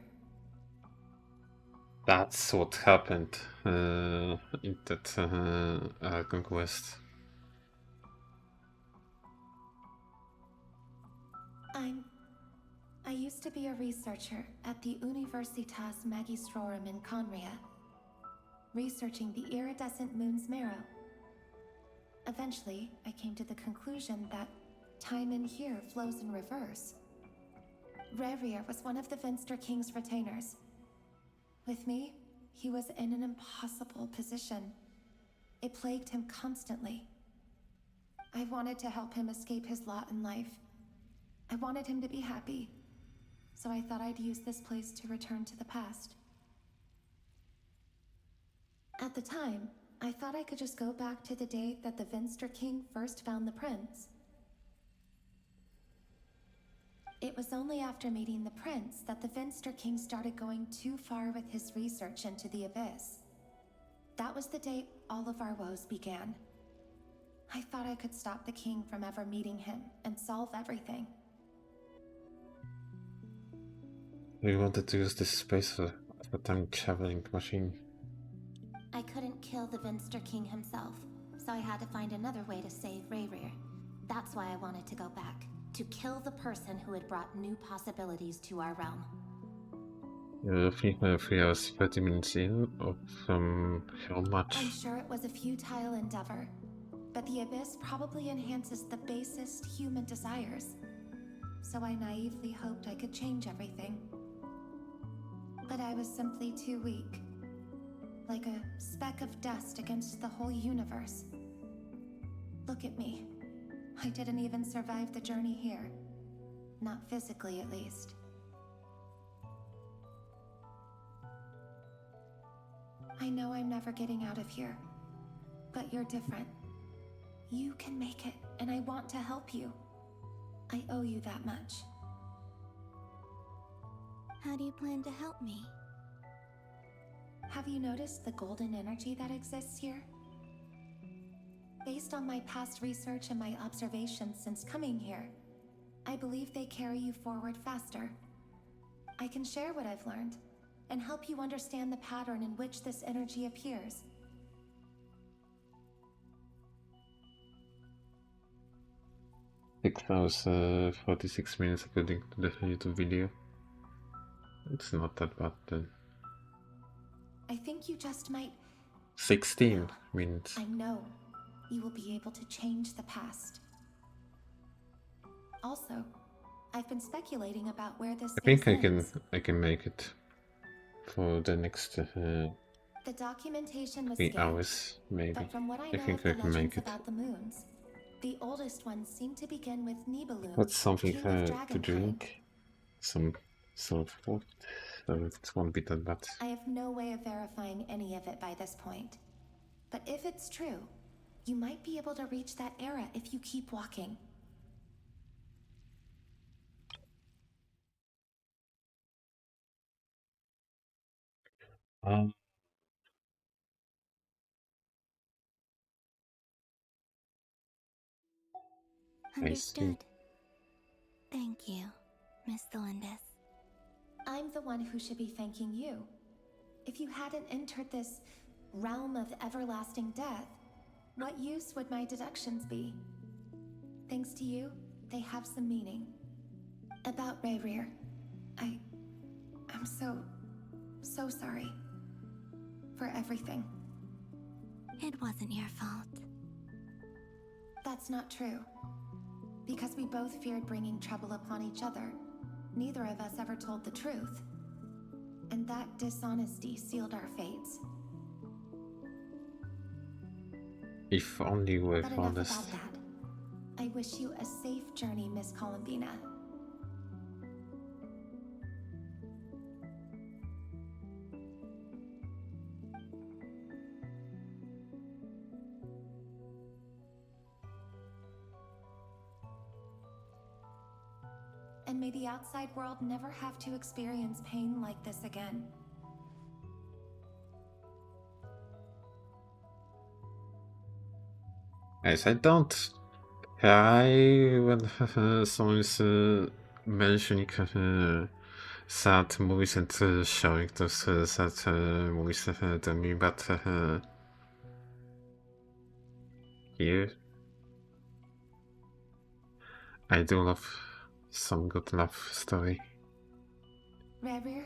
That's what happened in that archon quest. I used to be a researcher at the Universitas Magistrorum in Conria, researching the iridescent moon's marrow. Eventually, I came to the conclusion that time in here flows in reverse. Ryrir was one of the Finster King's retainers. With me, he was in an impossible position. It plagued him constantly. I wanted to help him escape his lot in life. I wanted him to be happy, so I thought I'd use this place to return to the past. At the time, I thought I could just go back to the day that the Finster King first found the prince. It was only after meeting the prince that the Finster King started going too far with his research into the abyss. That was the day all of our woes began. I thought I could stop the king from ever meeting him and solve everything. We wanted to use this space as a time traveling machine. I couldn't kill the Vinster King himself, so I had to find another way to save Rayrir. That's why I wanted to go back, to kill the person who had brought new possibilities to our realm. I think 3 hours 30 minutes in, or from how much? I'm sure it was a futile endeavor, but the Abyss probably enhances the basest human desires. So I naively hoped I could change everything. But I was simply too weak. Like a speck of dust against the whole universe. Look at me. I didn't even survive the journey here. Not physically, at least. I know I'm never getting out of here. But you're different. You can make it, and I want to help you. I owe you that much. How do you plan to help me? Have you noticed the golden energy that exists here? Based on my past research and my observations since coming here, I believe they carry you forward faster. I can share what I've learned and help you understand the pattern in which this energy appears. Six hours 46 minutes according to the YouTube video. It's not that bad then. I think you just might... 16 minutes. I know you will be able to change the past. Also, I've been speculating about where this I think space I can make it for the next The documentation was 3 scanned, hours maybe. but from what I I know think of the I can legends make it. about the moons, the oldest ones seem to begin with Nibelung, What's something king of to Dragonkind. drink? Some sort of food. So it won't be that bad. I have no way of verifying any of it by this point. But if it's true, you might be able to reach that era if you keep walking. I see. Understood. Thank you, Miss Delindis. I'm the one who should be thanking you. If you hadn't entered this realm of everlasting death, what use would my deductions be? Thanks to you, they have some meaning. About Rayrir, I'm so sorry. For everything. It wasn't your fault. That's not true. Because we both feared bringing trouble upon each other, neither of us ever told the truth. And that dishonesty sealed our fates. If only we were But enough honest. about that. I wish you a safe journey, Miss Columbina. And may the outside world never have to experience pain like this again. Guys, I don't cry when someone is mentioning sad movies and showing those sad movies to me, but here I do love some good love story. Rayrir,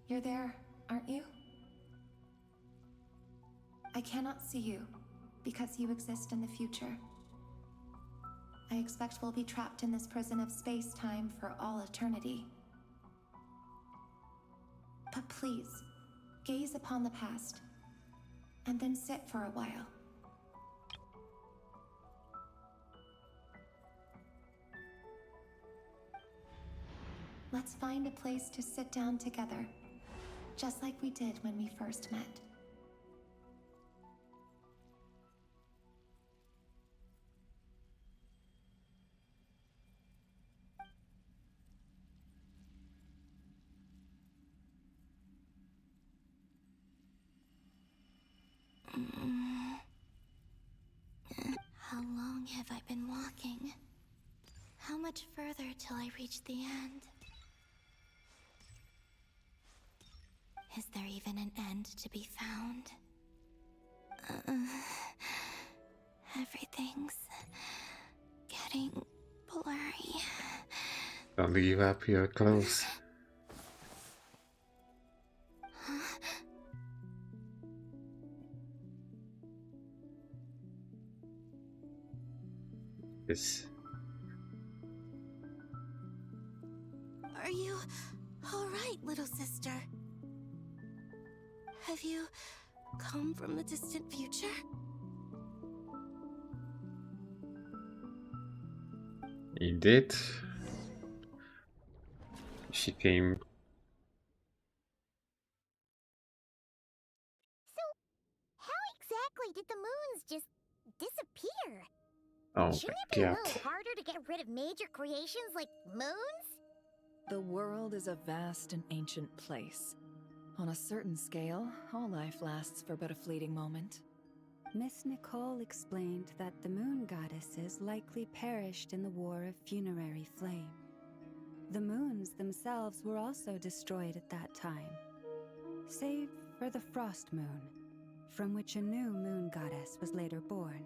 you're there, aren't you? I cannot see you, because you exist in the future. I expect we'll be trapped in this prison of space-time for all eternity. But please, gaze upon the past, and then sit for a while. Let's find a place to sit down together, just like we did when we first met. much further till I reach the end. Is there even an end to be found? Everything's getting blurry. Don't give up, you're close. Yes. Are you alright, little sister? Have you come from the distant future? He did. She came. So, how exactly did the moons just disappear? Oh Shouldn't my it be a god. little harder to get rid of major creations like moons? The world is a vast and ancient place. On a certain scale, all life lasts for but a fleeting moment. Miss Nicole explained that the moon goddesses likely perished in the War of Funerary Flame. The moons themselves were also destroyed at that time, save for the Frost Moon, from which a new moon goddess was later born.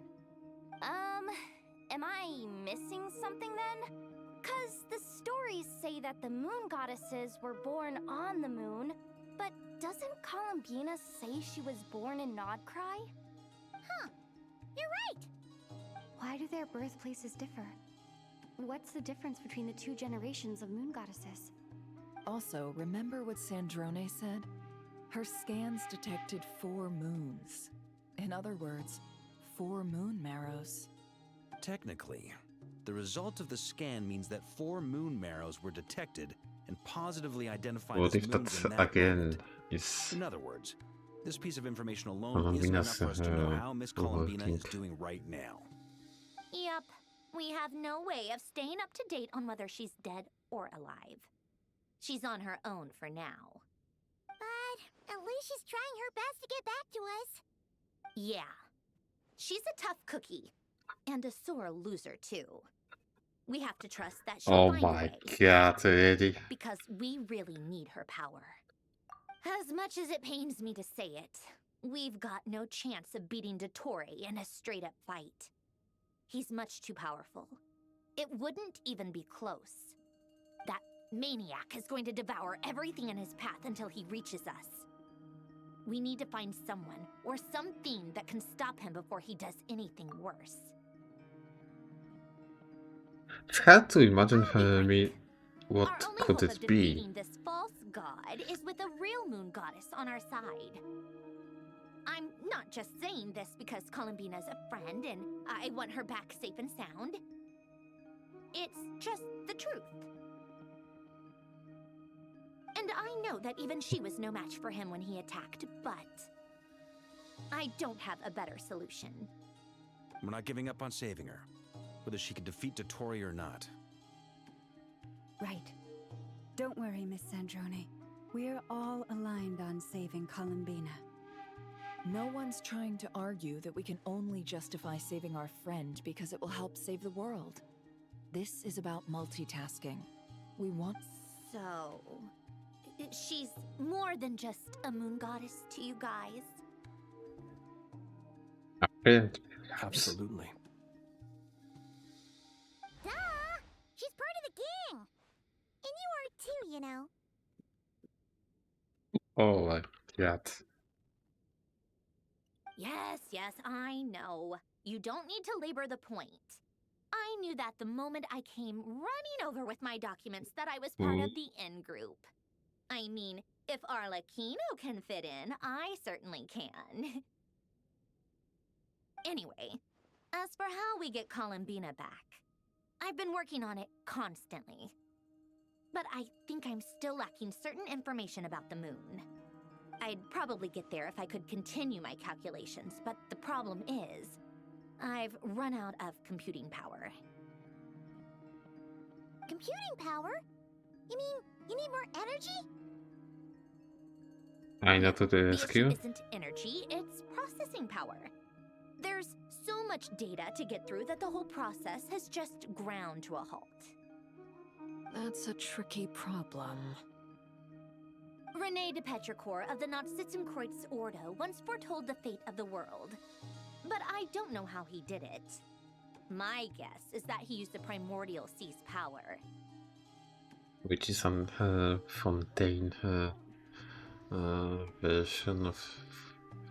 Am I missing something then? 'Cause the stories say that the moon goddesses were born on the moon, but doesn't Columbina say she was born in Nodcry? Huh, you're right. Why do their birthplaces differ? What's the difference between the two generations of moon goddesses? Also, remember what Sandrone said? Her scans detected 4 moons. In other words, 4 moon marrows. Technically, the result of the scan means that 4 moon marrows were detected and positively identified What as if moons that in that again moment. is In other words, this piece of information alone isn't Columbina's enough for us to know how Miss Columbina working? is doing right now. Yep, we have no way of staying up to date on whether she's dead or alive. She's on her own for now. But at least she's trying her best to get back to us. Yeah, she's a tough cookie. And a sore loser, too. We have to trust that she'll Oh find a my way. god, really? Because we really need her power. As much as it pains me to say it, we've got no chance of beating Dottore in a straight-up fight. He's much too powerful. It wouldn't even be close. That maniac is going to devour everything in his path until he reaches us. We need to find someone or something that can stop him before he does anything worse. It's hard to imagine what Our only could hope it of be. defeating this false god is with a real moon goddess on our side. I'm not just saying this because Columbina's a friend and I want her back safe and sound. It's just the truth. And I know that even she was no match for him when he attacked, but I don't have a better solution. We're not giving up on saving her, whether she can defeat Dottore or not. Right. Don't worry, Miss Sandrone. We're all aligned on saving Columbina. No one's trying to argue that we can only justify saving our friend because it will help save the world. This is about multitasking. We want... So, she's more than just a moon goddess to you guys. Absolutely. Duh! She's part of the gang! And you are too, you know. Oh my god. Yes, I know. You don't need to labor the point. I knew that the moment I came running over with my documents that I was part of the in-group. I mean, if Arlecchino can fit in, I certainly can. Anyway, as for how we get Columbina back, I've been working on it constantly. But I think I'm still lacking certain information about the moon. I'd probably get there if I could continue my calculations, but the problem is, I've run out of computing power. Computing power? You mean you need more energy? I know to the The rescue. issue isn't energy, it's processing power. There's so much data to get through that the whole process has just ground to a halt. That's a tricky problem. Rene de Petrichor of the Nazissenkreuz Ordo once foretold the fate of the world. But I don't know how he did it. My guess is that he used the primordial sea's power. Which is an Fontaine version of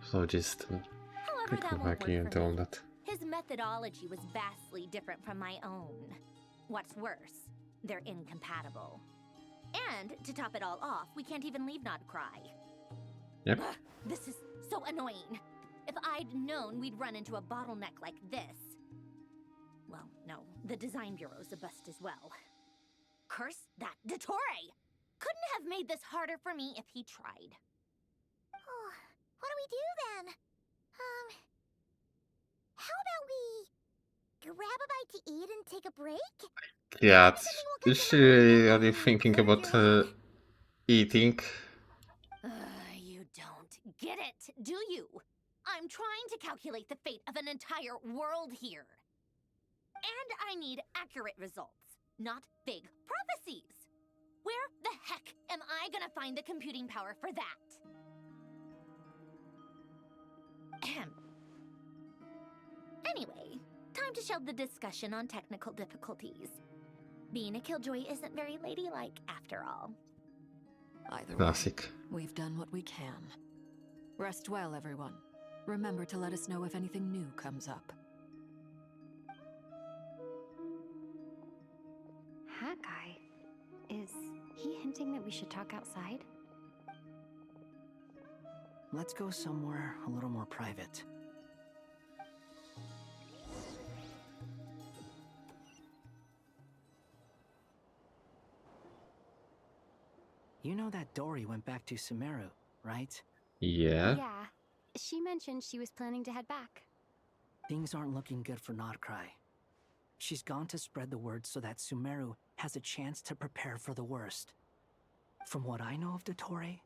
phlogiston. However, that Go won't back work and for all me. that. His methodology was vastly different from my own. What's worse, they're incompatible. And to top it all off, we can't even leave Nodcry. Yep. Ugh, this is so annoying. If I'd known we'd run into a bottleneck like this. Well, no, the design bureau's a bust as well. Curse that Dottore! Couldn't have made this harder for me if he tried. Oh, what do we do then? How about we grab a bite to eat and take a break? Yeah, is she really thinking about eating? You don't get it, do you? I'm trying to calculate the fate of an entire world here. And I need accurate results, not vague prophecies. Where the heck am I gonna find the computing power for that? Ahem. Anyway, time to shelve the discussion on technical difficulties. Being a killjoy isn't very ladylike, after all. Either Classic. way, we've done what we can. Rest well, everyone. Remember to let us know if anything new comes up. Hawkeye? Is he hinting that we should talk outside? Let's go somewhere a little more private. You know that Dory went back to Sumeru, right? Yeah. Yeah. She mentioned she was planning to head back. Things aren't looking good for Nodcry. She's gone to spread the word so that Sumeru has a chance to prepare for the worst. From what I know of Dottore,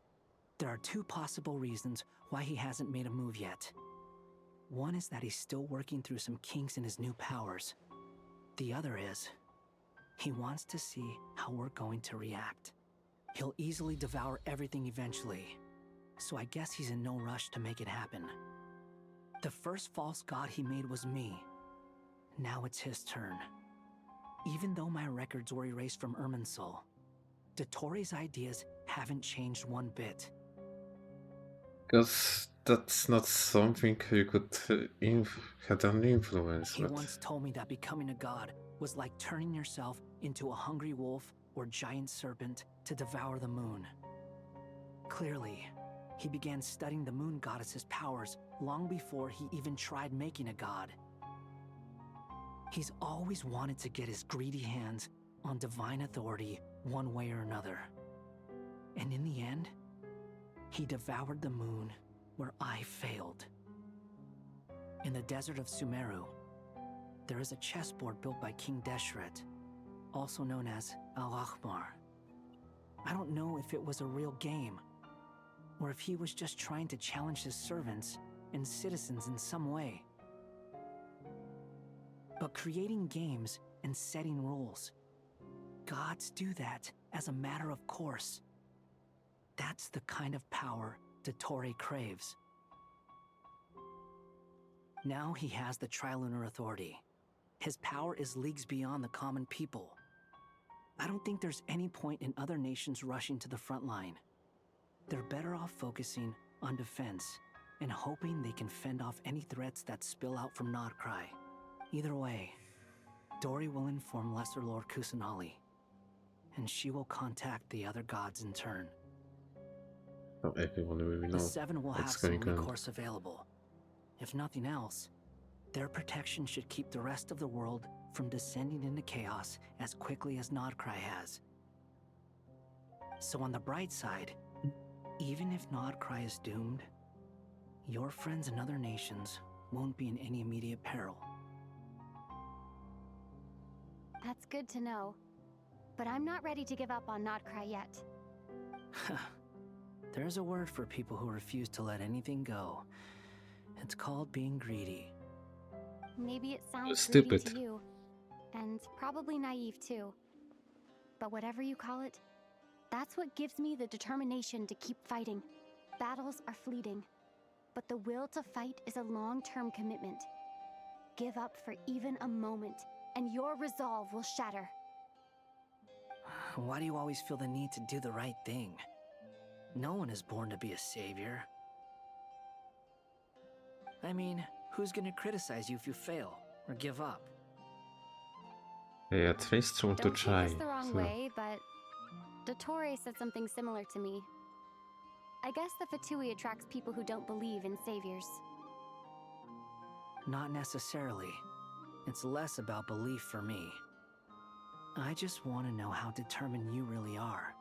there are two possible reasons why he hasn't made a move yet. One is that he's still working through some kinks in his new powers. The other is, he wants to see how we're going to react. He'll easily devour everything eventually, so I guess he's in no rush to make it happen. The first false god he made was me. Now it's his turn. Even though my records were erased from Irminsul, Dottore's ideas haven't changed one bit. Because that's not something you could have an influence He with. once told me that becoming a god was like turning yourself into a hungry wolf or giant serpent to devour the moon. Clearly, he began studying the moon goddess's powers long before he even tried making a god. He's always wanted to get his greedy hands on divine authority one way or another. And in the end, he devoured the moon where I failed. In the desert of Sumeru, there is a chessboard built by King Deshret, also known as Al-Ahmar. I don't know if it was a real game, or if he was just trying to challenge his servants and citizens in some way. But creating games and setting rules, gods do that as a matter of course. That's the kind of power Dottore craves. Now he has the Trilunar Authority. His power is leagues beyond the common people. I don't think there's any point in other nations rushing to the front line. They're better off focusing on defense and hoping they can fend off any threats that spill out from Nodcry. Either way, Dory will inform Lesser Lord Kusanali, and she will contact the other gods in turn. So everyone will know The Seven will have what's some going on. recourse available. If nothing else, their protection should keep the rest of the world from descending into chaos as quickly as Nodcry has. So on the bright side, even if Nodcry is doomed, your friends in other nations won't be in any immediate peril. That's good to know. But I'm not ready to give up on Nodcry yet. There's a word for people who refuse to let anything go. It's called being greedy. Maybe it sounds Stupid. greedy to you. And probably naive too. But whatever you call it, that's what gives me the determination to keep fighting. Battles are fleeting, but the will to fight is a long-term commitment. Give up for even a moment, and your resolve will shatter. Why do you always feel the need to do the right thing? No one is born to be a savior. I mean, who's gonna criticize you if you fail or give up? Yeah, at least want to Don't take try. this the wrong So. way, but Dottore said something similar to me. I guess the Fatui attracts people who don't believe in saviors. Not necessarily. It's less about belief for me. I just want to know how determined you really are.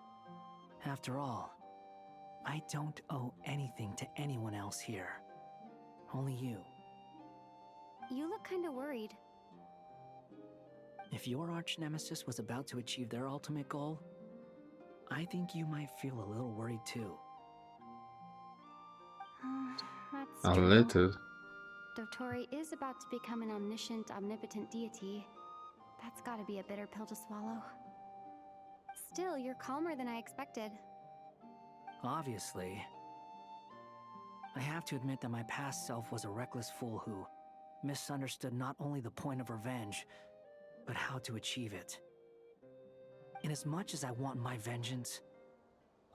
After all, I don't owe anything to anyone else here. Only you. You look kinda worried. If your arch-nemesis was about to achieve their ultimate goal, I think you might feel a little worried too. That's A true. little. Dottore is about to become an omniscient, omnipotent deity. That's gotta be a bitter pill to swallow. Still, you're calmer than I expected. Obviously. I have to admit that my past self was a reckless fool who misunderstood not only the point of revenge, but how to achieve it. And as much as I want my vengeance,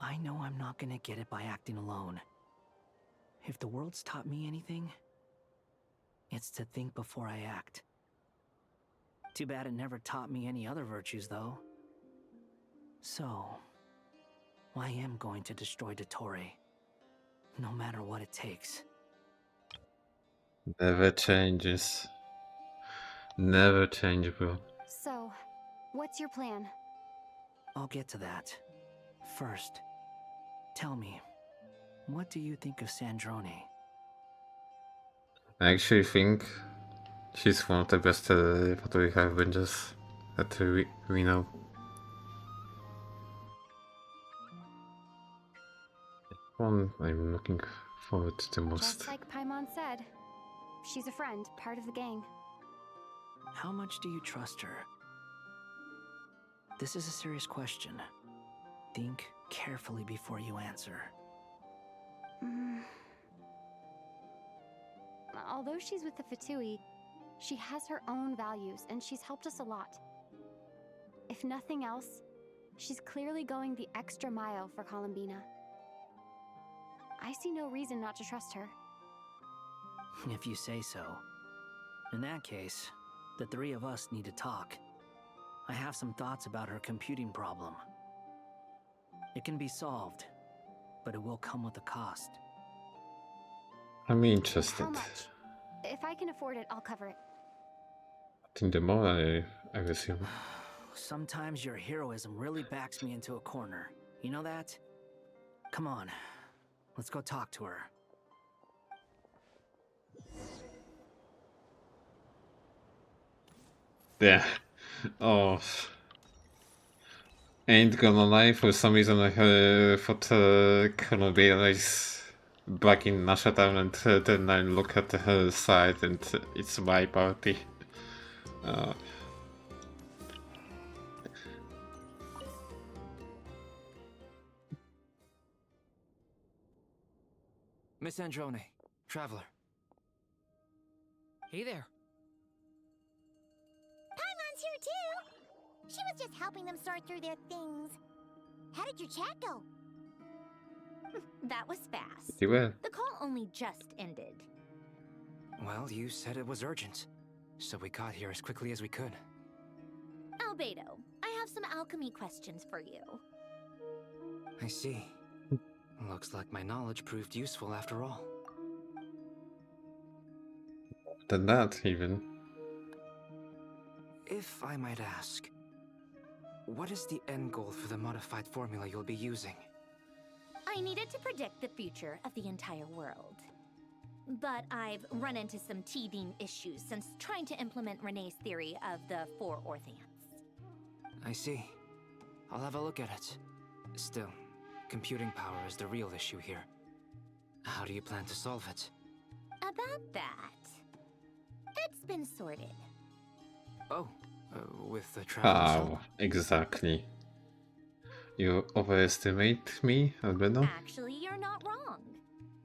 I know I'm not gonna get it by acting alone. If the world's taught me anything, it's to think before I act. Too bad it never taught me any other virtues, though. So, I am going to destroy Dottore, no matter what it takes. Never changes. Never changeable. So, what's your plan? I'll get to that. First, tell me, what do you think of Sandrone? I actually think she's one of the best Fatui Avengers that we know. One I'm looking forward to the most. Just like Paimon said, she's a friend, part of the gang. How much do you trust her? This is a serious question. Think carefully before you answer. Although she's with the Fatui, she has her own values, and she's helped us a lot. If nothing else, she's clearly going the extra mile for Columbina. I see no reason not to trust her. If you say so. In that case, the three of us need to talk. I have some thoughts about her computing problem. It can be solved, but it will come with a cost. I'm interested. How much? If I can afford it, I'll cover it. I think the more I assume. Sometimes your heroism really backs me into a corner. You know that? Come on, let's go talk to her. Yeah. Oh. Ain't gonna lie, for some reason I thought Columbia is back in Nasha Town, and then I look at her side and it's my party. Miss Androne, Traveler. Hey there. Paimon's here too! She was just helping them sort through their things. How did your chat go? That was fast. Pretty well. The call only just ended. Well, you said it was urgent, so we got here as quickly as we could. Albedo, I have some alchemy questions for you. I see. Looks like my knowledge proved useful after all. Than that, even. If I might ask, what is the end goal for the modified formula you'll be using? I needed to predict the future of the entire world. But I've run into some teething issues since trying to implement Renee's theory of the 4 Orthants. I see. I'll have a look at it. Still, computing power is the real issue here. How do you plan to solve it? About that, it's been sorted. Oh, with the travel. How exactly? You overestimate me, Albino? Actually, you're not wrong.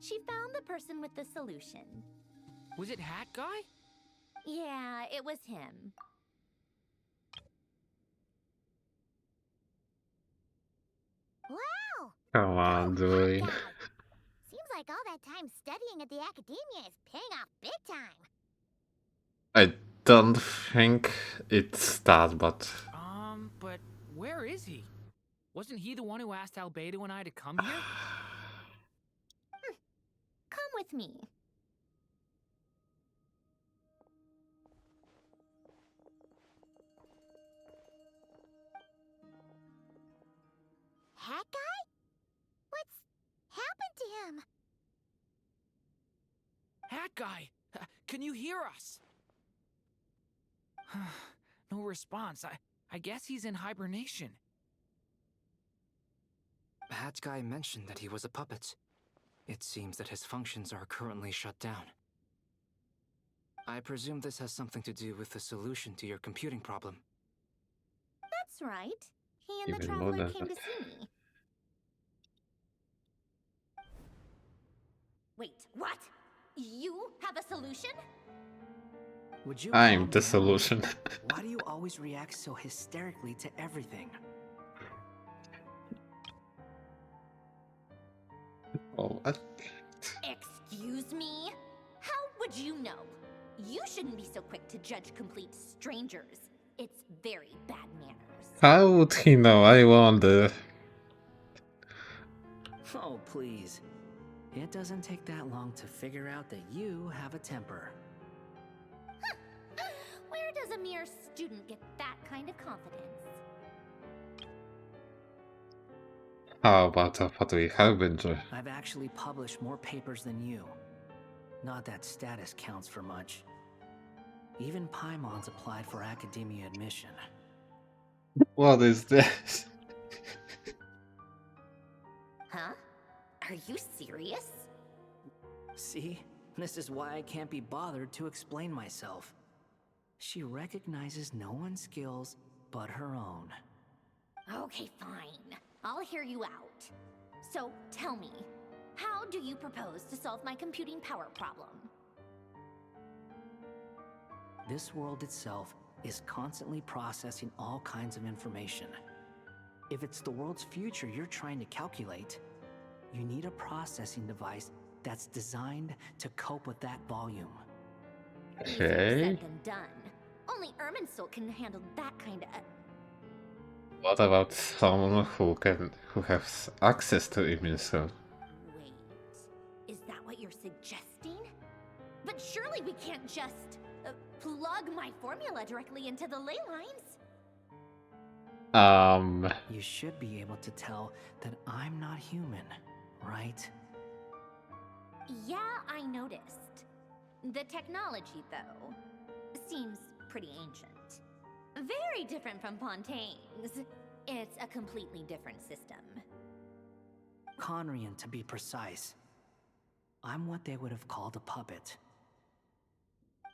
She found the person with the solution. Was it Hat Guy? Yeah, it was him. Wow! Come on, Dwayne. Seems like all that time studying at the academia is paying off big time. I don't think it's that, but But where is he? Wasn't he the one who asked Albedo and I to come here? Come with me. Hat Guy? What's happened to him? Hat Guy! Can you hear us? No response. I guess he's in hibernation. Hat Guy mentioned that he was a puppet. It seems that his functions are currently shut down. I presume this has something to do with the solution to your computing problem. That's right. He and the even more traveler than came to that. see me. Wait, what? You have a solution? Would you I'm calm the down? solution. Why do you always react so hysterically to everything? Oh, what? Excuse me? How would you know? You shouldn't be so quick to judge complete strangers. It's very bad manners. How would he know? I wonder. Oh, please. It doesn't take that long to figure out that you have a temper. Where does a mere student get that kind of confidence? How about a pottery harbinger? I've actually published more papers than you. Not that status counts for much. Even Paimon's applied for academia admission. What is this? Huh? Are you serious? See? This is why I can't be bothered to explain myself. She recognizes no one's skills but her own. Okay, fine. I'll hear you out. So, tell me, how do you propose to solve my computing power problem? This world itself is constantly processing all kinds of information. If it's the world's future you're trying to calculate, you need a processing device that's designed to cope with that volume. Easier Okay. said than done. Only Irminsul can handle that kind of... What about someone who has access to Immensel? Wait, is that what you're suggesting? But surely we can't just plug my formula directly into the ley lines. You should be able to tell that I'm not human, right? Yeah, I noticed. The technology, though, seems pretty ancient. Very different from Fontaine's. It's a completely different system. Conrian, to be precise. I'm what they would have called a puppet.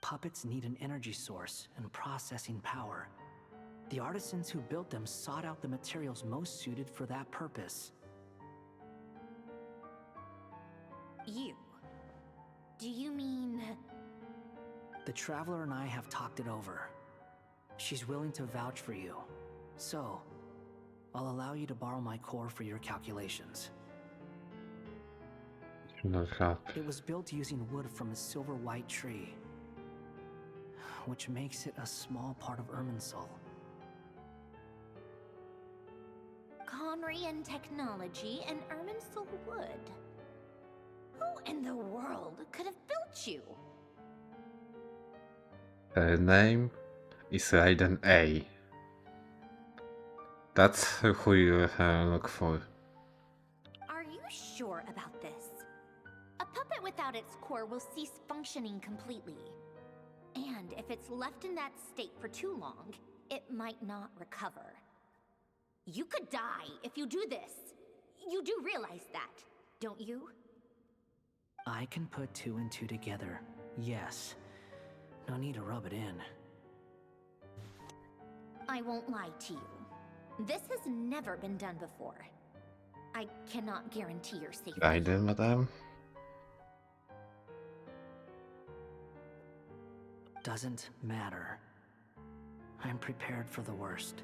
Puppets need an energy source and processing power. The artisans who built them sought out the materials most suited for that purpose. You? Do you mean... The Traveler and I have talked it over. She's willing to vouch for you. So, I'll allow you to borrow my core for your calculations. It was built using wood from a silver white tree, which makes it a small part of Irminsul. Conrian technology and Irminsul wood. Who in the world could have built you? Her name is Raiden A. That's who you look for. Are you sure about this? A puppet without its core will cease functioning completely. And if it's left in that state for too long, it might not recover. You could die if you do this. You do realize that, don't you? I can put 2 and 2 together, yes. No need to rub it in. I won't lie to you. This has never been done before. I cannot guarantee your safety. Right then, madam. Doesn't matter. I'm prepared for the worst.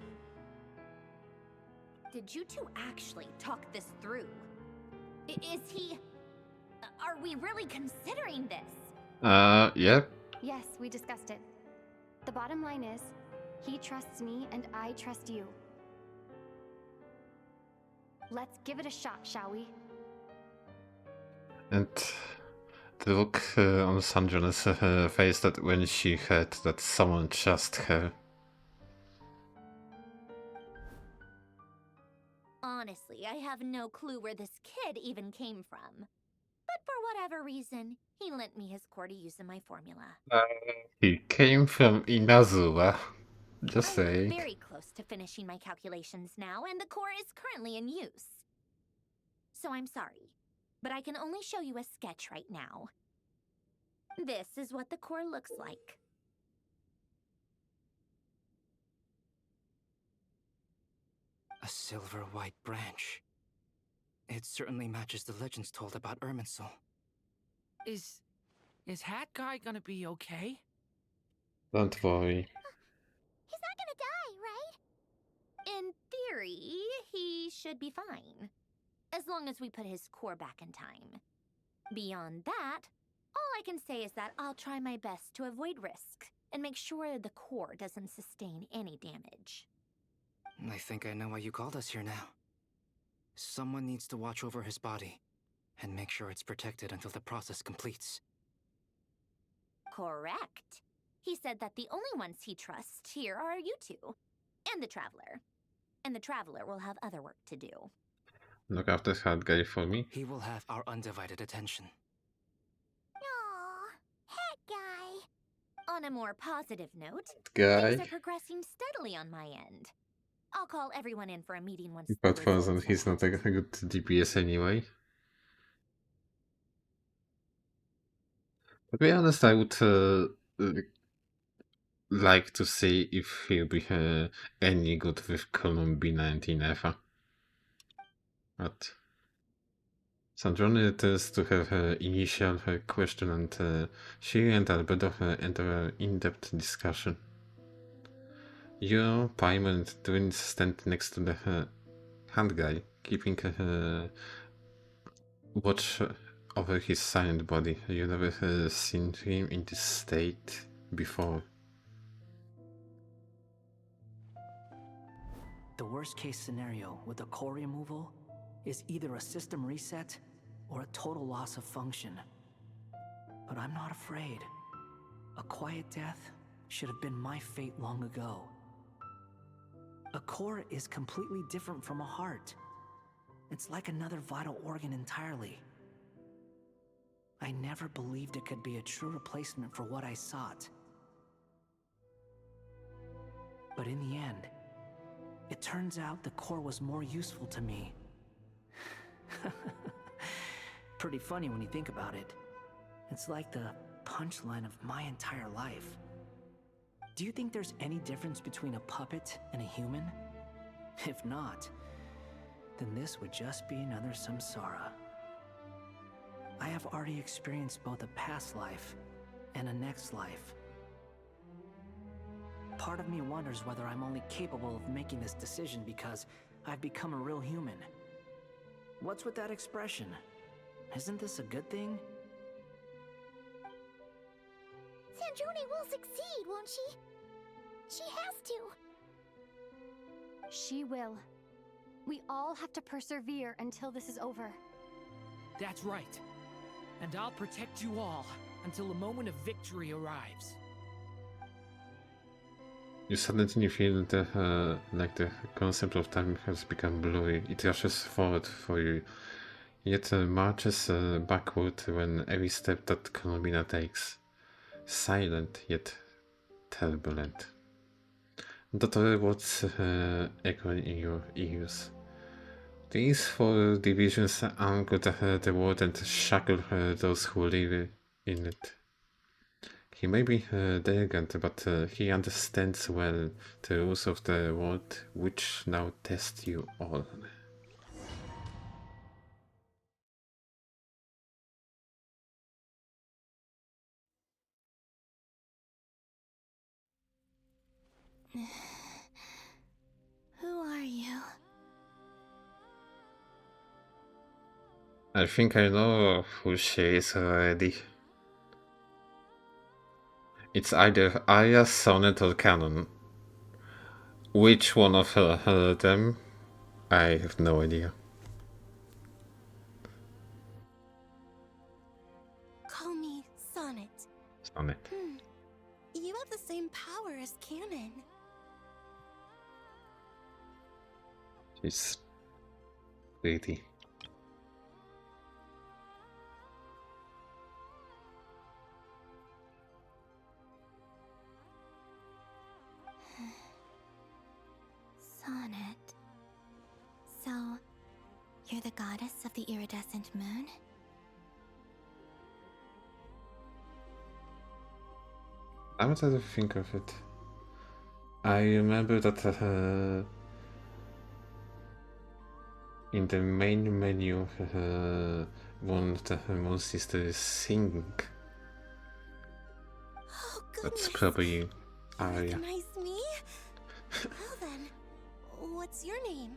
Did you two actually talk this through? Is he... Are we really considering this? Yep. Yes, we discussed it. The bottom line is, he trusts me and I trust you. Let's give it a shot, shall we? And the look on Sandra's face that when she heard that someone trusts her. Honestly, I have no clue where this kid even came from. But for whatever reason, he lent me his core to use in my formula. He came from Inazuma. Just saying. I'm very close to finishing my calculations now, and the core is currently in use. So I'm sorry, but I can only show you a sketch right now. This is what the core looks like. A silver white branch. It certainly matches the legends told about Irminsul. Is Hat Guy gonna be okay? Don't worry. He's not gonna die, right? In theory, he should be fine. As long as we put his core back in time. Beyond that, all I can say is that I'll try my best to avoid risk and make sure the core doesn't sustain any damage. I think I know why you called us here now. Someone needs to watch over his body and make sure it's protected until the process completes. Correct. He said that the only ones he trusts here are you two, and the Traveler. And the Traveler will have other work to do. Look after Hat Guy for me. He will have our undivided attention. Aww, Hat Guy. On a more positive note, Guy. things are progressing steadily on my end. I'll call everyone in for a meeting once. But for them, he's not a good DPS anyway. To be honest, I would like to see if he'll be any good with Columbina and Inefa. But Sandrone tends to have her initial question, and she and Albedo enter an in-depth discussion. You, Paimon, and Twins stand next to the hand guy, keeping watch over his silent body. You never seen him in this state before. The worst case scenario with the core removal is either a system reset or a total loss of function. But I'm not afraid. A quiet death should have been my fate long ago. A core is completely different from a heart. It's like another vital organ entirely. I never believed it could be a true replacement for what I sought. But in the end, it turns out the core was more useful to me. Pretty funny when you think about it. It's like the punchline of my entire life. Do you think there's any difference between a puppet and a human? If not, then this would just be another samsara. I have already experienced both a past life and a next life. Part of me wonders whether I'm only capable of making this decision because I've become a real human. What's with that expression? Isn't this a good thing? Sandrone will succeed, won't she? She has to. She will. We all have to persevere until this is over. That's right. And I'll protect you all until the moment of victory arrives. You suddenly feel like the concept of time has become blurry. It rushes forward for you, yet marches backward when every step that Columbina takes. Silent, yet turbulent. The words echoing in your ears. These 4 divisions anchor the world and shackle those who live in it. He may be arrogant, but he understands well the rules of the world, which now test you all. Who are you? I think I know who she is already. It's either Arya, Sonnet, or Canon. Which one of them? I have no idea. Call me Sonnet. Sonnet. You have the same power as Canon. She's pretty. Sonnet. So, you're the goddess of the iridescent moon? I'm trying to think of it. I remember that in the main menu, one of the Moon Sisters sing. Oh, That's probably Arya. Recognize me? Well then, what's your name?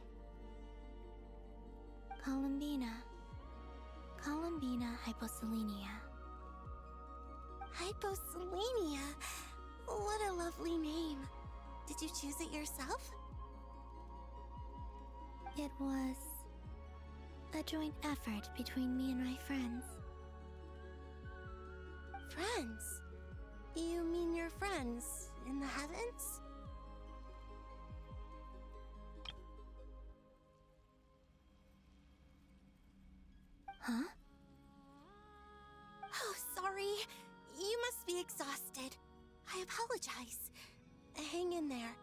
Columbina. Columbina Hyposelenia. Hyposelenia? What a lovely name. Did you choose it yourself? It was a joint effort between me and my friends. Friends? You mean your friends in the heavens? Huh? Oh, sorry. You must be exhausted. I apologize. Hang in there.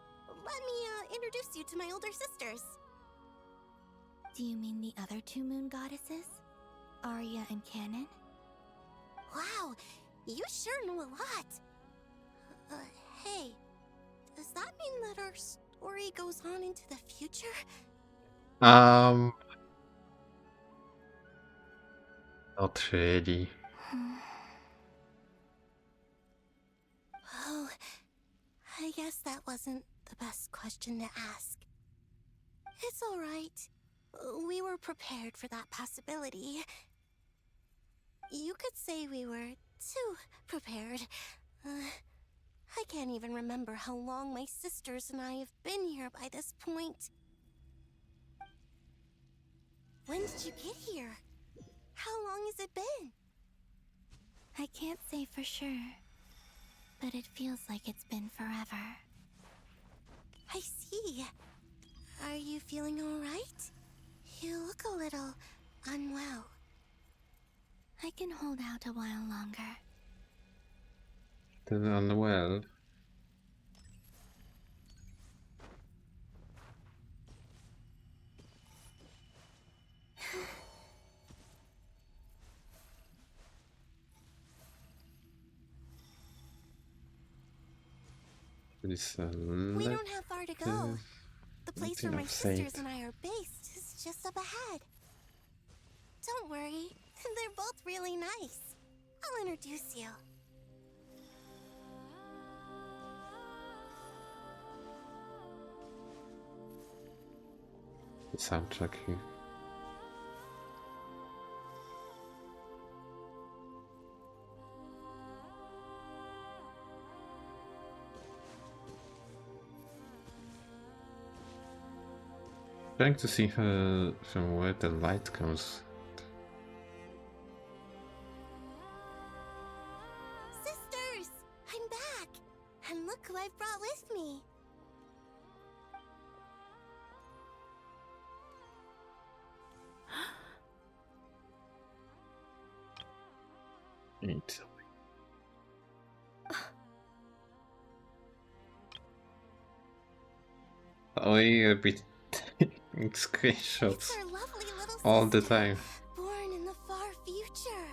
Let me introduce you to my older sisters. Do you mean the other two moon goddesses? Arya and Canon? Wow, you sure know a lot. Hey, does that mean that our story goes on into the future? Not really. Oh, I guess that wasn't the best question to ask. It's alright. We were prepared for that possibility. You could say we were too prepared. I can't even remember how long my sisters and I have been here by this point. When did you get here? How long has it been? I can't say for sure, but it feels like it's been forever. I see. Are you feeling all right? You look a little unwell. I can hold out a while longer. Then unwell. We don't have far to go. The place where my sisters and I are based is just up ahead. Don't worry, they're both really nice. I'll introduce you. The soundtrack here. Trying to see from where the light comes. Sisters! I'm back! And look who I've brought with me! Eat. I be taking screenshots all the time. Born in the far future.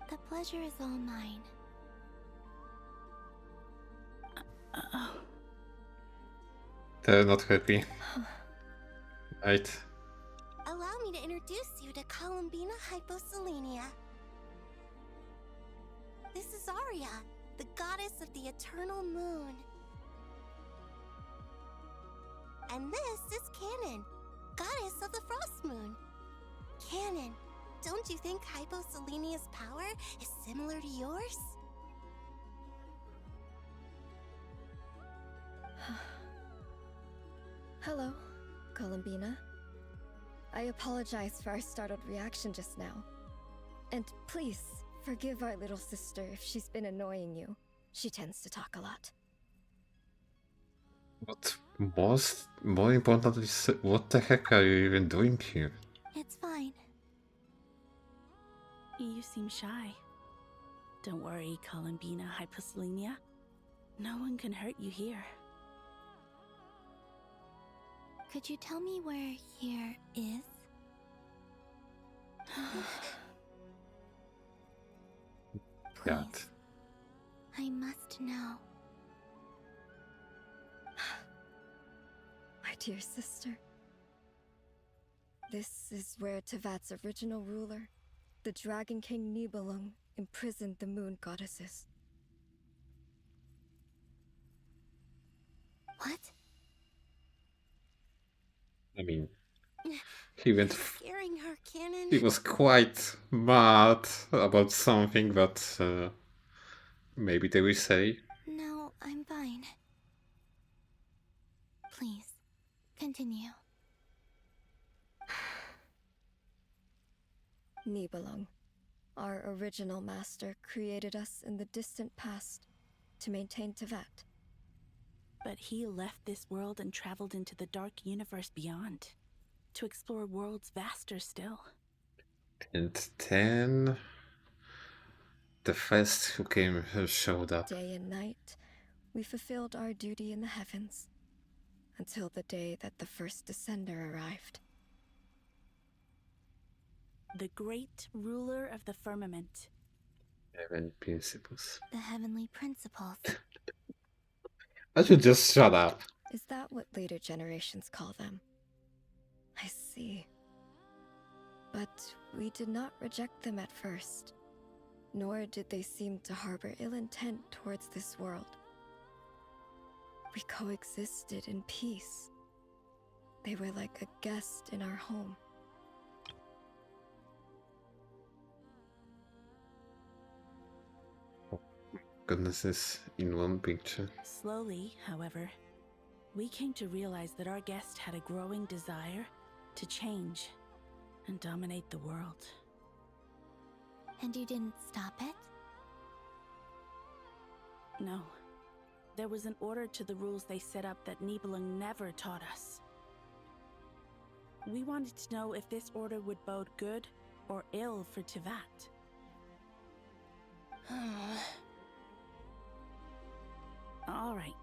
The pleasure is all mine. They're not happy. Right. Allow me to introduce you to Columbina Hyposelenia. This is Arya, the goddess of the eternal moon. And this is Canon, goddess of the frost moon. Canon, don't you think Hyposelenia's power is similar to yours? Hello, Columbina. I apologize for our startled reaction just now. And please, forgive our little sister if she's been annoying you. She tends to talk a lot. What more important is what the heck are you even doing here? It's fine. You seem shy. Don't worry, Columbina Hyposelenia. No one can hurt you here. Could you tell me where here is? God. I must know. My dear sister. This is where Tevat's original ruler, the Dragon King Nibelung, imprisoned the moon goddesses. What? I mean, he went. Scaring her, Canon. He was quite mad about something, but maybe they will say. No, I'm fine. Please, continue. Nibelung, our original master, created us in the distant past to maintain Tevat. But he left this world and traveled into the dark universe beyond, to explore worlds vaster still. And then the first who came showed up. Day and night, we fulfilled our duty in the heavens, until the day that the first descender arrived. The great ruler of the firmament. Heavenly principles. The heavenly principles. I should just shut up. Is that what later generations call them? I see. But we did not reject them at first, nor did they seem to harbor ill intent towards this world. We coexisted in peace. They were like a guest in our home. Goodness is in one picture. Slowly, however, we came to realize that our guest had a growing desire to change and dominate the world. And you didn't stop it? No. There was an order to the rules they set up that Nibelung never taught us. We wanted to know if this order would bode good or ill for Tevat. All right.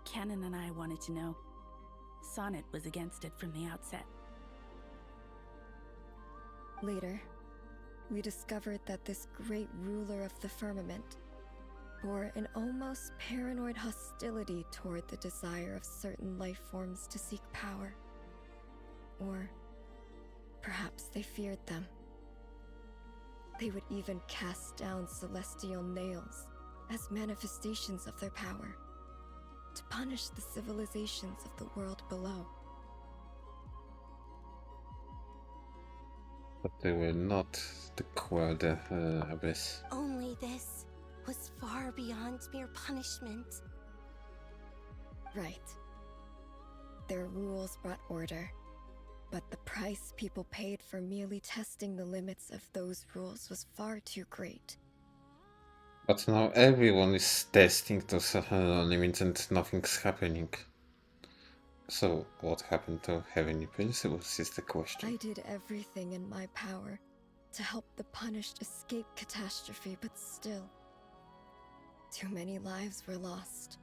Canon and I wanted to know. Sonnet was against it from the outset. Later, we discovered that this great ruler of the firmament bore an almost paranoid hostility toward the desire of certain life forms to seek power. Or perhaps they feared them. They would even cast down celestial nails as manifestations of their power, to punish the civilizations of the world below. But they were not the core of the abyss. Only this was far beyond mere punishment. Right. Their rules brought order, but the price people paid for merely testing the limits of those rules was far too great. But now everyone is testing those limits and nothing's happening. So what happened to Heavenly Principles is the question. I did everything in my power to help the punished escape catastrophe, but still, too many lives were lost.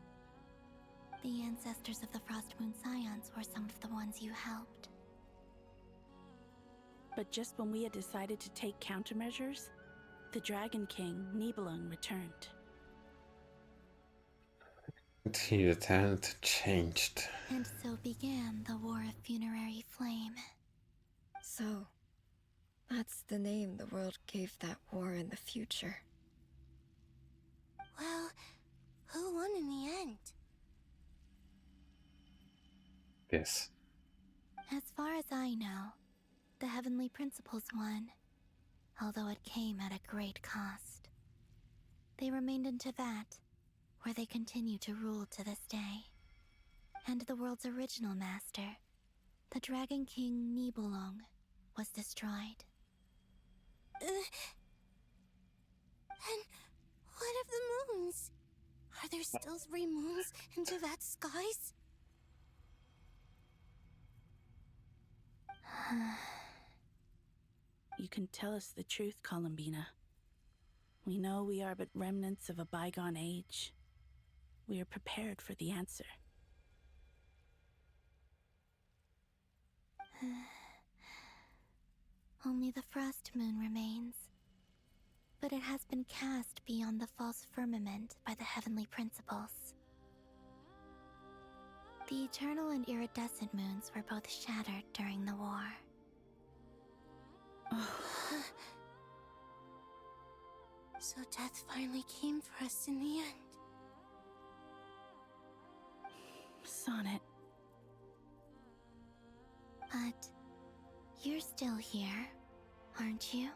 The ancestors of the Frost Moon Scions were some of the ones you helped. But just when we had decided to take countermeasures, The Dragon King, Nibelung, returned. He returned changed. And so began the War of Funerary Flame. So, that's the name the world gave that war in the future. Well, who won in the end? Yes. As far as I know, the Heavenly Principles won, although it came at a great cost. They remained in Teyvat, where they continue to rule to this day. And the world's original master, the Dragon King Nibelung, was destroyed. And what of the moons? Are there still 3 moons in Teyvat's skies? You can tell us the truth, Columbina. We know we are but remnants of a bygone age. We are prepared for the answer. Only the Frost Moon remains. But it has been cast beyond the false firmament by the Heavenly Principles. The eternal and iridescent moons were both shattered during the war. So death finally came for us in the end. Sonnet. But you're still here, aren't you?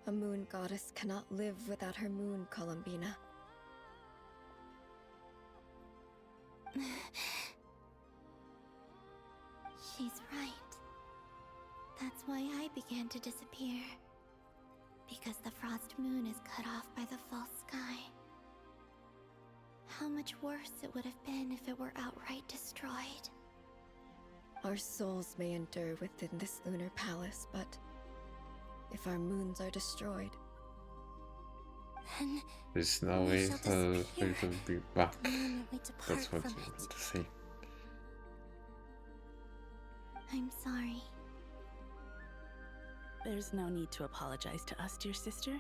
A moon goddess cannot live without her moon, Columbina. She's right. That's why I began to disappear. Because the Frost Moon is cut off by the false sky. How much worse it would have been if it were outright destroyed. Our souls may endure within this lunar palace, but if our moons are destroyed, then there's no way for you to be back. That's what from you it. want to say. I'm sorry. There's no need to apologize to us, dear sister.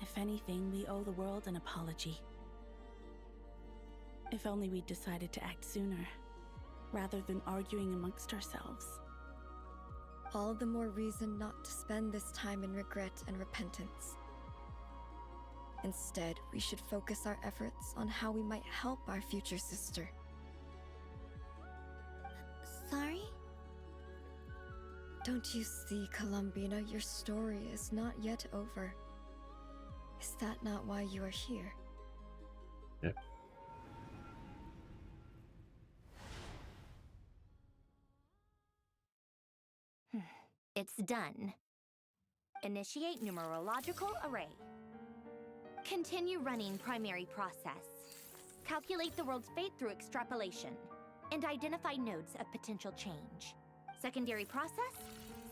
If anything, we owe the world an apology. If only we'd decided to act sooner, rather than arguing amongst ourselves. all the more reason not to spend this time in regret and repentance. Instead, we should focus our efforts on how we might help our future sister. Sorry? Don't you see, Columbina, your story is not yet over. Is that not why you are here? Yep. It's done. Initiate numerological array. Continue running primary process. Calculate the world's fate through extrapolation. And identify nodes of potential change. Secondary process,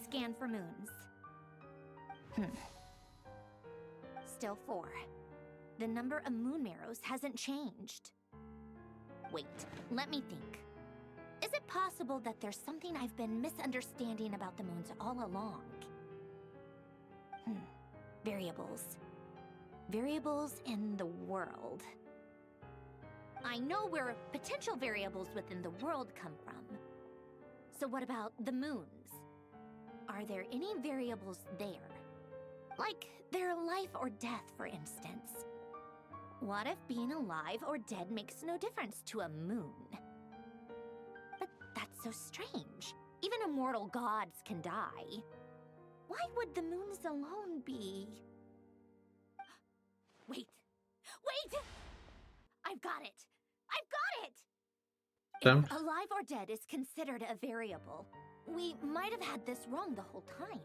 scan for moons. Still 4. The number of moon marrows hasn't changed. Wait, let me think. Is it possible that there's something I've been misunderstanding about the moons all along? Variables. Variables in the world. I know where potential variables within the world come from. So what about the moons? Are there any variables there? Like their life or death, for instance. What if being alive or dead makes no difference to a moon? But that's so strange. Even immortal gods can die. Why would the moons alone be? Wait! Wait! I've got it! I've got it! Them? If alive or dead is considered a variable, we might have had this wrong the whole time.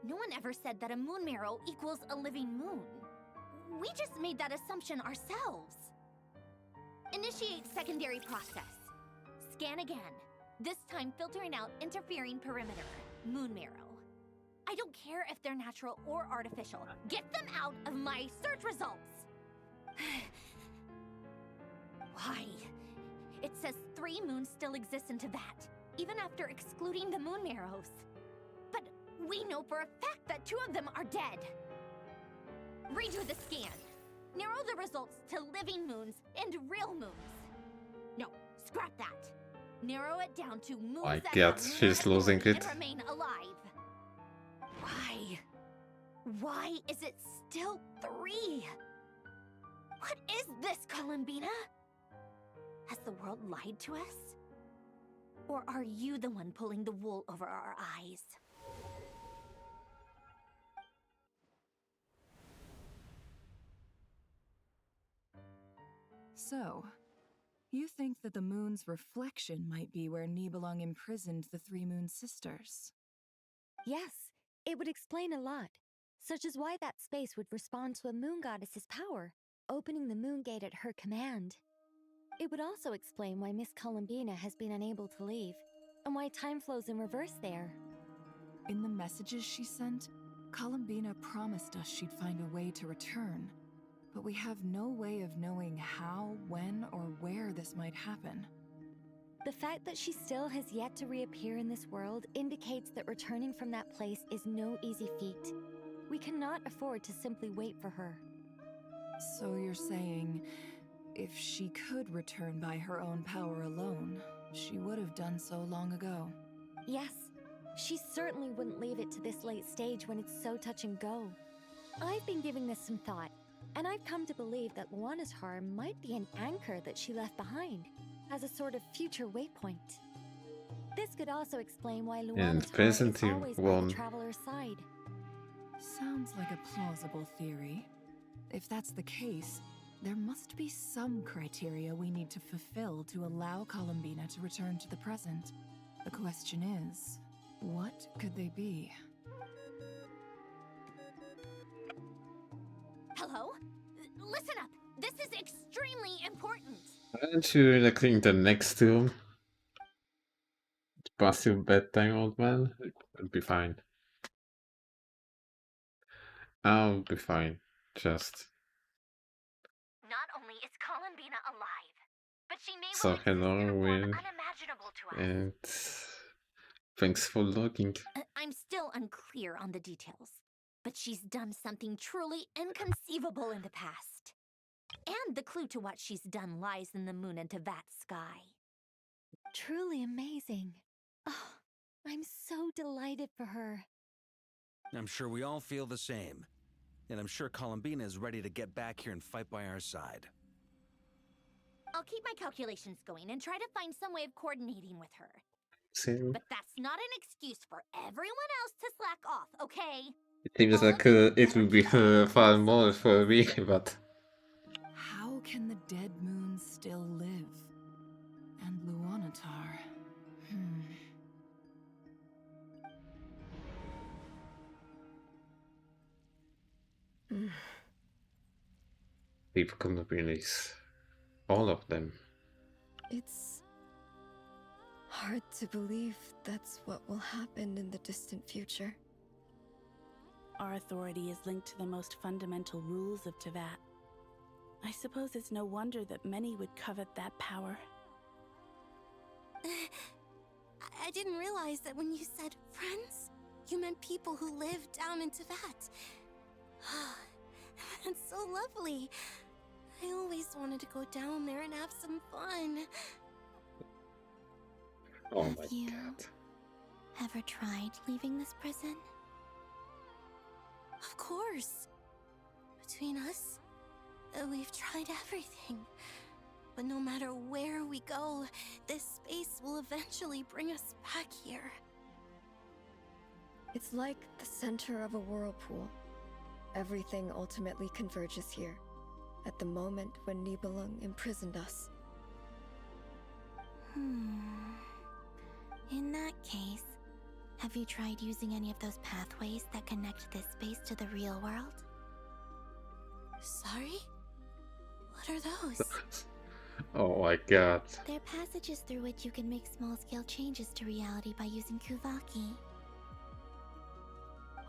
No one ever said that a moon marrow equals a living moon. We just made that assumption ourselves. Initiate secondary process. Scan again. This time filtering out interfering perimeter. Moon marrow. I don't care if they're natural or artificial. Get them out of my search results! Why? It says 3 moons still exist in Teyvat, even after excluding the moon marrows. But We know for a fact that 2 of them are dead. Redo the scan. Narrow the results to living moons and real moons. No, scrap that. Narrow it down to moons I that get have she's lunar losing authority it. and remain alive. Why? Why is it still 3? What is this, Columbina? Has the world lied to us? Or are you the one pulling the wool over our eyes? So, you think that the moon's reflection might be where Nibelung imprisoned the 3 Moon Sisters? Yes, it would explain a lot, such as why that space would respond to a moon goddess's power, opening the moon gate at her command. It would also explain why Miss Columbina has been unable to leave, and why time flows in reverse there. In the messages she sent, Columbina promised us she'd find a way to return. But we have no way of knowing how, when, or where this might happen. The fact that she still has yet to reappear in this world indicates that returning from that place is no easy feat. We cannot afford to simply wait for her. So you're saying, if she could return by her own power alone, she would have done so long ago? Yes, she certainly wouldn't leave it to this late stage when it's so touch and go. I've been giving this some thought, and I've come to believe that Luana's harm might be an anchor that she left behind, as a sort of future waypoint. This could also explain why And Luana's present is team always by won. the Traveler's side. Sounds like a plausible theory. If that's the case, there must be some criteria we need to fulfill to allow Columbina to return to the present. The question is, what could they be? Hello? Listen up! This is extremely important! Aren't you like in the next room? Past your bedtime, old man? It'll be fine. I'll be fine. Just. Not only is Columbina alive, but she may So well exist in hello, a form Will. unimaginable to us. And thanks for logging. I'm still unclear on the details, but she's done something truly inconceivable in the past. And the clue to what she's done lies in the moon and Tevat sky. Truly amazing. Oh, I'm so delighted for her. I'm sure we all feel the same. And I'm sure Columbina is ready to get back here and fight by our side. I'll keep my calculations going and try to find some way of coordinating with her. Same. But that's not an excuse for everyone else to slack off, okay? It seems like it will be far more for me, but. How can the dead moon still live? And Luanatar. People couldn't release all of them. It's hard to believe that's what will happen in the distant future. Our authority is linked to the most fundamental rules of Tevat. I suppose it's no wonder that many would covet that power. I didn't realize that when you said friends, you meant people who live down in Tevat. That's so lovely. I always wanted to go down there and have some fun. Oh my Have you ever tried leaving this prison? Of course. Between us, we've tried everything. But no matter where we go, this space will eventually bring us back here. It's like the center of a whirlpool. Everything ultimately converges here, at the moment when Nibelung imprisoned us. In that case, have you tried using any of those pathways that connect this space to the real world? Sorry? What are those? Oh my god. They're passages through which you can make small-scale changes to reality by using Kuvaki.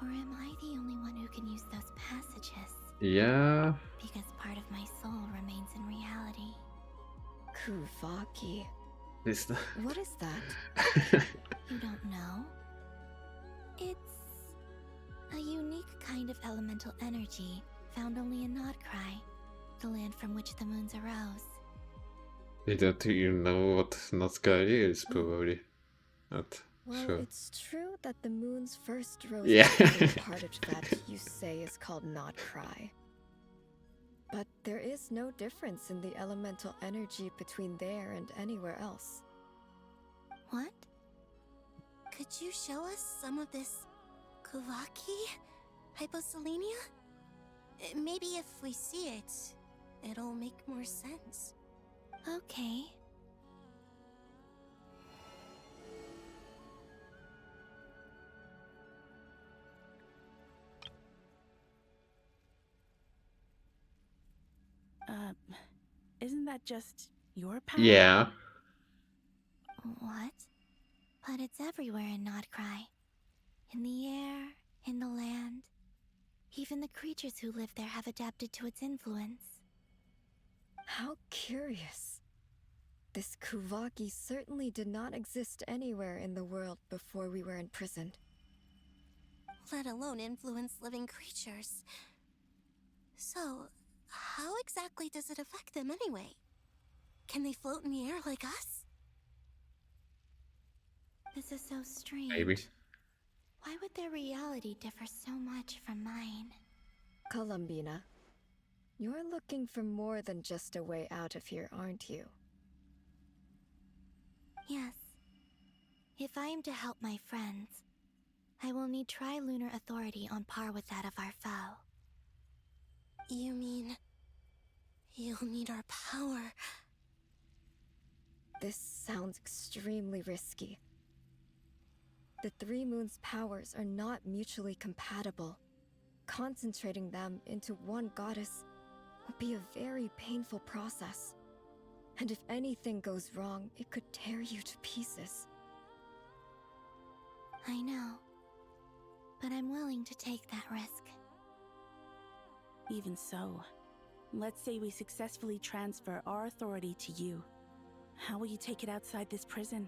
Or am I the only one who can use those passages? Yeah. Because part of my soul remains in reality. Kuvaki. It's not... What is that? You don't know? It's of elemental energy found only in Nodcry, the land from which the moons arose. You don't even know what Notcry is, probably. Not Well, sure. it's true that the moons first rose Yeah. from the part that you say is called Nodcry. But there is no difference in the elemental energy between there and anywhere else. What? Could you show us some of this Kuvaki hyposelenia? Maybe if we see it, it'll make more sense. Okay. Isn't that just your power? Yeah. What? But it's everywhere in Nodcry. In the air, in the land. Even the creatures who live there have adapted to its influence. How curious. This Kuvaki certainly did not exist anywhere in the world before we were imprisoned. Let alone influence living creatures. So, how exactly does it affect them anyway? Can they float in the air like us? This is so strange. Maybe. Why would their reality differ so much from mine? Columbina, you're looking for more than just a way out of here, aren't you? Yes. If I am to help my friends, I will need tri-lunar authority on par with that of our foe. You mean... you'll need our power? This sounds extremely risky. The Three Moons' powers are not mutually compatible. Concentrating them into one goddess would be a very painful process. And if anything goes wrong, it could tear you to pieces. I know. But I'm willing to take that risk. Even so, let's say we successfully transfer our authority to you. How will you take it outside this prison?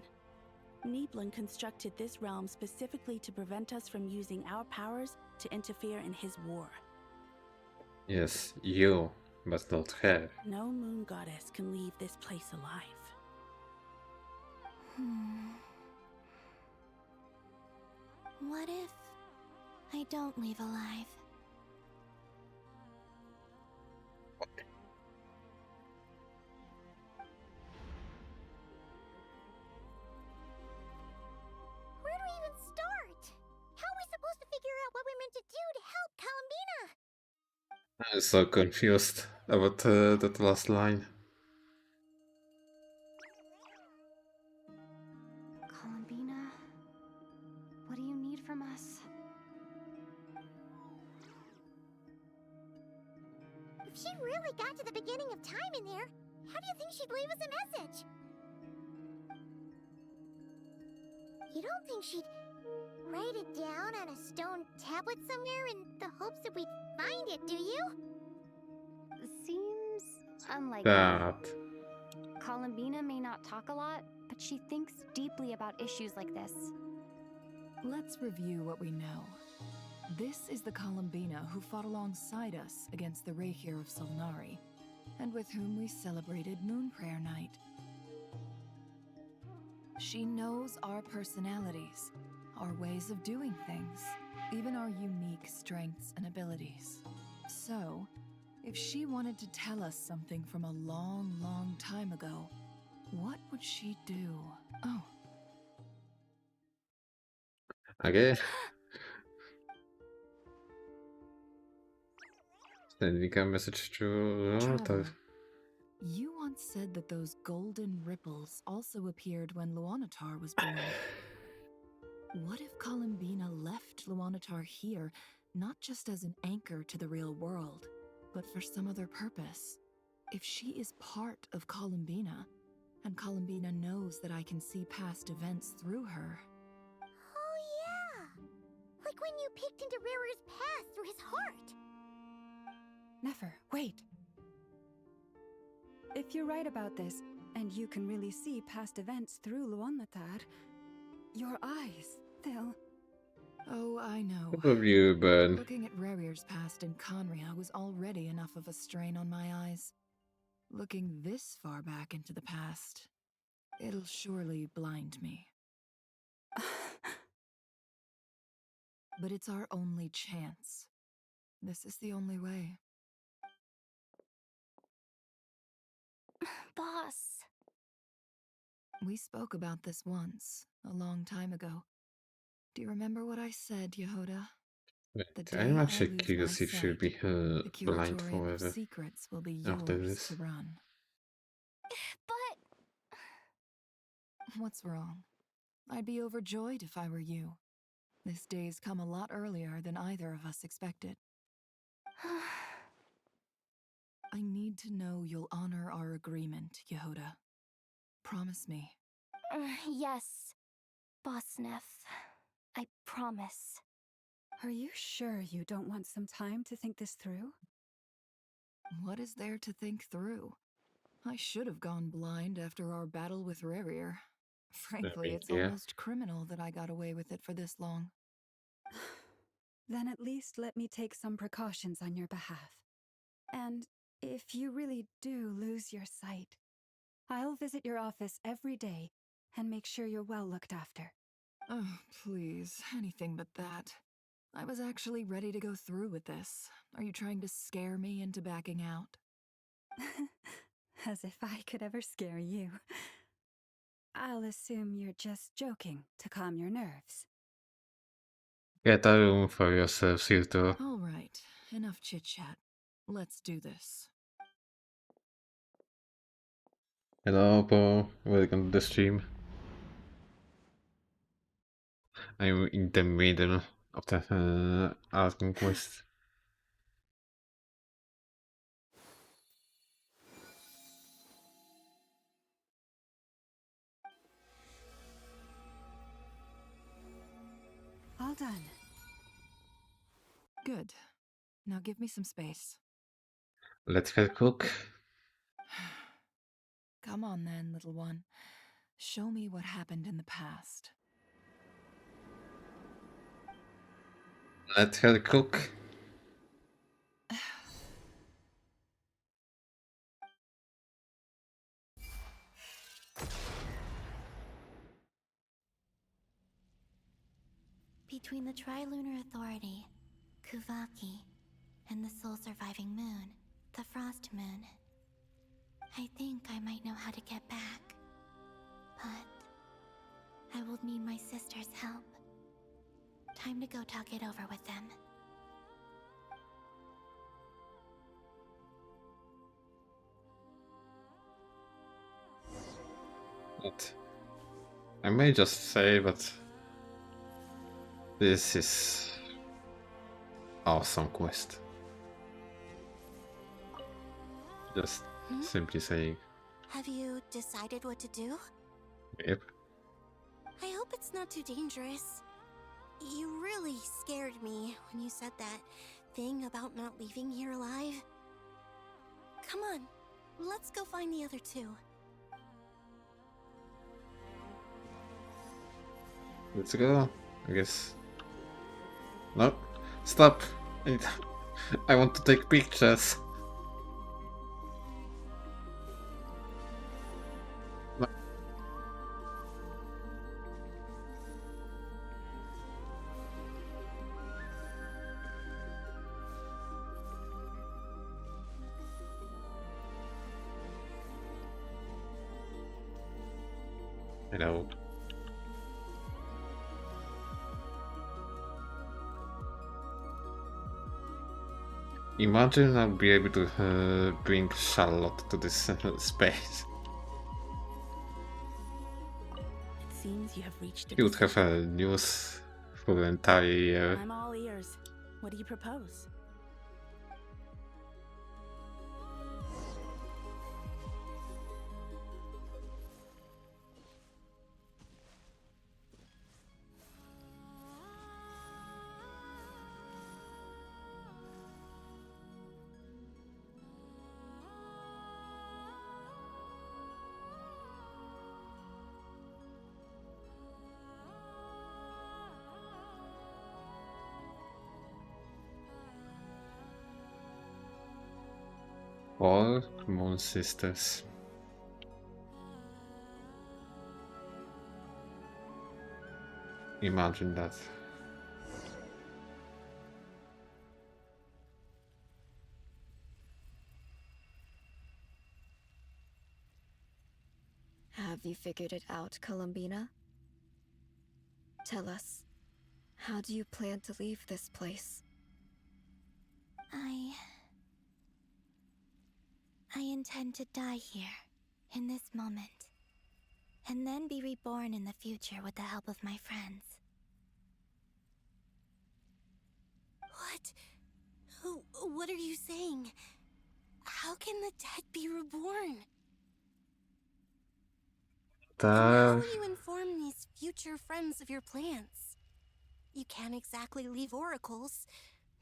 Nibelung constructed this realm specifically to prevent us from using our powers to interfere in his war. Yes, you, but not her. No moon goddess can leave this place alive. What if I don't leave alive? Where do we even start? How are we supposed to figure out what we're meant to do to help Columbina? I'm so confused about that last line. Columbina, what do you need from us? If she really got to the beginning of time in there, how do you think she'd leave us a message? You don't think she'd write it down on a stone tablet somewhere in the hopes that we'd find it, do you? Seems unlikely. That. Columbina may not talk a lot, but she thinks deeply about issues like this. Let's review what we know. This is the Columbina who fought alongside us against the Rehir of Solnari, and with whom we celebrated Moon Prayer Night. She knows our personalities, our ways of doing things, even our unique strengths and abilities. So, if she wanted to tell us something from a long, long time ago, what would she do? Oh. Okay. Sending a message to Trevor, you once said that those golden ripples also appeared when Luanatar was born. What if Columbina left Luanatar here, not just as an anchor to the real world, but for some other purpose? If she is part of Columbina, and Columbina knows that I can see past events through her. Oh yeah! Like when you peeked into Rarer's past through his heart! Nefer, wait. If you're right about this, and you can really see past events through Luanatar, your eyes, they'll... Oh, I know. What of you, Ben? Looking at Rerier's past in Conria was already enough of a strain on my eyes. Looking this far back into the past, it'll surely blind me. But it's our only chance. This is the only way. Boss. We spoke about this once, a long time ago. Do you remember what I said, Yehoda? The day I'm I actually lose curious my if she'll sight, be the blind Curatorium of forever Secrets will be after yours this. to run. But What's wrong? I'd be overjoyed if I were you. This day's come a lot earlier than either of us expected. I need to know you'll honor our agreement, Yehoda. Promise me. Yes, Boss Neff. I promise. Are you sure you don't want some time to think this through? What is there to think through? I should have gone blind after our battle with Rerier. Frankly, it's Yeah. almost criminal that I got away with it for this long. Then at least let me take some precautions on your behalf. And if you really do lose your sight, I'll visit your office every day and make sure you're well looked after. Oh, please, anything but that. I was actually ready to go through with this. Are you trying to scare me into backing out? As if I could ever scare you. I'll assume you're just joking to calm your nerves. Get a room for yourself, Silto. All right, enough chit-chat. Let's do this. Hello, bro. Welcome to the stream. I'm in the middle of the archon quest. All done. Good. Now give me some space. Let her cook. Come on then, little one. Show me what happened in the past. Let her cook. Between the Trilunar Authority, Kuvaki, and the sole surviving moon, the Frost Moon, I think I might know how to get back. But I will need my sister's help. Time to go talk it over with them. But I may just say that this is awesome quest. Just simply saying. Have you decided what to do? Yep. I hope it's not too dangerous. You really scared me when you said that thing about not leaving here alive. Come on, let's go find the other two. Let's go, I guess. No, stop! I want to take pictures. No. Hello. Imagine I'll be able to bring Charlotte to this space. It seems you have reached a You would have decision. news for the entire year. I'm all ears. What do you propose? 4 Moon Sisters. Imagine that. Have you figured it out, Columbina? Tell us, how do you plan to leave this place? I intend to die here, in this moment, and then be reborn in the future with the help of my friends. What are you saying? How can the dead be reborn? How will you inform these future friends of your plans? You can't exactly leave oracles.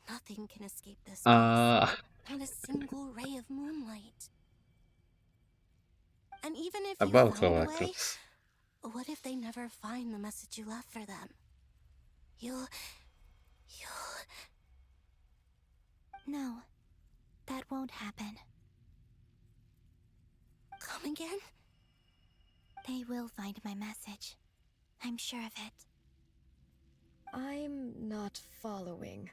Nothing can escape this place. Not a single ray of moonlight. And even if you About found a way, oracles. what if they never find the message you left for them? You'll... No, that won't happen. Come again? They will find my message. I'm sure of it. I'm not following.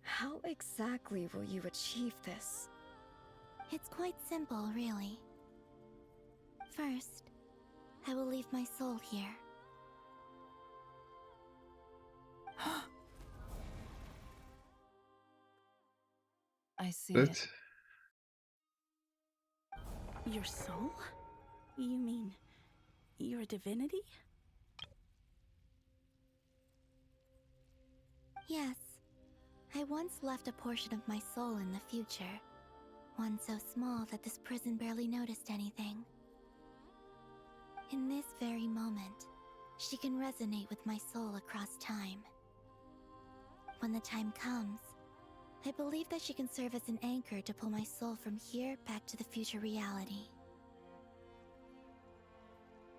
How exactly will you achieve this? It's quite simple, really. First, I will leave my soul here. I see But it. Your soul? You mean you're a divinity? Yes. I once left a portion of my soul in the future. One so small that this prison barely noticed anything. In this very moment, she can resonate with my soul across time. When the time comes, I believe that she can serve as an anchor to pull my soul from here back to the future reality.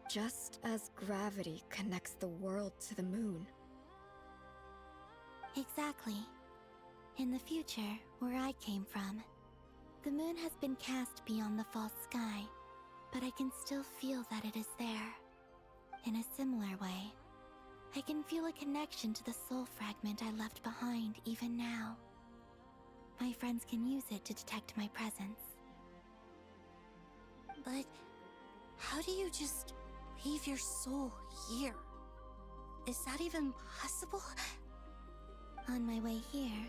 Just as gravity connects the world to the moon. Exactly. In the future, where I came from, the moon has been cast beyond the false sky, but I can still feel that it is there. In a similar way, I can feel a connection to the soul fragment I left behind even now. My friends can use it to detect my presence. But how do you just leave your soul here? Is that even possible? On my way here,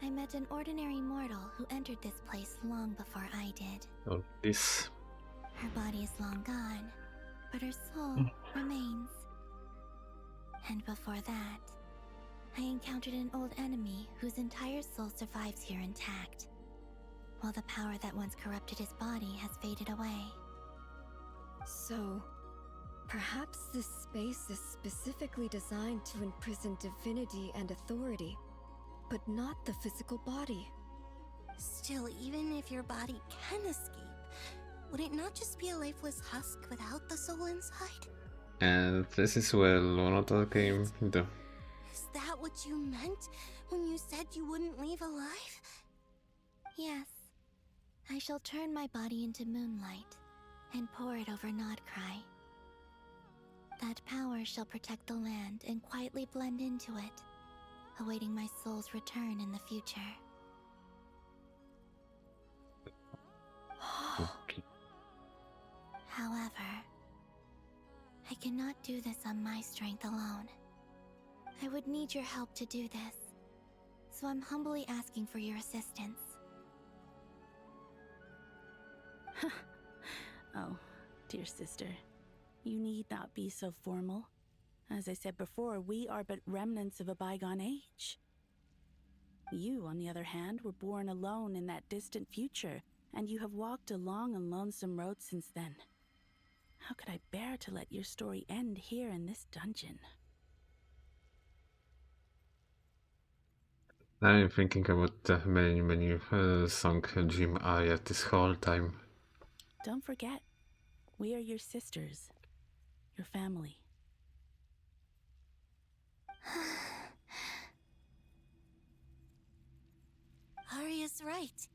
I met an ordinary mortal who entered this place long before I did. oh, this. Her body is long gone, but her soul remains. And before that, I encountered an old enemy whose entire soul survives here intact, while the power that once corrupted his body has faded away. So, perhaps this space is specifically designed to imprison divinity and authority, but not the physical body. Still, even if your body can escape, would it not just be a lifeless husk without the soul inside? And this is where Lonatar came into. Is that what you meant when you said you wouldn't leave alive? Yes. I shall turn my body into moonlight and pour it over Nodcry. That power shall protect the land and quietly blend into it, awaiting my soul's return in the future. However, I cannot do this on my strength alone. I would need your help to do this, so I'm humbly asking for your assistance. Oh, dear sister, you need not be so formal. As I said before, we are but remnants of a bygone age. You, on the other hand, were born alone in that distant future, and you have walked a long and lonesome road since then. How could I bear to let your story end here in this dungeon? I'm thinking about the many song Jim Ariat this whole time. Don't forget, we are your sisters, your family. Arya's right.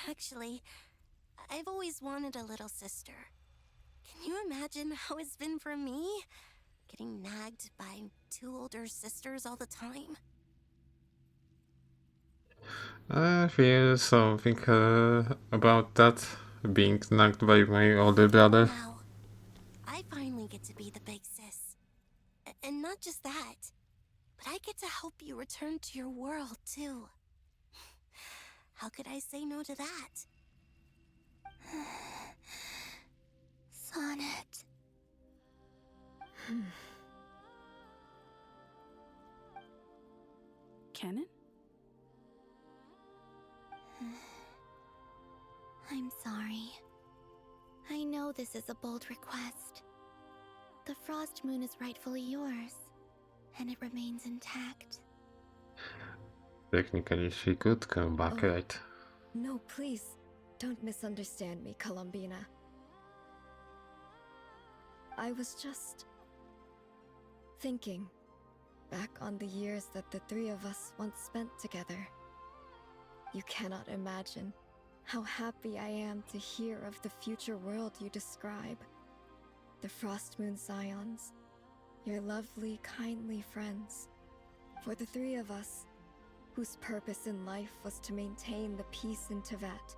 Actually, I've always wanted a little sister. Can you imagine how it's been for me? Getting nagged by 2 older sisters all the time? I feel something about that, being nagged by my older brother. Now, I finally get to be the big sis. And not just that, but I get to help you return to your world, too. How could I say no to that? Sonnet. Canon? I'm sorry. I know this is a bold request. The Frost Moon is rightfully yours, and it remains intact. Technically, she could come back, right? No, please, don't misunderstand me, Columbina. I was just thinking back on the years that the 3 of us once spent together. You cannot imagine how happy I am to hear of the future world you describe. The Frost Moon Scions, your lovely, kindly friends. For the 3 of us, whose purpose in life was to maintain the peace in Teyvat,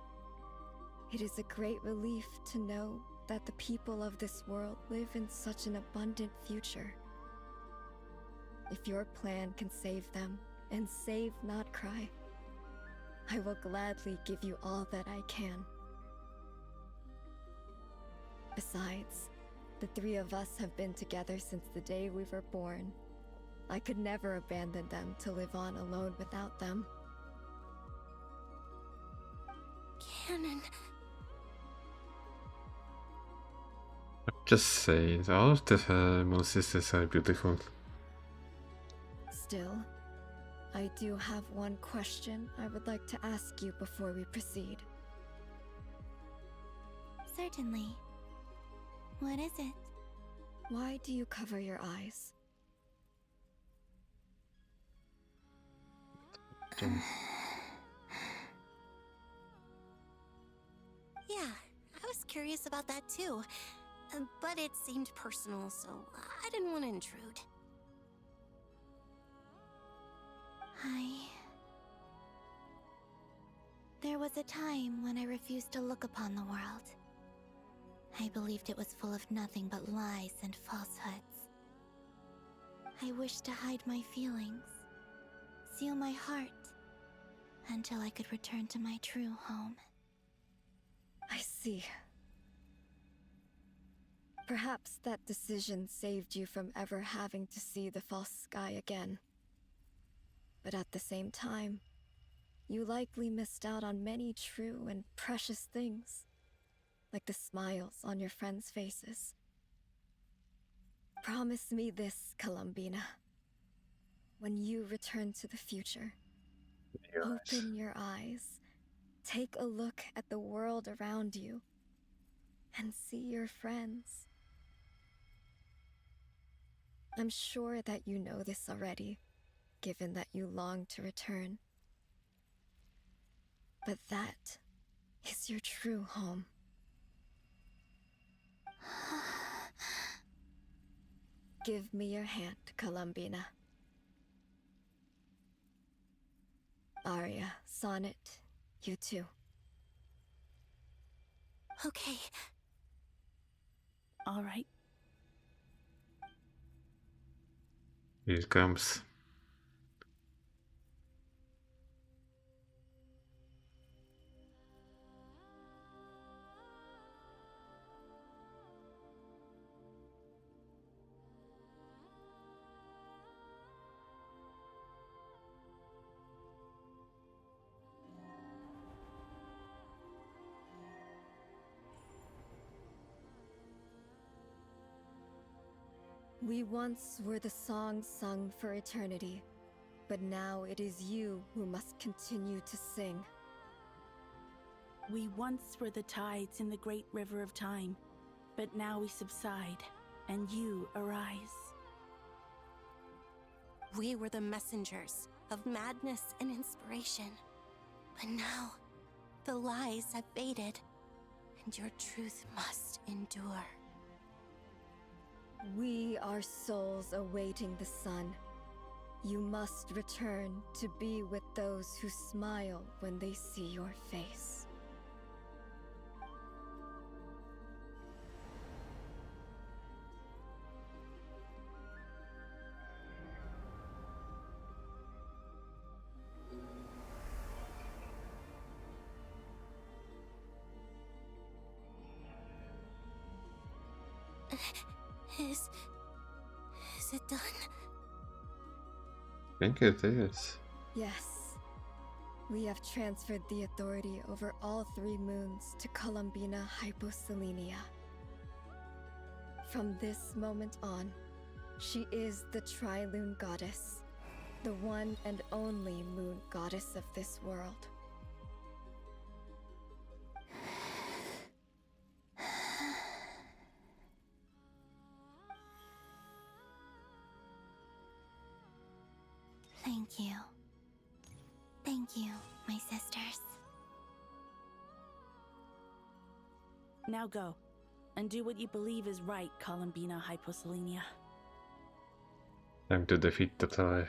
it is a great relief to know that the people of this world live in such an abundant future. If your plan can save them and save Nodcry, I will gladly give you all that I can. Besides, the 3 of us have been together since the day we were born. I could never abandon them to live on alone without them. Canon. Just saying, all of the Moon Sisters are beautiful. Still, I do have one question I would like to ask you before we proceed. Certainly. What is it? Why do you cover your eyes? Yeah, I was curious about that too. But it seemed personal, so I didn't want to intrude. There was a time when I refused to look upon the world. I believed it was full of nothing but lies and falsehoods. I wished to hide my feelings, seal my heart, until I could return to my true home. I see. Perhaps that decision saved you from ever having to see the false sky again. But at the same time, you likely missed out on many true and precious things, like the smiles on your friends' faces. Promise me this, Columbina. When you return to the future, open your eyes, take a look at the world around you, and see your friends. I'm sure that you know this already, given that you long to return. But that is your true home. Give me your hand, Columbina. Aria, Sonnet, you too. Okay. All right. Here it comes. We once were the songs sung for eternity, but now it is you who must continue to sing. We once were the tides in the great river of time, but now we subside, and you arise. We were the messengers of madness and inspiration, but now The lies have faded, and your truth must endure. We are souls awaiting the sun. You must return to be with those who smile when they see your face. Is it done? I think it is. Yes. We have transferred the authority over all 3 moons to Columbina Hyposelenia. From this moment on, she is the Tri-Lune Goddess, the one and only moon goddess of this world. Thank you. Thank you, my sisters. Now go, and do what you believe is right, Columbina Hyposelenia. Time to defeat the Toy.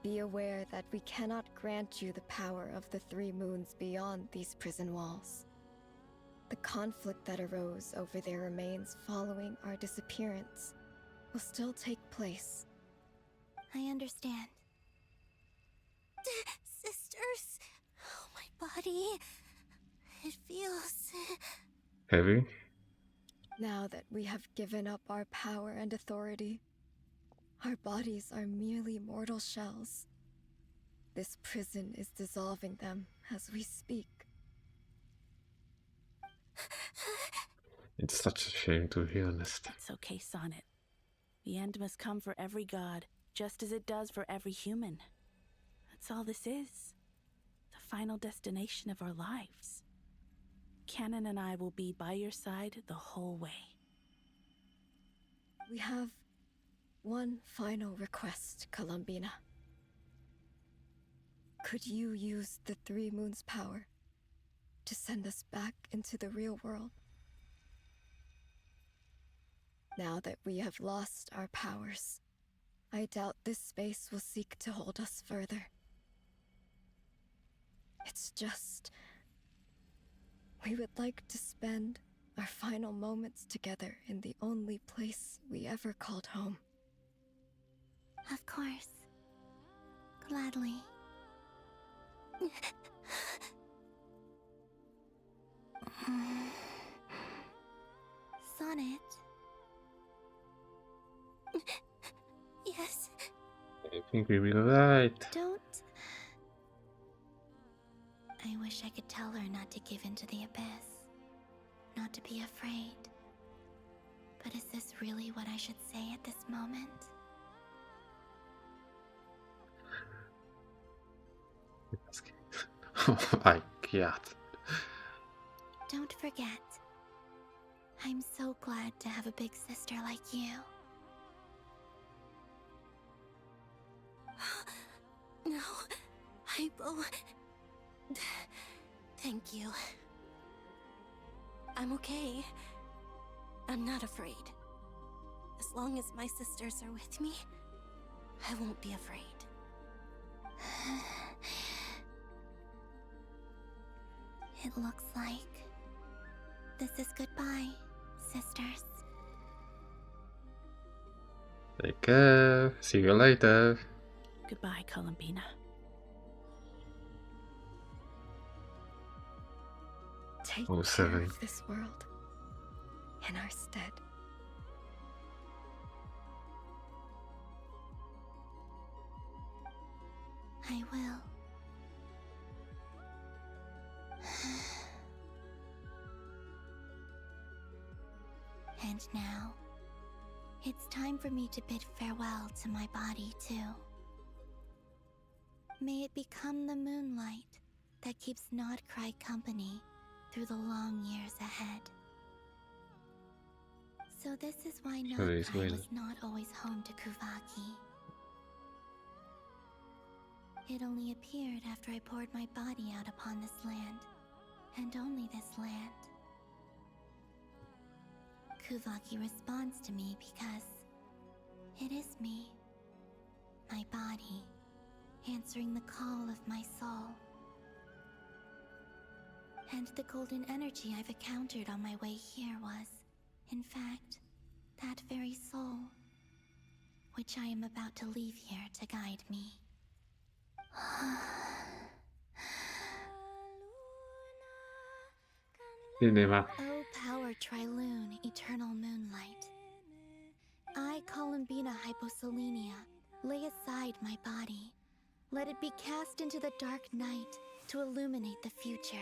Be aware that we cannot grant you the power of the 3 moons beyond these prison walls. The conflict that arose over their remains following our disappearance will still take place. I understand. Sisters, oh, my body. It feels Heavy? Now that we have given up our power and authority, our bodies are merely mortal shells. This prison is dissolving them as we speak. It's such a shame, to be honest. It's okay, Sonnet. The end must come for every god, just as it does for every human. That's all this is. The final destination of our lives. Canon and I will be by your side the whole way. We have one final request, Columbina. Could you use the 3 moons' power to send us back into the real world? Now that we have lost our powers, I doubt this space will seek to hold us further. It's just... we would like to spend our final moments together in the only place we ever called home. Of course. Gladly. Sonnet? Yes. I think we will right. Don't... I wish I could tell her not to give in to the abyss. Not to be afraid. But is this really what I should say at this moment? Oh my god. Don't forget. I'm so glad to have a big sister like you. No, Hypo. Thank you. I'm okay. I'm not afraid. As long as my sisters are with me, I won't be afraid. It looks like this is goodbye, sisters. Take care. See you later. Goodbye, Columbina. Take Oh, care 7. of this world in our stead. I will. And now, it's time for me to bid farewell to my body, too. May it become the moonlight that keeps Nodcry company through the long years ahead. So this is why Nodcry was not always home to Kuvaki. It only appeared after I poured my body out upon this land, and only this land. Kuvaki responds to me because it is me, my body, answering the call of my soul. And the golden energy I've encountered on my way here was, in fact, that very soul, which I am about to leave here to guide me. Cinema. O power Triloon, eternal moonlight. I, Columbina Hyposelenia, lay aside my body. Let it be cast into the dark night to illuminate the future.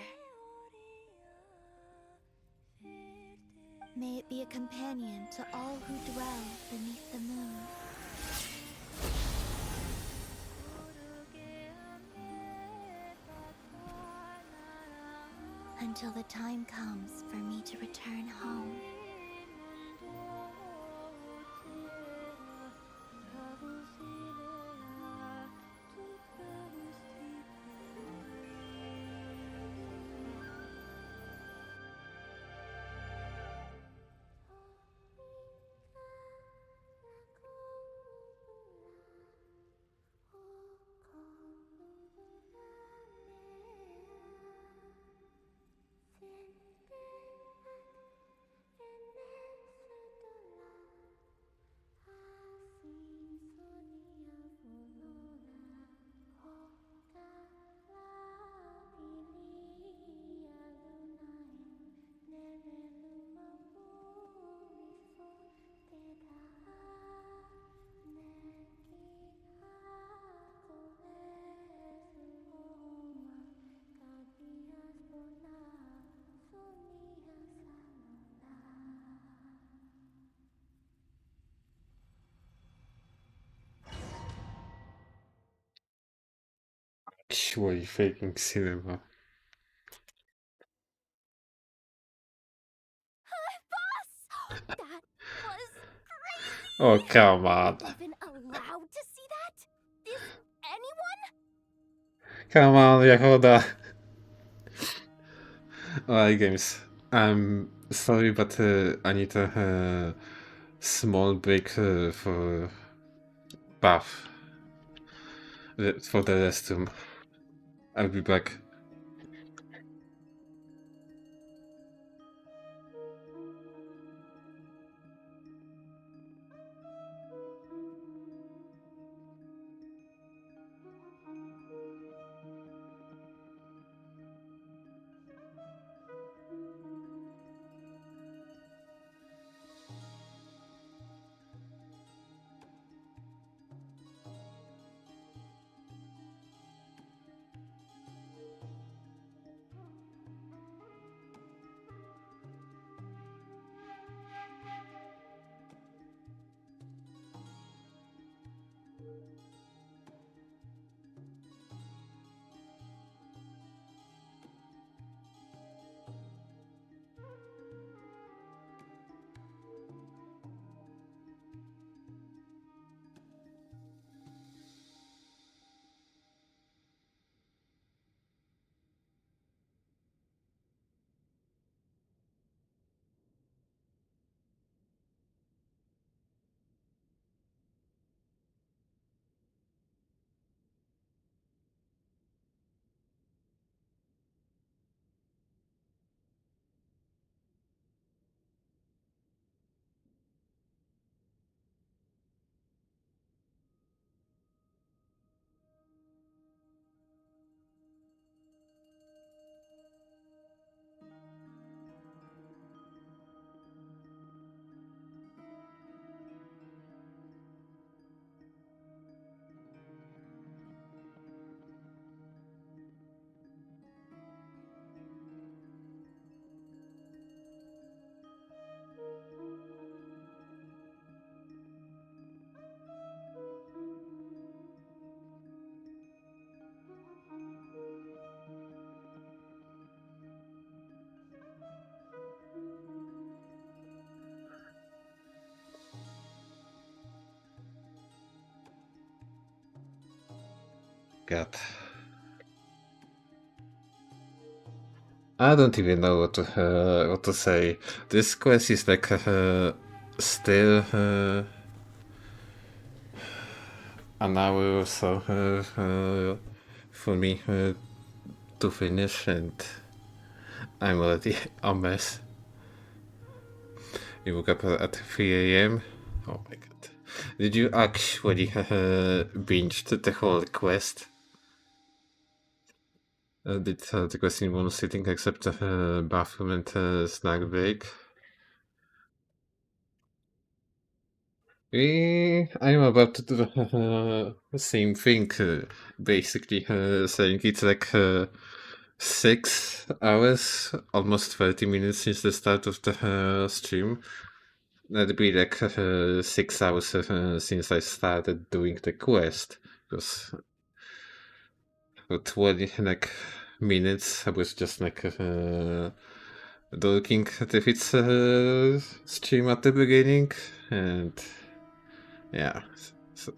May it be a companion to all who dwell beneath the moon. Until the time comes for me to return home. Actually faking cinema. Boss! That was crazy! Oh, come on. Even allowed to see that? Is anyone? Come on, Yahoda. Alright, games. I'm sorry, but I need a small break for bath. For the restroom. I'll be back. God. I don't even know what to say. This quest is like still an hour or so for me to finish, and I'm already a mess. You woke up at 3 a.m. Oh my god! Did you actually binge the whole quest? Did the quest in one sitting except bathroom and snack break? I'm about to do the same thing, basically, saying it's like 6 hours, almost 30 minutes since the start of the stream. That'd be like 6 hours since I started doing the quest, because for 20 like minutes I was just like looking at if it's stream at the beginning, and yeah. So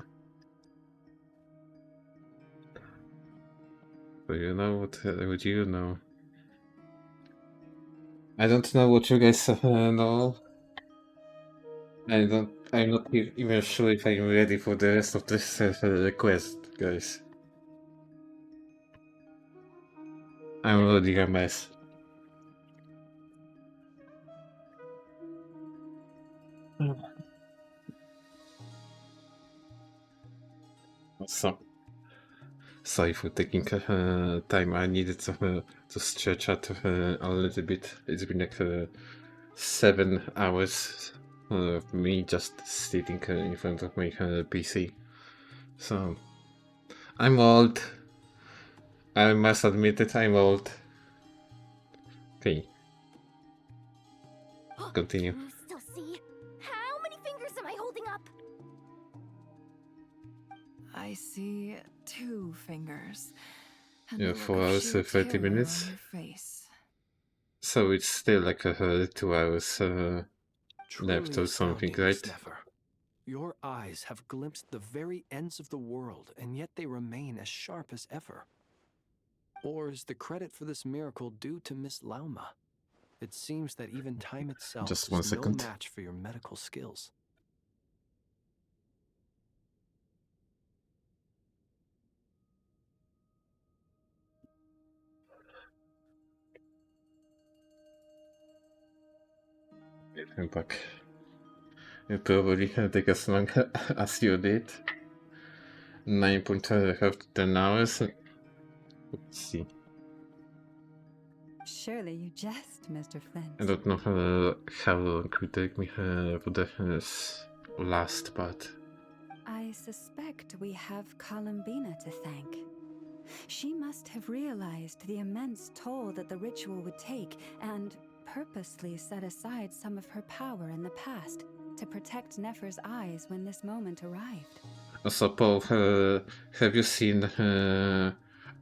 you know what would you know? I don't know what you guys know. I'm not even sure if I'm ready for the rest of this quest, guys. I'm already a mess. So, sorry for taking time. I needed to stretch out a little bit. It's been like 7 hours of me just sitting in front of my PC. So, I'm old. I must admit that I'm old. Okay. Continue. Can you still see? How many fingers am I holding up? I see 2 fingers. And Yeah, the look 4 of hours, sheer 30 terror minutes. on your face. So it's still like 2 hours left Truly or something, astounding, right? Sneffer. Your eyes have glimpsed the very ends of the world, and yet they remain as sharp as ever. Or is the credit for this miracle due to Miss Lauma? It seems that even time itself Just is 1 no second. match for your medical skills. I'm back. It probably take as long as you did. 9.10 hours. Let's see. Surely you jest, Mr. Flint. I don't know how long it would take me for the last part. I suspect we have Columbina to thank. She must have realized the immense toll that the ritual would take and purposely set aside some of her power in the past to protect Nefer's eyes when this moment arrived. So, Paul, have you seen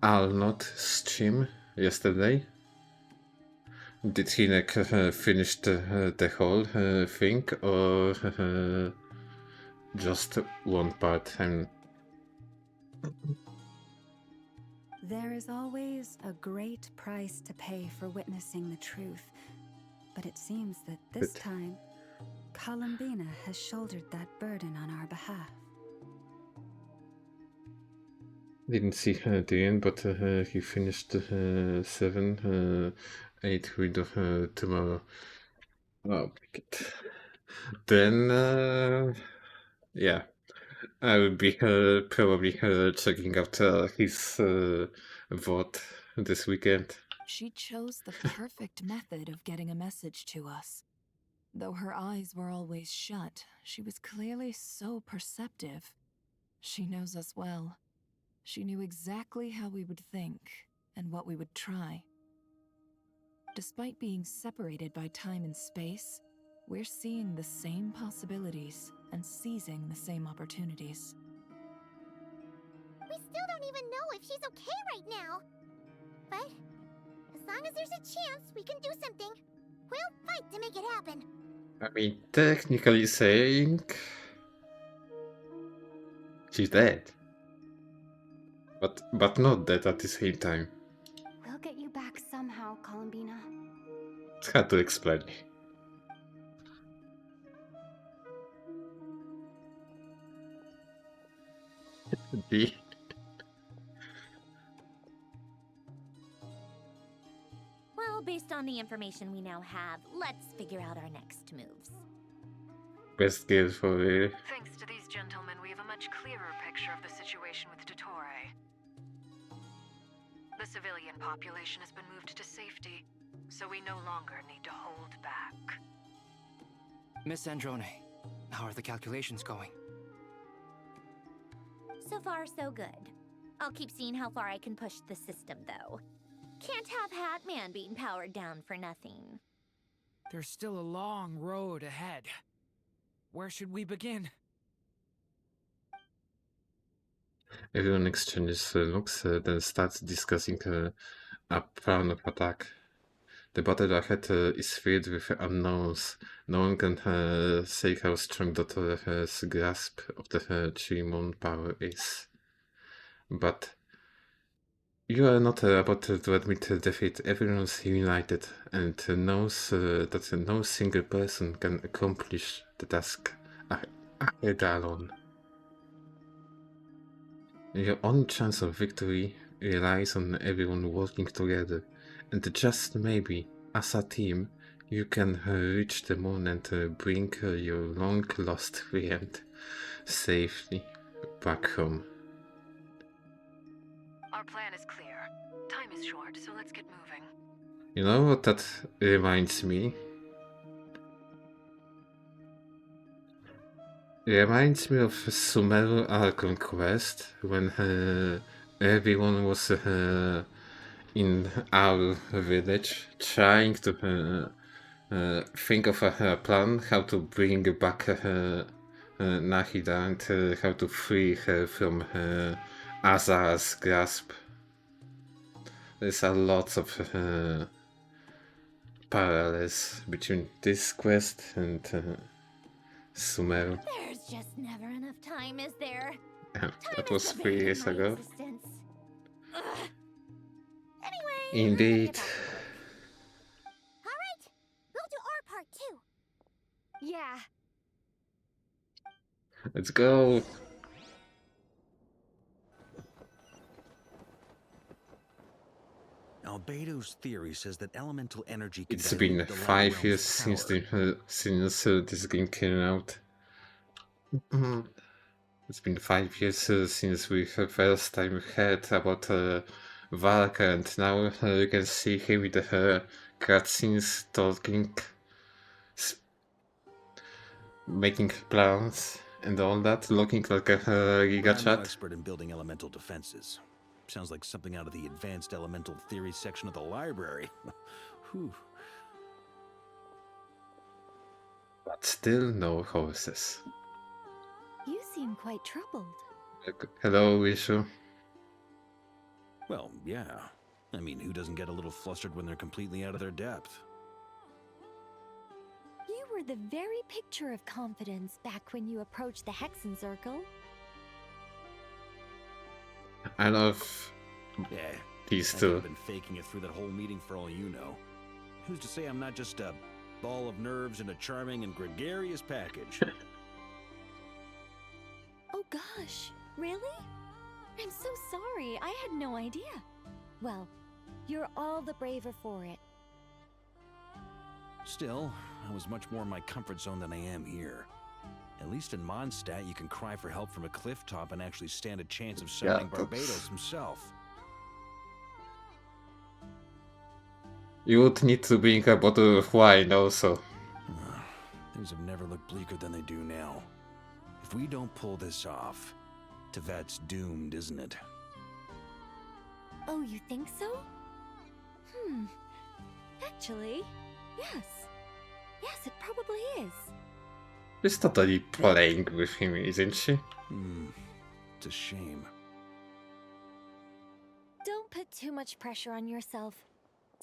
Alnot stream yesterday? Did he like finish the whole thing, or just one part? There is always a great price to pay for witnessing the truth, but it seems that this time, Columbina has shouldered that burden on our behalf. Didn't see the end, but he finished 7, 8 window tomorrow. Oh my god. Then, yeah, I will be probably checking out his vote this weekend. She chose the perfect method of getting a message to us. Though her eyes were always shut, she was clearly so perceptive. She knows us well. She knew exactly how we would think and what we would try. Despite being separated by time and space, we're seeing the same possibilities and seizing the same opportunities. We still don't even know if she's okay right now. But as long as there's a chance we can do something, we'll fight to make it happen. I mean, technically saying, she's dead. But not dead at the same time. We'll get you back somehow, Columbina. It's hard to explain. The Well, based on the information we now have, let's figure out our next moves. best gift for the Thanks to these gentlemen, we have a much clearer picture of the situation with Dottore. The civilian population has been moved to safety, so we no longer need to hold back. Miss Androne, how are the calculations going? So far, so good. I'll keep seeing how far I can push the system, though. Can't have Hat Man being powered down for nothing. There's still a long road ahead. Where should we begin? everyone exchanges looks, then starts discussing a plan of attack. The battle ahead is filled with unknowns. No one can say how strong Dottore's grasp of the Chimon power is. But you are not about to admit defeat. Everyone's united and knows that no single person can accomplish the task alone. Your only chance of victory relies on everyone working together, and just maybe, as a team, you can reach the moon and bring your long-lost friend safely back home. Our plan is clear. Time is short, so let's get moving. You know what that reminds me? Reminds me of Sumeru Archon quest when everyone was in our village trying to think of a plan how to bring back Nahida and how to free her from Azara's grasp. There's a lot of parallels between this quest and Sumeru. There's just never enough time, is there? That was 3 years ago. Ugh. Anyway, Indeed. Alright, we'll do our part too. Yeah. Let's go. Albedo's theory says that elemental energy can It's been dilute the light 5 realm's years since power. this game came out. It's been 5 years since we first time heard about Valka, and now you can see him with the cutscenes talking, making plans and all that, looking like a Giga I'm no Chat. expert in building elemental defenses. Sounds like something out of the advanced elemental theory section of the library. Whew. But still no horses. You seem quite troubled. Hello, Wishu. Well, yeah. I mean, who doesn't get a little flustered when they're completely out of their depth? You were the very picture of confidence back when you approached the Hexen Circle. I love Yeah, these I two. could have been faking it through that whole meeting for all you know. Who's to say I'm not just a ball of nerves in a charming and gregarious package? Oh gosh, really? I'm so sorry, I had no idea. Well, you're all the braver for it. Still, I was much more in my comfort zone than I am here. At least in Mondstadt, you can cry for help from a cliff top and actually stand a chance of summoning Barbados himself. You would need to bring a bottle of wine also. Things have never looked bleaker than they do now. If we don't pull this off, Tevat's doomed, isn't it? Oh, you think so? Actually, yes. Yes, it probably is. She's totally playing with him, isn't she? It's a shame. Don't put too much pressure on yourself.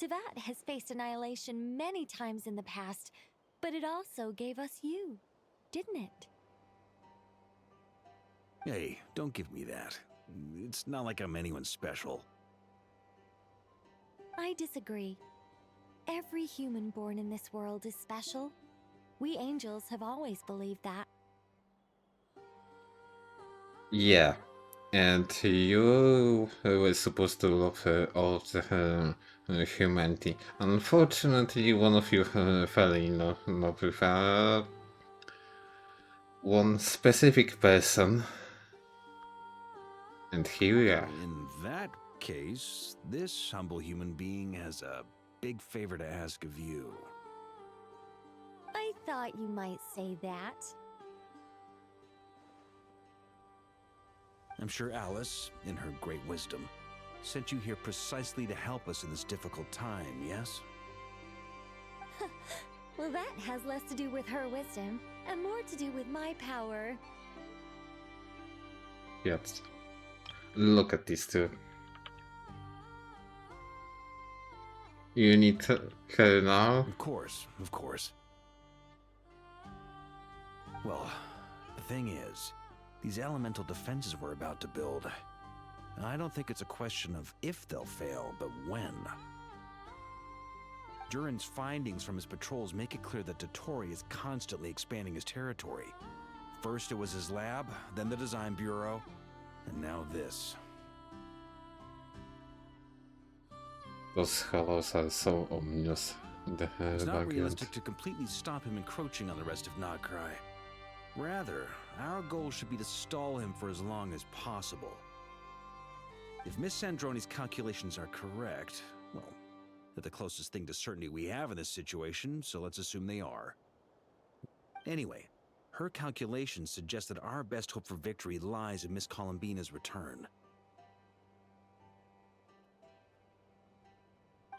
Tevat has faced annihilation many times in the past, but it also gave us you, didn't it? Hey, don't give me that. It's not like I'm anyone special. I disagree. Every human born in this world is special. We angels have always believed that. Yeah, and you were supposed to love all of the humanity. Unfortunately, one of you fell in love with one specific person. And here we are. In that case, this humble human being has a big favor to ask of you. I thought you might say that. I'm sure Alice, in her great wisdom, sent you here precisely to help us in this difficult time, yes? Well, that has less to do with her wisdom and more to do with my power. Yes. Look at these two. You need her now? Of course, of course. Well, the thing is, these elemental defenses we're about to build, I don't think it's a question of if they'll fail, but when. Durin's findings from his patrols make it clear that Dottore is constantly expanding his territory. First it was his lab, then the design bureau, and now this. Those hollows are so ominous in the It's not background. realistic to completely stop him encroaching on the rest of Nodcry. Rather, our goal should be to stall him for as long as possible. If Miss Sandroni's calculations are correct, well, they're the closest thing to certainty we have in this situation, so let's assume they are. Anyway, her calculations suggest that our best hope for victory lies in Miss Columbina's return.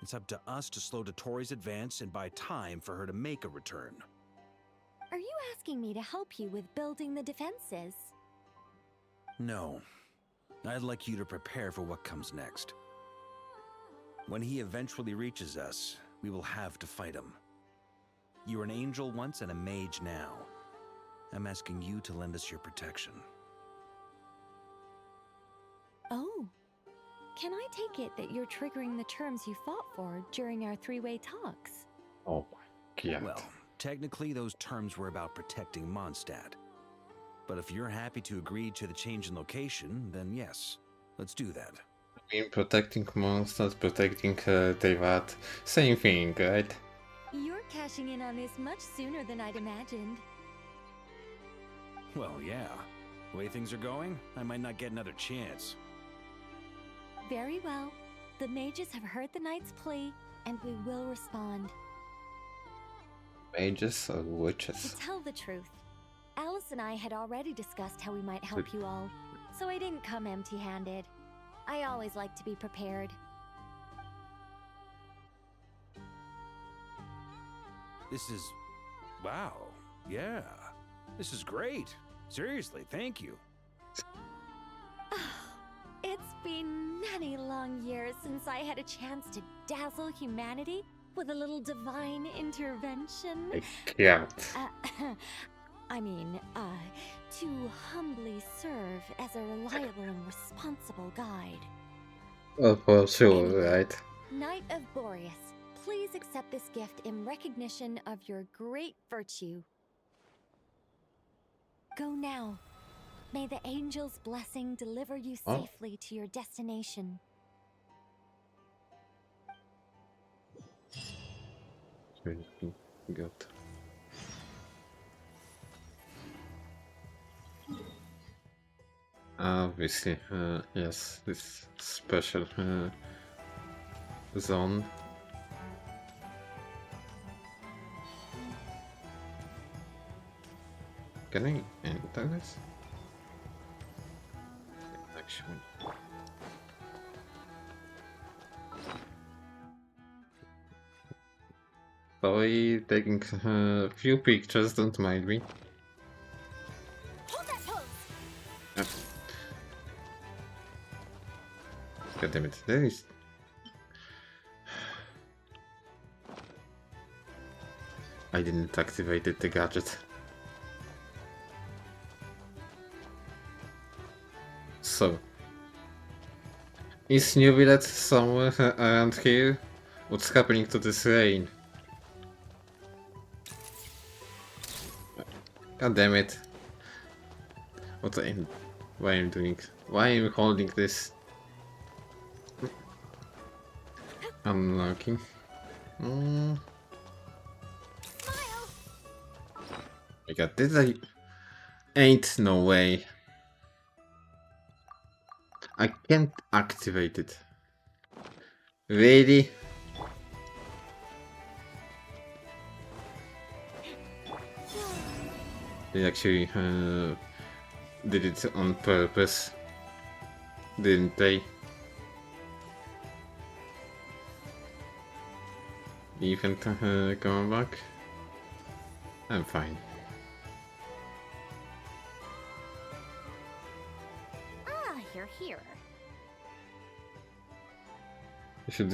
It's up to us to slow Dottore's advance and buy time for her to make a return. Are you asking me to help you with building the defenses? No. I'd like you to prepare for what comes next. When he eventually reaches us, we will have to fight him. You were an angel once and a mage now. I'm asking you to lend us your protection. Oh. Can I take it that you're triggering the terms you fought for during our three-way talks? Oh my god. Well, technically those terms were about protecting Mondstadt. But if you're happy to agree to the change in location, then yes, let's do that. I mean, protecting monsters, protecting Tevat, same thing, right? You're cashing in on this much sooner than I'd imagined. Well, yeah. The way things are going, I might not get another chance. Very well. The mages have heard the knight's plea, and we will respond. Mages or witches? To tell the truth, Alice and I had already discussed how we might help you all, so I didn't come empty-handed. I always like to be prepared. This is... wow. Yeah. This is great. Seriously, thank you. It's been many long years since I had a chance to dazzle humanity with a little divine intervention. Yeah. To humbly serve as a reliable and responsible guide. Oh, for sure, right? Knight of Boreas, please accept this gift in recognition of your great virtue. Go now. May the angel's blessing deliver you safely to your destination. Good. Obviously, yes, this special zone. Can I enter this? Actually. Boy, taking a few pictures, don't mind me. Hold that pose. Yeah. God damn it, there is... I didn't activate the gadget. So, is New Village somewhere around here? What's happening to this rain? God damn it. Why I'm doing? Why am I holding this? Unlocking. My god, this ain't no way. I can't activate it. Really? They actually did it on purpose, didn't they? Even coming back? I'm fine. Ah, you're here. You should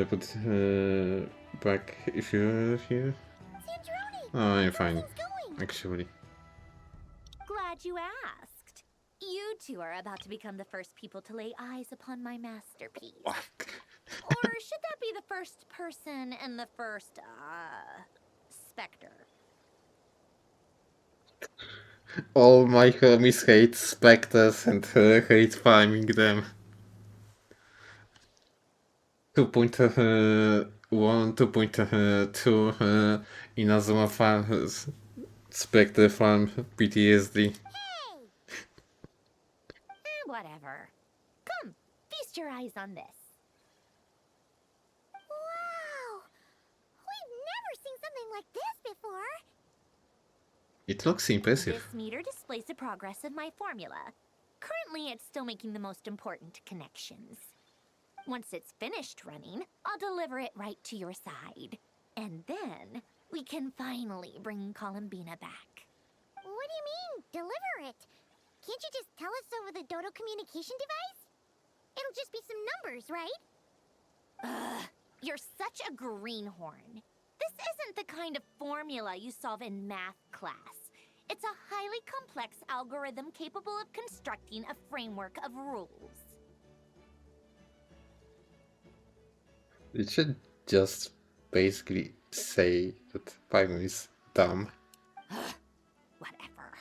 put back if you're here. Oh, I'm fine, actually. Glad you asked. You two are about to become the first people to lay eyes upon my masterpiece. Or should that be the first person and the first, specter? All my homies hate specters and hate farming them. 2.1, 2.2 Inazuma farm, Spectre farm, PTSD. Whatever. Come, feast your eyes on this. Wow! We've never seen something like this before. It looks impressive. This meter displays the progress of my formula. Currently, it's still making the most important connections. Once it's finished running, I'll deliver it right to your side. And then, we can finally bring Columbina back. What do you mean, deliver it? Can't you just tell us over the Dodo communication device? It'll just be some numbers, right? Ugh, you're such a greenhorn. This isn't the kind of formula you solve in math class. It's a highly complex algorithm capable of constructing a framework of rules. It should just basically say that Python is dumb. Whatever.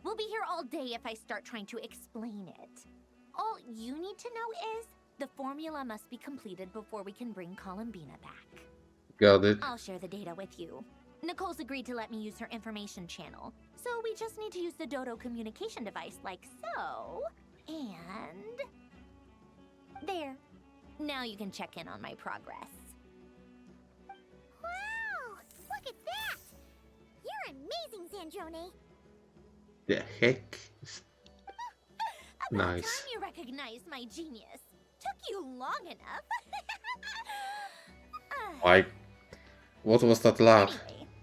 We'll be here all day if I start trying to explain it. All you need to know is the formula must be completed before we can bring Columbina back. Got it. I'll share the data with you. Nicole's agreed to let me use her information channel, so we just need to use the Dodo communication device like so. And... there. Now you can check in on my progress. Wow! Look at that! You're amazing, Sandrone. The heck? About Nice. time you recognized my genius. Took you long enough. Why? What was that laugh?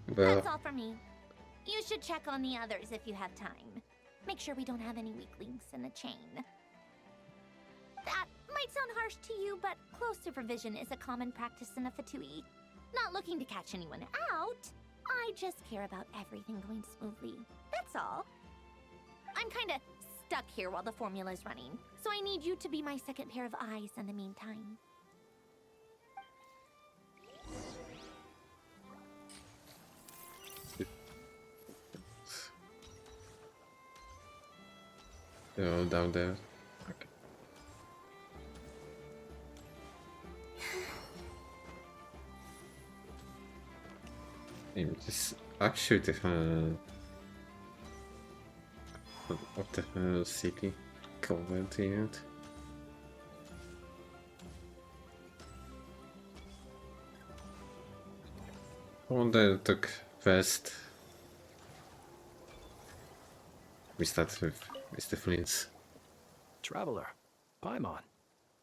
Anyway, that's all for me. You should check on the others if you have time. Make sure we don't have any weak links in the chain. That might sound harsh to you, but close supervision is a common practice in a Fatui. Not looking to catch anyone out. I just care about everything going smoothly. That's all. I'm kinda stuck here while the formula's running, so I need you to be my second pair of eyes in the meantime. They're all down there. This actually what the hell city covered yet? I wonder it took first. We start with Mr. Flint's. Traveler, Paimon,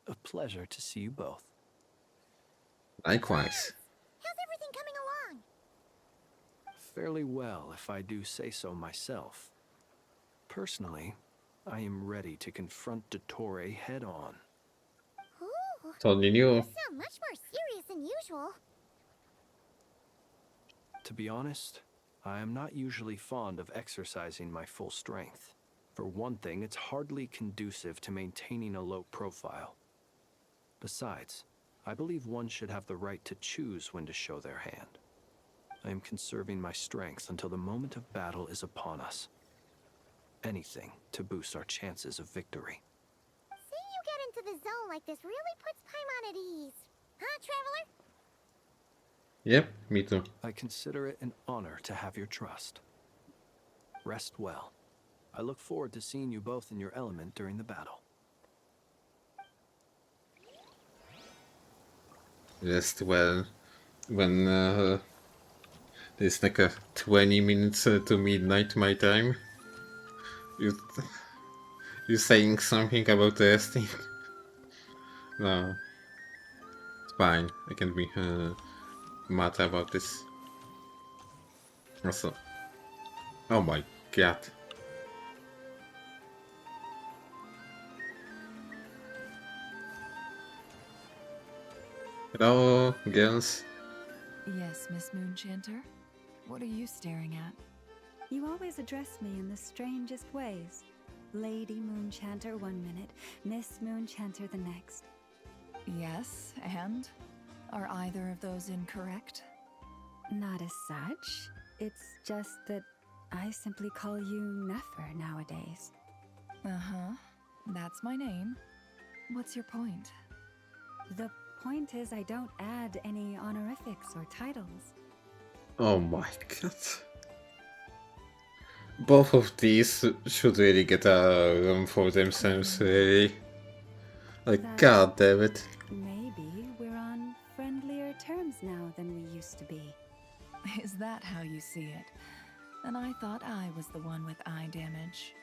a pleasure to see you both. Likewise. How's everything coming along? Fairly well, if I do say so myself. Personally, I am ready to confront Dottore head-on. Ooh, Totally new. you sound much more serious than usual. To be honest, I am not usually fond of exercising my full strength. For one thing, it's hardly conducive to maintaining a low profile. Besides, I believe one should have the right to choose when to show their hand. I am conserving my strength until the moment of battle is upon us. Anything to boost our chances of victory. Seeing you get into the zone like this really puts Paimon at ease. Huh, Traveler? Yep, me too. I consider it an honor to have your trust. Rest well. I look forward to seeing you both in your element during the battle. Rest well. When there's like a 20 minutes to midnight my time. You saying something about resting? No. It's fine. I can be mad about this. Also. Oh my god. Hello, girls. Yes, Miss Moonchanter? What are you staring at? You always address me in the strangest ways. Lady Moonchanter 1 minute, Miss Moonchanter the next. Yes, and? Are either of those incorrect? Not as such. It's just that I simply call you Nefer nowadays. Uh-huh. That's my name. What's your point? The point is I don't add any honorifics or titles. Oh my god. Both of these should really get a room for themselves, really. Like, god damn it. Maybe we're on friendlier terms now than we used to be. Is that how you see it? And I thought I was the one with eye damage.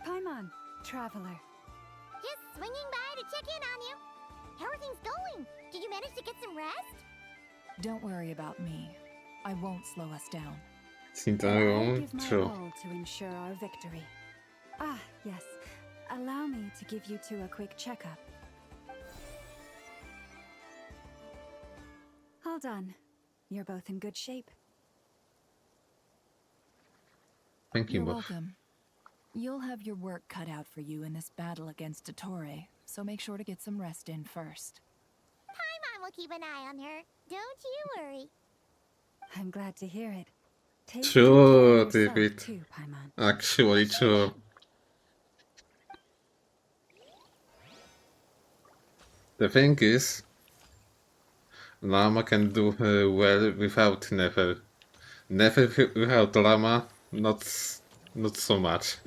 Paimon, Traveler. Just swinging by to check in on you. How are things going? Did you manage to get some rest? Don't worry about me. I won't slow us down. I'll give my all to ensure our victory. Ah, yes. Allow me to give you two a quick checkup. All done. You're both in good shape. Thank you You're both. welcome. You'll have your work cut out for you in this battle against Dottore, so make sure to get some rest in first. Paimon will keep an eye on her. Don't you worry. I'm glad to hear it. Take True, good care of yourself David. too, Paimon. Actually, true. The thing is, Llama can do well without Nefer. Nefer without Llama, not so much.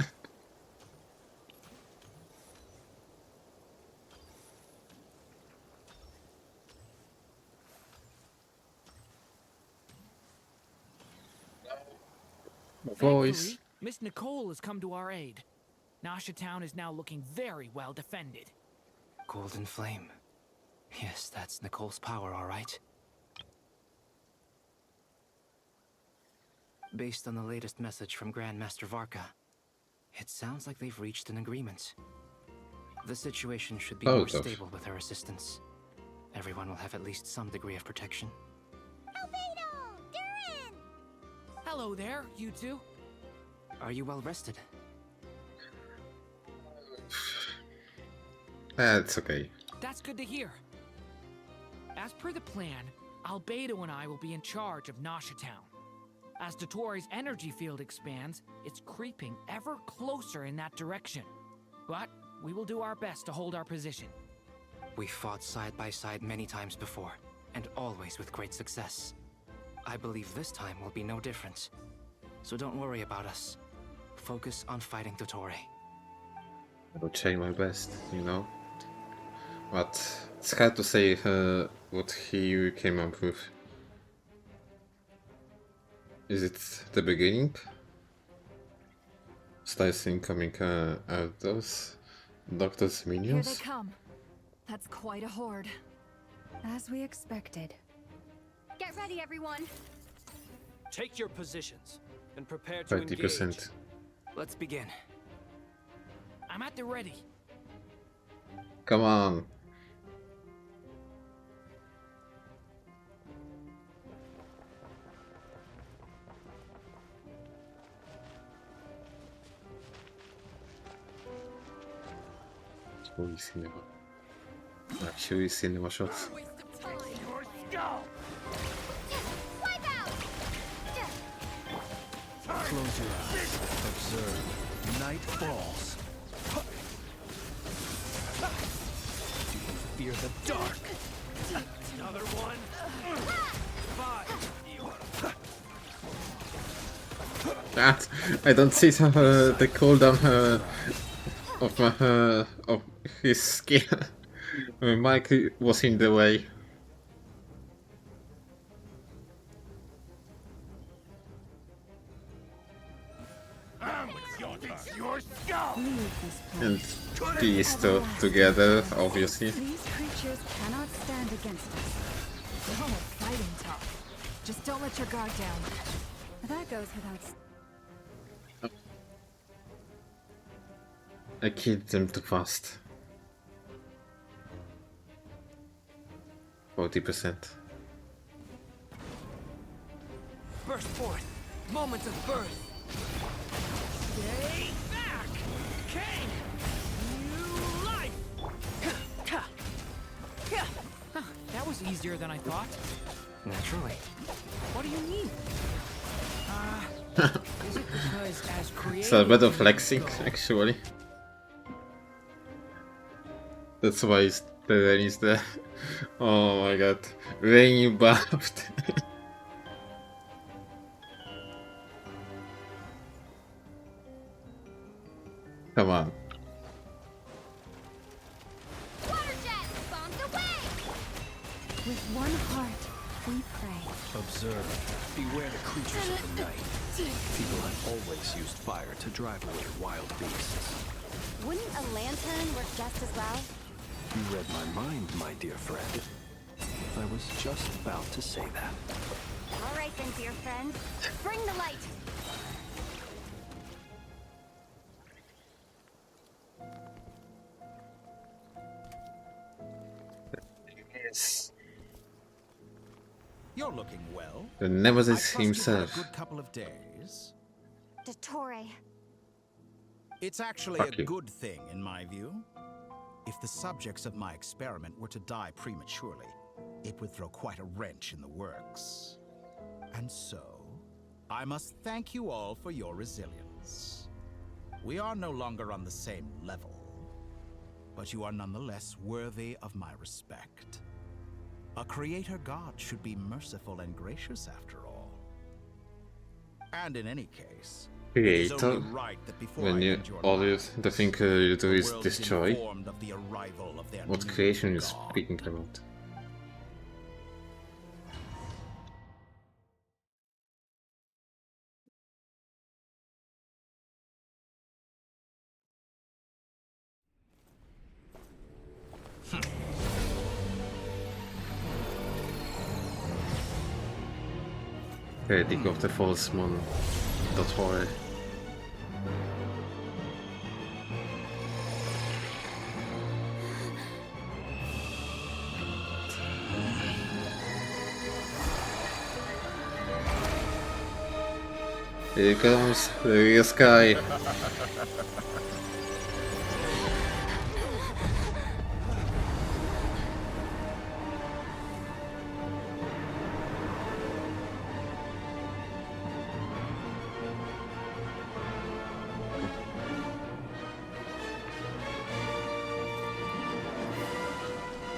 Voice. Thankfully, Miss Nicole has come to our aid. Nasha Town is now looking very well defended. Golden Flame. Yes, that's Nicole's power, all right. Based on the latest message from Grandmaster Varka, it sounds like they've reached an agreement. The situation should be more stable with her assistance. Everyone will have at least some degree of protection. Hello there, you two. Are you well rested? That's okay. That's good to hear. As per the plan, Albedo and I will be in charge of Nasha Town. As Dottore's energy field expands, it's creeping ever closer in that direction. But we will do our best to hold our position. We fought side by side many times before, and always with great success. I believe this time will be no different. So don't worry about us. Focus on fighting Dottore. I will try my best, you know. But it's hard to say what he came up with. Is it the beginning? Starts incoming out those doctor's Here minions? they come. That's quite a horde. As we expected. Get ready, everyone. Take your positions and prepare to engage. 30%. Let's begin. I'm at the ready. Come on. Holy cinema. Actually, cinema shots. Close your eyes. Observe. Night falls. Do you fear the dark? Another one. That I don't see the cooldown of his skill. Mike was in the way. And these two together, obviously. These creatures cannot stand against us. Oh, fighting talk. Just don't let your guard down. That goes without. I killed them too fast. 40%. Burst forth. Moment of birth. Stay back. King. New life. That was easier than I thought. Naturally. What do you mean? Is it because as creators... It's a bit of flexing, actually. That's why the rain is there. Oh my god. Rain you buffed. Come on. With one heart, we pray. Observe. Beware the creatures of the night. People have always used fire to drive away wild beasts. Wouldn't a lantern work just as well? You read my mind, my dear friend. I was just about to say that. All right then, dear friend. Bring the light. Yes. You're looking well. The Nemesis I trust you've had a himself. good couple of days. Dottore. It's actually Fuck a you. good thing, in my view. If the subjects of my experiment were to die prematurely, it would throw quite a wrench in the works. And so, I must thank you all for your resilience. We are no longer on the same level, but you are nonetheless worthy of my respect. A creator god should be merciful and gracious after all. And in any case, it is Creator. only right that before When I you end your all lives, the thing you do is world is destroy. informed of the arrival of their What new creation you god. speaking about? Critic of the false moon. Dottore. Here comes the real sky.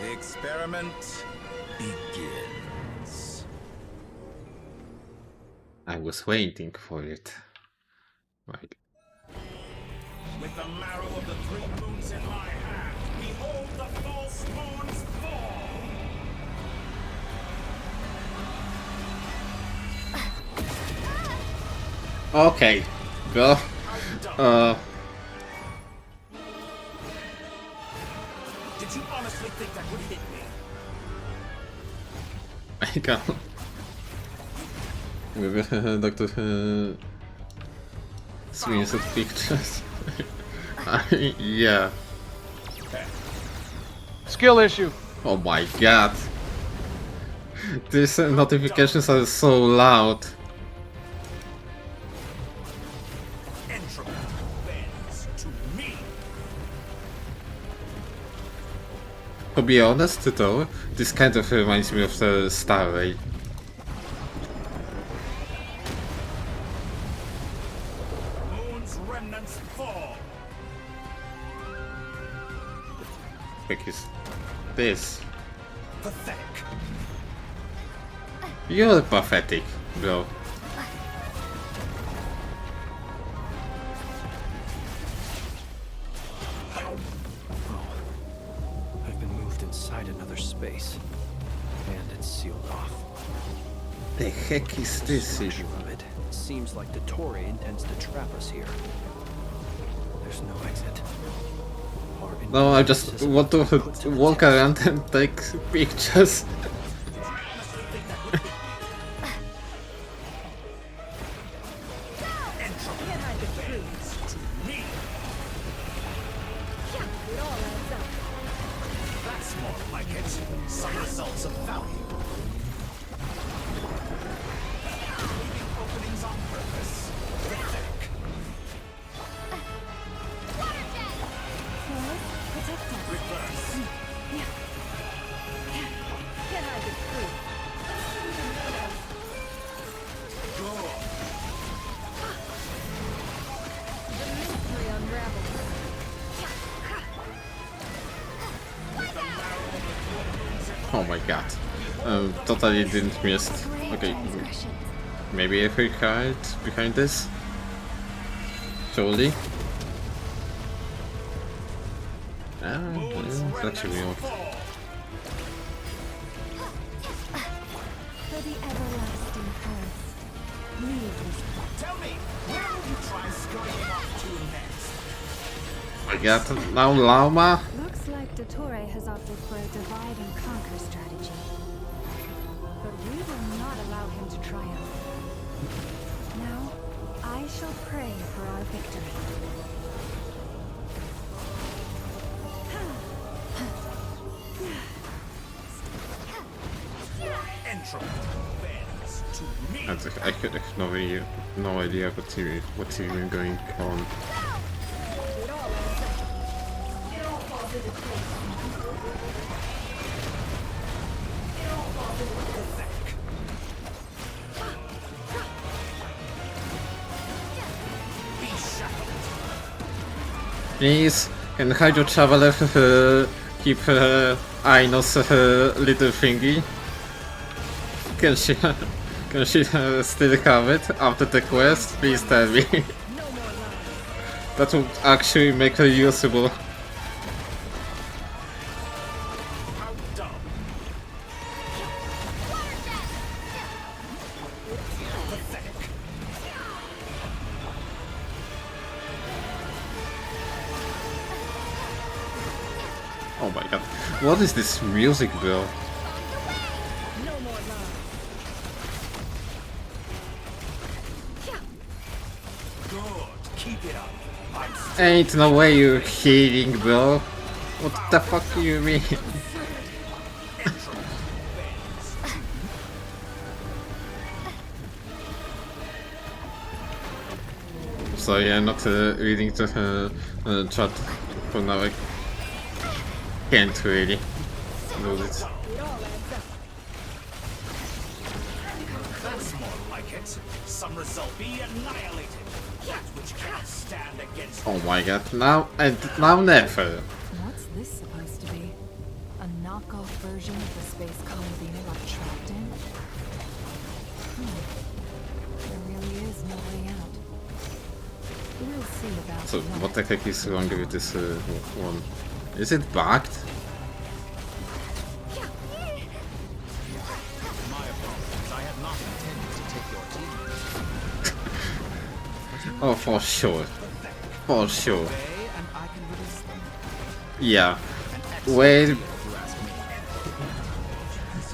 The experiment begins. I was waiting for it. Right. With the marrow of the three moons in my hand, behold the false moons fall! Okay, go. Did you honestly think that would hit me? I can't. With Dr. Swings at pictures. Yeah. Skill issue. Oh my god. These notifications are so loud. Entropy bends to me. To be honest though, this kind of reminds me of the Star Ray. Moon's remnants fall. Heck is this? Pathetic. You're pathetic, bro. I've been moved inside another space, and it's sealed off. The heck is this? It seems like Dottore intends to trap us here. There's no exit. No, I just want to walk around and take pictures. That's more like it. Some results of value. Leaving openings on purpose. Pathetic. Reverse. Oh my god. Totally didn't miss. Okay. Maybe if we hide behind this? Surely? Ah, it's actually not. For the everlasting forest, leave this. Tell me, where will you try scurrying off to next? I got now llama. Looks like Dottore has opted for a divide and conquer strategy. But we will not allow him to triumph. Now, I shall pray for our victory. Entropy bends to me. I could have no idea what's even going on. Please, can Hydro Traveler keep Ainos little thingy? Can she still have it after the quest? Please tell me. That would actually make her usable. Oh my god, what is this music, bro? Ain't no way you're healing, bro. What the fuck do you mean? So yeah, not reading the chat for now. I can't really do this. That's more like it. Some result be annihilated. That which cannot stand against. Oh my god, now and now never. What's this supposed to be? A knockoff version of the space colony I got trapped in? There really is no way out. We'll see about So that. what the heck is wrong with this one? Is it bugged? My apologies. I had not intended to take your team. Oh, for sure. For sure. And I can release them. Yeah. Wait.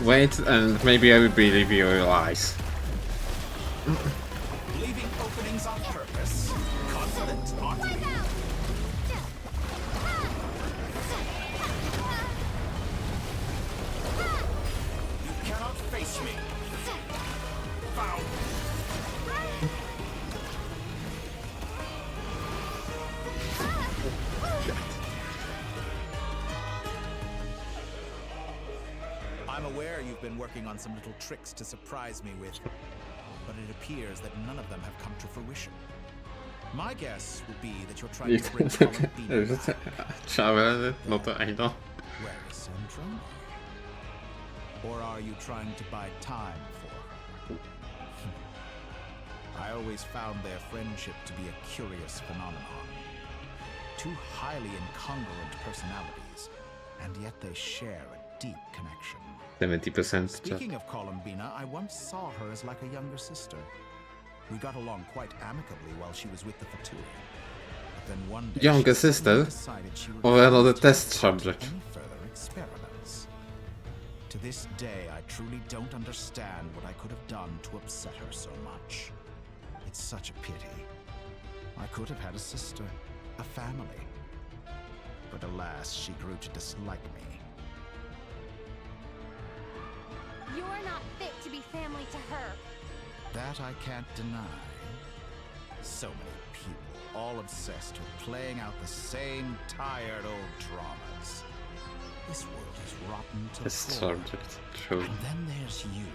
Wait, and maybe I will believe your lies. Leaving openings on purpose. Confident, aren't we? You cannot face me. Foul. aware you've been working on some little tricks to surprise me with, but it appears that none of them have come to fruition. My guess would be that you're trying to bring Columbine back. Ciao, no to I know. Where is Centrum? Or are you trying to buy time for her? I always found their friendship to be a curious phenomenon. Two highly incongruent personalities, and yet they share a deep connection. 70%. Speaking of Columbina, I once saw her as like a younger sister. We got along quite amicably while she was with the Fatui. But then one day Younger sister? Or another test subject? Any further experiments. To this day, I truly don't understand what I could have done to upset her so much. It's such a pity. I could have had a sister, a family. But alas, she grew to dislike me. You're not fit to be family to her. That I can't deny. So many people, all obsessed with playing out the same tired old dramas. This world is rotten to the core. Subject, true. And then there's you.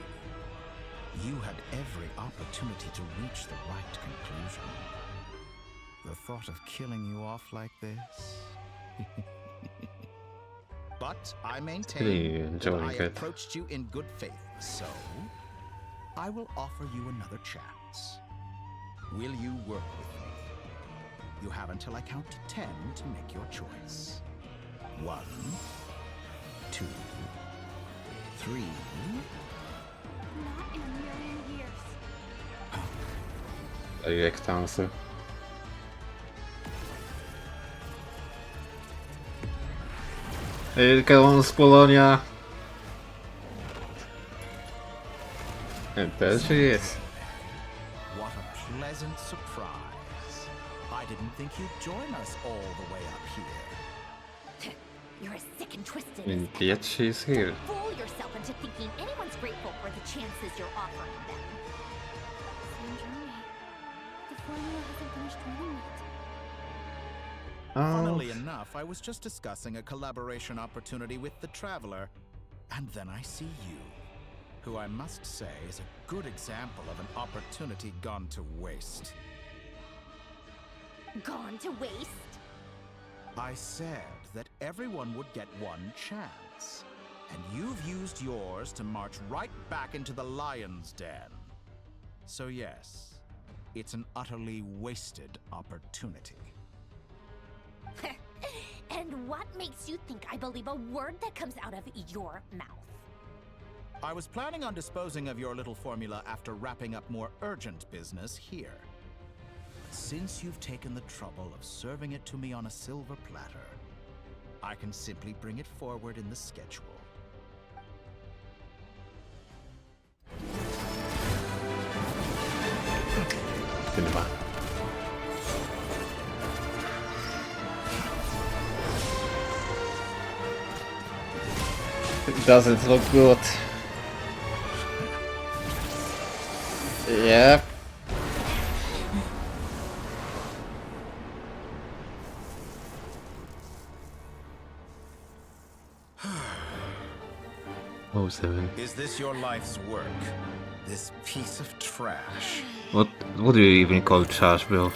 You had every opportunity to reach the right conclusion. The thought of killing you off like this? But I maintain that I approached you in good faith, so I will offer you another chance. Will you work with me? You have until I count to 10 to make your choice. 1, 2, 3. Not in a million years. Direct answer. Here comes Polonia. And there she is. What a pleasant surprise. I didn't think you'd join us all the way up here. You're as sick and twisted And as yet she's here. Fool yourself into thinking anyone's grateful for the chances you're offering them. Sandrone, the formula hasn't finished running yet. Funnily enough, I was just discussing a collaboration opportunity with the Traveler, and then I see you, who I must say is a good example of an opportunity gone to waste. Gone to waste? I said that everyone would get one chance, and you've used yours to march right back into the lion's den. So yes, it's an utterly wasted opportunity. And what makes you think I believe a word that comes out of your mouth? I was planning on disposing of your little formula after wrapping up more urgent business here. But since you've taken the trouble of serving it to me on a silver platter, I can simply bring it forward in the schedule. It doesn't look good. Yep. Oh, 7. Is this your life's work? This piece of trash? What do you even call trash, bro?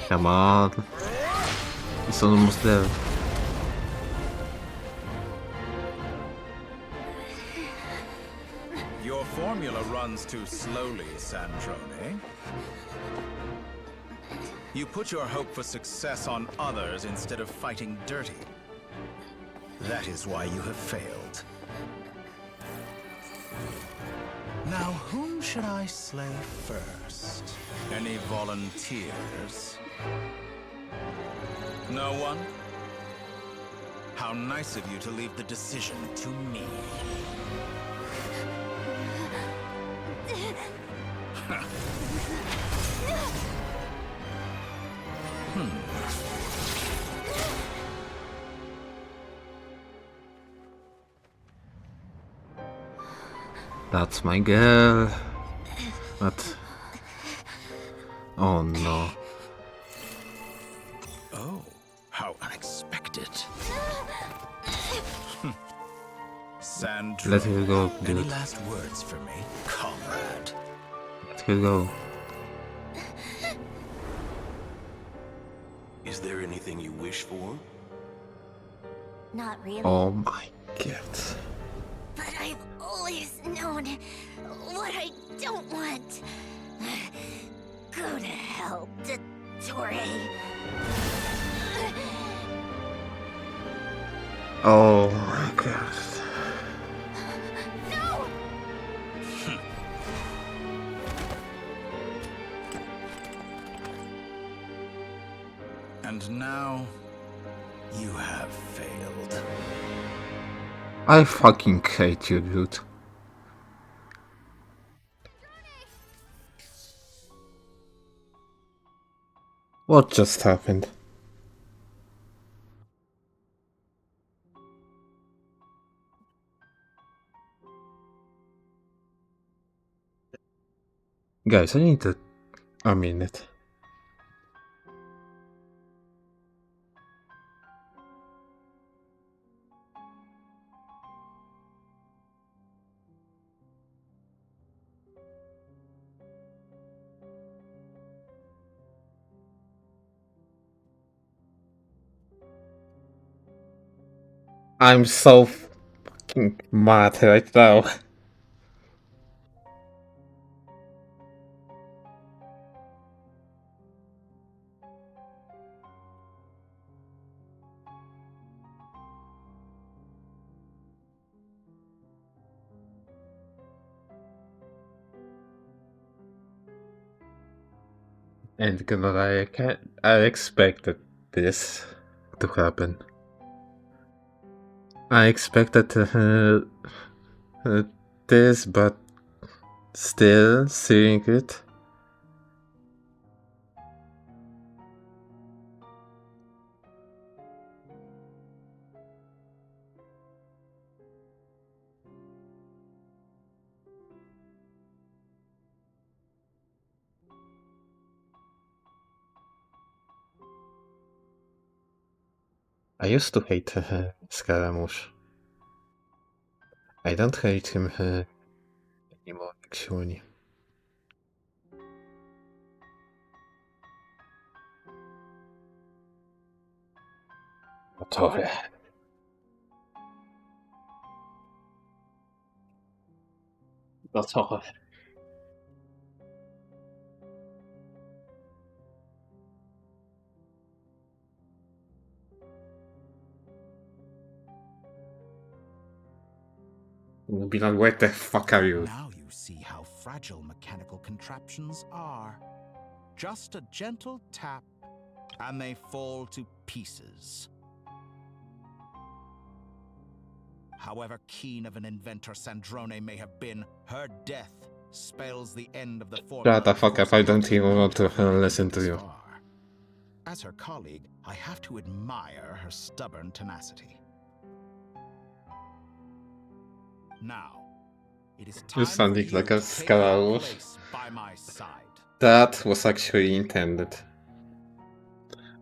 Come on. It's almost there. Your formula runs too slowly, Sandrone. You put your hope for success on others instead of fighting dirty. That is why you have failed. Now, whom should I slay first? Any volunteers? No one? How nice of you to leave the decision to me. That's my girl. But Oh no. Oh, how unexpected. Sandro, Let her go, any dude. last words for me, comrade? Let her go. Is there anything you wish for? Not really. Oh my god. But I've always known what I don't want. Go to hell, Dottore. Oh my god. No! And now, you have failed. I fucking hate you, dude. What just happened? Guys, I need a minute. I'm so fucking mad right now. And I expected this to happen. I expected this, but still seeing it. I used to hate Scaramouche. I don't hate him anymore, actually. Dottore. Dottore. Be like, where the fuck are you? Now you see how fragile mechanical contraptions are. Just a gentle tap, and they fall to pieces. However keen of an inventor Sandrone may have been, her death spells the end of the formula. Shut the fuck up, I don't even want to listen to you. As her colleague, I have to admire her stubborn tenacity. Now, it is time You sounding for like you a to take your Scaramouche. place by my side. That was actually intended.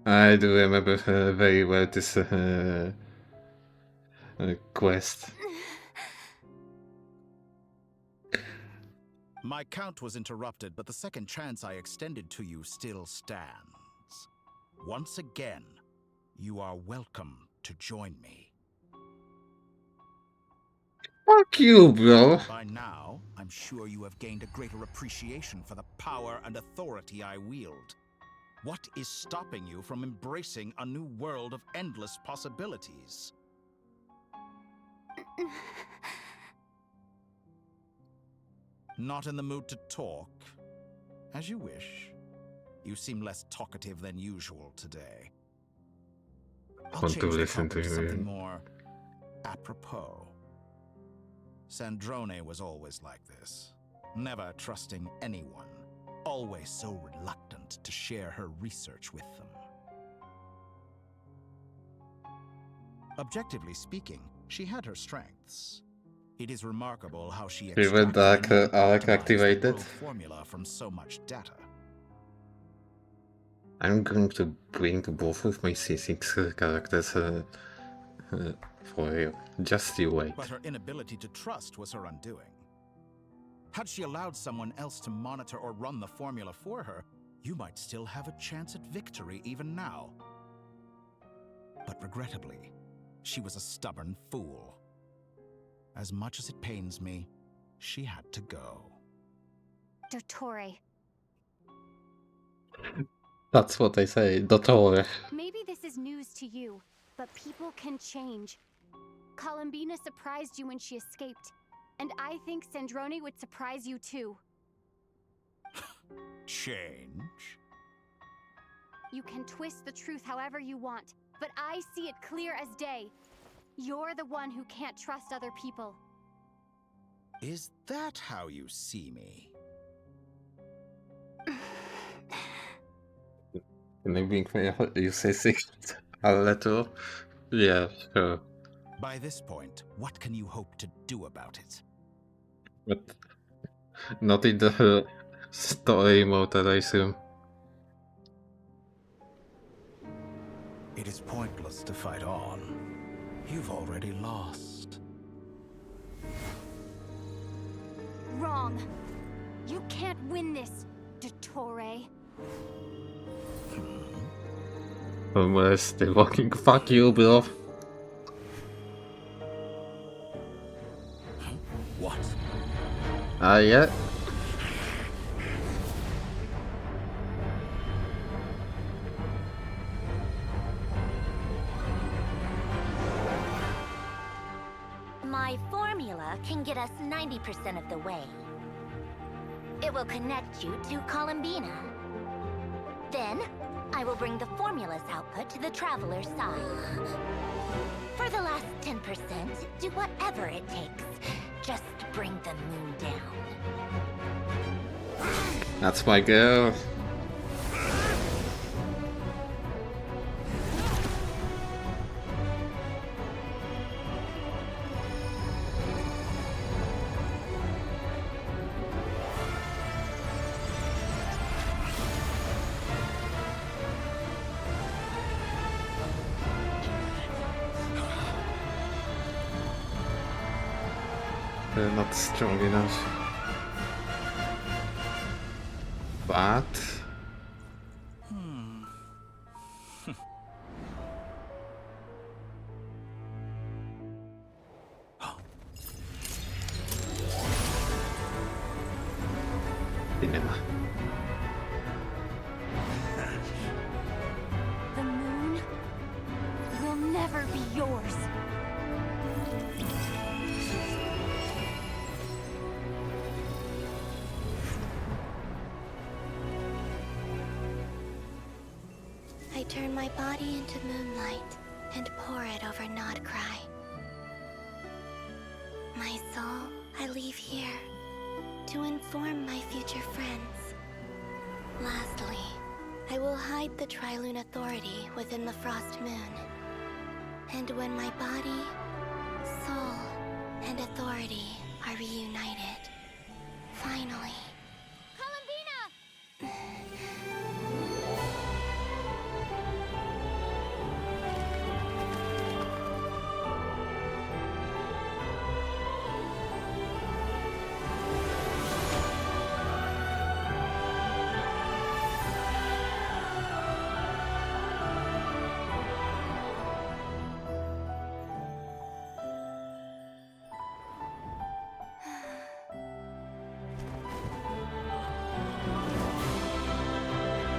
I do remember very well this quest. My count was interrupted, but the second chance I extended to you still stands. Once again, you are welcome to join me. Fuck you, bro. By now, I'm sure you have gained a greater appreciation for the power and authority I wield. What is stopping you from embracing a new world of endless possibilities? Not in the mood to talk? As you wish. You seem less talkative than usual today. I'll Want to change the listen topic to to something you. more apropos. Sandrone was always like this, never trusting anyone, always so reluctant to share her research with them. Objectively speaking, she had her strengths. It is remarkable how she Even extracted and even Arc optimized the activated. growth formula from so much data. I'm going to bring both of my C6 characters for real. Just you wait. But her inability to trust was her undoing. Had she allowed someone else to monitor or run the formula for her, you might still have a chance at victory even now. But regrettably, she was a stubborn fool. As much as it pains me, she had to go. Dottore. That's what I say, Dottore. Maybe this is news to you, but people can change. Columbina surprised you when she escaped, and I think Sandrone would surprise you too. Change? You can twist the truth however you want, but I see it clear as day. You're the one who can't trust other people. Is that how you see me? Can I blink my you say 6 a little? Yeah, sure. By this point, what can you hope to do about it? But not in the story mode, I assume. It is pointless to fight on. You've already lost. Wrong. You can't win this, Dottore. Unless they fucking fuck you, bro. What? Yeah. My formula can get us 90% of the way. It will connect you to Columbina. Then, I will bring the formula's output to the Traveler's side. For the last 10%, do whatever it takes. Just bring the moon down. That's my girl. They're not strong enough. But Cinema. The moon will never be yours. I turn my body into moonlight and pour it over Nodcry. My soul I leave here to inform my future friends. Lastly, I will hide the Trilune Authority within the Frost Moon. And when my body, soul, and authority are reunited, finally...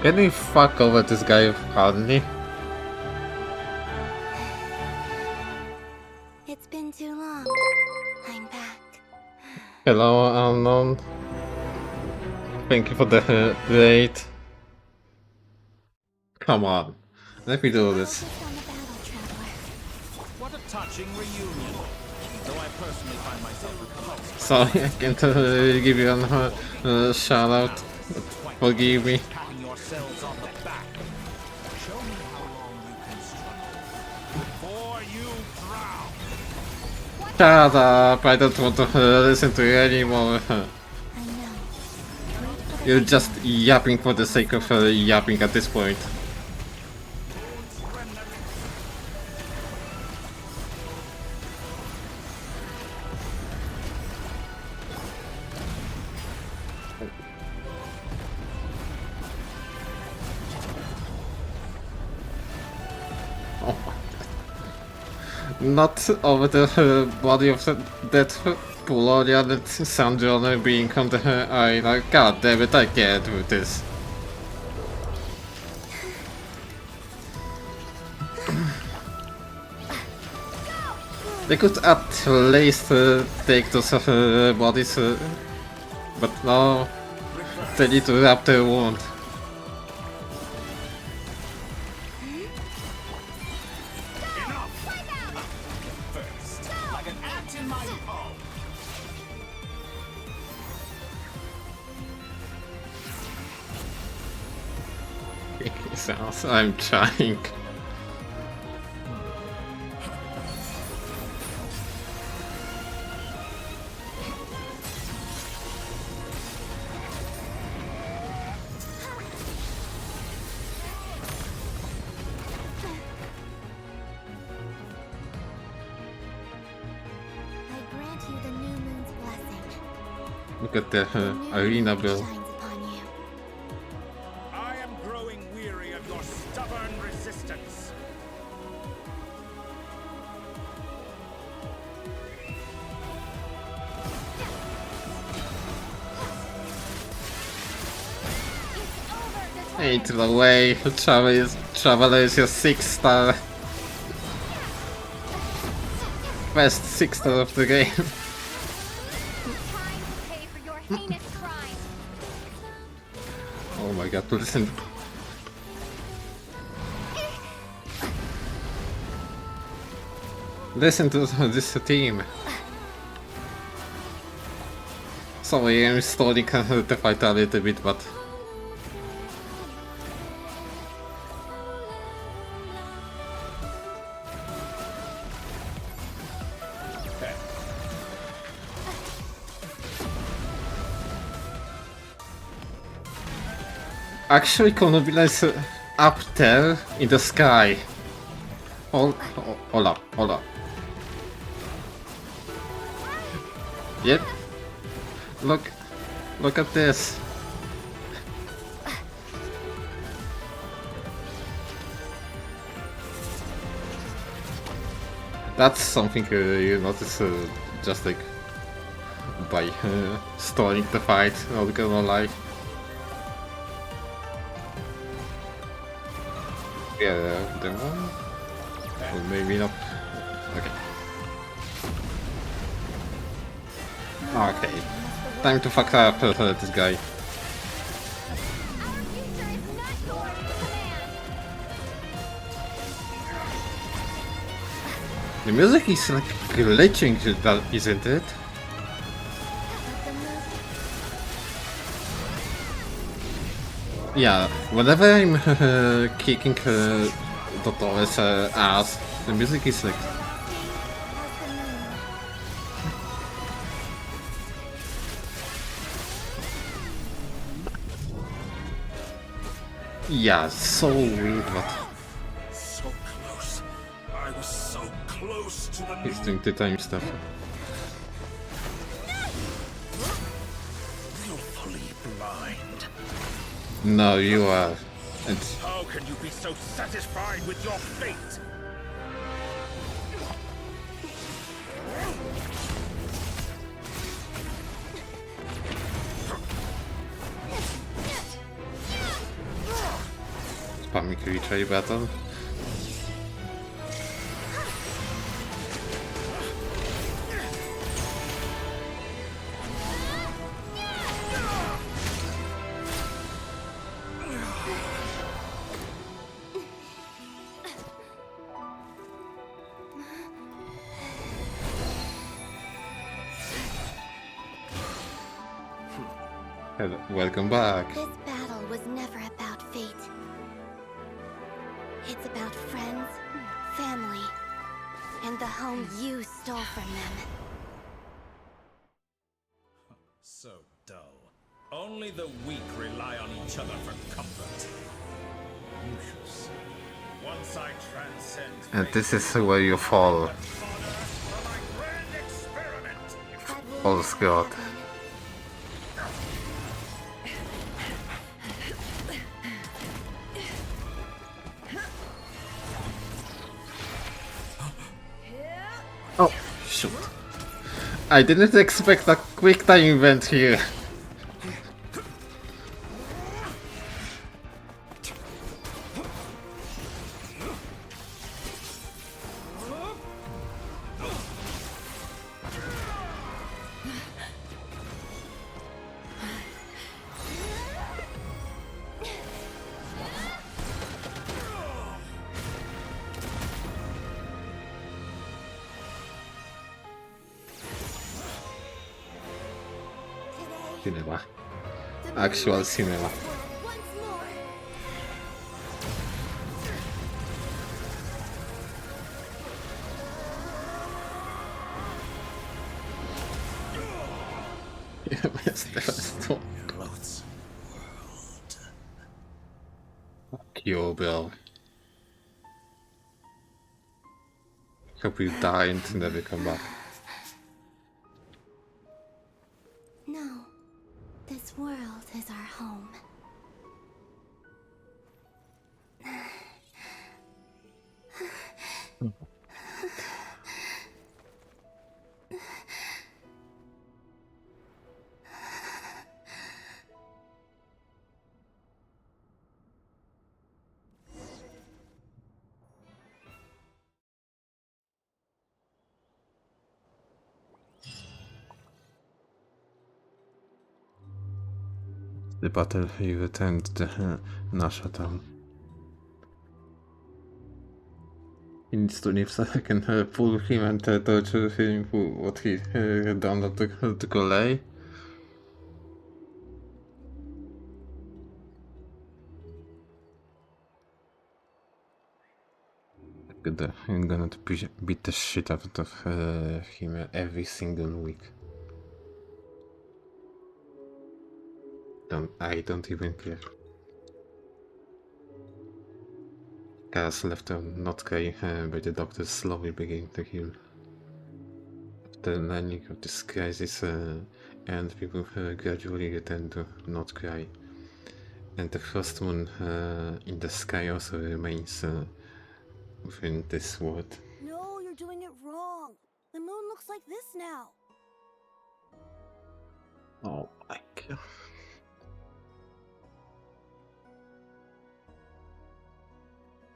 Can we fuck over this guy hardly? It's been too long. I'm back. Hello, unknown. Thank you for the raid. Come on, let me do this. What a touching reunion. Though I personally find myself repulsed. Sorry, I can't give you a shout out. Forgive me. Yourselves on the back. Show me how long you can struggle before you drown. Shut up! I don't want to listen to you anymore. You're just yapping for the sake of yapping at this point. Oh my god. Not over the body of the dead Polonia that Sandrone being on the eye. Like, god damn it, I can't do this. They could at least take those bodies, but no, they need to wrap their wound. Sounds I'm trying. Look at the arena bill. I am growing weary of your stubborn resistance. Ain't the way, Traveler is your 6-star. Best 6-star of the game. Oh my god, listen. Listen to this team. Sorry, I'm stalling the fight a little bit, but... Actually, Konobila is up there in the sky. Hold up, hold up. Yep. Look at this. That's something you notice just like by stalling the fight, not gonna lie. Yeah, the one? Or maybe not. Okay. Okay. Time to fuck up this guy. The music is like glitching, isn't it? Yeah, whenever I'm kicking Dottores ass, the music is like... Yeah, so weird, but... So close. I was so close to the... He's doing the time stuff. Willfully blind. No, you are. And... How can you be so satisfied with your fate? Spamming retry battle. Welcome back. This battle was never about fate. It's about friends, family, and the home you stole from them. So dull. Only the weak rely on each other for comfort. You shall see. Once I transcend And this is where you fall. False god. Oh, shoot. I didn't expect a quick time event here. Cinema. Actual cinema. Fuck you, Bill. Hope you die and never come back. No, this world is our home. The battlefield returned to Nasha town. He needs to leave so I can pull him and torture him for what he done to Golay. Good, I'm gonna beat the shit out of him every single week. I don't even care. Chaos left not Kai by the doctors slowly beginning to heal. After learning of this crisis, and people gradually return to not cry. And the first moon in the sky also remains within this world. No, you're doing it wrong. The moon looks like this now. Oh my god.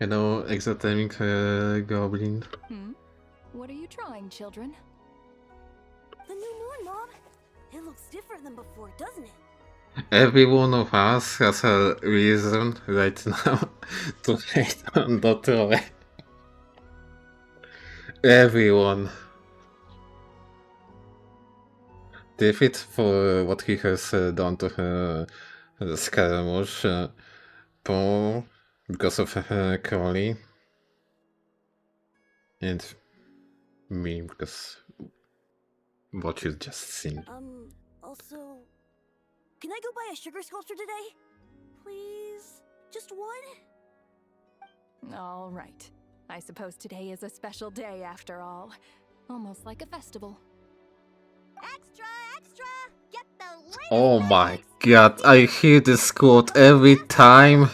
Hello, exothermic goblin. What are you trying, children? The new moon, Mom. It looks different than before, doesn't it? Every one of us has a reason right now to hate on Dr. Everyone. David for what he has done to her Scaramouche, Paul because of Crowley, and me because what you just seen. Also, can I go buy a sugar sculpture today? Please? Just one? All right. I suppose today is a special day after all. Almost like a festival. Extra, extra! Get the latest. Oh my god, I hear this quote every time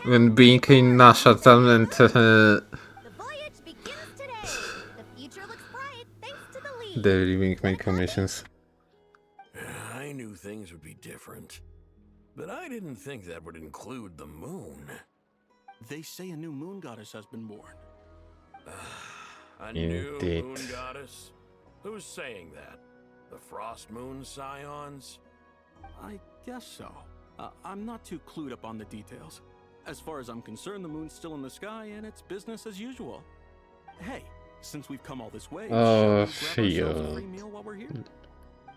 when being in Nashatan and they're leaving my commissions. I knew things would be different, but I didn't think that would include the moon. They say a new moon goddess has been born. A new moon goddess? Who's saying that? The Frost Moon Scions? I guess so. I'm not too clued up on the details. As far as I'm concerned, the moon's still in the sky and it's business as usual. Hey, since we've come all this way, oh, shall we grab ourselves a free meal while we're here?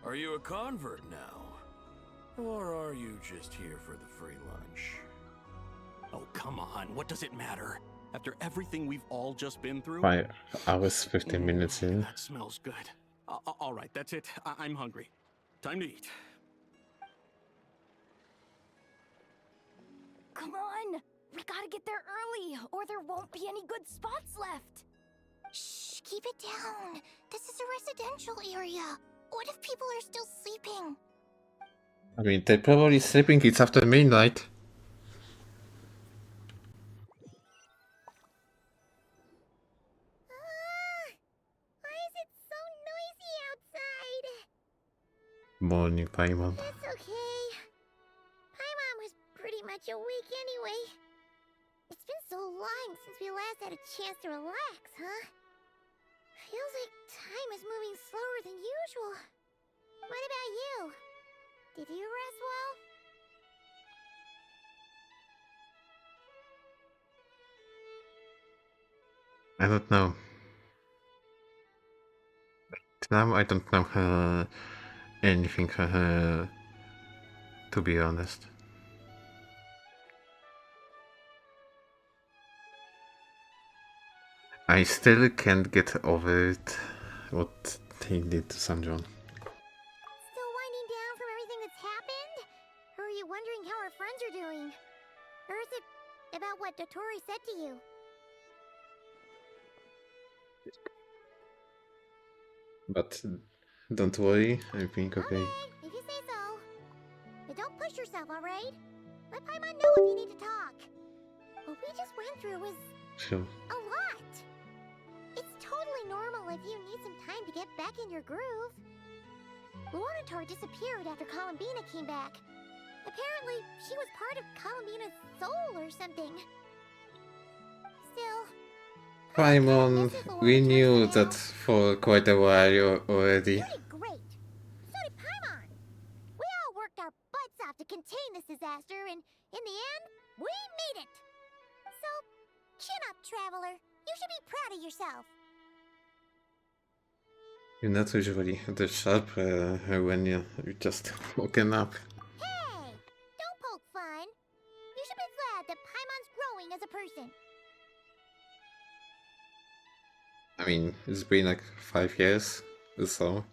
Are you a convert now? Or are you just here for the free lunch? Oh, come on. What does it matter? After everything we've all just been through? 5 hours, 15 minutes in. That smells good. All right, that's it. I'm hungry. Time to eat. come on! We gotta get there early, or there won't be any good spots left! Shh, keep it down. This is a residential area. What if people are still sleeping? I mean, they're probably sleeping, it's after midnight. Why is it so noisy outside? Morning, Paimon. It's okay. Paimon was pretty much awake anyway. It's been so long since we last had a chance to relax, huh? Feels like time is moving slower than usual. What about you? Did you rest well? I don't know. Now I don't know anything, to be honest. I still can't get over it, what they did to Sanjon. Still winding down from everything that's happened? Or are you wondering how our friends are doing? Or is it about what Dotori said to you? But don't worry, I think okay. If you say so. But don't push yourself, alright? Let Paimon know if you need to talk. What we just went through was Sure. a lot. It's totally normal if you need some time to get back in your groove. Luanatar disappeared after Columbina came back. Apparently, she was part of Columbina's soul or something. Still, Paimon, we knew that for quite a while already. you did great. So did Paimon. We all worked our butts off to contain this disaster, and in the end, we made it. So, chin up, Traveler. You should be proud of yourself. You're not usually the sharp when you just woken up. Hey, don't poke fun. You should be glad that Paimon's growing as a person. I mean, it's been like 5 years or so.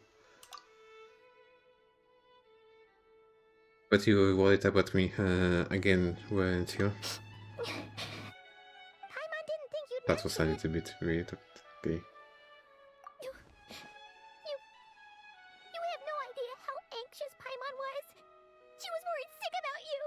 But you were worried about me again, weren't you? Paimon didn't think you'd That was a little bit weird, but okay. You have no idea how anxious Paimon was. She was worried sick about you.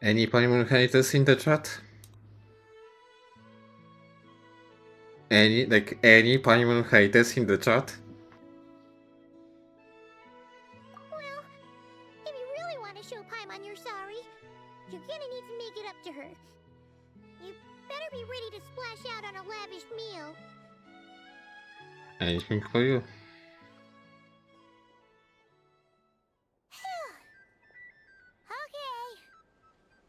Any Paimon haters in the chat? Any Paimon haters in the chat? Well, if you really want to show Paimon you're sorry, you're gonna need to make it up to her. You better be ready to splash out on a lavish meal. Anything for you? Okay.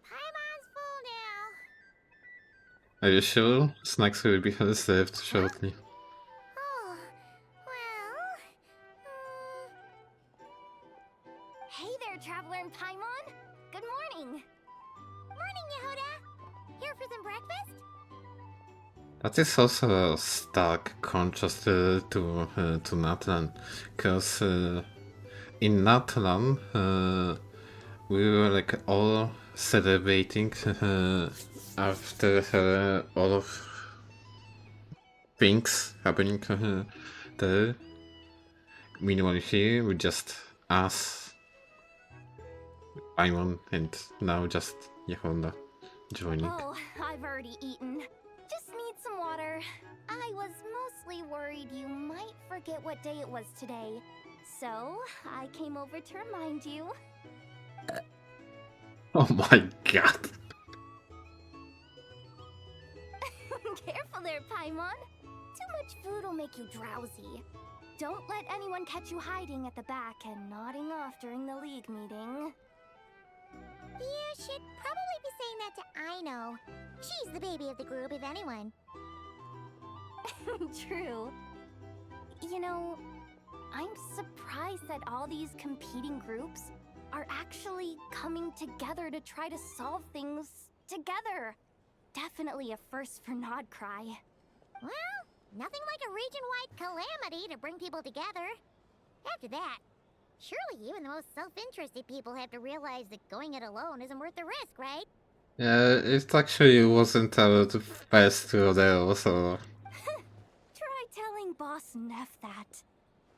Paimon's full now. Are you sure? Snacks will be served shortly. Oh, well... Hey there, Traveler and Paimon! Good morning! Morning, Yehuda! Here for some breakfast? That is also a stark contrast to Natlan, because in Natlan we were like all celebrating after all of things happening there. Meanwhile here we just us, Paimon, and now just Yehuda joining. Oh, I've already eaten. Just need some water. I was mostly worried you might forget what day it was today. So, I came over to remind you. Oh my god. Careful there, Paimon. Too much food will make you drowsy. Don't let anyone catch you hiding at the back and nodding off during the league meeting. You should probably be saying that to Aino. She's the baby of the group, if anyone. True. You know, I'm surprised that all these competing groups are actually coming together to try to solve things together. definitely a first for Nodcry. Well, nothing like a region-wide calamity to bring people together. After that, surely even the most self-interested people have to realize that going it alone isn't worth the risk, right? Yeah, it actually wasn't our first rodeo, so... Try telling Boss Neff that.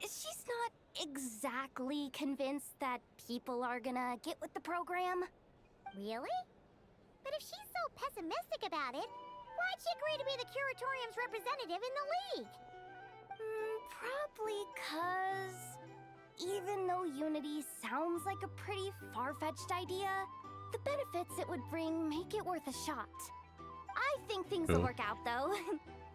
She's not exactly convinced that people are gonna get with the program. Really? But if she's so pessimistic about it, why'd she agree to be the Curatorium's representative in the League? Probably 'cause even though Unity sounds like a pretty far-fetched idea, the benefits it would bring make it worth a shot. I think things will work out, though.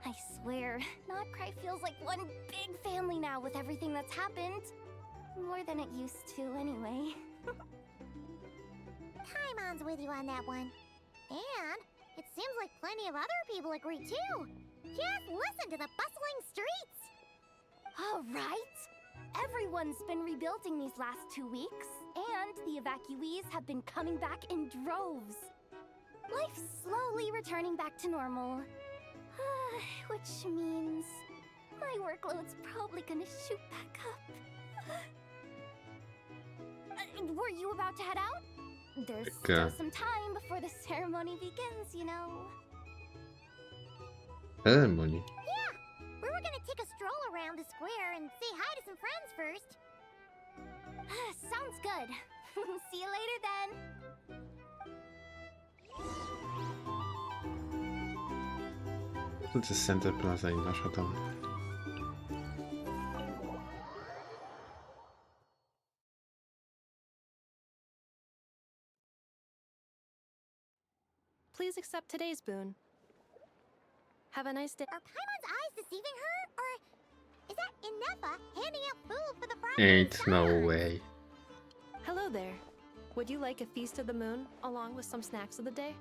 I swear, Nodcry feels like one big family now with everything that's happened. More than it used to, anyway. Paimon's with you on that one. And it seems like plenty of other people agree too. Just listen to the bustling streets. All right. Everyone's been rebuilding these last 2 weeks, and the evacuees have been coming back in droves. Life's slowly returning back to normal. Which means my workload's probably gonna shoot back up. Were you about to head out? There's still some time before the ceremony begins, you know. Ceremony? Yeah, we were gonna take a stroll around the square and say hi to some friends first. Sounds good. See you later then. To the Center Plaza in Washington. Please accept today's boon. Have a nice day. Are Paimon's eyes deceiving her? Or is that Inefa handing out food for the Frost Ain't Moon no Sons? way. Hello there. Would you like a feast of the moon along with some snacks of the day?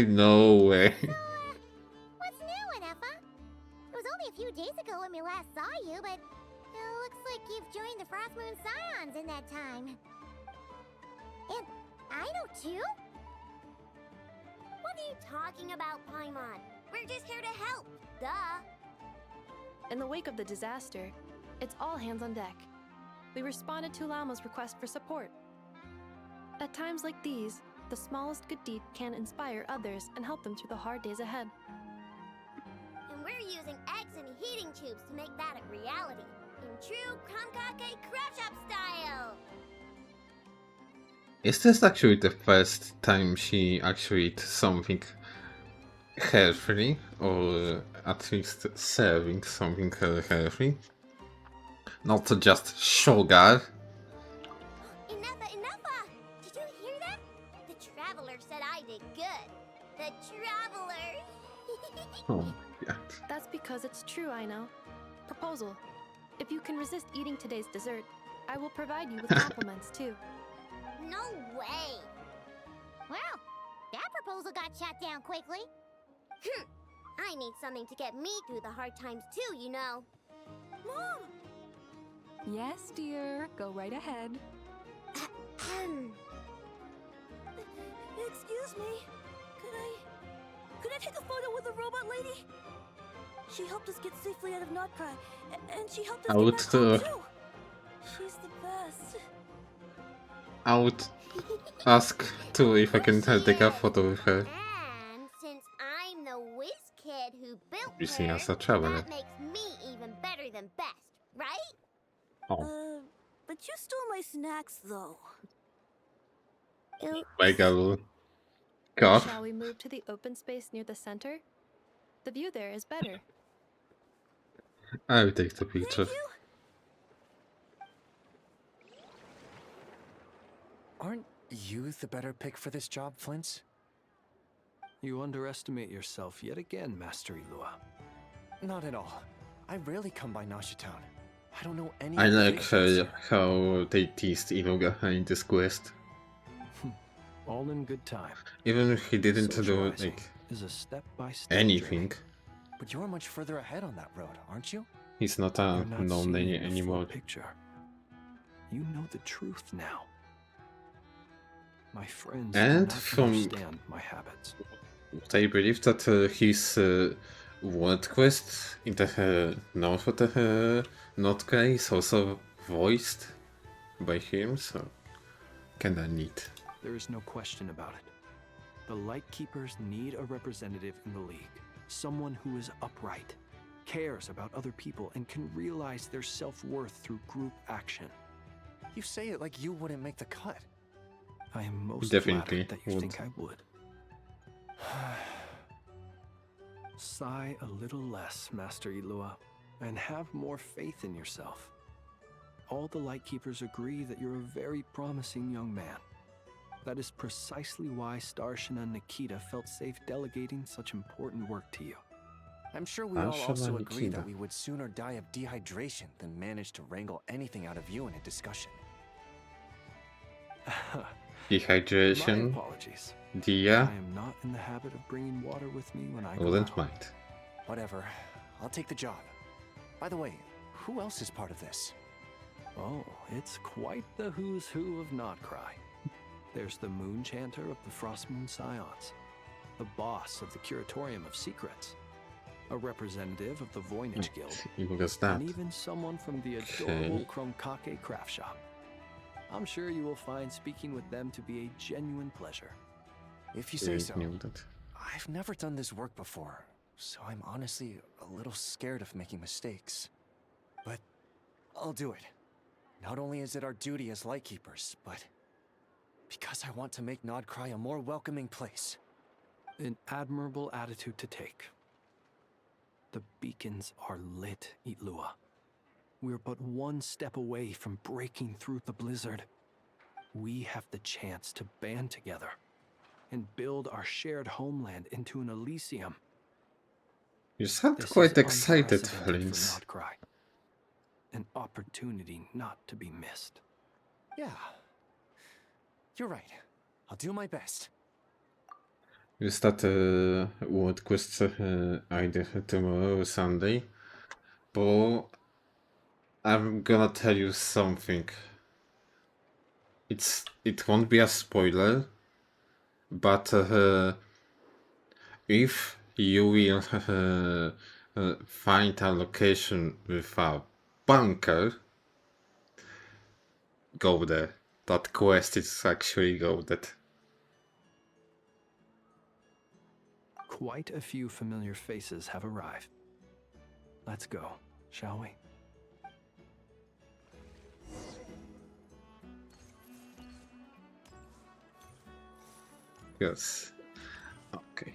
No way. What's new, Inefa? It was only a few days ago when we last saw you, but it looks like you've joined the Frost Moon Scions in that time. And I know too? What are you talking about, Paimon? We're just here to help, duh. In the wake of the disaster, it's all hands on deck. We responded to Lama's request for support. At times like these, the smallest good deed can inspire others and help them through the hard days ahead. And we're using eggs and heating tubes to make that a reality, in true Kamkake Craft Shop style! Is this actually the first time she actually ate something healthy, or at least serving something healthy? Not just sugar. Inefa! Did you hear that? The Traveler said I did good. The Traveler! Oh my god. That's because it's true, I know. Proposal. If you can resist eating today's dessert, I will provide you with compliments too. No way! Well, that proposal got shot down quickly. I need something to get me through the hard times too, you know. Mom! Yes, dear. Go right ahead. Excuse me. Could I take a photo with the robot lady? She helped us get safely out of Nodcry, and she helped us I would get back home too. She's the best. I would ask too if I can take a photo with her. And since I'm the whiz kid who built You see her, as a traveler. that makes me even better than best, right? Oh. But you stole my snacks, though. Mega god. Shall we move to the open space near the center? The view there is better. I will take the picture. Aren't you the better pick for this job, Flint's? You underestimate yourself yet again, Master Ilua. Not at all. I rarely come by Nashitown. I don't know any. I like how they teased Inuga in this quest. All in good time. Even if he didn't do Socializing like is a step-by-step anything, journey. But you're much further ahead on that road, aren't you? he's not a You're not known seeing the full anymore. picture. You know the truth now. My friends And do not from understand my habits. I believe that his world quest in the north of the North Guy is also voiced by him, so kinda neat. There is no question about it. The Lightkeepers need a representative in the League. Someone who is upright, cares about other people, and can realize their self-worth through group action. You say it like you wouldn't make the cut. I am most Definitely flattered that you would. think I would. Sigh a little less, Master Ilua, and have more faith in yourself. All the Lightkeepers agree that you're a very promising young man. That is precisely why Starshina and Nikita felt safe delegating such important work to you. I'm sure we all Starshina also and agree that Nikita. we would sooner die of dehydration than manage to wrangle anything out of you in a discussion. My Dehydration. apologies. Dia I am not in the habit of bringing water with me when I go wouldn't out. mind. Whatever. I'll take the job. By the way, who else is part of this? Oh, it's quite the who's who of Nodcry. There's the Moon Chanter of the Frostmoon Scions, the boss of the Curatorium of Secrets, a representative of the Voynich Guild, Who was that? and even someone from the adorable Kromkake craft shop. I'm sure you will find speaking with them to be a genuine pleasure. If you say so. Knew that. I've never done this work before, so I'm honestly a little scared of making mistakes. But I'll do it. Not only is it our duty as Lightkeepers, but because I want to make Nodcry a more welcoming place. An admirable attitude to take. The beacons are lit, Itlua. We're but one step away from breaking through the blizzard. We have the chance to band together and build our shared homeland into an Elysium. You sound This quite is excited, unprecedented Lynx. for Nodcry. An opportunity not to be missed. Yeah. You're right. I'll do my best. You start world quest either tomorrow or Sunday, but I'm gonna tell you something. It won't be a spoiler, but if you will find a location with a bunker, go there. That quest is actually goaded. Quite a few familiar faces have arrived. Let's go, shall we? Yes. Okay.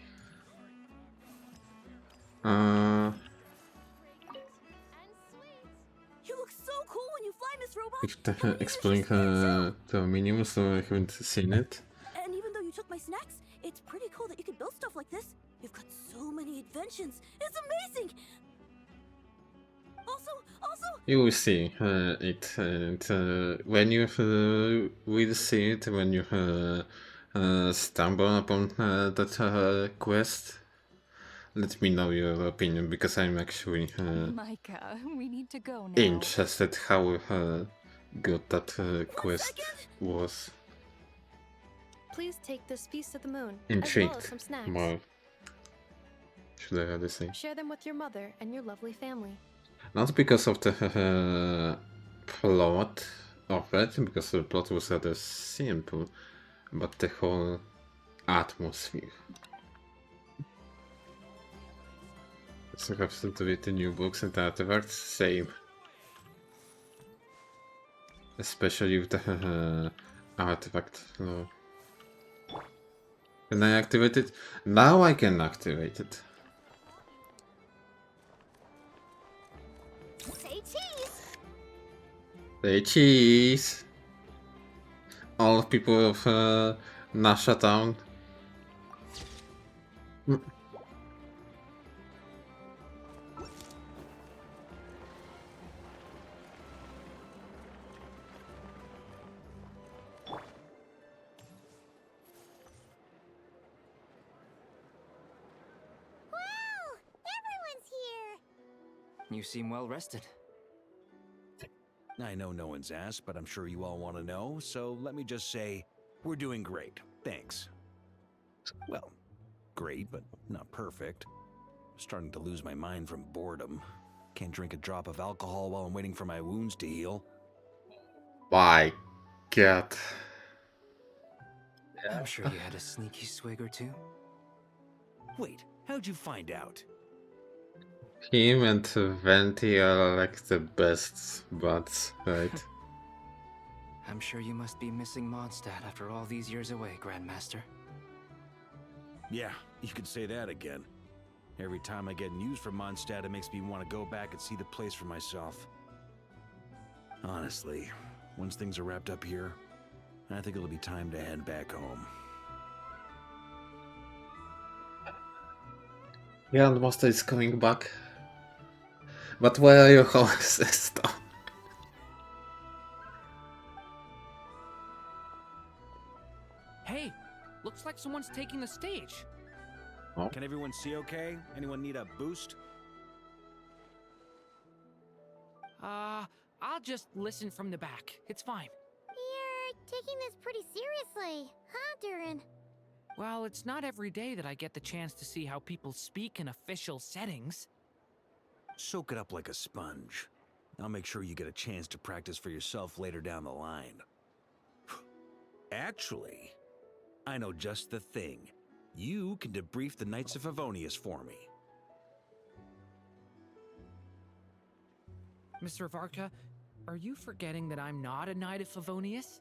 You look so cool when you fly, Miss Robot. If the exploring the minium, so I haven't seen it. And even though you took my snacks, it's pretty cool that you can build stuff like this. You've got so many inventions. It's amazing. Also, You will see it, and when you will see it, when you stumble upon that quest, let me know your opinion, because I'm actually Micah, we need to go now. interested how good that quest was. Please take this piece to the moon, as well Intrigued as some snacks. more. Should I rather say? Share them with your mother and your lovely family. Not because of the plot of it, because the plot was rather simple, but the whole atmosphere. So have to read the new books and artifacts, same. Especially with the artifact lore. Can I activate it? Now I can activate it. Say cheese! Say cheese! All people of Nasha Town. Everyone's here! You seem well rested. I know no one's asked, but I'm sure you all want to know, so let me just say, We're doing great, thanks. Well, great, but not perfect. Starting to lose my mind from boredom. Can't drink a drop of alcohol while I'm waiting for my wounds to heal. My God. I'm sure you had a sneaky swig or two. Wait, how'd you find out? Him and Venti are like the best buds, right? I'm sure you must be missing Mondstadt after all these years away, Grandmaster. Yeah, you could say that again. Every time I get news from Mondstadt, it makes me want to go back and see the place for myself. Honestly, once things are wrapped up here, I think it'll be time to head back home. Grandmaster is coming back. But where are your horses, though? Hey, looks like someone's taking the stage. Oh. Can everyone see okay? Anyone need a boost? I'll just listen from the back. It's fine. You're taking this pretty seriously, huh, Durin? Well, it's not every day that I get the chance to see how people speak in official settings. Soak it up like a sponge. I'll make sure you get a chance to practice for yourself later down the line. Actually, I know just the thing. You can debrief the Knights of Favonius for me. Mr. Varka, are you forgetting that I'm not a Knight of Favonius?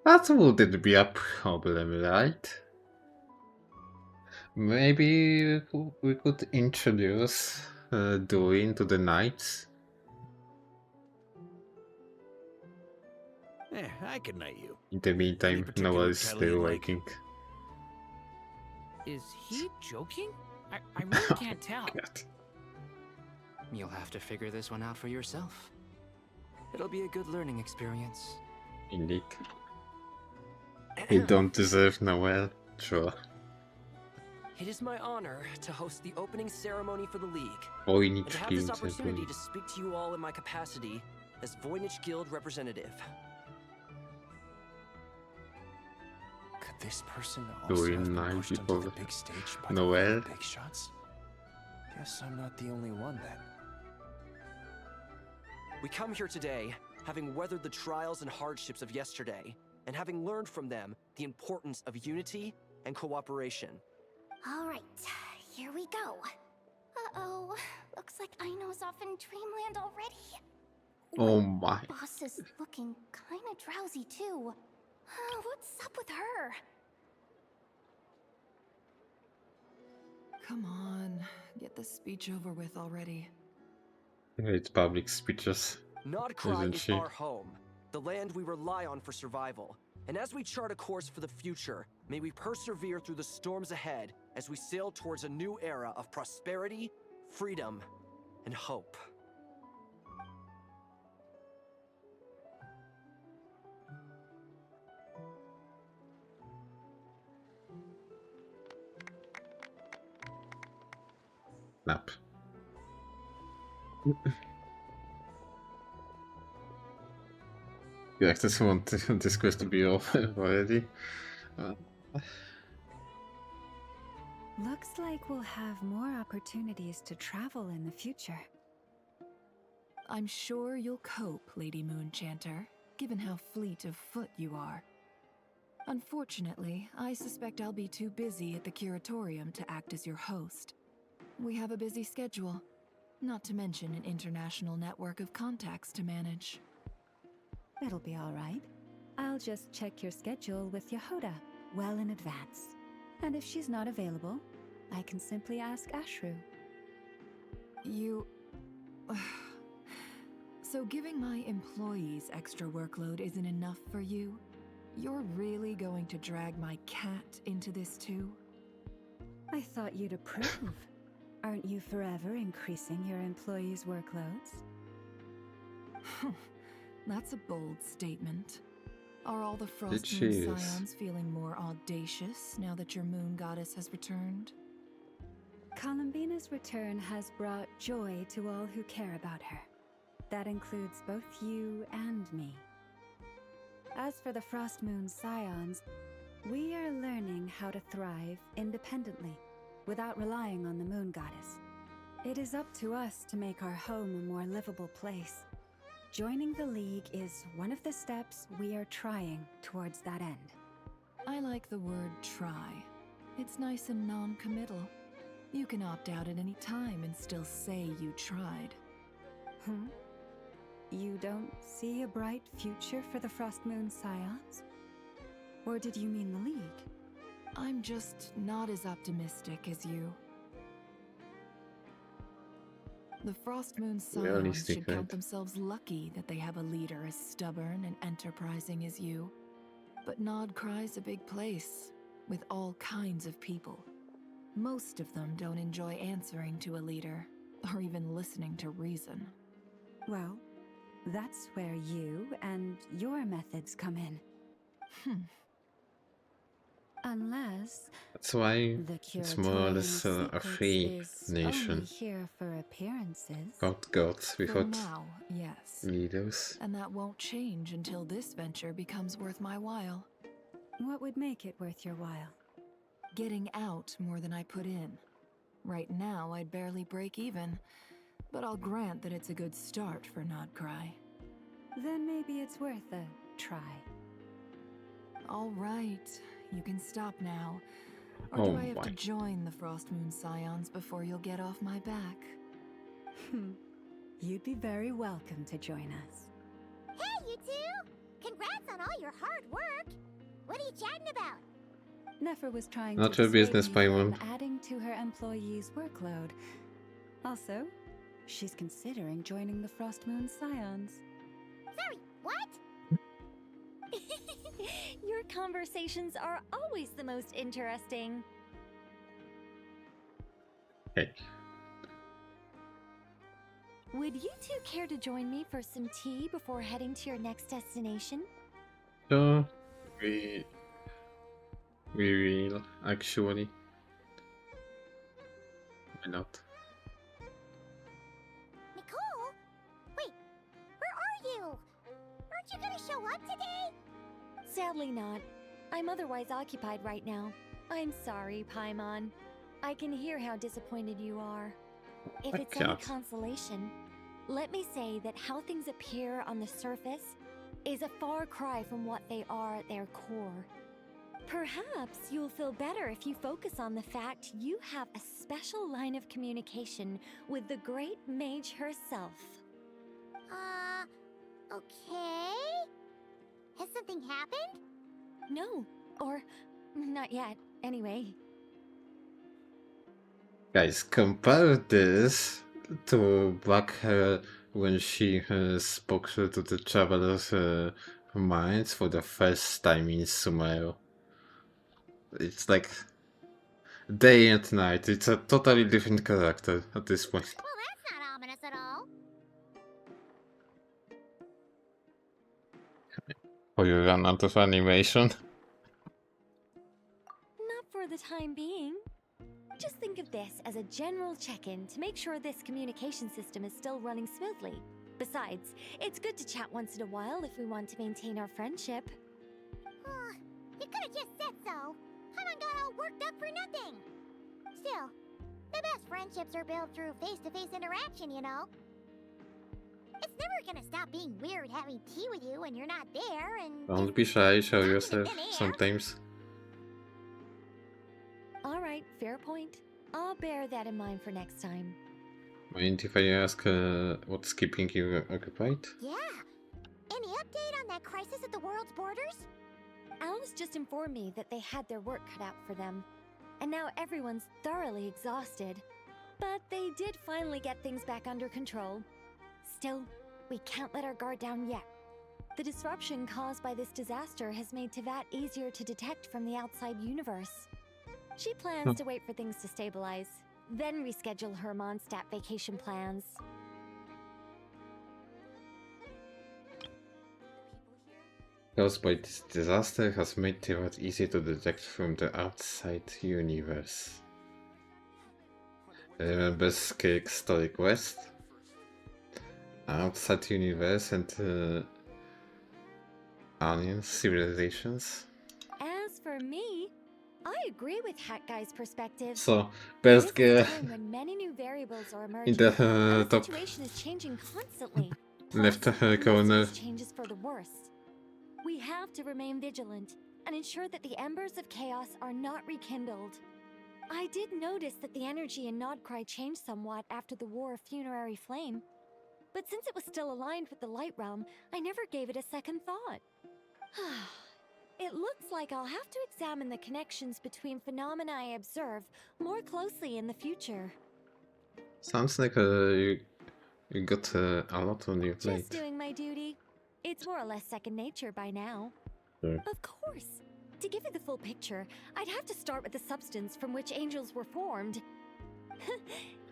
That wouldn't be a problem, right? Maybe we could introduce Durin to the Knights. I can knight you. In the meantime, Noah is still waking. Is he joking? I really can't tell. God. You'll have to figure this one out for yourself. It'll be a good learning experience. Indeed. He don't deserve Noel, sure. It is my honor to host the opening ceremony for the League, Voynich and to have this Guild opportunity Assembly. to speak to you all in my capacity as Voynich Guild representative. Could this person also Durin have been 9 pushed onto people. the big stage by Noel. the big shots? Guess I'm not the only one then. We come here today, having weathered the trials and hardships of yesterday, and having learned from them the importance of unity and cooperation. All right, here we go. Uh-oh, looks like Aino's off in Dreamland already. Oh my. Boss is looking kinda drowsy too. What's up with her? Come on, get this speech over with already. It's public speeches, Nodcry isn't is she? our home, the land we rely on for survival. And as we chart a course for the future, may we persevere through the storms ahead as we sail towards a new era of prosperity, freedom, and hope. Nap. The actors want this quest to be over already. Looks like we'll have more opportunities to travel in the future. I'm sure you'll cope, Lady Moonchanter, given how fleet of foot you are. Unfortunately, I suspect I'll be too busy at the curatorium to act as your host. We have a busy schedule, not to mention an international network of contacts to manage. It'll be all right. I'll just check your schedule with Yehoda well in advance. And if she's not available, I can simply ask Ashru. You... So giving my employees extra workload isn't enough for you? You're really going to drag my cat into this too? I thought you'd approve. Aren't you forever increasing your employees' workloads? That's a bold statement. Are all the It Frost she Moon is. Scions feeling more audacious now that your moon goddess has returned? Columbina's return has brought joy to all who care about her. That includes both you and me. As for the Frost Moon Scions, we are learning how to thrive independently, without relying on the Moon Goddess. It is up to us to make our home a more livable place. Joining the League is one of the steps we are trying towards that end. I like the word try. It's nice and non-committal. You can opt out at any time and still say you tried. You don't see a bright future for the Frost Moon Scions? Or did you mean the League? I'm just not as optimistic as you. The Frost Moon Scions should count themselves lucky that they have a leader as stubborn and enterprising as you. But Nodcry's a big place, with all kinds of people. Most of them don't enjoy answering to a leader, or even listening to reason. Well, that's where you and your methods come in. Unless that's why it's more or less a free nation. Only here for appearances. Without gods, without now, yes. leaders. And that won't change until this venture becomes worth my while. What would make it worth your while? Getting out more than I put in. Right now, I'd barely break even, but I'll grant that it's a good start for Nodcry. Then maybe it's worth a try. All right, you can stop now. Or do I have to join the Frost Moon Scions before you'll get off my back? You'd be very welcome to join us. Hey, you two! Congrats on all your hard work! What are you chatting about? Nefer was trying Not to your business, dissuade me Paimon. from adding to her employees' workload. Also, she's considering joining the Frost Moon Scions. Sorry, what? Your conversations are always the most interesting. Hey. Would you two care to join me for some tea before heading to your next destination? So, we will actually. Why not? Nicole? Wait, where are you? Aren't you gonna show up today? Sadly not. I'm otherwise occupied right now. I'm sorry, Paimon. I can hear how disappointed you are. If it's any consolation, let me say that how things appear on the surface is a far cry from what they are at their core. Perhaps you'll feel better if you focus on the fact you have a special line of communication with the great mage herself. Okay? Has something happened? No, or not yet, anyway. Guys, compare this to back when she spoke to the traveler's minds for the first time in Sumeru. It's like day and night. It's a totally different character at this point. Well, that's not ominous at all. Or you run out of animation. Not for the time being. Just think of this as a general check-in to make sure this communication system is still running smoothly. Besides, it's good to chat once in a while if we want to maintain our friendship. You could have just said so. Paimon got all worked up for nothing. Still, the best friendships are built through face-to-face interaction, you know. It's never gonna stop being weird having tea with you when you're not there and... Don't be shy, show yourself sometimes. Alright, fair point. I'll bear that in mind for next time. Mind if I ask what's keeping you occupied? Yeah. Any update on that crisis at the world's borders? Alice just informed me that they had their work cut out for them. And now everyone's thoroughly exhausted. But they did finally get things back under control. Still, we can't let our guard down yet. The disruption caused by this disaster has made Teyvat easier to detect from the outside universe. She plans to wait for things to stabilize, then reschedule her Mondstadt vacation plans. Caused by this disaster has made Teyvat easy to detect from the outside universe. Remember Skirk's story quest? Outside universe and alien civilizations. As for me, I agree with Hat Guy's perspective. So, This best is a guy time when many new variables are in emerging, the and the top situation is changing constantly. left Plus, most corner. of this changes for the worst. We have to remain vigilant and ensure that the embers of chaos are not rekindled. I did notice that the energy in Nodcry changed somewhat after the War of Funerary Flame, but since it was still aligned with the Light Realm, I never gave it a second thought. It looks like I'll have to examine the connections between phenomena I observe more closely in the future. Sounds like you got a lot on your plate. Just doing my duty. It's more or less second nature by now. Sure. Of course. To give you the full picture, I'd have to start with the substance from which angels were formed.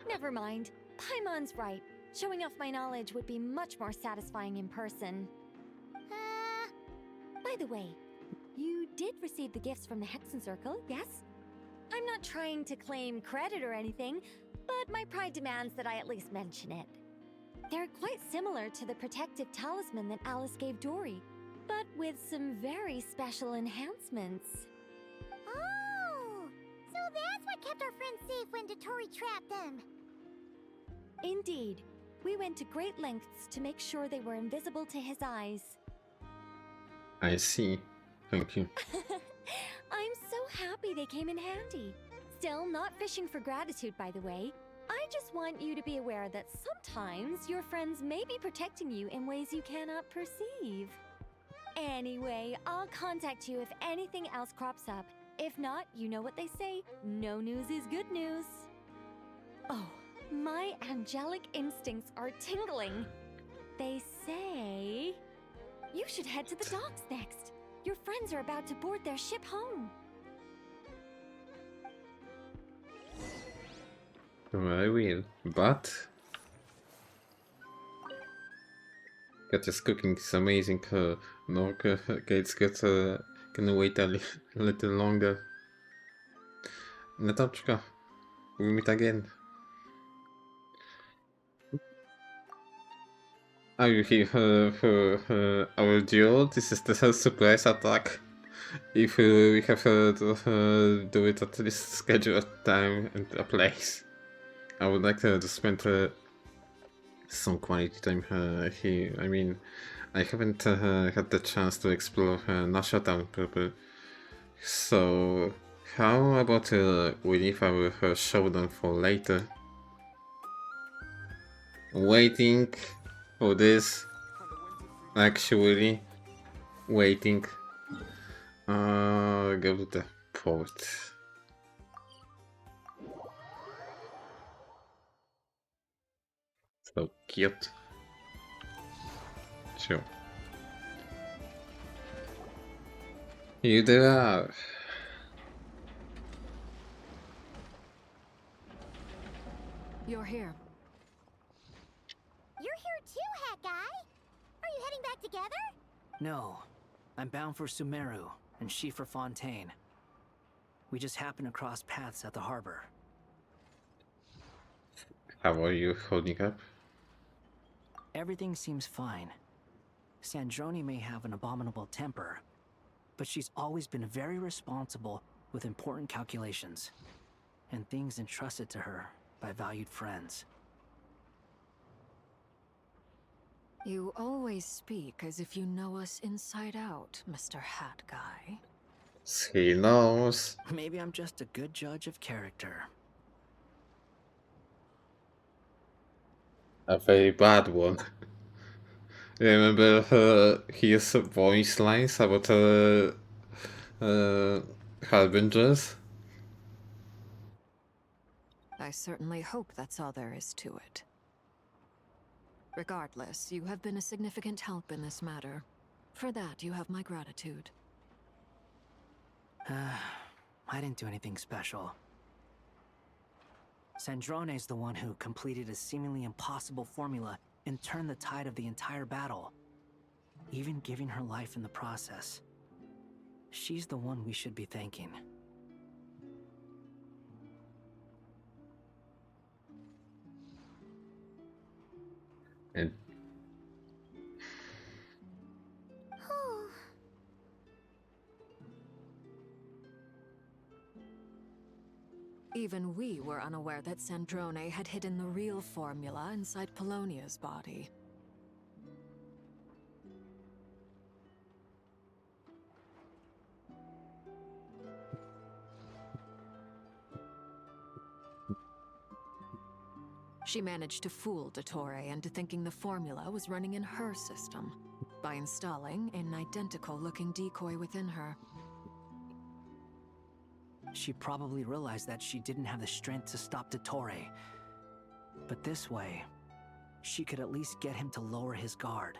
Never mind. Paimon's right. Showing off my knowledge would be much more satisfying in person. By the way, you did receive the gifts from the Hexen Circle, yes? I'm not trying to claim credit or anything, but my pride demands that I at least mention it. They're quite similar to the protective talisman that Alice gave Dory, but with some very special enhancements. Oh, so that's what kept our friends safe when Dotori trapped them. Indeed. We went to great lengths to make sure they were invisible to his eyes. I see. Thank you. I'm so happy they came in handy. Still, not fishing for gratitude, by the way. I just want you to be aware that sometimes your friends may be protecting you in ways you cannot perceive. Anyway, I'll contact you if anything else crops up. If not, you know what they say, no news is good news. Oh, my angelic instincts are tingling. They say you should head to the docks next. Your friends are about to board their ship home. I will, but Katya's cooking is amazing. Nork Gates can wait a little longer. Natoczka, we'll meet again. Are you here for our duel? This is the surprise attack. If we have to do it at this scheduled time and a place. I would like to spend some quality time here. I mean, I haven't had the chance to explore Nasha Town proper. So, how about we leave our showdown for later? Waiting for this. Actually, waiting. Go to the port. So cute. Sure. Here they are. You're here. You're here too, Hat Guy. Are you heading back together? No. I'm bound for Sumeru, and she for Fontaine. We just happened to cross paths at the harbor. How are you holding up? Everything seems fine. Sandrone may have an abominable temper, but she's always been very responsible with important calculations, and things entrusted to her by valued friends. You always speak as if you know us inside out, Mr. Hat Guy. He knows. Maybe I'm just a good judge of character. A very bad one. Remember his voice lines about Harbingers? I certainly hope that's all there is to it. Regardless, you have been a significant help in this matter. For that, you have my gratitude. I didn't do anything special. Sandrone's the one who completed a seemingly impossible formula and turned the tide of the entire battle, even giving her life in the process. She's the one we should be thanking. And Even we were unaware that Sandrone had hidden the real formula inside Polonia's body. She managed to fool Dottore into thinking the formula was running in her system by installing an identical-looking decoy within her. She probably realized that she didn't have the strength to stop Dottore. But this way, she could at least get him to lower his guard.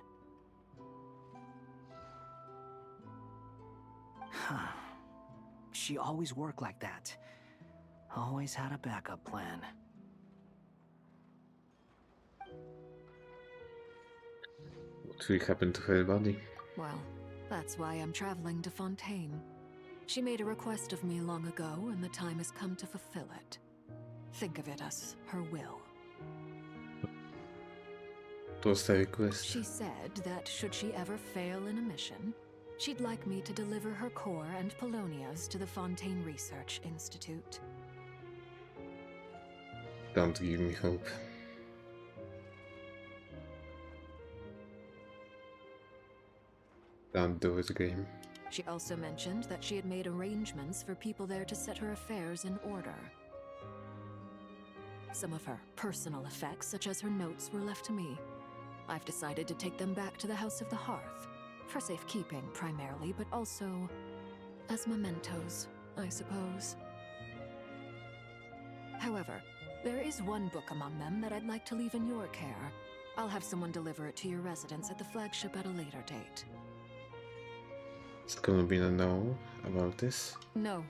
She always worked like that. Always had a backup plan. What will happen to her body? Well, that's why I'm traveling to Fontaine. She made a request of me long ago, and the time has come to fulfill it. Think of it as her will. What was the request? She said that should she ever fail in a mission, she'd like me to deliver her core and Polonia's to the Fontaine Research Institute. Don't give me hope. Don't do it, game. She also mentioned that she had made arrangements for people there to set her affairs in order. Some of her personal effects, such as her notes, were left to me. I've decided to take them back to the House of the Hearth, for safekeeping primarily, but also as mementos, I suppose. However, there is one book among them that I'd like to leave in your care. I'll have someone deliver it to your residence at the flagship at a later date. Is Columbina know about this? No.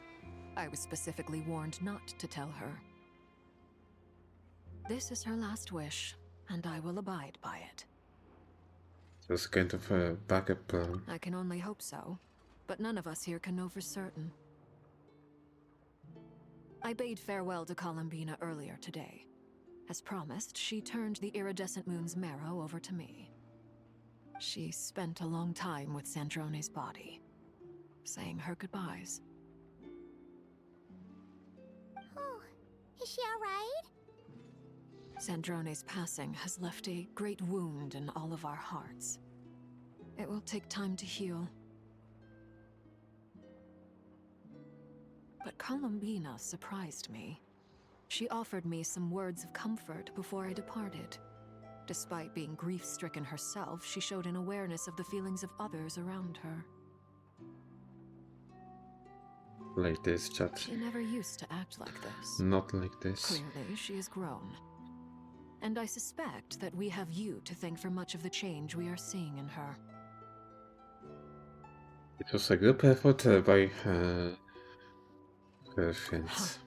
I was specifically warned not to tell her. This is her last wish, and I will abide by it. So it's kind of a backup plan. I can only hope so, but none of us here can know for certain. I bade farewell to Columbina earlier today. As promised, she turned the iridescent moon's marrow over to me. She spent a long time with Sandrone's body, saying her goodbyes. Oh, is she alright? Sandrone's passing has left a great wound in all of our hearts. It will take time to heal. But Columbina surprised me. She offered me some words of comfort before I departed. Despite being grief-stricken herself, she showed an awareness of the feelings of others around her. Like this, chat. She never used to act like this. Not like this. Clearly, she has grown. And I suspect that we have you to thank for much of the change we are seeing in her. It was a group effort by her friends.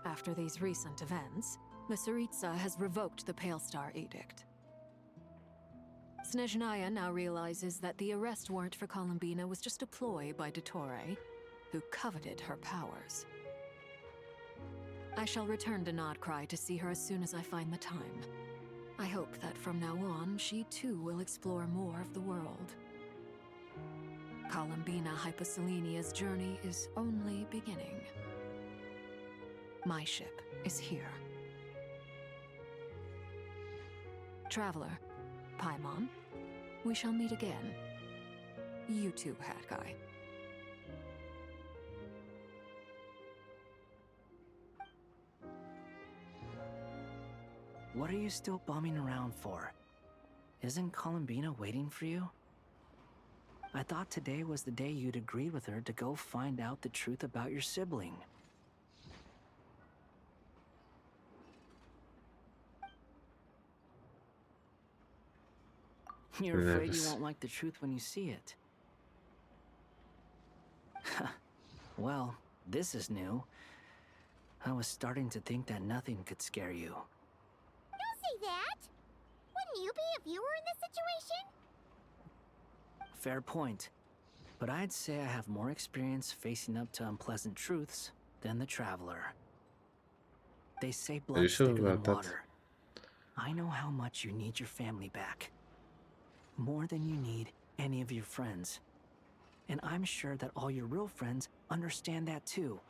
After these recent events, the Tsaritsa has revoked the Pale Star Edict. Snezhnaya now realizes that the arrest warrant for Columbina was just a ploy by Dottore, who coveted her powers. I shall return to Nodcry to see her as soon as I find the time. I hope that from now on, she too will explore more of the world. Columbina Hyposelenia's journey is only beginning. My ship is here. Traveler, Paimon, we shall meet again. You too, Hat Guy. What are you still bumming around for? Isn't Columbina waiting for you? I thought today was the day you'd agreed with her to go find out the truth about your sibling. You're afraid you won't like the truth when you see it. Well, this is new. I was starting to think that nothing could scare you. Don't say that! Wouldn't you be if you were in this situation? Fair point. But I'd say I have more experience facing up to unpleasant truths than the Traveler. They say blood's thicker than water. I know how much you need your family back. More than you need any of your friends. And I'm sure that all your real friends understand that too.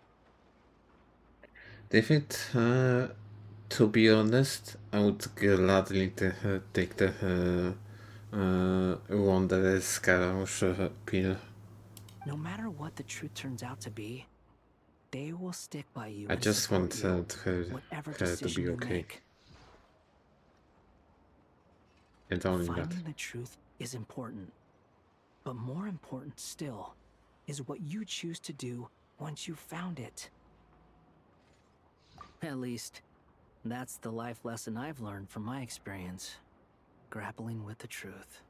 David, to be honest, I would gladly take the Wanderer's Scaramouche pill. No matter what the truth turns out to be, they will stick by you I and just support want you, her whatever to decision be you okay. make. And only Finding that. the truth is important, but more important still is what you choose to do once you've found it. At least, that's the life lesson I've learned from my experience, grappling with the truth.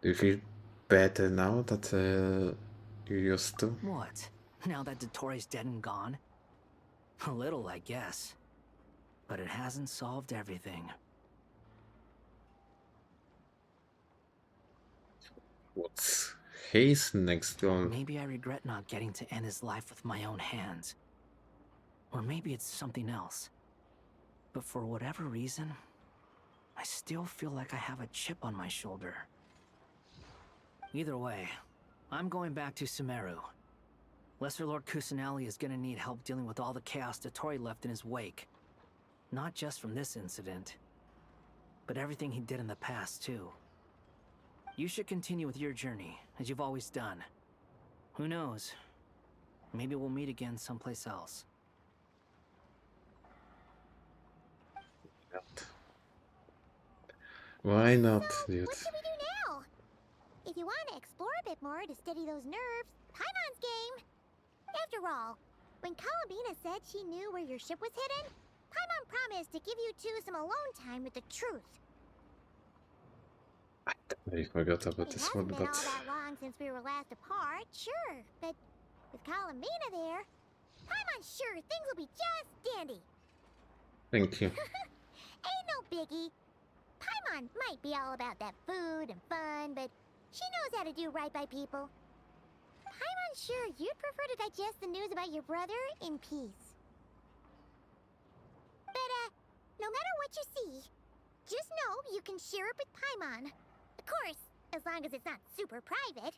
Do you feel better now that you used to? What? Now that Dottoro's dead and gone? A little, I guess. But it hasn't solved everything. What's his next goal? Maybe I regret not getting to end his life with my own hands. Or maybe it's something else. But for whatever reason, I still feel like I have a chip on my shoulder. Either way, I'm going back to Sumeru. Lesser Lord Kusanali is gonna need help dealing with all the chaos Dottori left in his wake. Not just from this incident, but everything he did in the past, too. You should continue with your journey, as you've always done. Who knows? Maybe we'll meet again someplace else. Why not, dude? What should we do now? If you want to explore a bit more to steady those nerves, Paimon's game. After all, when Columbina said she knew where your ship was hidden, Paimon promised to give you two some alone time with the truth. I forgot about this one, It hasn't been but all that long since we were last apart, sure, but with Columbina there, Paimon's sure things will be just dandy. thank you. Ain't no biggie. Paimon might be all about that food and fun, but she knows how to do right by people. Paimon's sure you'd prefer to digest the news about your brother in peace. But, no matter what you see, just know you can share it with Paimon. Of course, as long as it's not super private.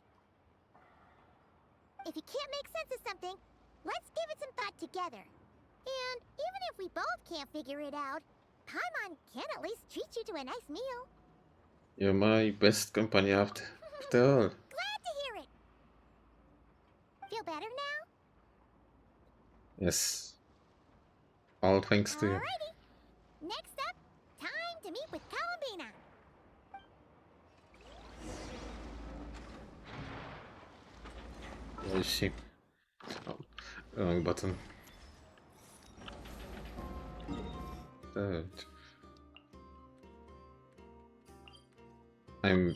If you can't make sense of something, let's give it some thought together. And even if we both can't figure it out, Paimon can at least treat you to a nice meal. You're my best company after all. Glad to hear it. Feel better now? Yes. All thanks to you. Alrighty. Next up, time to meet with Columbina. Where is she? Oh, wrong button. Third. I'm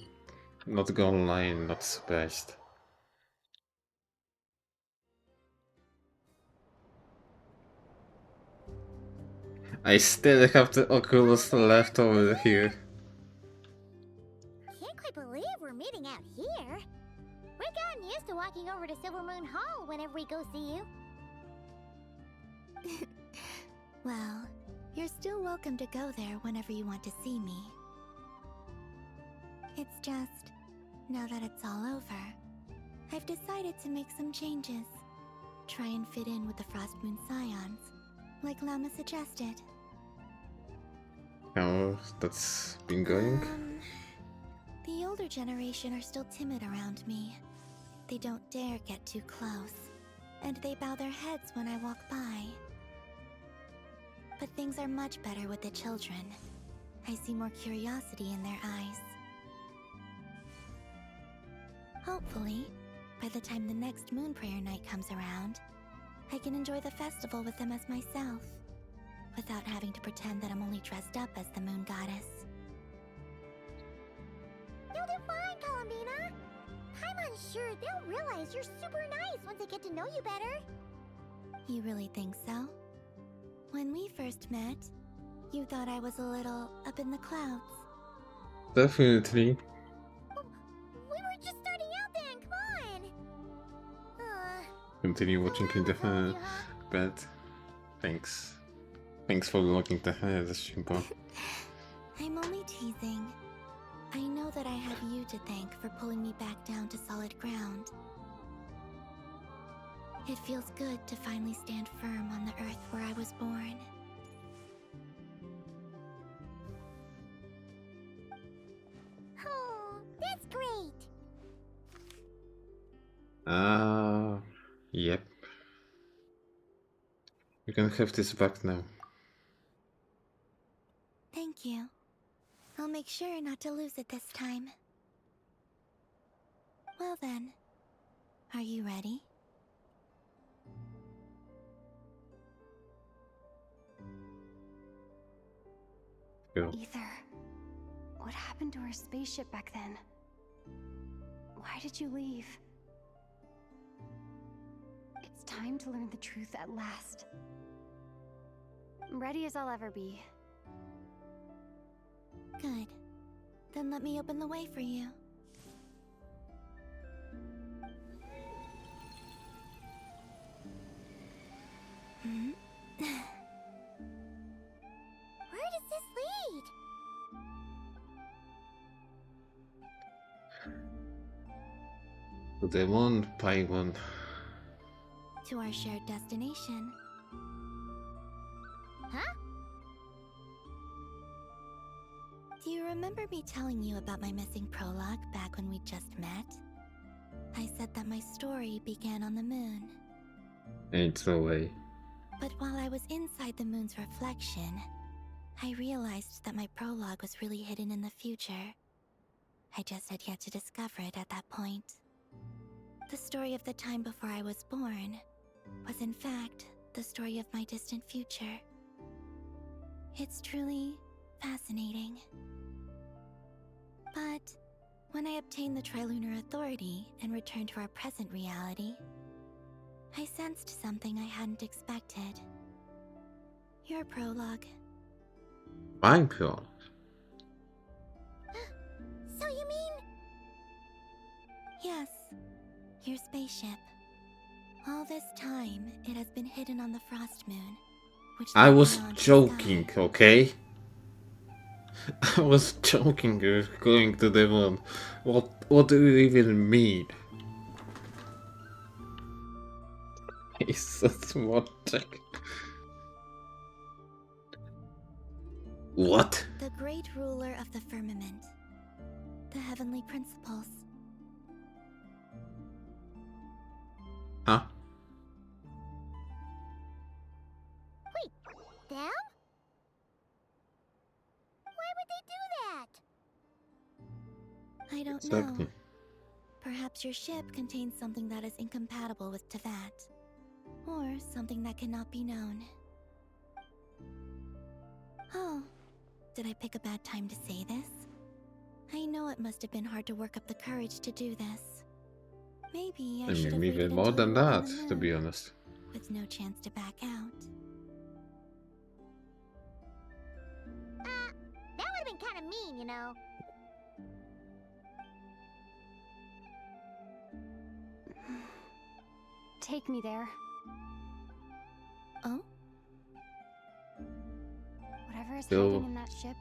not gonna lie, I'm not surprised. I still have the Oculus left over here. Can't quite believe we're meeting out here. We've gotten used to walking over to Silver Moon Hall whenever we go see you. Well, you're still welcome to go there whenever you want to see me. It's just, now that it's all over, I've decided to make some changes. Try and fit in with the Frost Moon Scions, like Lama suggested. How that's been going? The older generation are still timid around me. They don't dare get too close, and they bow their heads when I walk by. But things are much better with the children. I see more curiosity in their eyes. Hopefully, by the time the next Moon Prayer Night comes around, I can enjoy the festival with them as myself, without having to pretend that I'm only dressed up as the Moon Goddess. You'll do fine, Columbina. Paimon's sure they'll realize you're super nice once they get to know you better. You really think so? When we first met, you thought I was a little up in the clouds. Definitely. We were just starting out then, come on. Continue watching in the bed. Thanks. Thanks for looking the stream. I'm only teasing. I know that I have you to thank for pulling me back down to solid ground. It feels good to finally stand firm on the earth where I was born. Oh, that's great! Yep. You can have this back now. Thank you. I'll make sure not to lose it this time. Well then, are you ready? Go. Ether, what happened to our spaceship back then? Why did you leave? It's time to learn the truth at last. I'm ready as I'll ever be. Good. Then let me open the way for you. Hmm? Where does this lead? To the moon, Paimon. To our shared destination. Huh? Do you remember me telling you about my missing prologue back when we just met? I said that my story began on the moon. Ain't no way. But while I was inside the moon's reflection, I realized that my prologue was really hidden in the future. I just had yet to discover it at that point. The story of the time before I was born was in fact the story of my distant future. It's truly fascinating. But when I obtained the Trilunar Authority and returned to our present reality, I sensed something I hadn't expected. Your prologue. I'm pure. So you mean... Yes, your spaceship. All this time, it has been hidden on the Frost Moon, which I lies was beyond the joking, sky. okay? I was joking with going to the moon. What do you even mean? It's a small check. What? The great ruler of the firmament. The heavenly principles. Huh? Wait, them? Why would they do that? I don't Exactly. know. Perhaps your ship contains something that is incompatible with Tevat. Or something that cannot be known. Oh, did I pick a bad time to say this? I know it must have been hard to work up the courage to do this. Maybe I I should have mean, waited even more until than we were on that, the to be moon, honest. with no chance to back out. That would have been kind of mean, you know. Take me there. Oh? Whatever is Go. hiding in that ship,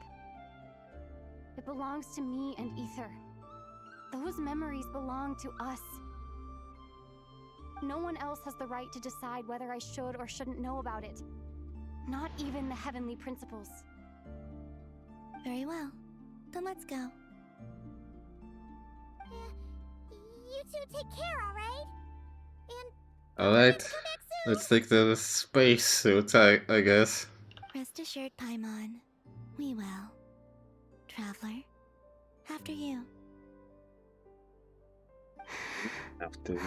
it belongs to me and Ether. Those memories belong to us. No one else has the right to decide whether I should or shouldn't know about it. Not even the heavenly principles. Very well. Then let's go. You two take care, alright? And Alright, come back soon. let's take the spacesuit, I guess. Rest assured, Paimon. We will. Traveler, after you. After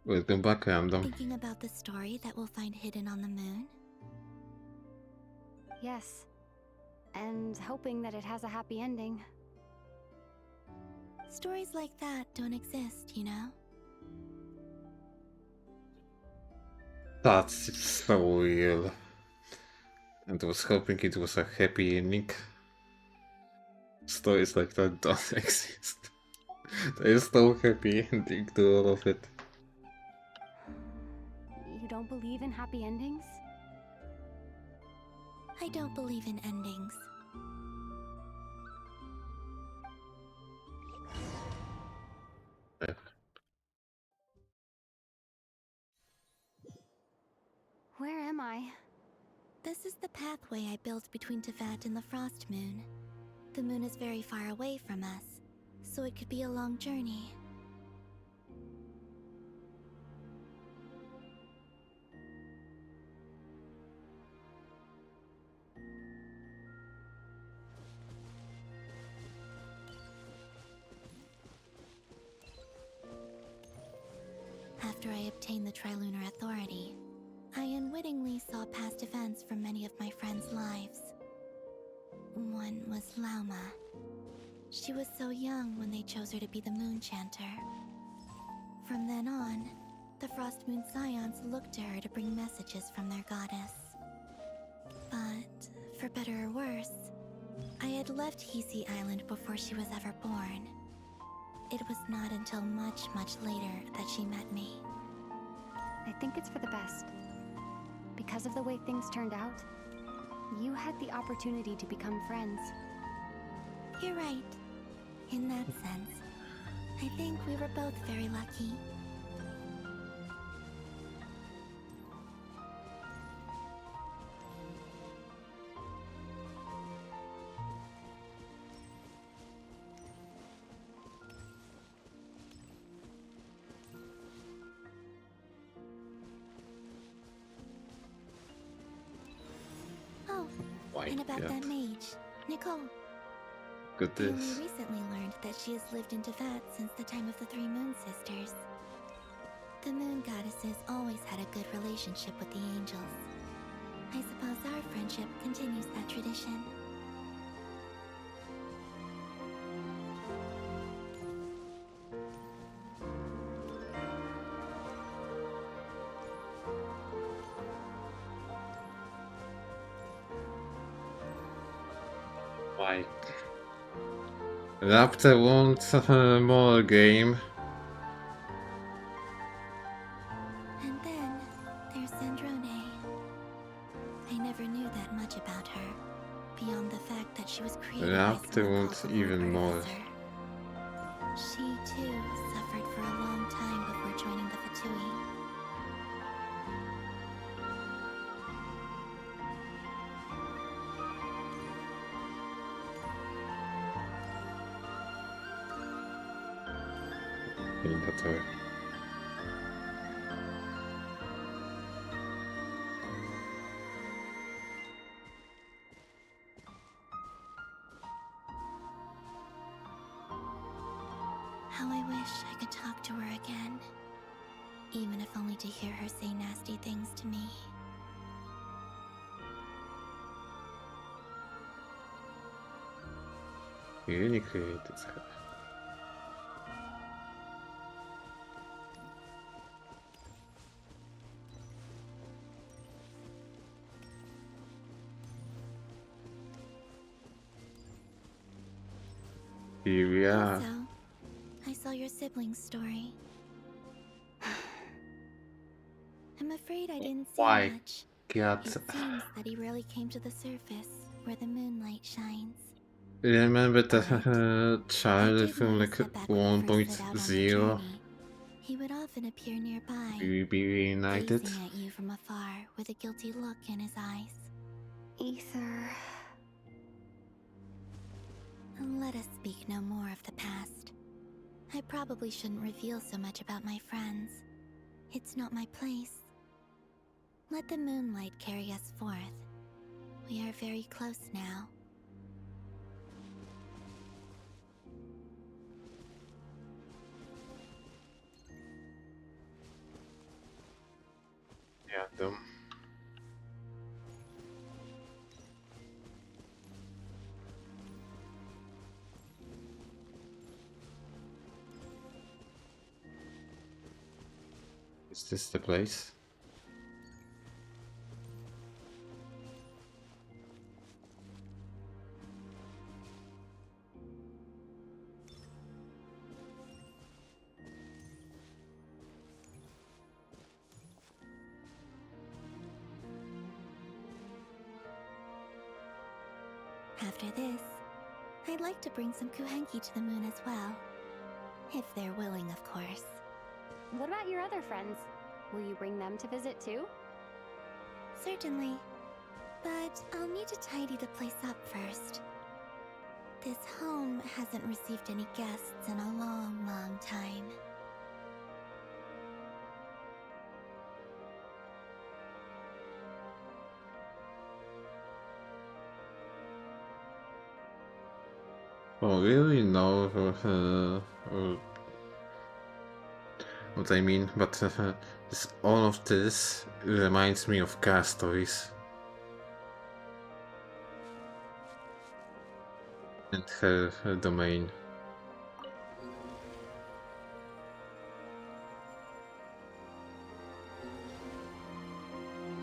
welcome back, random. Thinking about the story that we'll find hidden on the moon? Yes. And hoping that it has a happy ending. Stories like that don't exist, you know? That's so real. And I was hoping it was a happy ending. Stories like that don't exist. There is no happy ending to all of it. You don't believe in happy endings? I don't believe in endings. Yeah. Where am I? This is the pathway I built between Teyvat and the Frost Moon. The moon is very far away from us, so it could be a long journey. After I obtained the Trilunar Authority, I unwittingly saw past events from many of my friends' lives. One was Lauma. She was so young when they chose her to be the Moon Chanter. From then on, the Frost Moon Scions looked to her to bring messages from their goddess. But, for better or worse, I had left Hisi Island before she was ever born. It was not until much, much later that she met me. I think it's for the best. Because of the way things turned out, you had the opportunity to become friends. You're right. In that sense, I think we were both very lucky. Oh, and about that mage, Nicole. I only recently learned that she has lived in Teyvat since the time of the Three Moon Sisters. The Moon Goddesses always had a good relationship with the angels. I suppose our friendship continues that tradition. Why? Raptor wants more game. And then there's Sandrone. I never knew that much about her, beyond the fact that she was created Raptor wants even more. She too suffered for a long time before joining the Fatui. Inventory. How I wish I could talk to her again, even if only to hear her say nasty things to me. Really created her. Here we are. Also, I saw your sibling's story. I'm afraid I didn't see Why? much. God. It seems that he rarely came to the surface, where the moonlight shines. Remember the child from like That back when we first set out on the 1.0? journey, he would often appear nearby, We be reunited? gazing at you from afar with a guilty look in his eyes. Ether. Let us speak no more of the past. I probably shouldn't reveal so much about my friends. It's not my place. Let the moonlight carry us forth. We are very close now. Yeah, dumb. Is this the place? After this, I'd like to bring some Kuhenki to the moon as well. If they're willing, of course. What about your other friends? Will you bring them to visit too? Certainly. But I'll need to tidy the place up first. This home hasn't received any guests in a long, long time. Oh, really? No, what I mean, but all of this reminds me of car stories. And her domain.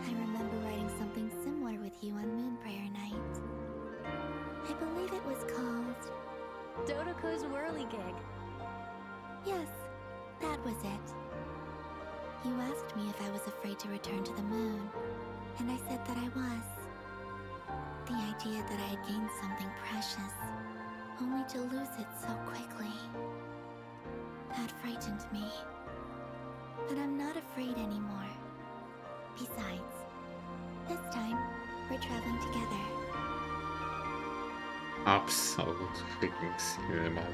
I remember writing something similar with you on Moonprayer Night. I believe it was called Dodoko's Whirligig. Yes, that was it. You asked me if I was afraid to return to the moon, and I said that I was. The idea that I had gained something precious, only to lose it so quickly. That frightened me. But I'm not afraid anymore. Besides, this time, we're traveling together. Absolute freaking cinema.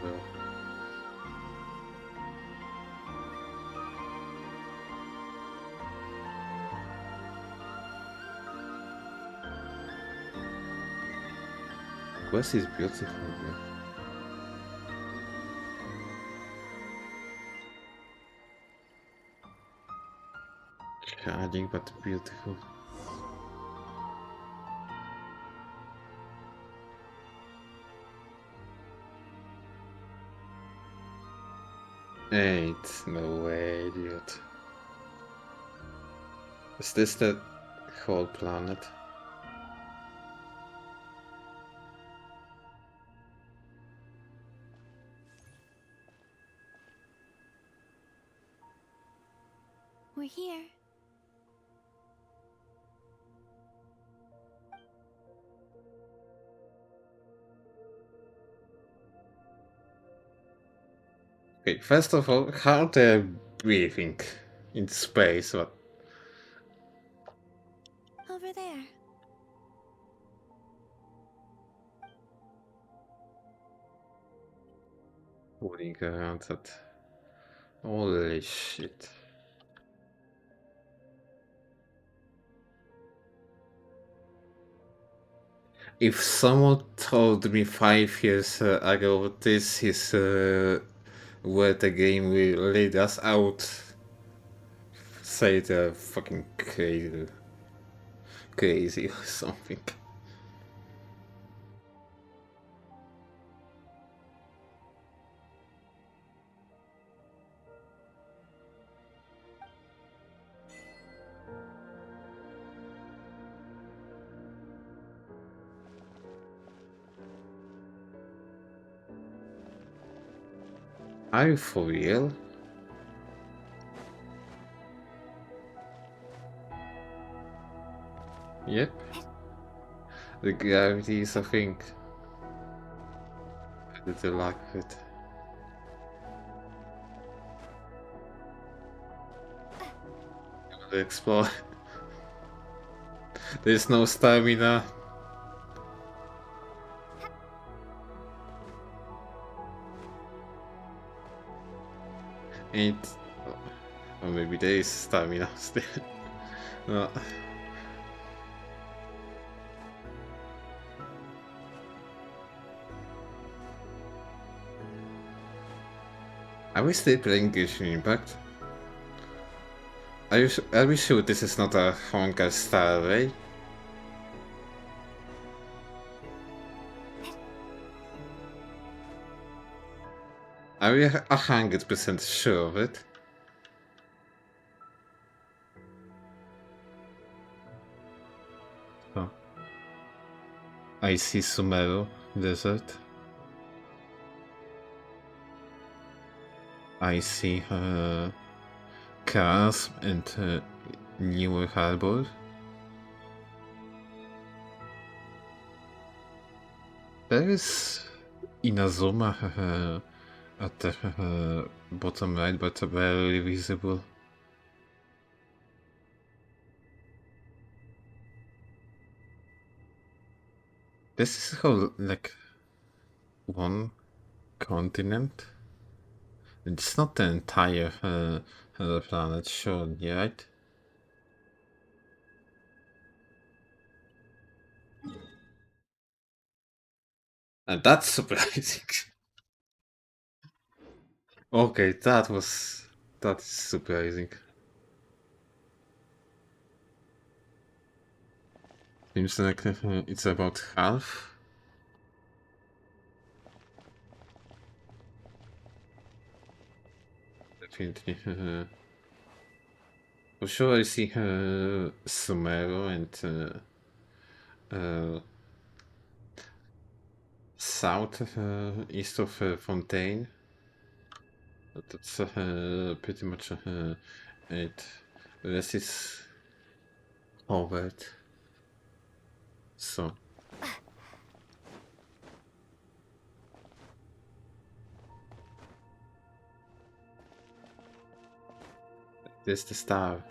West is beautiful. Yeah. Challenging but beautiful. Ain't no way, dude. Is this the whole planet? We're here. Okay, first of all, how they're breathing in space? What? Over there. Fooling around that. Holy shit. If someone told me 5 years ago this is where the game will lead us, I would say they're fucking crazy or something. Are you for real? Yep. The gravity is a thing. I did like it. I want to explore. There's no stamina. Ain't. Or maybe there is stamina still. No. Are we still playing Genshin Impact? Are we sure this is not a Honkai Star Rail? Are we 100% sure of it? Oh. I see Sumeru Desert. I see cars and newer harbor. There is Inazuma at the bottom right, but barely visible. This is whole like one continent. It's not the entire planet, surely, right? And that's surprising. Okay, that is surprising. Seems like it's about half. Definitely. For sure, I see Sumero and south east of Fontaine. That's pretty much it. The rest is covered. So. There's the star.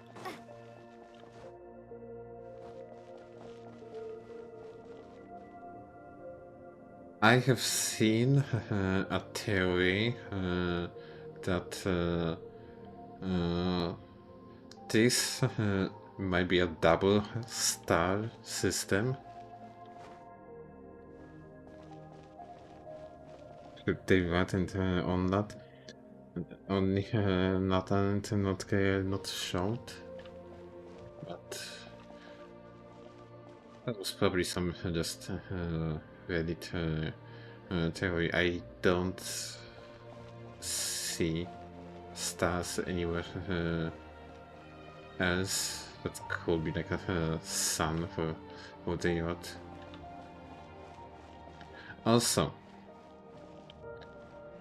I have seen a theory that this might be a double star system. They went on that. Only Nathan and not showed. But that was probably some just Reddit theory. I don't see stars anywhere else that could be like a sun for the yacht. Also,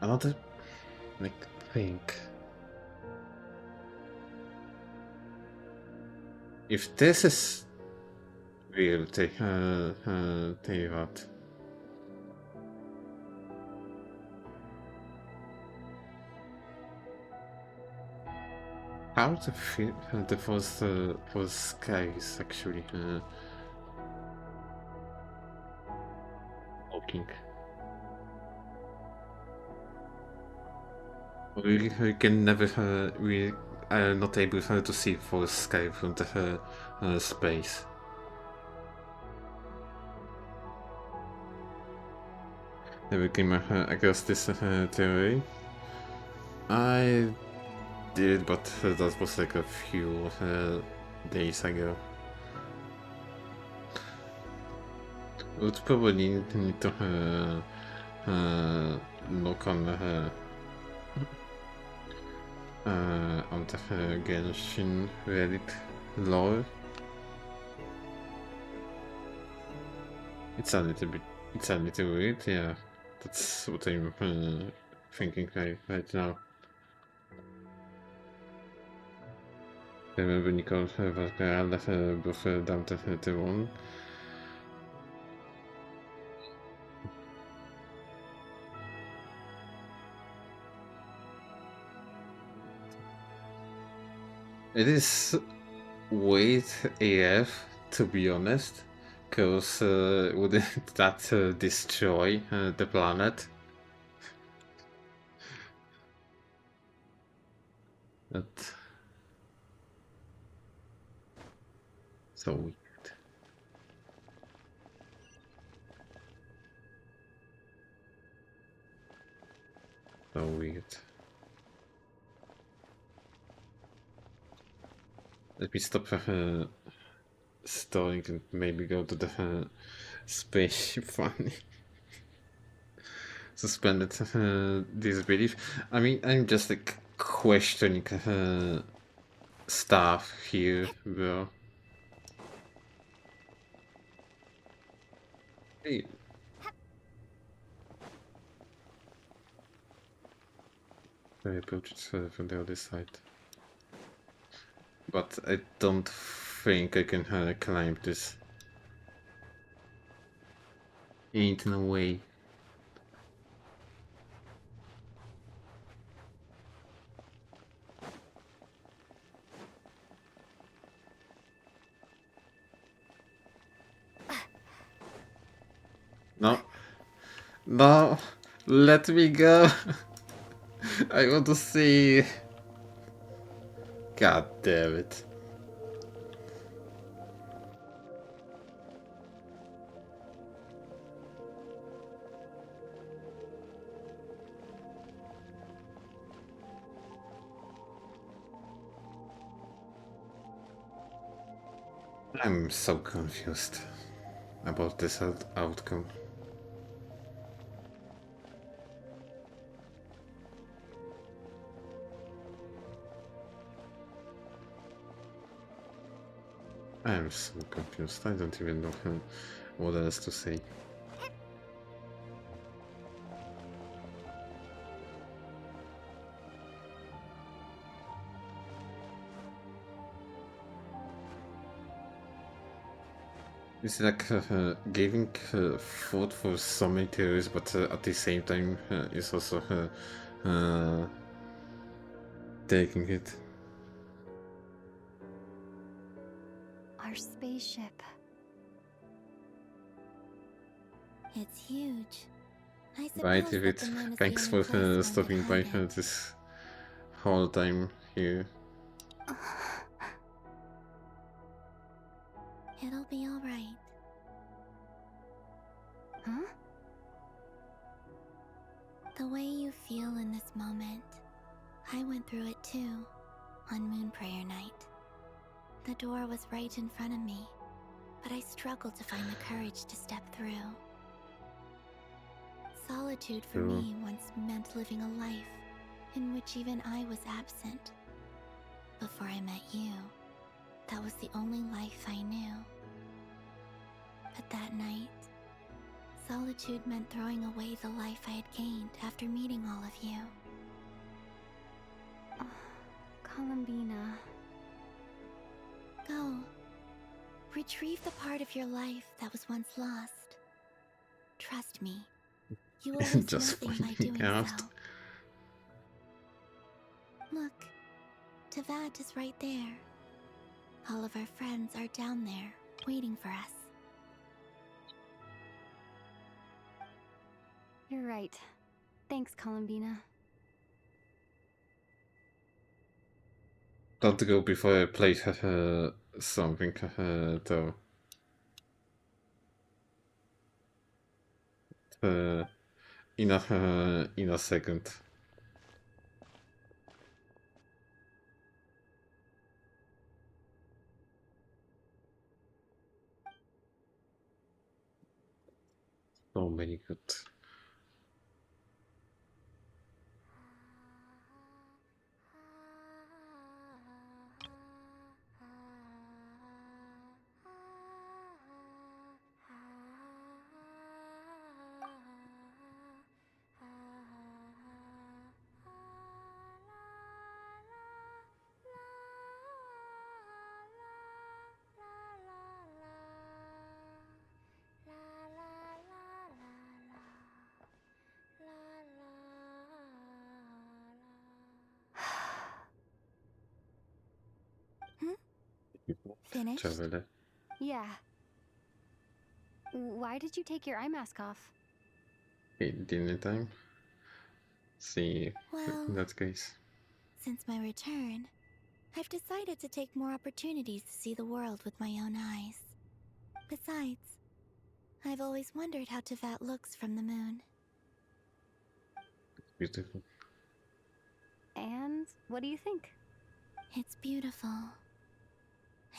another like thing. If this is real, the yacht. How the first sky is actually walking. We can never we are not able to see full sky from the space. Never came across this theory. I did, but that was like a few days ago. Would probably need to look on the Genshin Reddit lore. It's a little weird, yeah. That's what I'm thinking right now. I remember Nicole Valcarada both down to one. It is weird AF, to be honest, because wouldn't that destroy the planet? That so weird. So weird. Let me stop stalling and maybe go to the spaceship funny. Suspended disbelief. I mean, I'm just like questioning stuff here, bro. Hey. I approach it from the other side. But I don't think I can climb this. Ain't no way. No, let me go. I want to see. God damn it. I'm so confused about this outcome. I'm so confused. I don't even know what else to say. It's like giving thought for so many theories, but at the same time, it's also taking it. Our spaceship. It's huge. I Right, suppose if that it. the moon is Thanks the for only place one stopping could by hide it. this whole time here. It'll be alright. Huh? The way you feel in this moment, I went through it too, on Moon Prayer Night. The door was right in front of me, but I struggled to find the courage to step through. Solitude for me once meant living a life in which even I was absent. Before I met you, that was the only life I knew. But that night, solitude meant throwing away the life I had gained after meeting all of you. Columbina. Go. Retrieve the part of your life that was once lost. Trust me, you will lose Just nothing by pointing doing out. so. Look, Teyvat is right there. All of our friends are down there, waiting for us. You're right. Thanks, Columbina. Don't go before I play something though. In a second. So many good. Finished? Traveler. Yeah. Why did you take your eye mask off? Okay, dinner time. See, Well, in that case. since my return, I've decided to take more opportunities to see the world with my own eyes. Besides, I've always wondered how Teyvat looks from the moon. Beautiful. And what do you think? It's beautiful.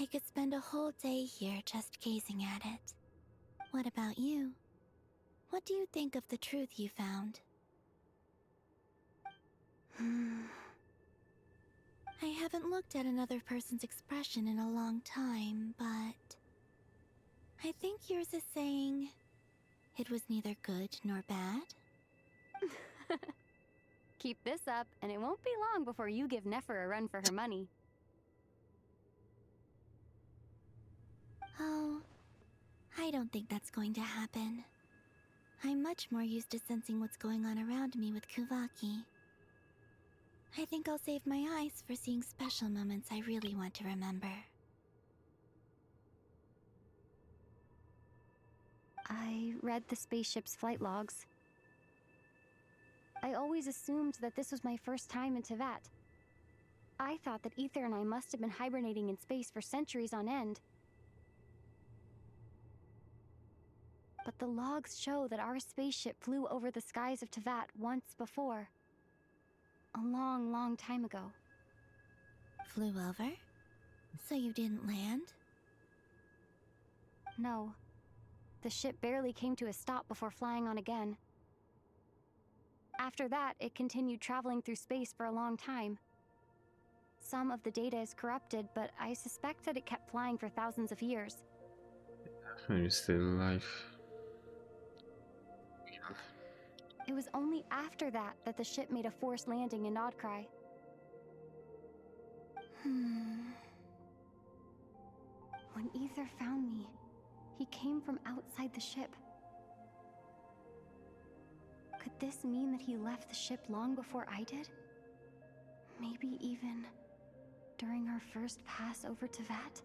I could spend a whole day here just gazing at it. What about you? What do you think of the truth you found? I haven't looked at another person's expression in a long time, but I think yours is saying it was neither good nor bad. Keep this up, and it won't be long before you give Nefer a run for her money. Oh, I don't think that's going to happen. I'm much more used to sensing what's going on around me with Kuvaki. I think I'll save my eyes for seeing special moments I really want to remember. I read the spaceship's flight logs. I always assumed that this was my first time in Tevat. I thought that Ether and I must have been hibernating in space for centuries on end. But the logs show that our spaceship flew over the skies of Tevat once before. A long, long time ago. Flew over? So you didn't land? No. The ship barely came to a stop before flying on again. After that, it continued traveling through space for a long time. Some of the data is corrupted, but I suspect that it kept flying for thousands of years. I'm still alive. It was only after that that the ship made a forced landing in Nodcry. When Ether found me, he came from outside the ship. Could this mean that he left the ship long before I did? Maybe even during our first pass over Tevat?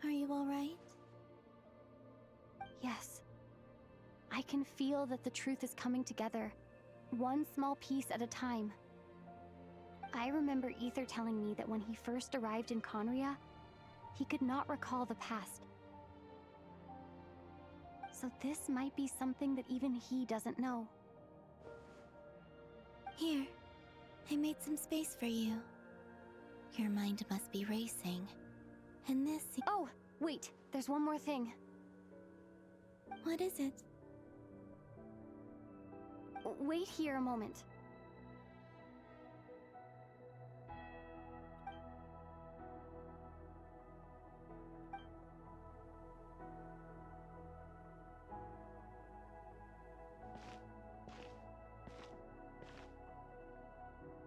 Are you alright? Yes. I can feel that the truth is coming together, one small piece at a time. I remember Ether telling me that when he first arrived in Conria, he could not recall the past. So this might be something that even he doesn't know. Here, I made some space for you. Your mind must be racing. And this... Oh, wait, there's one more thing. What is it? Wait here a moment.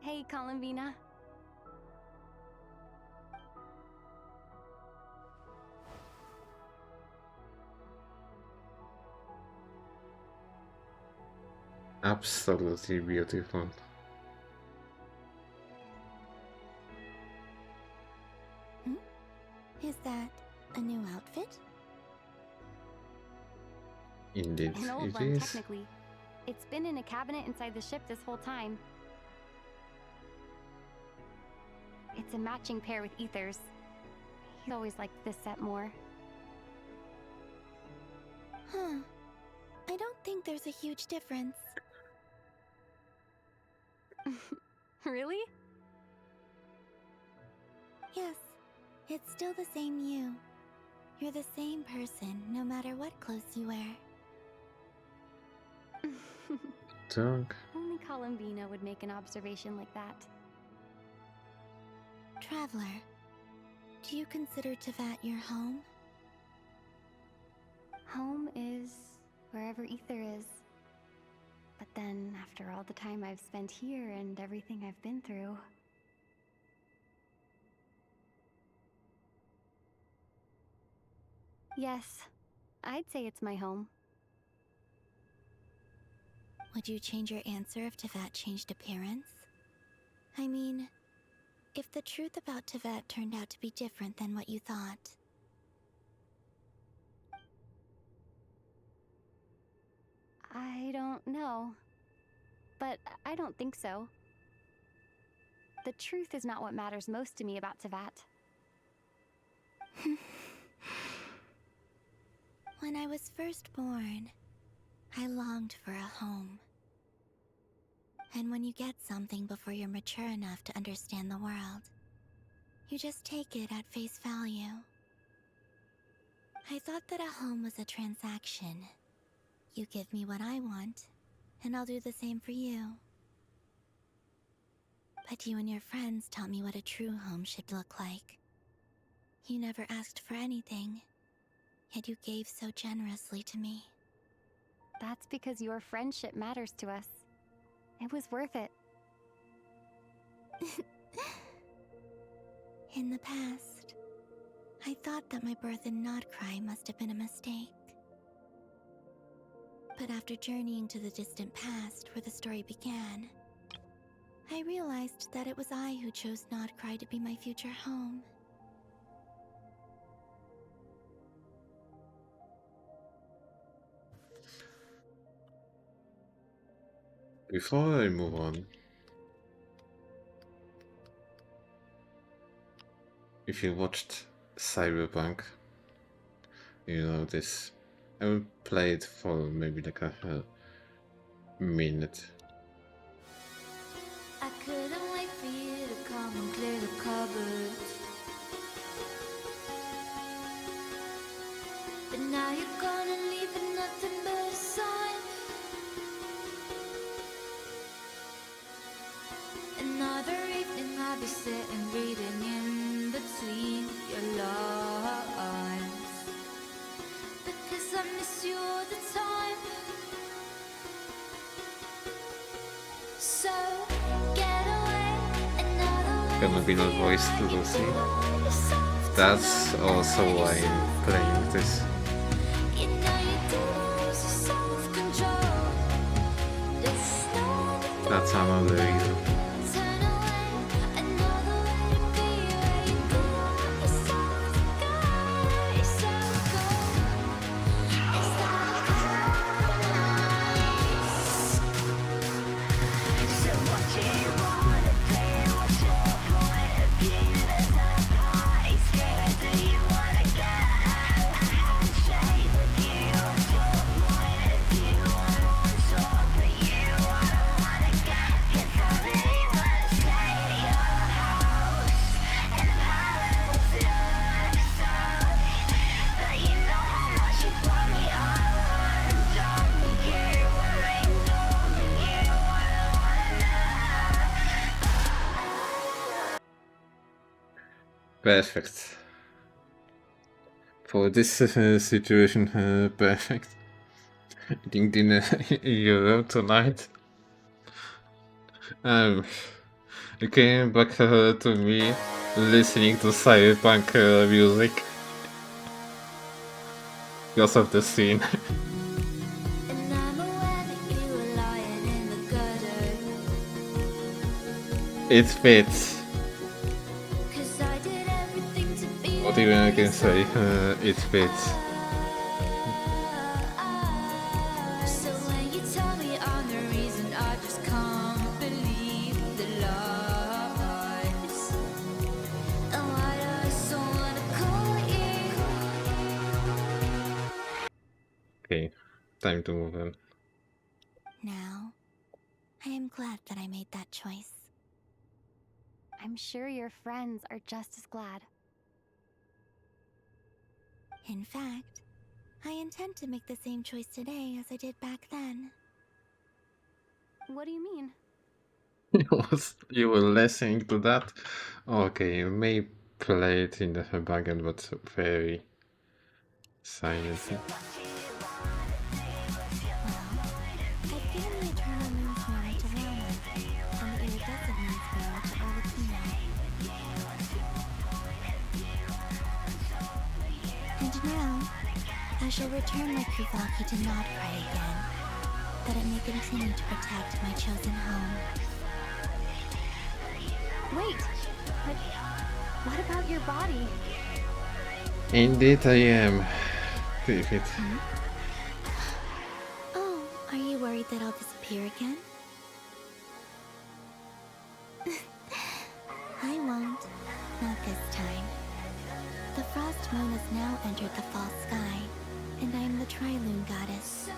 Hey, Columbina. Absolutely beautiful. Is that a new outfit? Indeed, An old it one, is. technically. It's been in a cabinet inside the ship this whole time. It's a matching pair with Ether's. He's always liked this set more. Huh. I don't think there's a huge difference. Really? Yes, it's still the same you. You're the same person, no matter what clothes you wear. Dog. Only Columbina would make an observation like that. Traveler, do you consider Tevat your home? Home is wherever Ether is. But then, after all the time I've spent here and everything I've been through... Yes, I'd say it's my home. Would you change your answer if Tevat changed appearance? I mean, if the truth about Tevat turned out to be different than what you thought. I don't know. But I don't think so. The truth is not what matters most to me about Tevat. When I was first born, I longed for a home. And when you get something before you're mature enough to understand the world, you just take it at face value. I thought that a home was a transaction. You give me what I want, and I'll do the same for you. But you and your friends taught me what a true home should look like. You never asked for anything, yet you gave so generously to me. That's because your friendship matters to us. It was worth it. In the past, I thought that my birth in Nodcry must have been a mistake. But after journeying to the distant past where the story began, I realized that it was I who chose Nodcry to be my future home. Before I move on, if you watched Cyberpunk, you know this. I will play it for maybe like a minute. I couldn't wait for you to come and clear the cupboards. But now you're gone and leaving nothing but a sign. Another evening I'll be sitting reading in between your lines. Because I miss you all the time. So get away another Gonna be no voice to Lucy. That's also why I'm playing this. you know you do lose your self-control. There's no That's another reason. turn away another way to be where you go. Yourself go, yourself go. Is that nice? So what do you wanna do? What's your point of view? There's no party scared. Do you wanna get out? A handshake with you. What's your point of view? I want talk with you. I don't wanna get it. I really wanna stay at your house and paddle to the sun. But you know how much you put me on. Don't care what I know. You wanna Perfect. For this situation, perfect. Eating dinner in Europe tonight. It came back to me listening to cyberpunk music because of the scene. And I'm aware that you were lying in the gutter. It fits. 'Cause I did everything to be What even I can say, it fits. So when you tell me I'm the reason, I just can't believe the lies. And why do I so wanna call you? Okay, time to move on. Now, I am glad that I made that choice. I'm sure your friends are just as glad. In fact, I intend to make the same choice today as I did back then. What do you mean? You were listening to that? Okay, you may play it in the background, but very silently. I've given the Eternal Moon's mirror to Lana, and the Iridescent Moon's mirror to Arlecchino. And now, I shall return my Kuvaki to Nodcry again, that it may continue to protect my chosen home. Wait, but what about your body? Indeed I am. David. Oh, are you worried that I'll disappear again? I won't. Not this time. The Frost Moon has now entered the fall sky, and I am the Trilune goddess.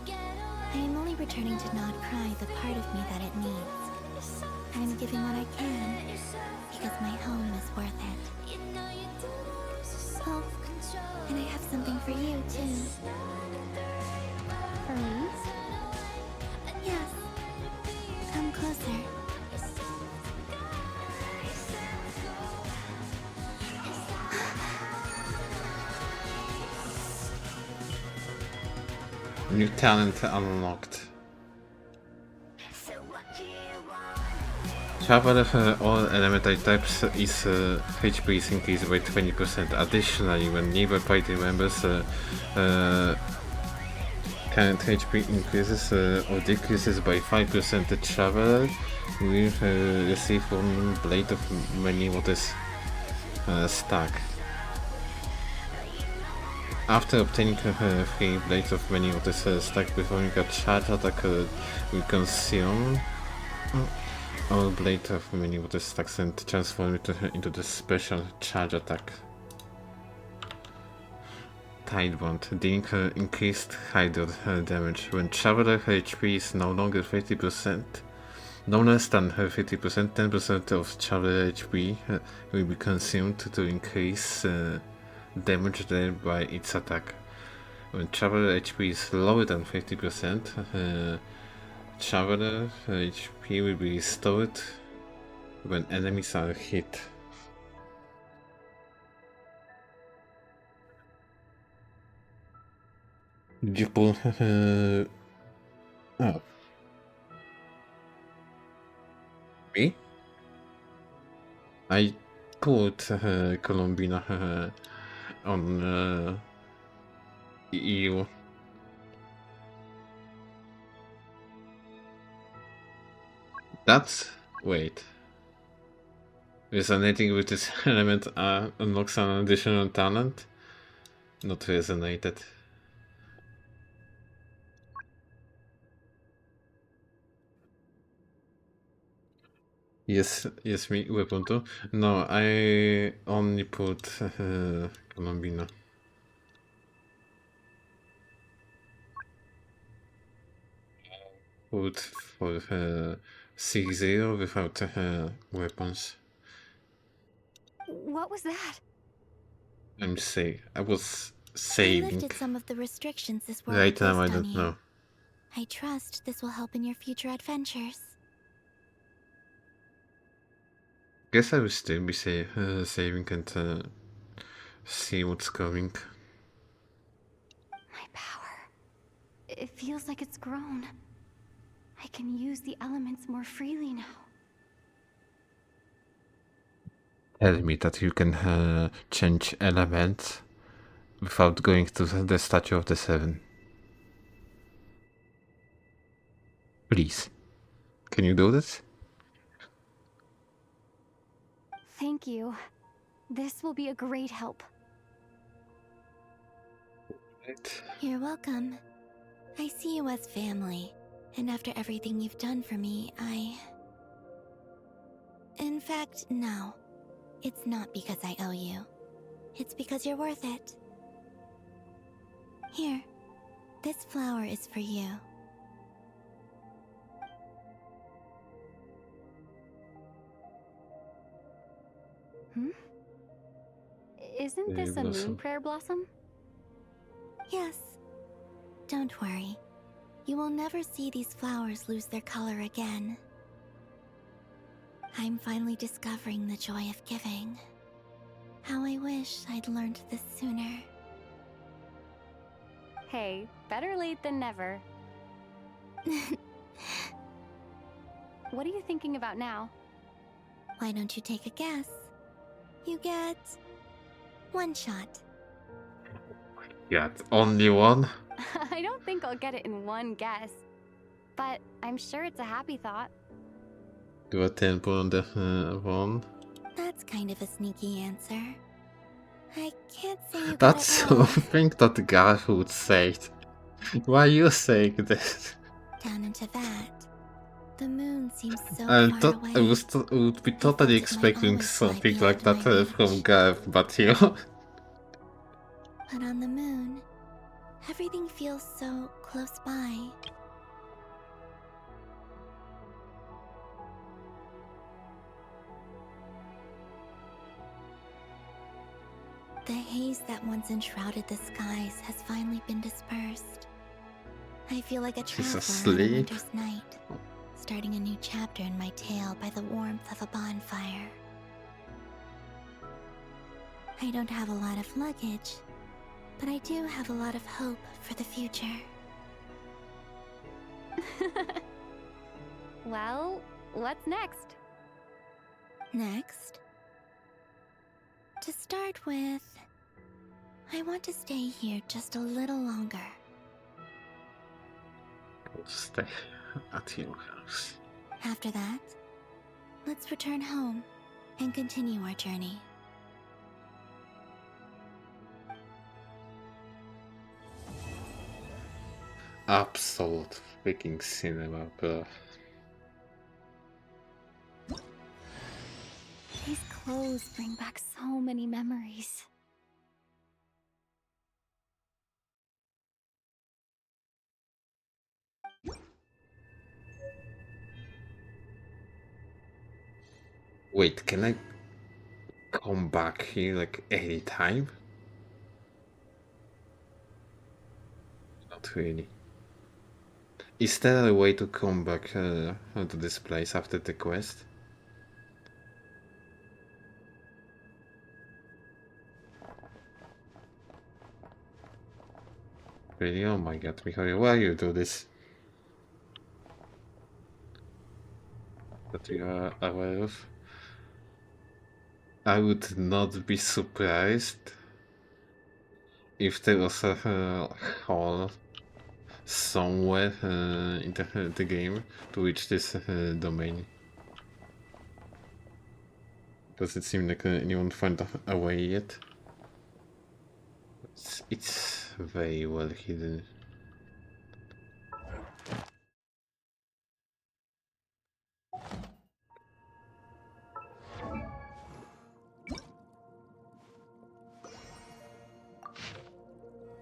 I am only returning to Nodcry the part of me that it needs. I am giving what I can, because my home is worth it. Oh, and I have something for you, too. For me? Yes. Come closer. New talent unlocked. Travel all elemental types is HP is increased by 20%. Additionally, when nearby party members current HP increases or decreases by 5%, the traveler will receive one blade of many what is stack. After obtaining 3 blades of many of this stack, performing a charge attack will consume all blades of many of the stacks and transform it into the special charge attack. Tidebond, dealing increased hider damage. When Traveler HP is no longer 50%, no less than 50%, 10% of Traveler HP will be consumed to increase damage dealt by its attack. When Traveler HP is lower than 50%, Traveler HP will be restored when enemies are hit. Did you pull? Oh. Me? I put Colombina on EU. That's... wait. Resonating with this element unlocks an additional talent? Not resonated. Yes, me, weapon too. No, I only put Colombina. Put for 6-0 without weapons. What was that? I was I saving. lifted some of the restrictions this world Right now, I placed on don't you. know. I trust this will help in your future adventures. Guess I will still be saving and see what's coming. My power. It feels like it's grown. I can use the elements more freely now. Tell me that you can change elements without going to the Statue of the Seven. Please. Can you do this? Thank you. This will be a great help. You're welcome. I see you as family, and after everything you've done for me, In fact, no. It's not because I owe you. It's because you're worth it. Here, this flower is for you. Isn't this a moon prayer blossom? Yes. Don't worry. You will never see these flowers lose their color again. I'm finally discovering the joy of giving. How I wish I'd learned this sooner. Hey, better late than never. What are you thinking about now? Why don't you take a guess? You get 1 shot. Yeah, only one? I don't think I'll get it in one guess. But I'm sure it's a happy thought. Do a tempo on the one. That's kind of a sneaky answer. I can't say you got That's it wrong. something that the guy would say. Why are you saying this? Down into that. The moon seems so I far thought away. I would be totally expecting something like that from Gav, but you. But on the moon, everything feels so close by. The haze that once enshrouded the skies has finally been dispersed. I feel like a She's traveler on a asleep. winter's night, starting a new chapter in my tale by the warmth of a bonfire. I don't have a lot of luggage, but I do have a lot of hope for the future. Well, what's next? Next? To start with, I want to stay here just a little longer. Stay at your house. After that, let's return home and continue our journey. absolute freaking cinema, bro. These clothes bring back so many memories. Wait, can I come back here like anytime? Not really. Is there a way to come back to this place after the quest? Really? Oh my god, Michael, why you do this? That you are aware of? I would not be surprised if there was a hall somewhere in the game to reach this domain. Does it seem like anyone found a way yet? It's very well hidden.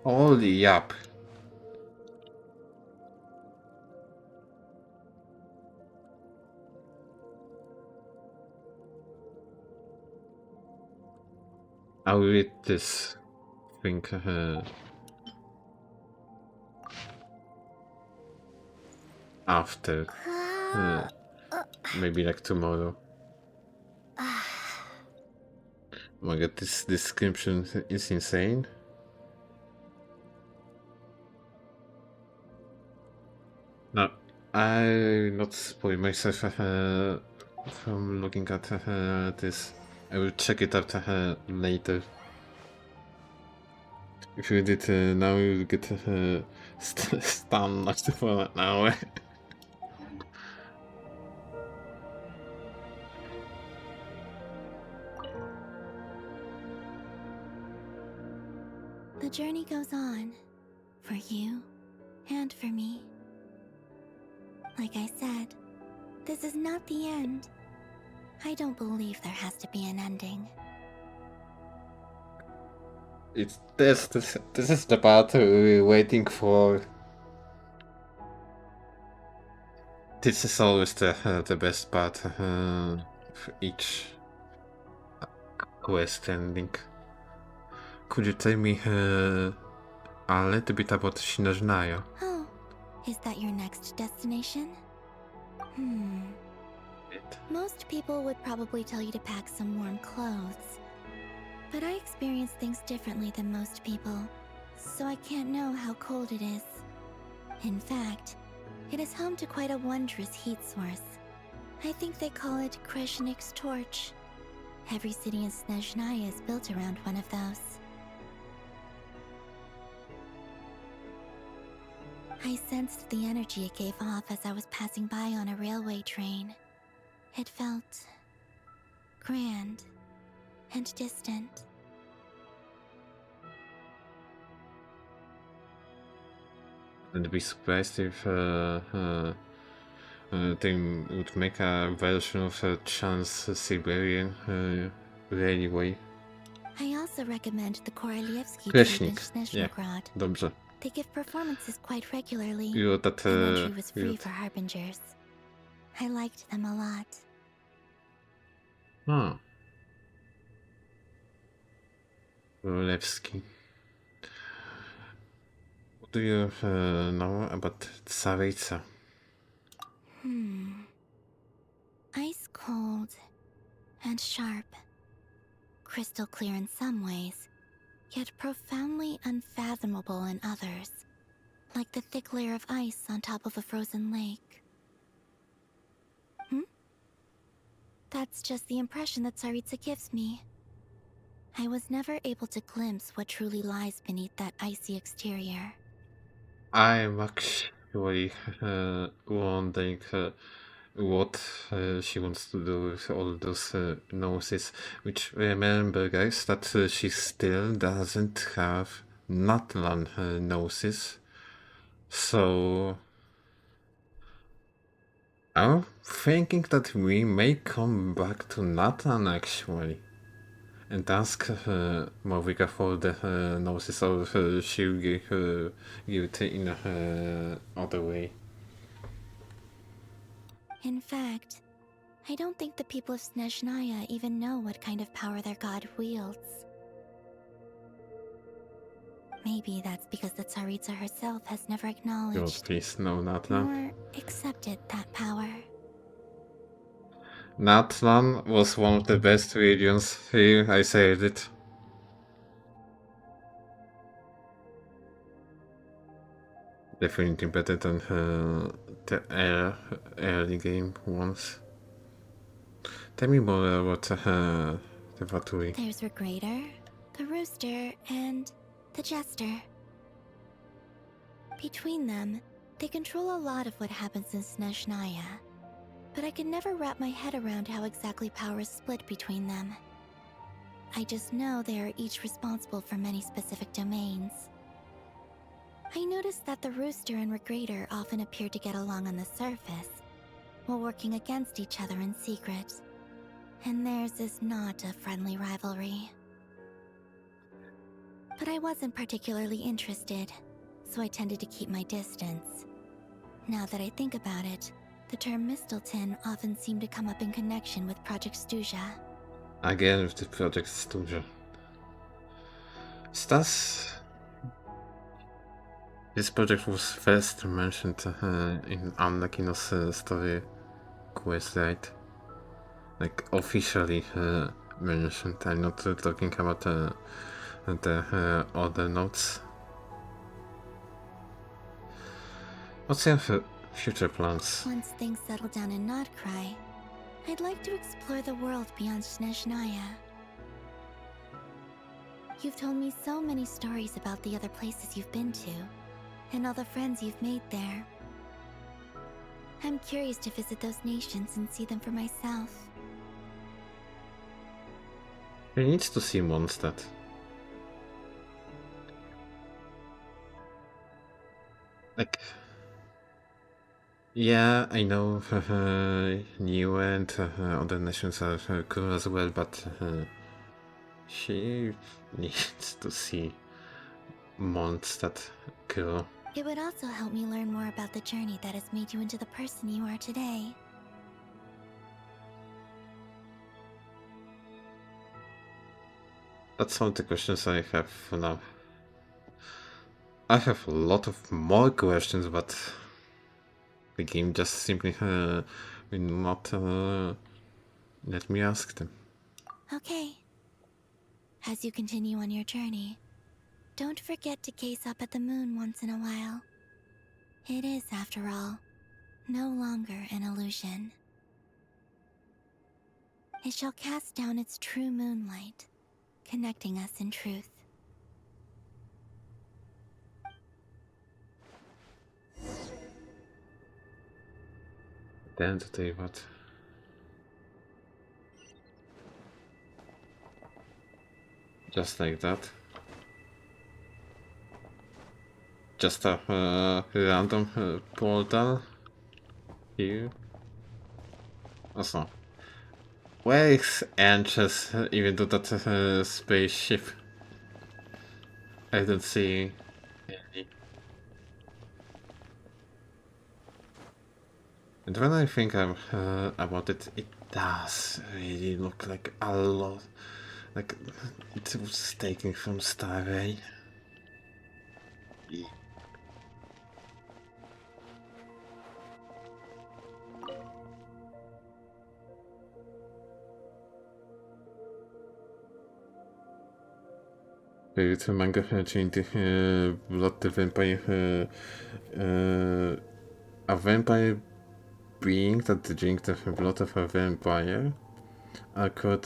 Holy yap. I'll read this thing after. Maybe like tomorrow. Oh my god, this description is insane. No, I'll not spoil myself from looking at this. I will check it out later. If you read it now, you'll get stunned for an hour. The journey goes on. For you, and for me. Like I said, this is not the end. I don't believe there has to be an ending. It's this is the part we're waiting for. This is always the best part of each quest ending. Could you tell me a little bit about Shinojinaya? Oh, is that your next destination? Most people would probably tell you to pack some warm clothes. But I experience things differently than most people, so I can't know how cold it is. In fact, it is home to quite a wondrous heat source. I think they call it Kreshnik's torch. Every city in Snezhnaya is built around one of those. I sensed the energy it gave off as I was passing by on a railway train. It felt grand and distant. I'd be surprised if they would make a version of a Trans-Siberian railway. I also recommend the Korolievsky Kreshnik. in Snezhnograd. Dobrze. They give performances quite regularly. You that and entry was free for Harbingers. I liked them a lot. Korolievsky. What do you know about Tsaritsa? Ice cold and sharp. Crystal clear in some ways, yet profoundly unfathomable in others. Like the thick layer of ice on top of a frozen lake. That's just the impression that Tsaritsa gives me. I was never able to glimpse what truly lies beneath that icy exterior. I'm actually wondering what she wants to do with all those noses. Which, remember guys, that she still doesn't have Natlan noses. So I'm thinking that we may come back to Nathan actually and ask Morvika for the gnosis, or she'll give it in other way. In fact, I don't think the people of Snezhnaya even know what kind of power their god wields. Maybe that's because the Tsaritsa herself has never God, acknowledged please, no, Natlan. nor accepted that power. Natlan was one of the best regions. Here, I said it. Definitely better than the early game ones. Tell me more about the Vatui. There's Regrator, the Rooster, and the Jester. Between them, they control a lot of what happens in Snezhnaya, but I could never wrap my head around how exactly power is split between them. I just know they are each responsible for many specific domains. I noticed that the Rooster and Regrator often appear to get along on the surface, while working against each other in secret. And theirs is not a friendly rivalry. But I wasn't particularly interested, so I tended to keep my distance. Now that I think about it, the term Mistelton often seemed to come up in connection with Project Stuja. Again with the Project Stuja. This project was first mentioned in Amnakino's story quest, right? Like officially mentioned. I'm not talking about the other notes. What's your future plans? Once things settle down in Nodcry, I'd like to explore the world beyond Snezhnaya. You've told me so many stories about the other places you've been to, and all the friends you've made there. I'm curious to visit those nations and see them for myself. He needs to see Mondstadt. Like, yeah, I know New and other nations are cool as well, but she needs to see Mondstadt cool. It would also help me learn more about the journey that has made you into the person you are today. That's all the questions I have for now. I have a lot of more questions, but the game just simply will not let me ask them. Okay. As you continue on your journey, don't forget to gaze up at the moon once in a while. It is, after all, no longer an illusion. It shall cast down its true moonlight, connecting us in truth. Identity, what? Just like that. Just a random portal here. Also, where is Anches even though that spaceship? I don't see any. And when I think about it, it does really look like a lot. Like it was taken from Starray. It's a manga changing Blood the Vampire. A vampire being that drink the blood of a vampire are called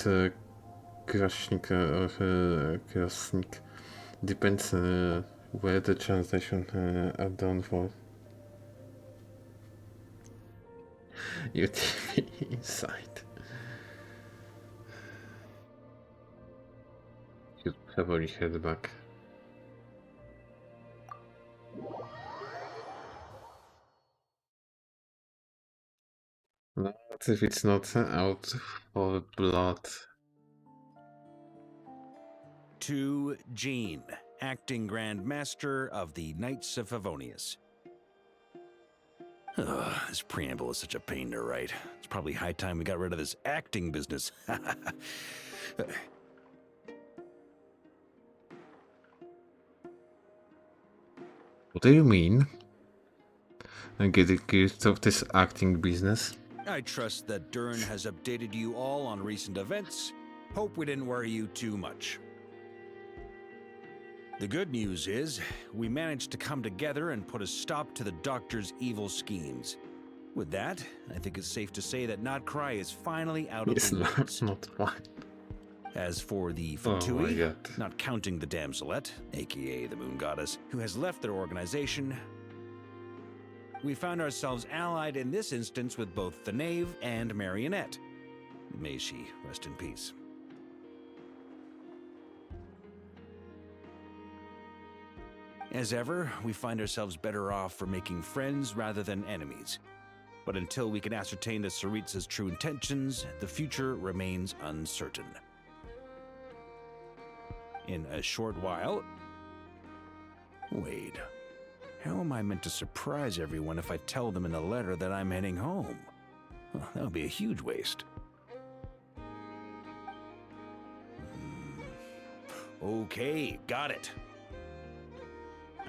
Krasnik or Krasnik. Depends where the translation are done for. You TV inside. You'd probably head back. if it's not out for blood. To Jean, acting Grand Master of the Knights of Favonius. Ugh, this preamble is such a pain to write. It's probably high time we got rid of this acting business. What do you mean? I get accused of this acting business. I trust that Dern has updated you all on recent events. Hope we didn't worry you too much. The good news is, we managed to come together and put a stop to the Doctor's evil schemes. With that, I think it's safe to say that Notcry is finally out of the woods. Not fine. As for the f2p, not counting the Damselette, aka the Moon Goddess, who has left their organization, we found ourselves allied in this instance with both the Knave and Marionette. May she rest in peace. As ever, we find ourselves better off for making friends rather than enemies. But until we can ascertain the Tsaritsa's true intentions, the future remains uncertain. In a short while... Wait. How am I meant to surprise everyone if I tell them in a letter that I'm heading home? Well, that would be a huge waste. Okay, got it.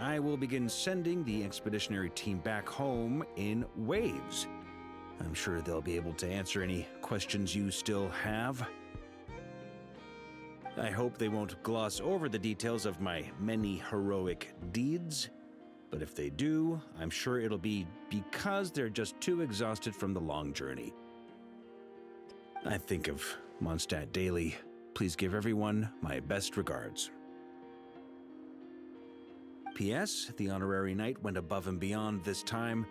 I will begin sending the expeditionary team back home in waves. I'm sure they'll be able to answer any questions you still have. I hope they won't gloss over the details of my many heroic deeds. But if they do, I'm sure it'll be because they're just too exhausted from the long journey. I think of Mondstadt daily. Please give everyone my best regards. P.S. The honorary knight went above and beyond this time.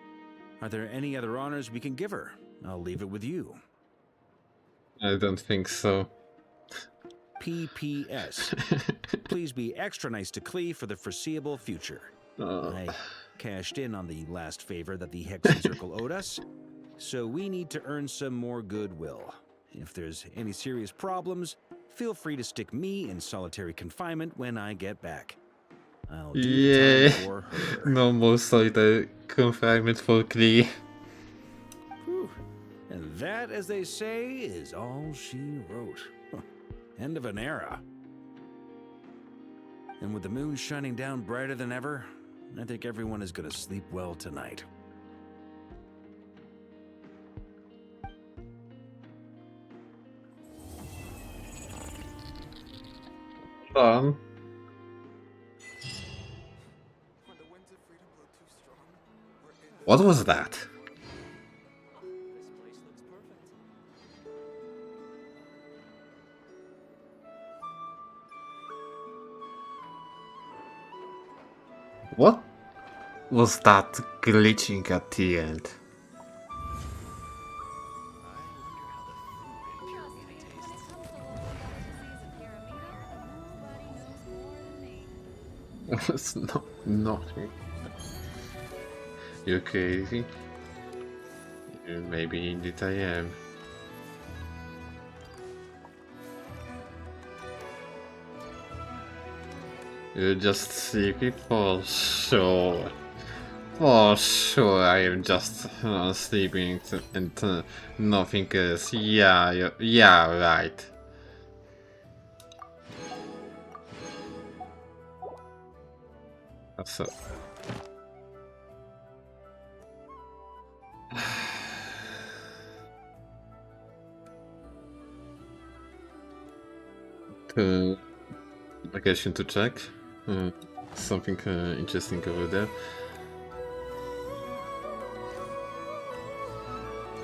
Are there any other honors we can give her? I'll leave it with you. I don't think so. P.P.S. Please be extra nice to Klee for the foreseeable future. I cashed in on the last favor that the Hexen Circle owed us, so we need to earn some more goodwill. If there's any serious problems, feel free to stick me in solitary confinement when I get back. I'll do the time for her. No more solitary confinement for Klee. And that, as they say, is all she wrote. End of an era. And with the moon shining down brighter than ever, I think everyone is gonna sleep well tonight. What was that? What was that glitching at the end? It's nothing. You're crazy? Maybe indeed I am. You're just sleepy? For sure. For sure I am just sleeping and nothing else. Yeah, right. So... location to check. Something interesting over there.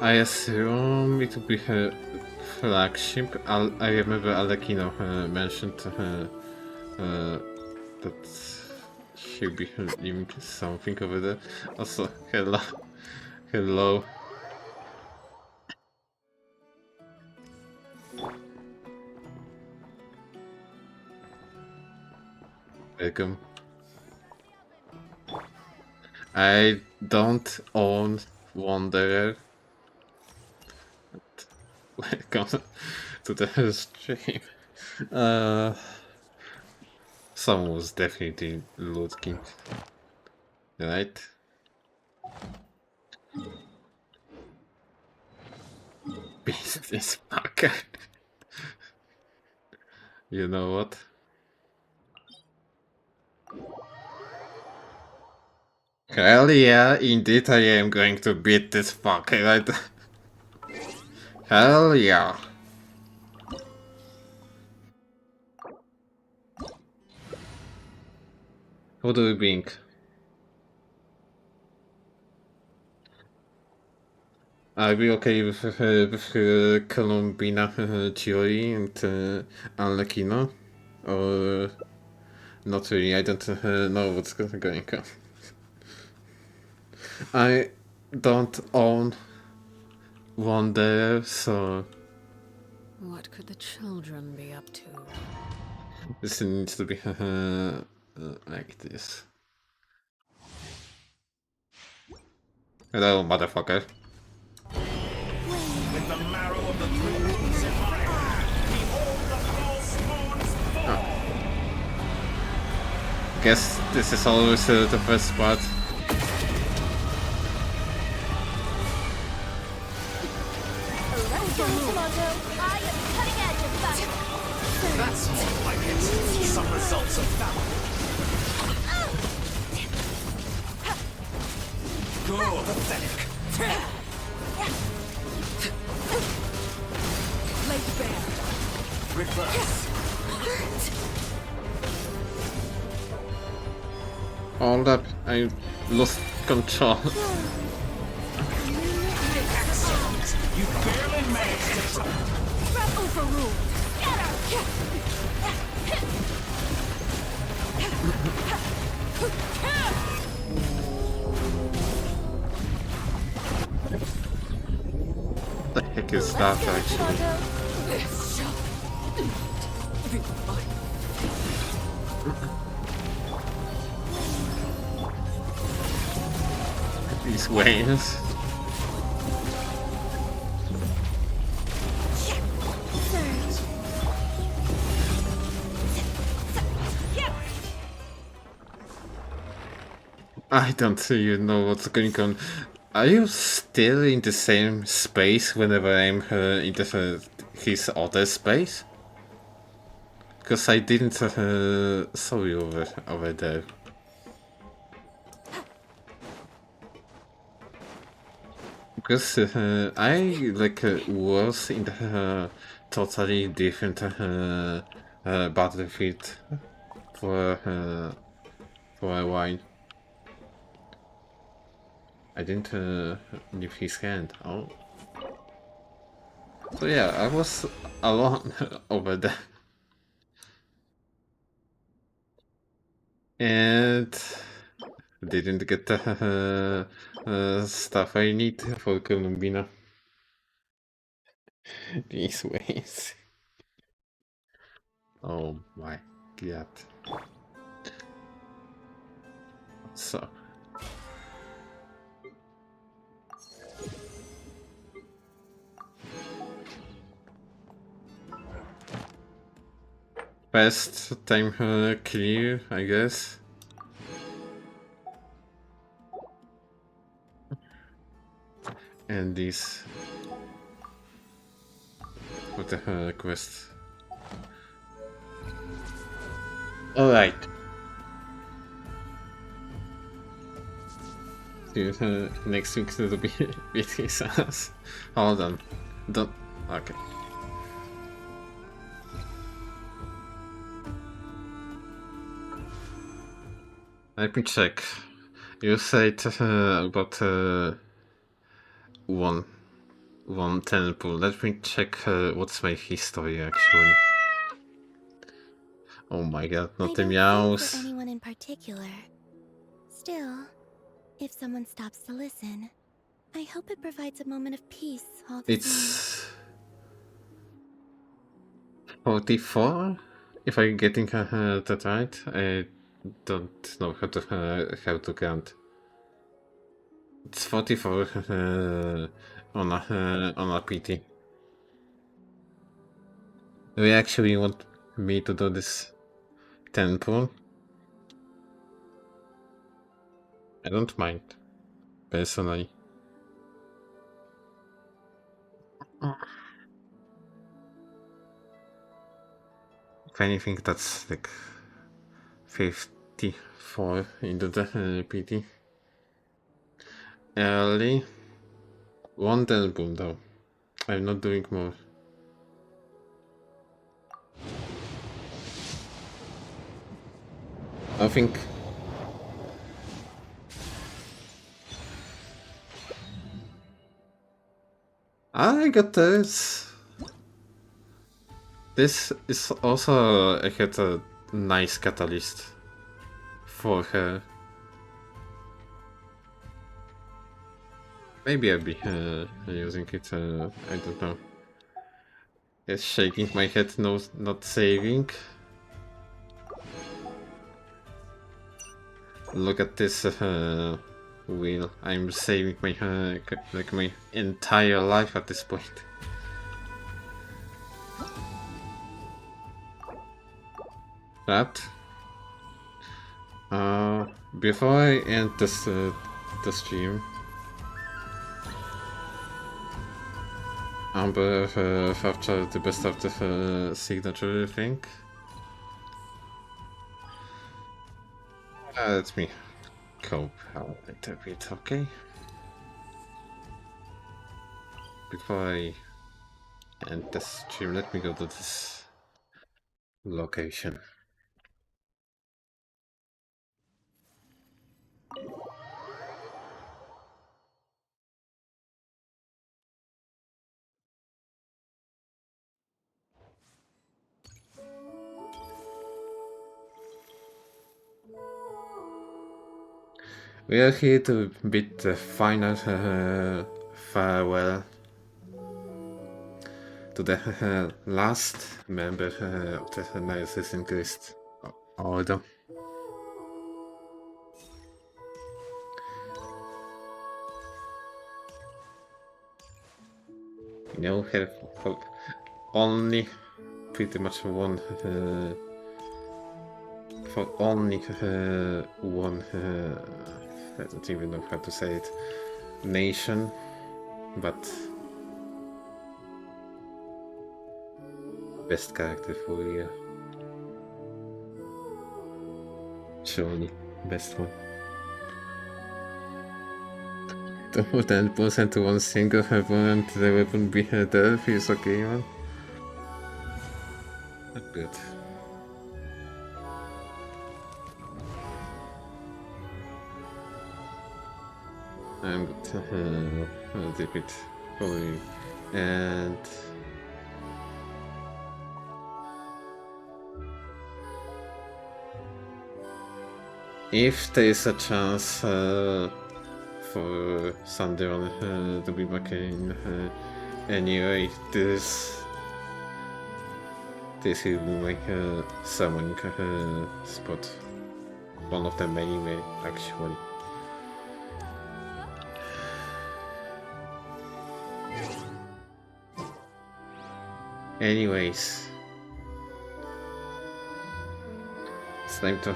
I assume it will be her flagship. I remember Alekino mentioned that she'll be leaving something over there. Also, hello. Hello. Welcome. I don't own Wanderer. welcome to the stream. Someone was definitely looking, right? Business fucker. You know what? Hell yeah, indeed I am going to beat this fucker, right? Hell yeah. Who do you think? Are we okay with Columbina, Chiori, and Arlecchino? Or not really? I don't know what's going on. I don't own one there, so What could the children be up to? this needs to be like this. Hello, motherfucker. With the marrow of the three moons in my hand, behold the false moon's fall. Guess this is always the first part. I am cutting edge of battle. That's more like it. Some results of valor. Go, pathetic. Laid bare. Reverse. Hold up, I lost control. Excellent. You barely managed to touch. Grab overruled. Get her. The heck is that actually? These waves. I don't even know what's going on. Are you still in the same space whenever I'm in his other space? Because I didn't saw you over there. Because I like was in the totally different battlefield for a while. I didn't leave his hand. Oh. So yeah, I was alone over there. And didn't get the stuff I need for Columbina. These ways. Oh my god. So. Best time clear, I guess. And this with the quest. Alright. Next week will be with his ass. Hold on. Don't. Okay. Let me check. You said about one temple. Let me check what's my history actually. Oh my god, not the For meows. anyone in particular. Still, if someone stops to listen, I hope it provides a moment of peace all the It's 44, if I'm getting that right. I don't know how to count. It's 44 on a PT. Do you actually want me to do this temple? I don't mind, personally. If anything, that's like 54 into the PT. Early. One temple though. I'm not doing more. I think I got this. This is also a nice catalyst for her. Maybe I'll be using it, I don't know. It's shaking my head, no, not saving. Look at this wheel. I'm saving my like my entire life at this point. But before I end this the stream, Amber captured the best of the signature thing. Let me cope a little bit, okay? Before I end the stream, let me go to this location. We are here to bid the final farewell to the last member of the Narcissus Christ Order. You know, have only pretty much one for only one I don't even know how to say it, nation, but best character for you. Surely, best one. 10% to one single opponent, the weapon be there feels okay, man. Not good. I'm good. I'll dip it probably. And if there is a chance for Sanderon to be back in anyway, this will be my summoning spot. One of them anyway, actually. Anyways, it's time to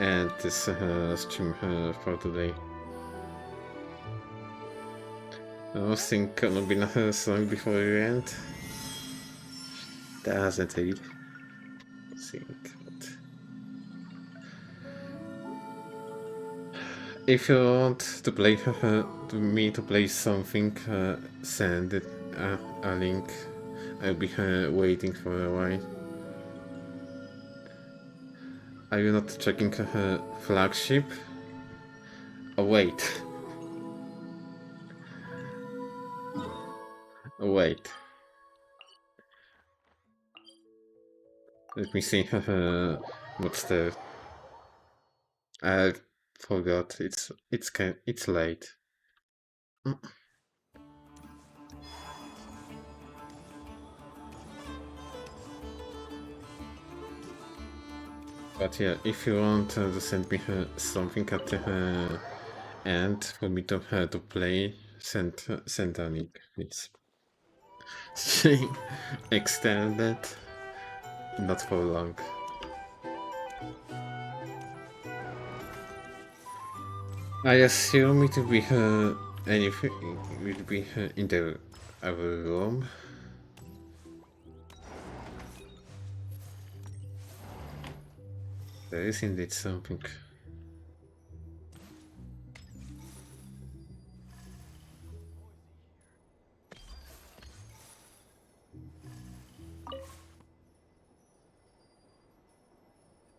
end this stream for today. I was thinking gonna be another song before we end. Doesn't it? Think. If you want to play me to play something, send it a link. I'll be waiting for a while. Are you not checking flagship? Oh wait. Oh wait. Let me see what's the. I forgot. It's late. But yeah, if you want to send me something at the end for me to play, send a link, please. stream extended, not for long. I assume it will be anything will be in the our room. There is indeed something.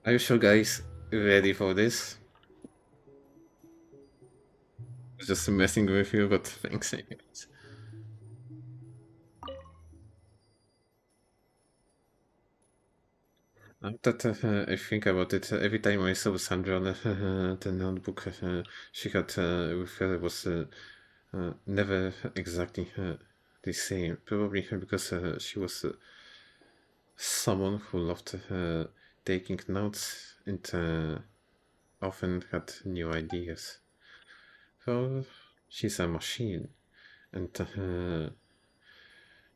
Are you sure, guys, ready for this? Just messing with you, but thanks anyways. Now that I think about it, every time I saw Sandra on the notebook she had with her was never exactly the same. Probably because she was someone who loved taking notes and often had new ideas. So she's a machine, and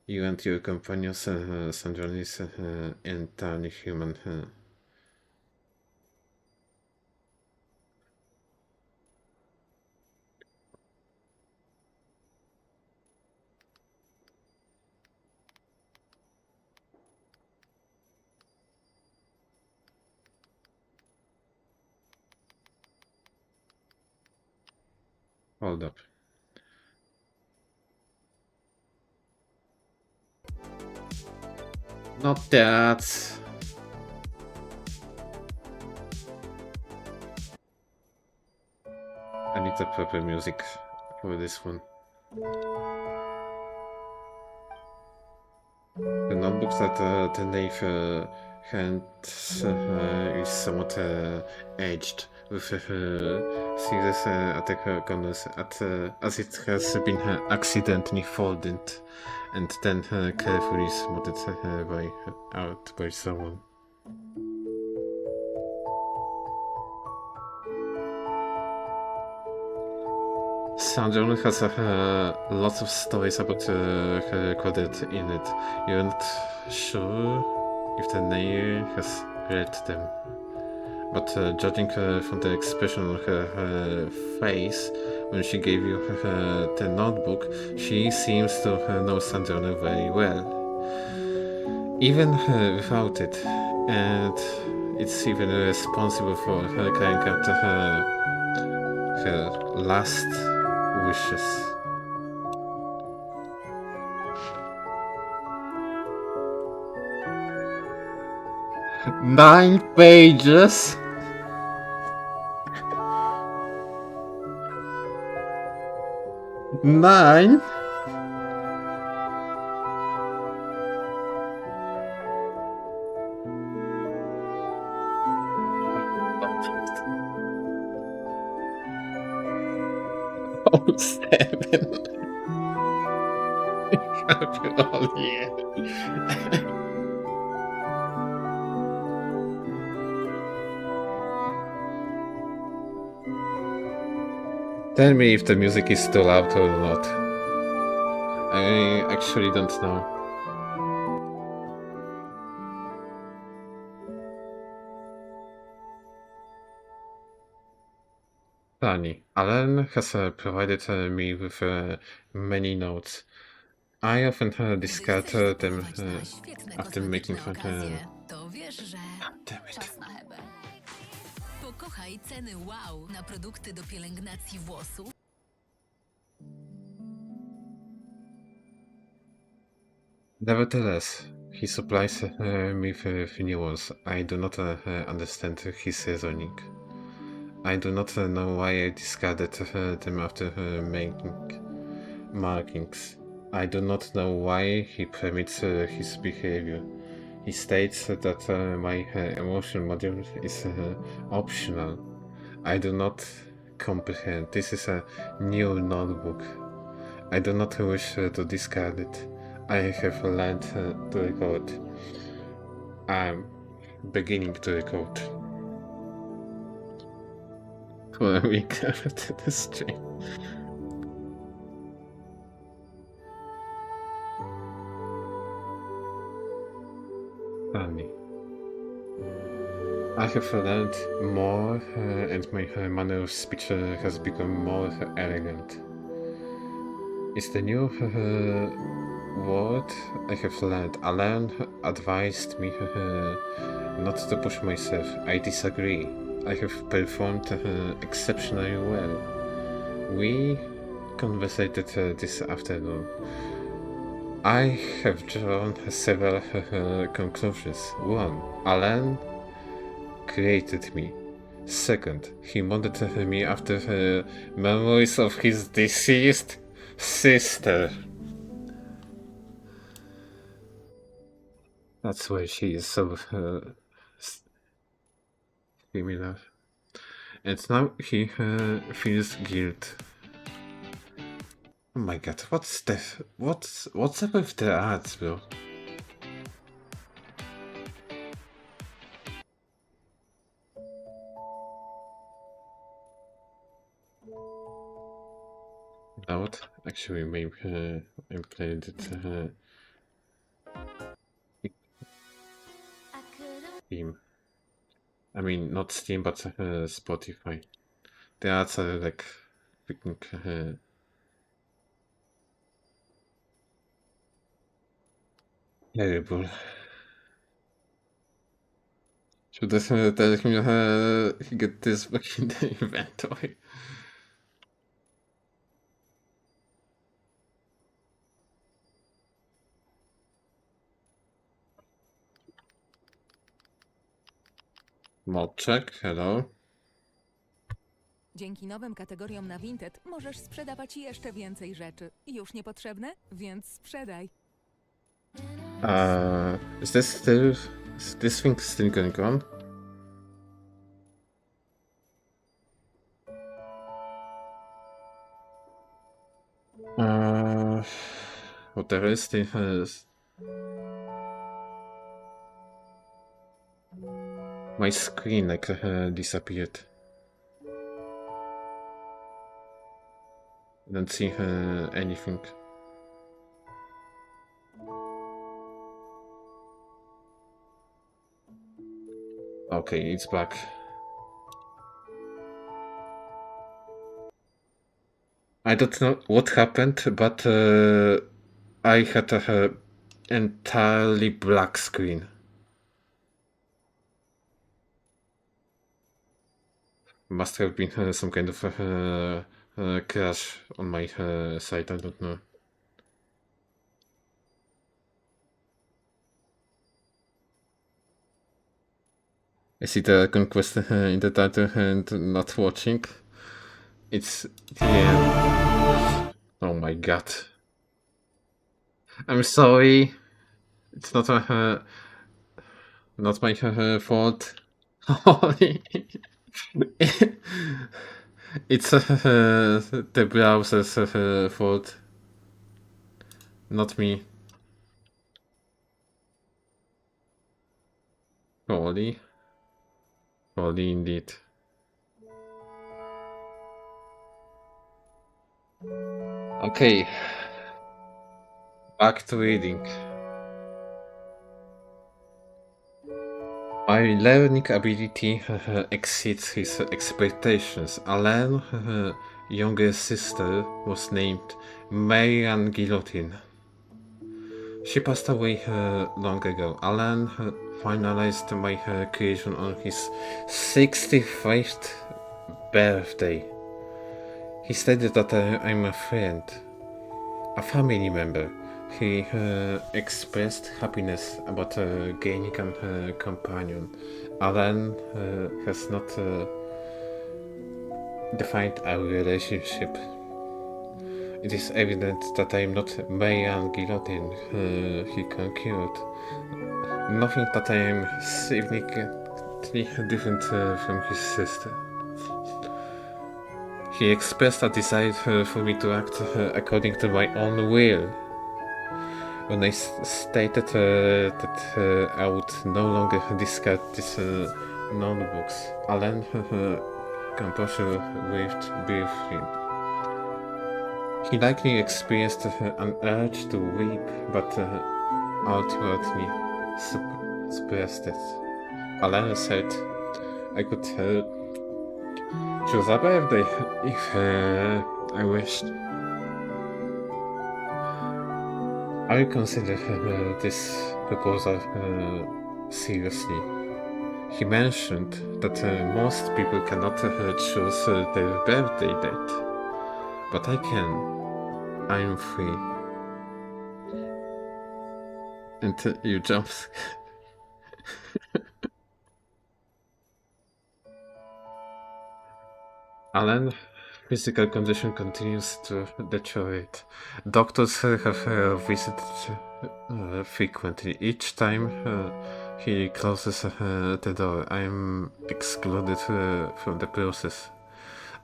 you and your companions, Sandra, is entirely human. Hold up. Not that. I need the proper music for this one. The notebooks that the knave hands is somewhat edged with serious attack corners as it has been accidentally folded and then carefully smoothed out by someone. Sandra has lots of stories about her recorded in it. You're not sure if the knave has read them, but judging from the expression on her face when she gave you the notebook, she seems to know Sandra very well. Even without it, and it's even responsible for her carrying out her last wishes. Nine pages? Nine? Oh, 7. Oh, yeah. Tell me if the music is still out or not. I actually don't know. Funny. Alan has provided me with many notes. I often discard them after making To wiesz, że czas na hebę. Pokochaj ceny wow na produkty do pielęgnacji włosów. Nevertheless, he supplies me with new ones. I do not understand his reasoning. I do not know why I discarded them after making markings. I do not know why he permits his behavior. He states that my emotion module is optional. I do not comprehend. This is a new notebook. I do not wish to discard it. I have learned to record. I'm beginning to record. For a week after the stream. Stanley. I have learned more, and my manner of speech has become more elegant. It's the new word I have learned. Alan advised me not to push myself. I disagree. I have performed exceptionally well. We conversated this afternoon. I have drawn several conclusions. 1. Alan created me. Second, he molded me after memories of his deceased sister. That's why she is so similar. And now he feels guilt. Oh my god, what's up with the ads, bro? Now what? Actually, maybe I played it. Steam. I mean, not Steam, but Spotify. The ads are like freaking terrible. Should I tell him get this back in the inventory? Mod check, hello. Dzięki nowym kategoriom na Vinted możesz sprzedawać jeszcze więcej rzeczy. Już niepotrzebne? Więc sprzedaj. Is this thing still going on? Whatever is the my screen like disappeared. I don't see anything. Okay, it's back. I don't know what happened, but I had a entirely black screen. Must have been some kind of crash on my side, I don't know. I see the conquest in the title and not watching. It's the end. Oh my god. I'm sorry. It's not not my fault. It's the browser's fault. Not me. Holy. Holy indeed. Okay. Back to reading. My learning ability exceeds his expectations. Alan's younger sister was named Marianne Guillotine. She passed away long ago. Alan finalized my creation on his 65th birthday. He stated that I'm a friend, a family member. He expressed happiness about gaining a companion. Alan has not defined our relationship. It is evident that I am not Marianne Guillotine he conquered. Nothing that I am significantly different from his sister. He expressed a desire for me to act according to my own will. When I stated that I would no longer discard these notebooks, Alan composure waved briefly. He likely experienced an urge to weep, but ultimately expressed it. Alan said I could choose a birthday if I wished. I will consider this proposal seriously. He mentioned that most people cannot choose their birthday date, but I can. I'm free. And you jumped. Alan's physical condition continues to deteriorate. Doctors have visited frequently. Each time he closes the door, I'm excluded from the process.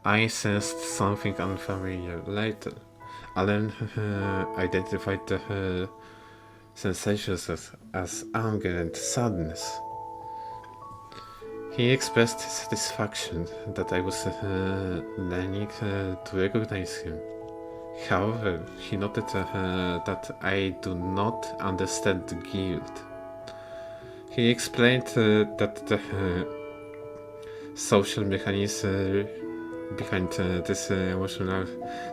I sensed something unfamiliar. Later, Alan identified the sensations as anger and sadness. He expressed satisfaction that I was learning to recognize him. However, he noted that I do not understand the guilt. He explained that the social mechanism behind this emotion are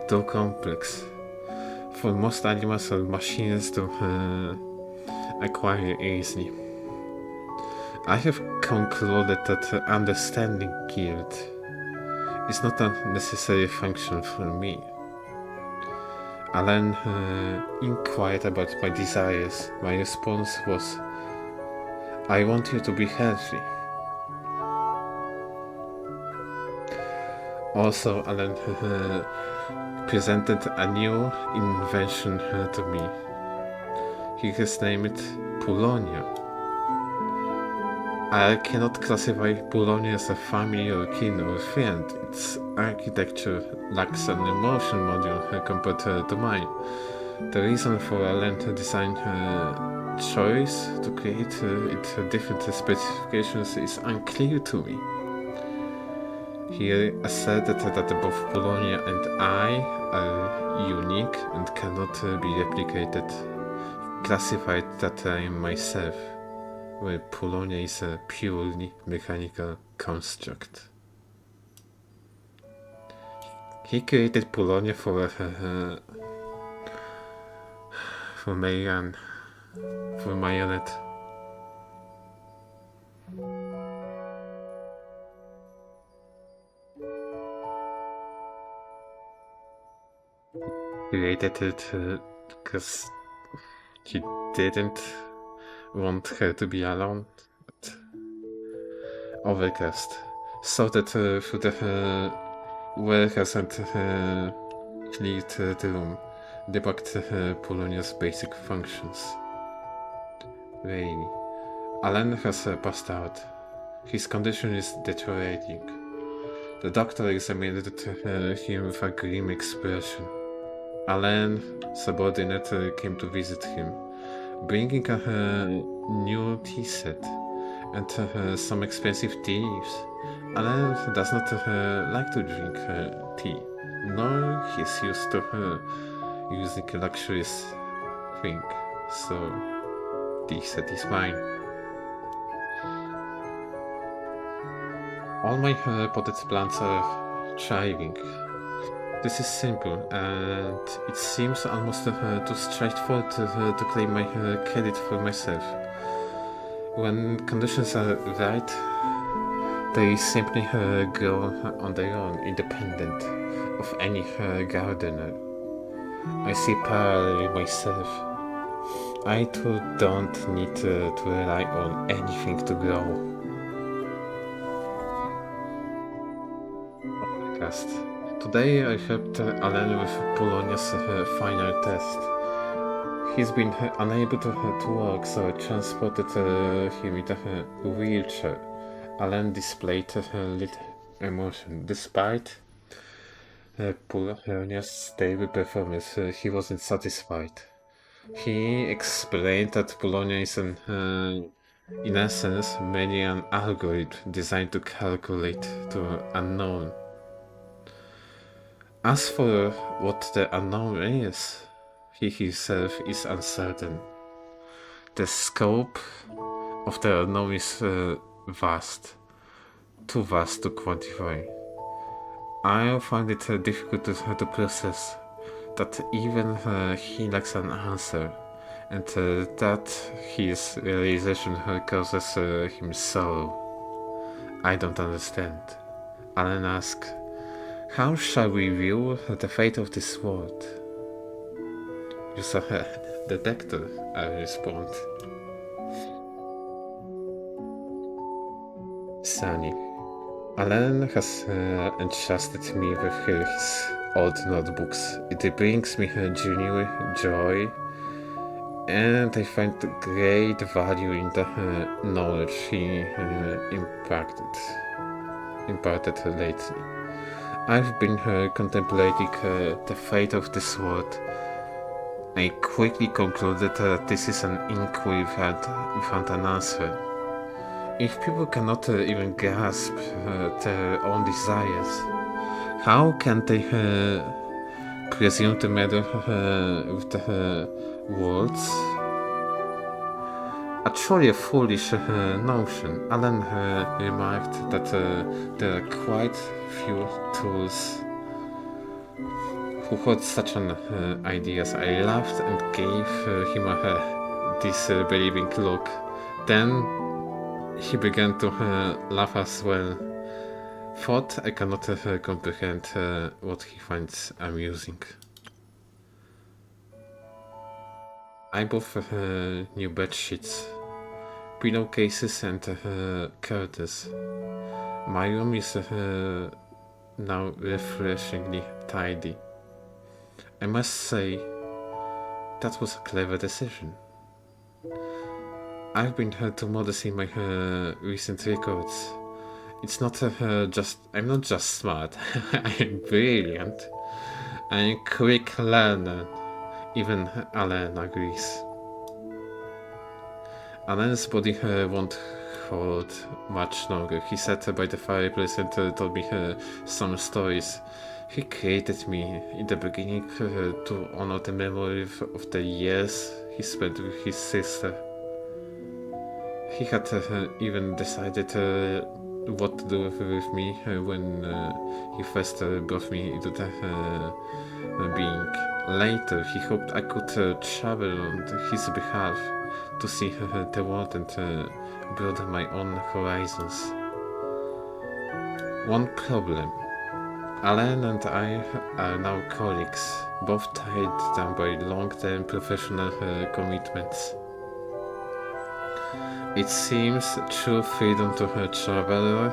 too complex for most animals or machines to acquire easily. I have concluded that understanding guilt is not a necessary function for me. Alan inquired about my desires. My response was, I want you to be healthy. Also, Alan presented a new invention to me. He has named it Polonia. I cannot classify Polonia as a family or kin or friend. Its architecture lacks an emotion module compared to mine. The reason for Alan to design choice to create it different specifications is unclear to me. He asserted that both Polonia and I are unique and cannot be replicated. He classified that I am myself, where Polonia is a purely mechanical construct. He created Polonia for Marianne, for Marionette. Created it because he didn't want her to be alone. But Overcast sorted through the warehouse and cleared the room, debugged Polonia's basic functions. Really, Alan has passed out. His condition is deteriorating. The doctor examined him with a grim expression. Alan's subordinate came to visit him, bringing a new tea set and some expensive tea leaves. Alan does not like to drink tea, nor he's used to using a luxurious thing, so tea set is mine. All my potted plants are thriving. This is simple, and it seems almost too straightforward to claim my credit for myself. When conditions are right, they simply grow on their own, independent of any gardener. I see parallel myself. I too don't need to rely on anything to grow. Today I helped Alan with Polonia's final test. He's been unable to walk, so I transported him in a wheelchair. Alan displayed little emotion. Despite Polonia's stable performance, he wasn't satisfied. He explained that Polonia is in essence, merely an algorithm designed to calculate the unknown. As for what the unknown is, he himself is uncertain. The scope of the unknown is vast, too vast to quantify. I find it difficult to process that even he lacks an answer, and that his realization causes him sorrow. I don't understand. Alan asks, how shall we view the fate of this world? Use a detector, I respond. Sunny. Alan has entrusted me with his old notebooks. It brings me genuine joy, and I find great value in the knowledge he imparted lately. I've been contemplating the fate of this world. I quickly concluded that this is an inquiry without an answer. If people cannot even grasp their own desires, how can they presume to meddle with the world's? A truly a foolish notion. Alan remarked that there are quite few tools who hold such an ideas. I laughed and gave him a disbelieving look. Then he began to laugh as well. Thought I cannot comprehend what he finds amusing. I bought new bed sheets, pillowcases and curtains. My room is now refreshingly tidy. I must say, that was a clever decision. I've been too modest in my recent records. It's not I'm not just smart, I'm brilliant. I'm a quick learner. Even Alan agrees. Alan's body won't hold much longer. He sat by the fireplace and told me some stories. He created me in the beginning to honor the memory of the years he spent with his sister. He had even decided what to do with me when he first brought me into the being. Later, he hoped I could travel on his behalf to see the world and broaden my own horizons. One problem. Alan and I are now colleagues, both tied down by long-term professional commitments. It seems true freedom to travel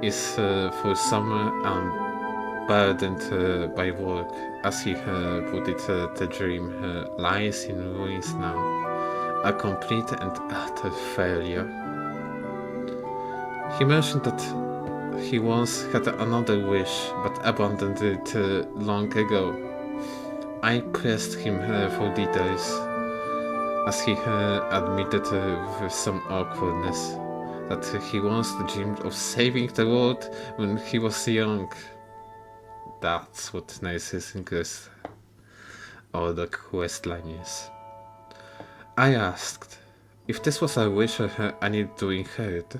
is for some burdened by work. As he put it, the dream lies in ruins now, a complete and utter failure. He mentioned that he once had another wish, but abandoned it long ago. I pressed him for details, as he admitted with some awkwardness that he once dreamed of saving the world when he was young. That's what narcissism is, or the quest line is. I asked if this was a wish I needed to inherit.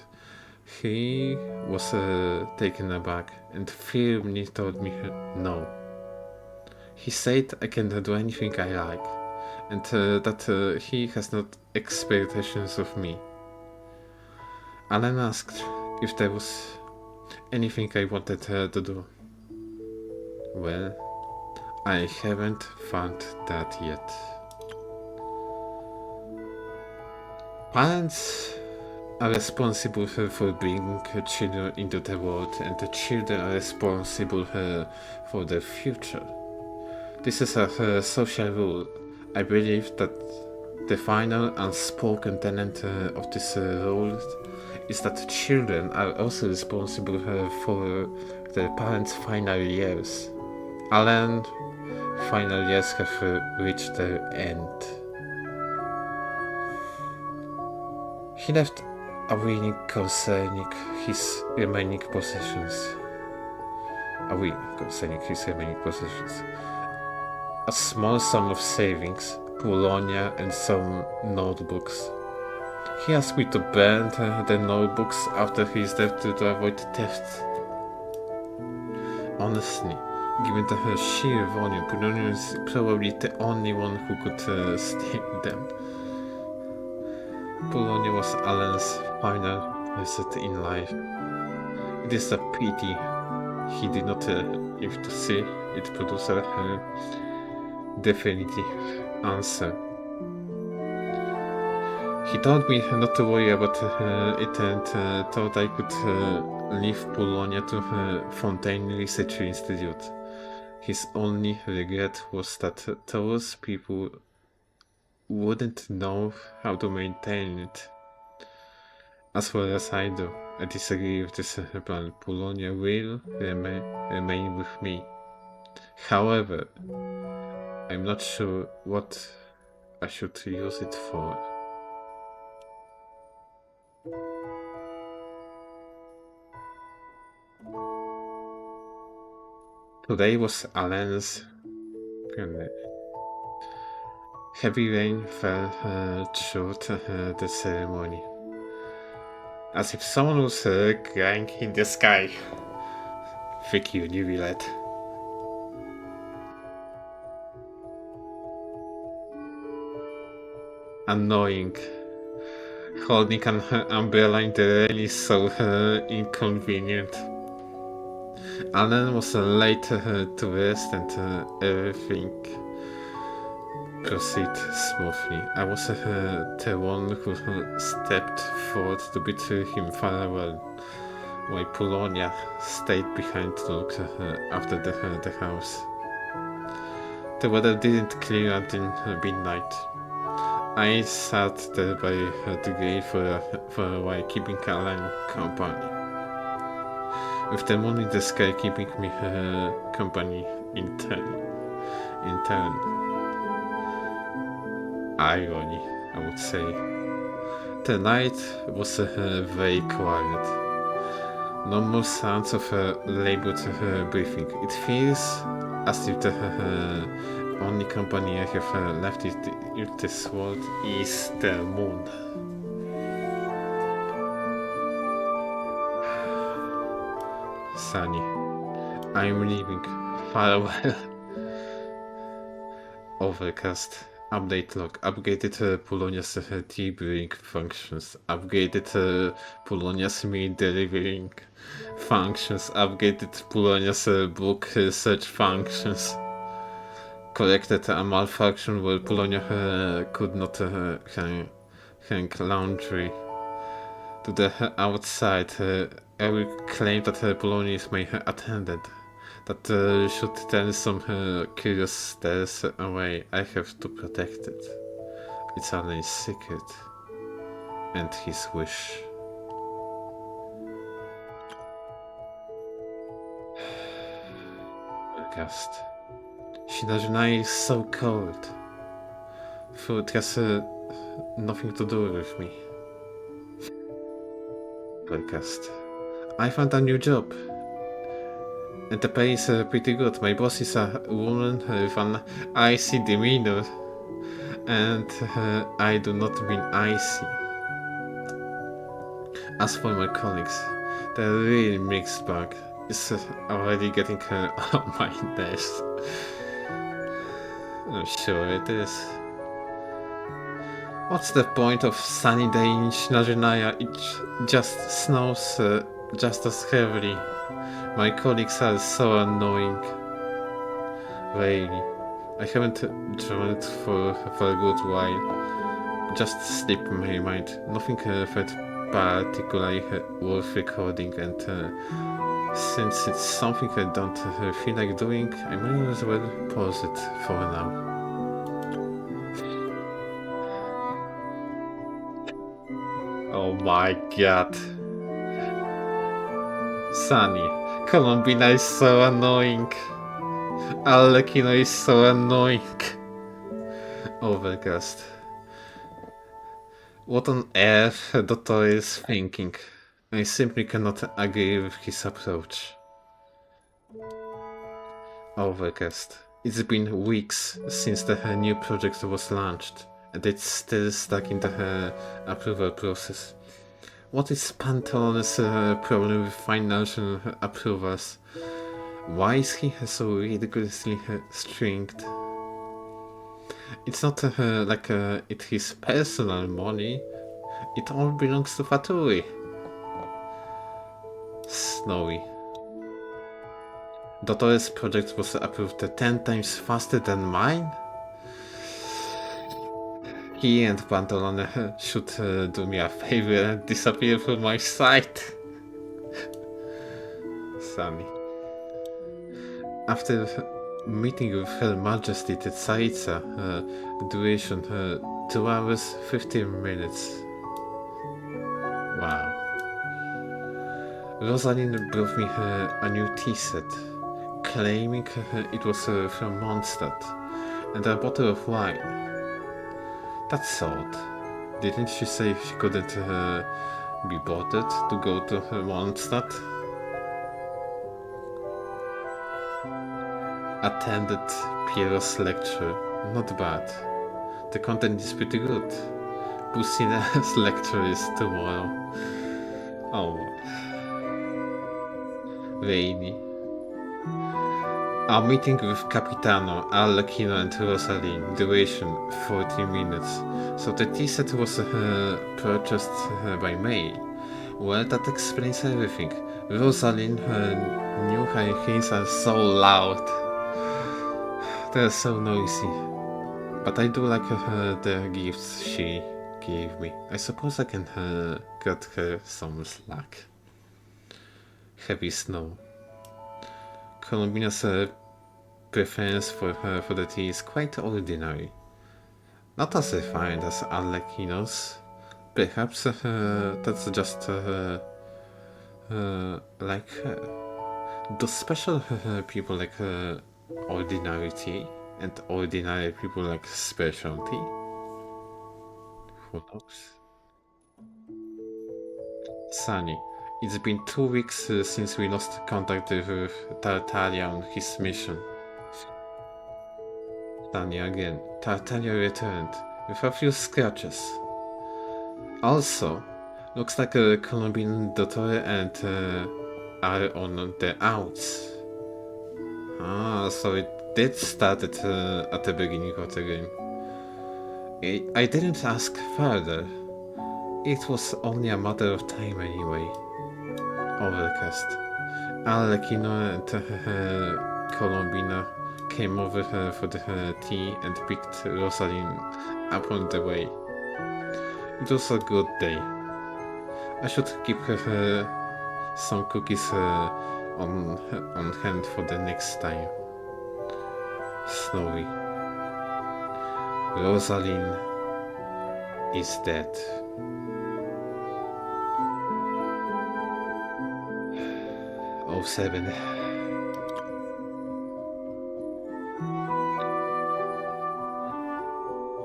He was taken aback and firmly told me no. He said I can do anything I like, and that he has not expectations of me. Alan asked if there was anything I wanted to do. Well, I haven't found that yet. Parents are responsible for bringing children into the world, and the children are responsible for their future. This is a social rule. I believe that the final unspoken tenet of this rule is that children are also responsible for their parents' final years. Alan's final years have reached their end. He left a will concerning his remaining possessions. A small sum of savings, Polonia and some notebooks. He asked me to burn the notebooks after his death to avoid theft. Honestly, given the sheer volume, Polonia is probably the only one who could steal them. Polonia was Alan's final visit in life. It is a pity he did not live to see it produce a definitive answer. He told me not to worry about it and thought I could leave Polonia to Fontaine Research Institute. His only regret was that those people wouldn't know how to maintain it. As well as I do, I disagree with this plan. Polonia will remain with me. However, I'm not sure what I should use it for. Today was Alan's funeral. Heavy rain fell through the ceremony, as if someone was crying in the sky. Thank you, New Villette. Annoying. Holding an umbrella in the rain is so inconvenient. Alan was late to rest and everything proceeded smoothly. I was the one who stepped forward to bid him farewell, while Polonia stayed behind to look after the house. The weather didn't clear until midnight. I sat there by the grave for a while, keeping Alan company. With the moon in the sky keeping me company in turn. Irony, I would say. The night was very quiet. No more sounds of labored breathing. It feels as if the only company I have left in this world is the moon. Sunny, I'm leaving. Farewell. Overcast. Update log. Upgraded Polonia's tea brewing functions. Upgraded Polonia's meal delivering functions. Upgraded Polonia's book search functions. Corrected a malfunction where Polonia could not hang laundry to the outside. I will claim that Polonia is my attendant. That should turn some curious stares away. I have to protect it. It's Alan's secret and his wish. August. Shinajunai is so cold. Food has nothing to do with me. Podcast. I found a new job. And the pay is pretty good. My boss is a woman with an icy demeanor. And I do not mean icy. As for my colleagues, they're really mixed bag. It's already getting on my nerves. I'm sure it is. What's the point of sunny day in Shinajunaya? It just snows just as heavily. My colleagues are so annoying. Really. I haven't drawn it for a good while. Just slipped my mind. Nothing felt particularly worth recording, and since it's something I don't feel like doing, I might as well pause it for now. Oh my god. Sunny. Colombina is so annoying. Arlecchino is so annoying. Overcast. What on earth Dottor is thinking? I simply cannot agree with his approach. Overcast. It's been weeks since the new project was launched, and it's still stuck in the approval process. What is Pantalone's problem with financial approvals? Why is he so ridiculously strict? It's not like it's his personal money. It all belongs to Fatui. Snowy. Dottores project was approved 10 times faster than mine? He and Pantalone should do me a favor and disappear from my sight. Sunny. After meeting with Her Majesty the Tsaritsa, duration 2 hours 15 minutes. Wow. Rosalind brought me a new tea set, claiming it was from Mondstadt, and a bottle of wine. That's odd. Didn't she say she couldn't be bothered to go to Mondstadt? Attended Piero's lecture. Not bad. The content is pretty good. Pusina's lecture is tomorrow. Oh. Rainy. Our meeting with Capitano, Arlecchino and Rosaline, duration 40 minutes. So the tea set was purchased by mail. Well, that explains everything. Rosaline, her new high heels are so loud. They're so noisy. But I do like the gifts she gave me. I suppose I can cut her some slack. Heavy snow. Columbina's preference for the tea is quite ordinary. Not as refined as Arlecchino's. Perhaps that's just like her. Do special people like ordinary tea, and ordinary people like special tea? Who knows? Sunny. It's been 2 weeks since we lost contact with Tartaglia on his mission. Sunny again. Tartaglia returned, with a few scratches. Also, looks like Colombine Dottore and are on the outs. Ah, so it did start at the beginning of the game. I didn't ask further. It was only a matter of time anyway. Overcast. Arlecchino and Colombina came over for the tea and picked Rosaline up on the way. It was a good day. I should keep her some cookies on hand for the next time. Snowy. Rosaline is dead. Oh, 7.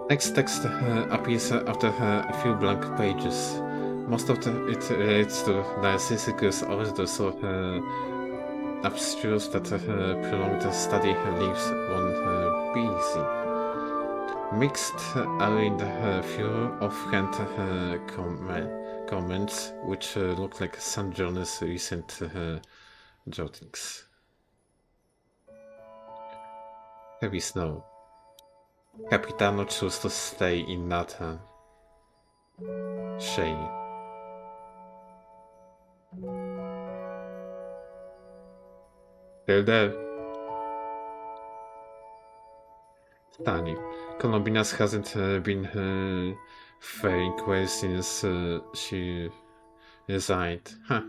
Next text appears after a few blank pages. Most of it relates to Narcissus' orders of abstruse that prolonged study leaves one busy. Mixed are in a few offhand comments, which look like St. John's recent jottings. Heavy snow. Capitano chose to stay in Nathan. Shane. They're there. Stani. Colombinas hasn't been faring well since she resigned. Huh.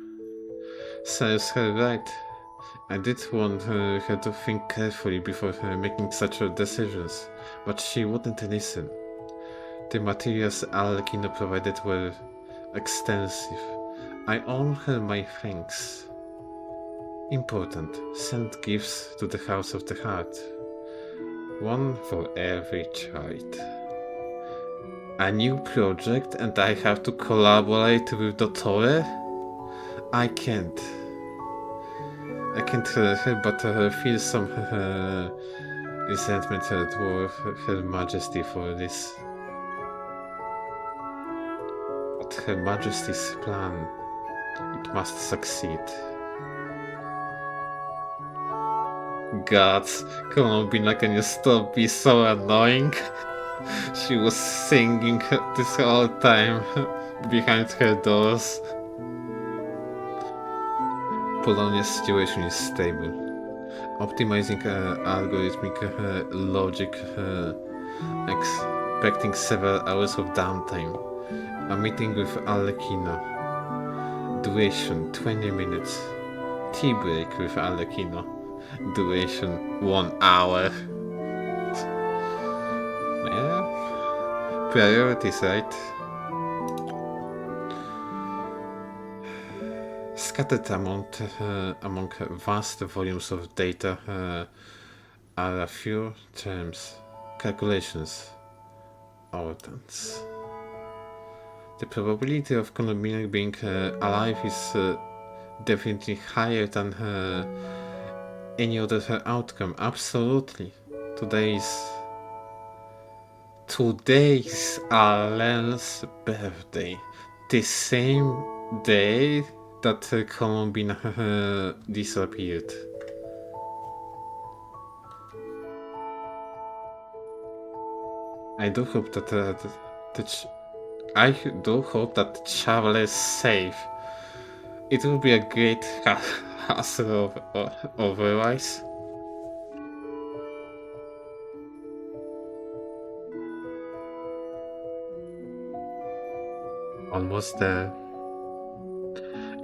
Serves her right. I did want her to think carefully before making such decisions, but she wouldn't listen. The materials Arlecchino provided were extensive. I owe her my thanks. Important. Send gifts to the House of the Heart. One for every child. A new project and I have to collaborate with Dottore? I can't help but feel some resentment toward Her Majesty for this. But Her Majesty's plan, it must succeed. God, Columbina, can you stop being so annoying? She was singing this whole time behind her doors. Polonia's situation is stable. Optimizing algorithmic logic, expecting several hours of downtime. A meeting with Alekino. Duration 20 minutes. Tea break with Alekino. Duration 1 hour. Yeah. Priorities, right? Scattered among vast volumes of data are a few terms, calculations, outcomes. The probability of Columbina being alive is definitely higher than any other outcome. Absolutely. Today's Alan's birthday. The same day that Columbina disappeared. I do hope that Travel is safe. It would be a great hassle otherwise. Almost there.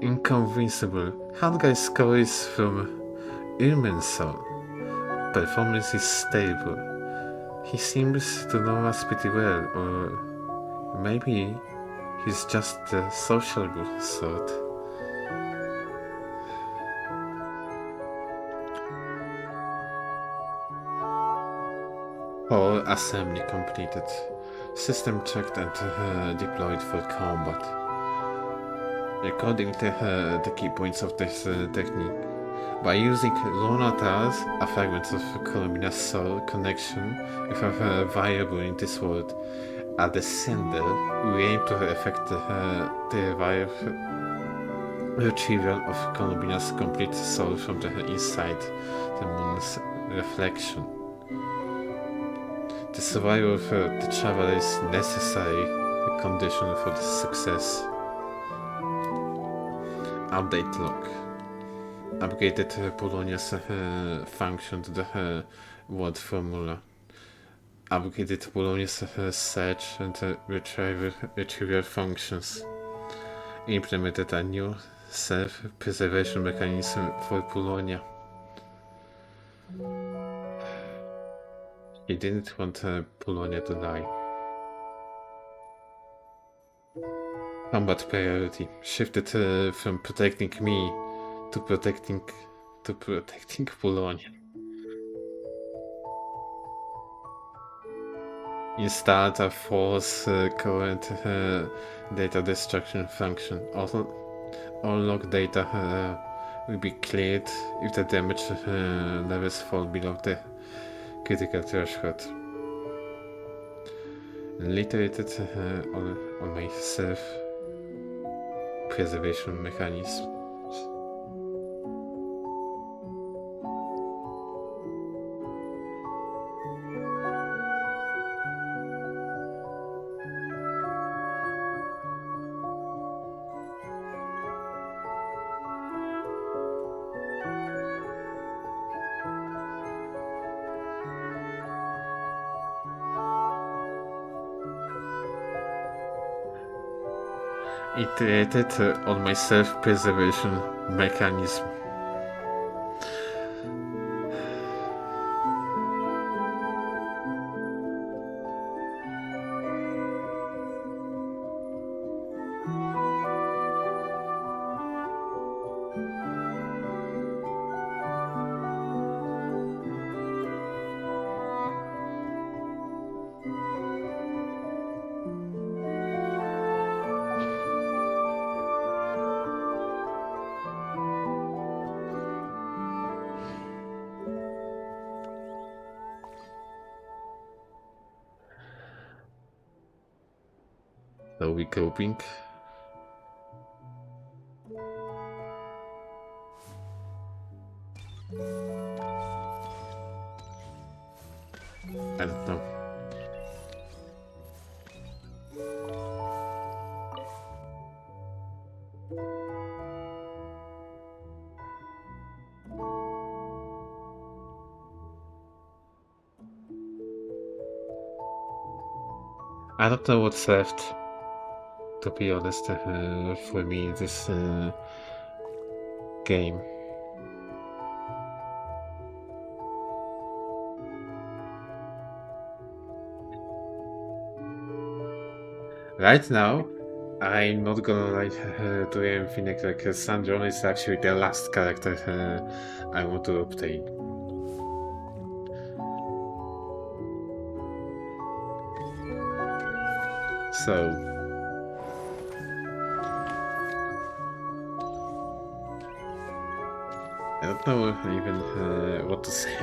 Inconvincible. Hard guy scores from Irminson. Performance is stable. He seems to know us pretty well, or maybe he's just the sociable sort. Whole assembly completed. System checked and deployed for combat. According to the key points of this technique, by using Lonata's, a fragment of Columbina's soul connection with a variable in this world, at the sender, we aim to effect the retrieval of Columbina's complete soul from the inside the moon's reflection. The survival of the traveler is necessary condition for the success. Update log. Upgraded Polonia's function to the word formula. Upgraded Polonia's search and retrieval functions. Implemented a new self-preservation mechanism for Polonia. He didn't want Polonia to die. Combat priority shifted from protecting me to protecting Polonia. Installed a force current data destruction function. Also, all log data will be cleared if the damage levels fall below the critical threshold. Reiterated on my self-preservation mechanism. Iterated on my self-preservation mechanism. Are we coping? I don't know. I don't know what's left, to be honest, for me in this game. Right now, I'm not gonna do anything like Sandron is actually the last character I want to obtain. So I don't know even what to say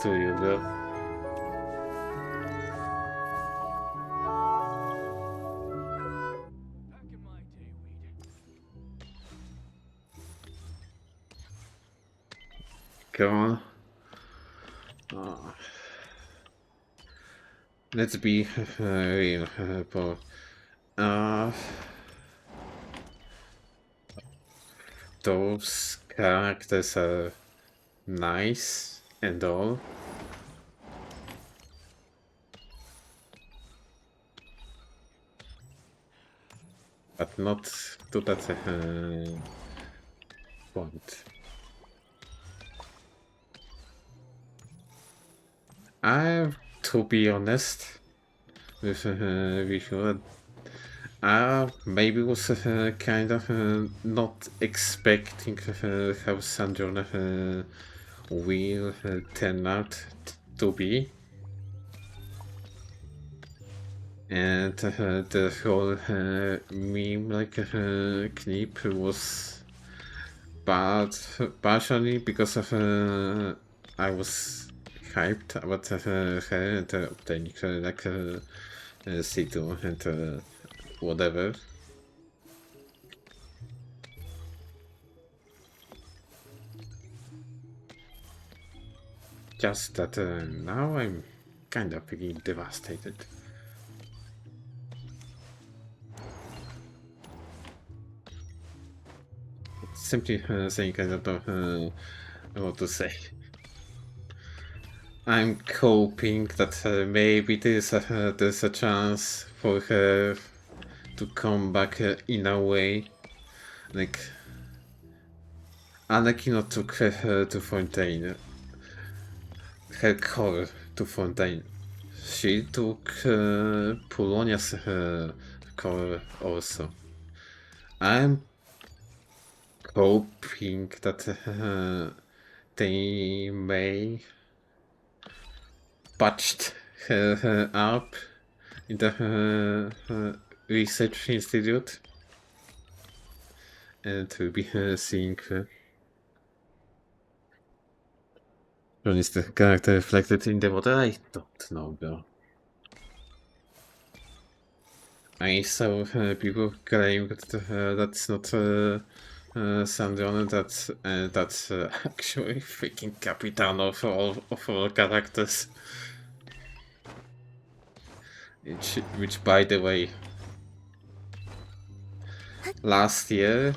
to you, bro. Come on. Let's be real, Paul. Those characters are nice and all. But not to that point. To be honest with you, maybe was kind of not expecting how Sanjona will turn out to be. And the whole meme clip was bad partially because of I was hyped about her and obtaining C2 and whatever. Just that now I'm kind of feeling devastated. Simply saying I don't know what to say. I'm hoping that maybe there's a chance for her to come back in a way. Like Anakin took her to Fontaine. Her core to Fontaine. She took Polonia's core also. I'm hoping that they may patched her up in the research institute and we'll be seeing when is the character reflected in the water? I don't know, bro. I saw people claim that that's not Sandron, that's actually freaking Capitan of all characters. Which, by the way, last year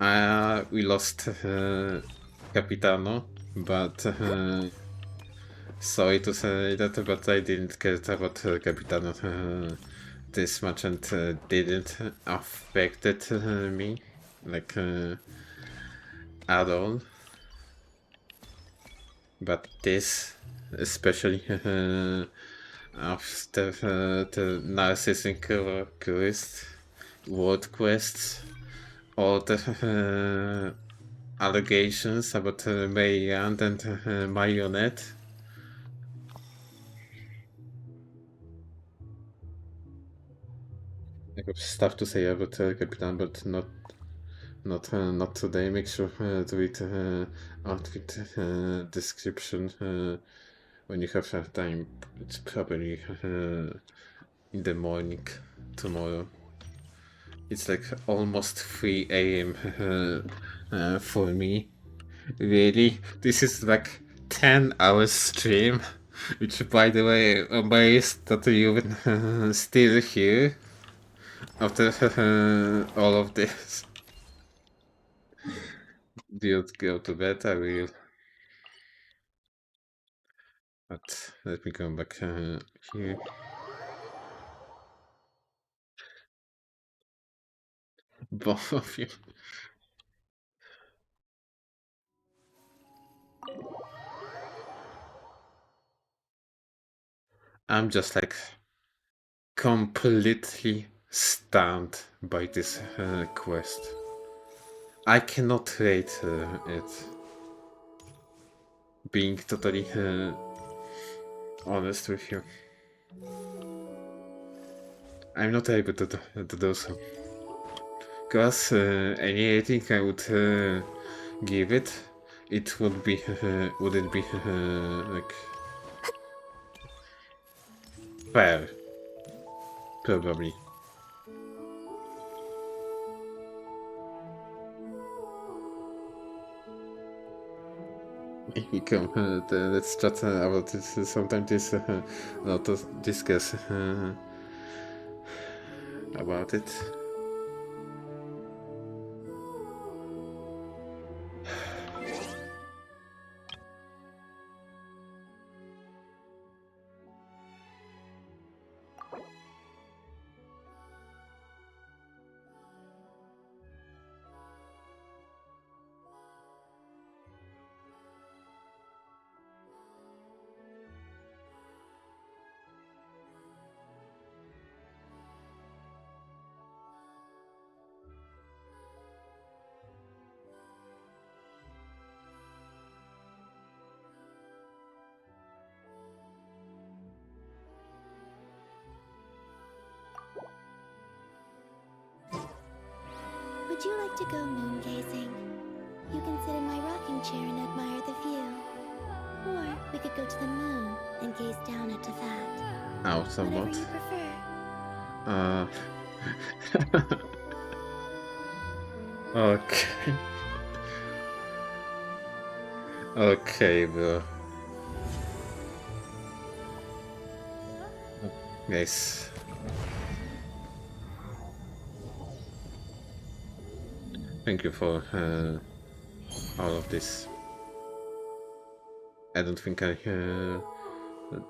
we lost Capitano, but sorry to say that, but I didn't care about Capitano this much and didn't affected me like at all. But this, especially after the narcissistic quest, world quests, all the allegations about Maryland and Marionette. I have stuff to say about Capitan, but not today. Make sure to read outfit description when you have time. It's probably in the morning tomorrow. It's like almost 3 AM for me. Really? This is like 10 hours stream, which by the way, I'm amazed that you're even still here after all of this. Do you go to bed? I will. But let me go back here. Both of you. I'm just like completely stunned by this quest. I cannot rate it. Being totally honest with you. I'm not able to do so. Because any rating I would give it, it would be wouldn't be like fair, probably. If we come, let's chat about this. Sometimes this lot of discuss about it. Would you like to go moon gazing? You can sit in my rocking chair and admire the view. Or we could go to the moon and gaze down at that. Ow, somewhat. Whatever you prefer. Okay. Okay, bro. Guys. Thank you for all of this. I don't think I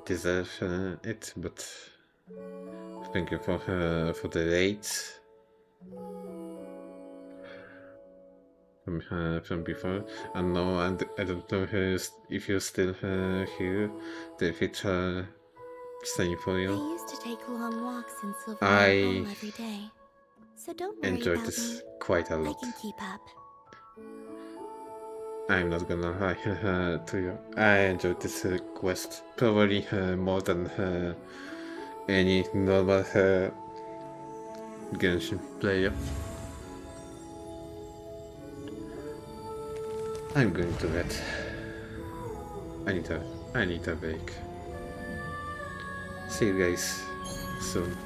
deserve it, but thank you for the raids from before. And no, I don't know if you're still here. The future staying for I you. used to take long walks in Silver I Hall every day. So don't worry enjoyed about this me. quite a I lot. can keep up. I'm not gonna lie to you. I enjoyed this quest probably more than any normal Genshin player. I'm going to bed. I need a break. See you guys soon.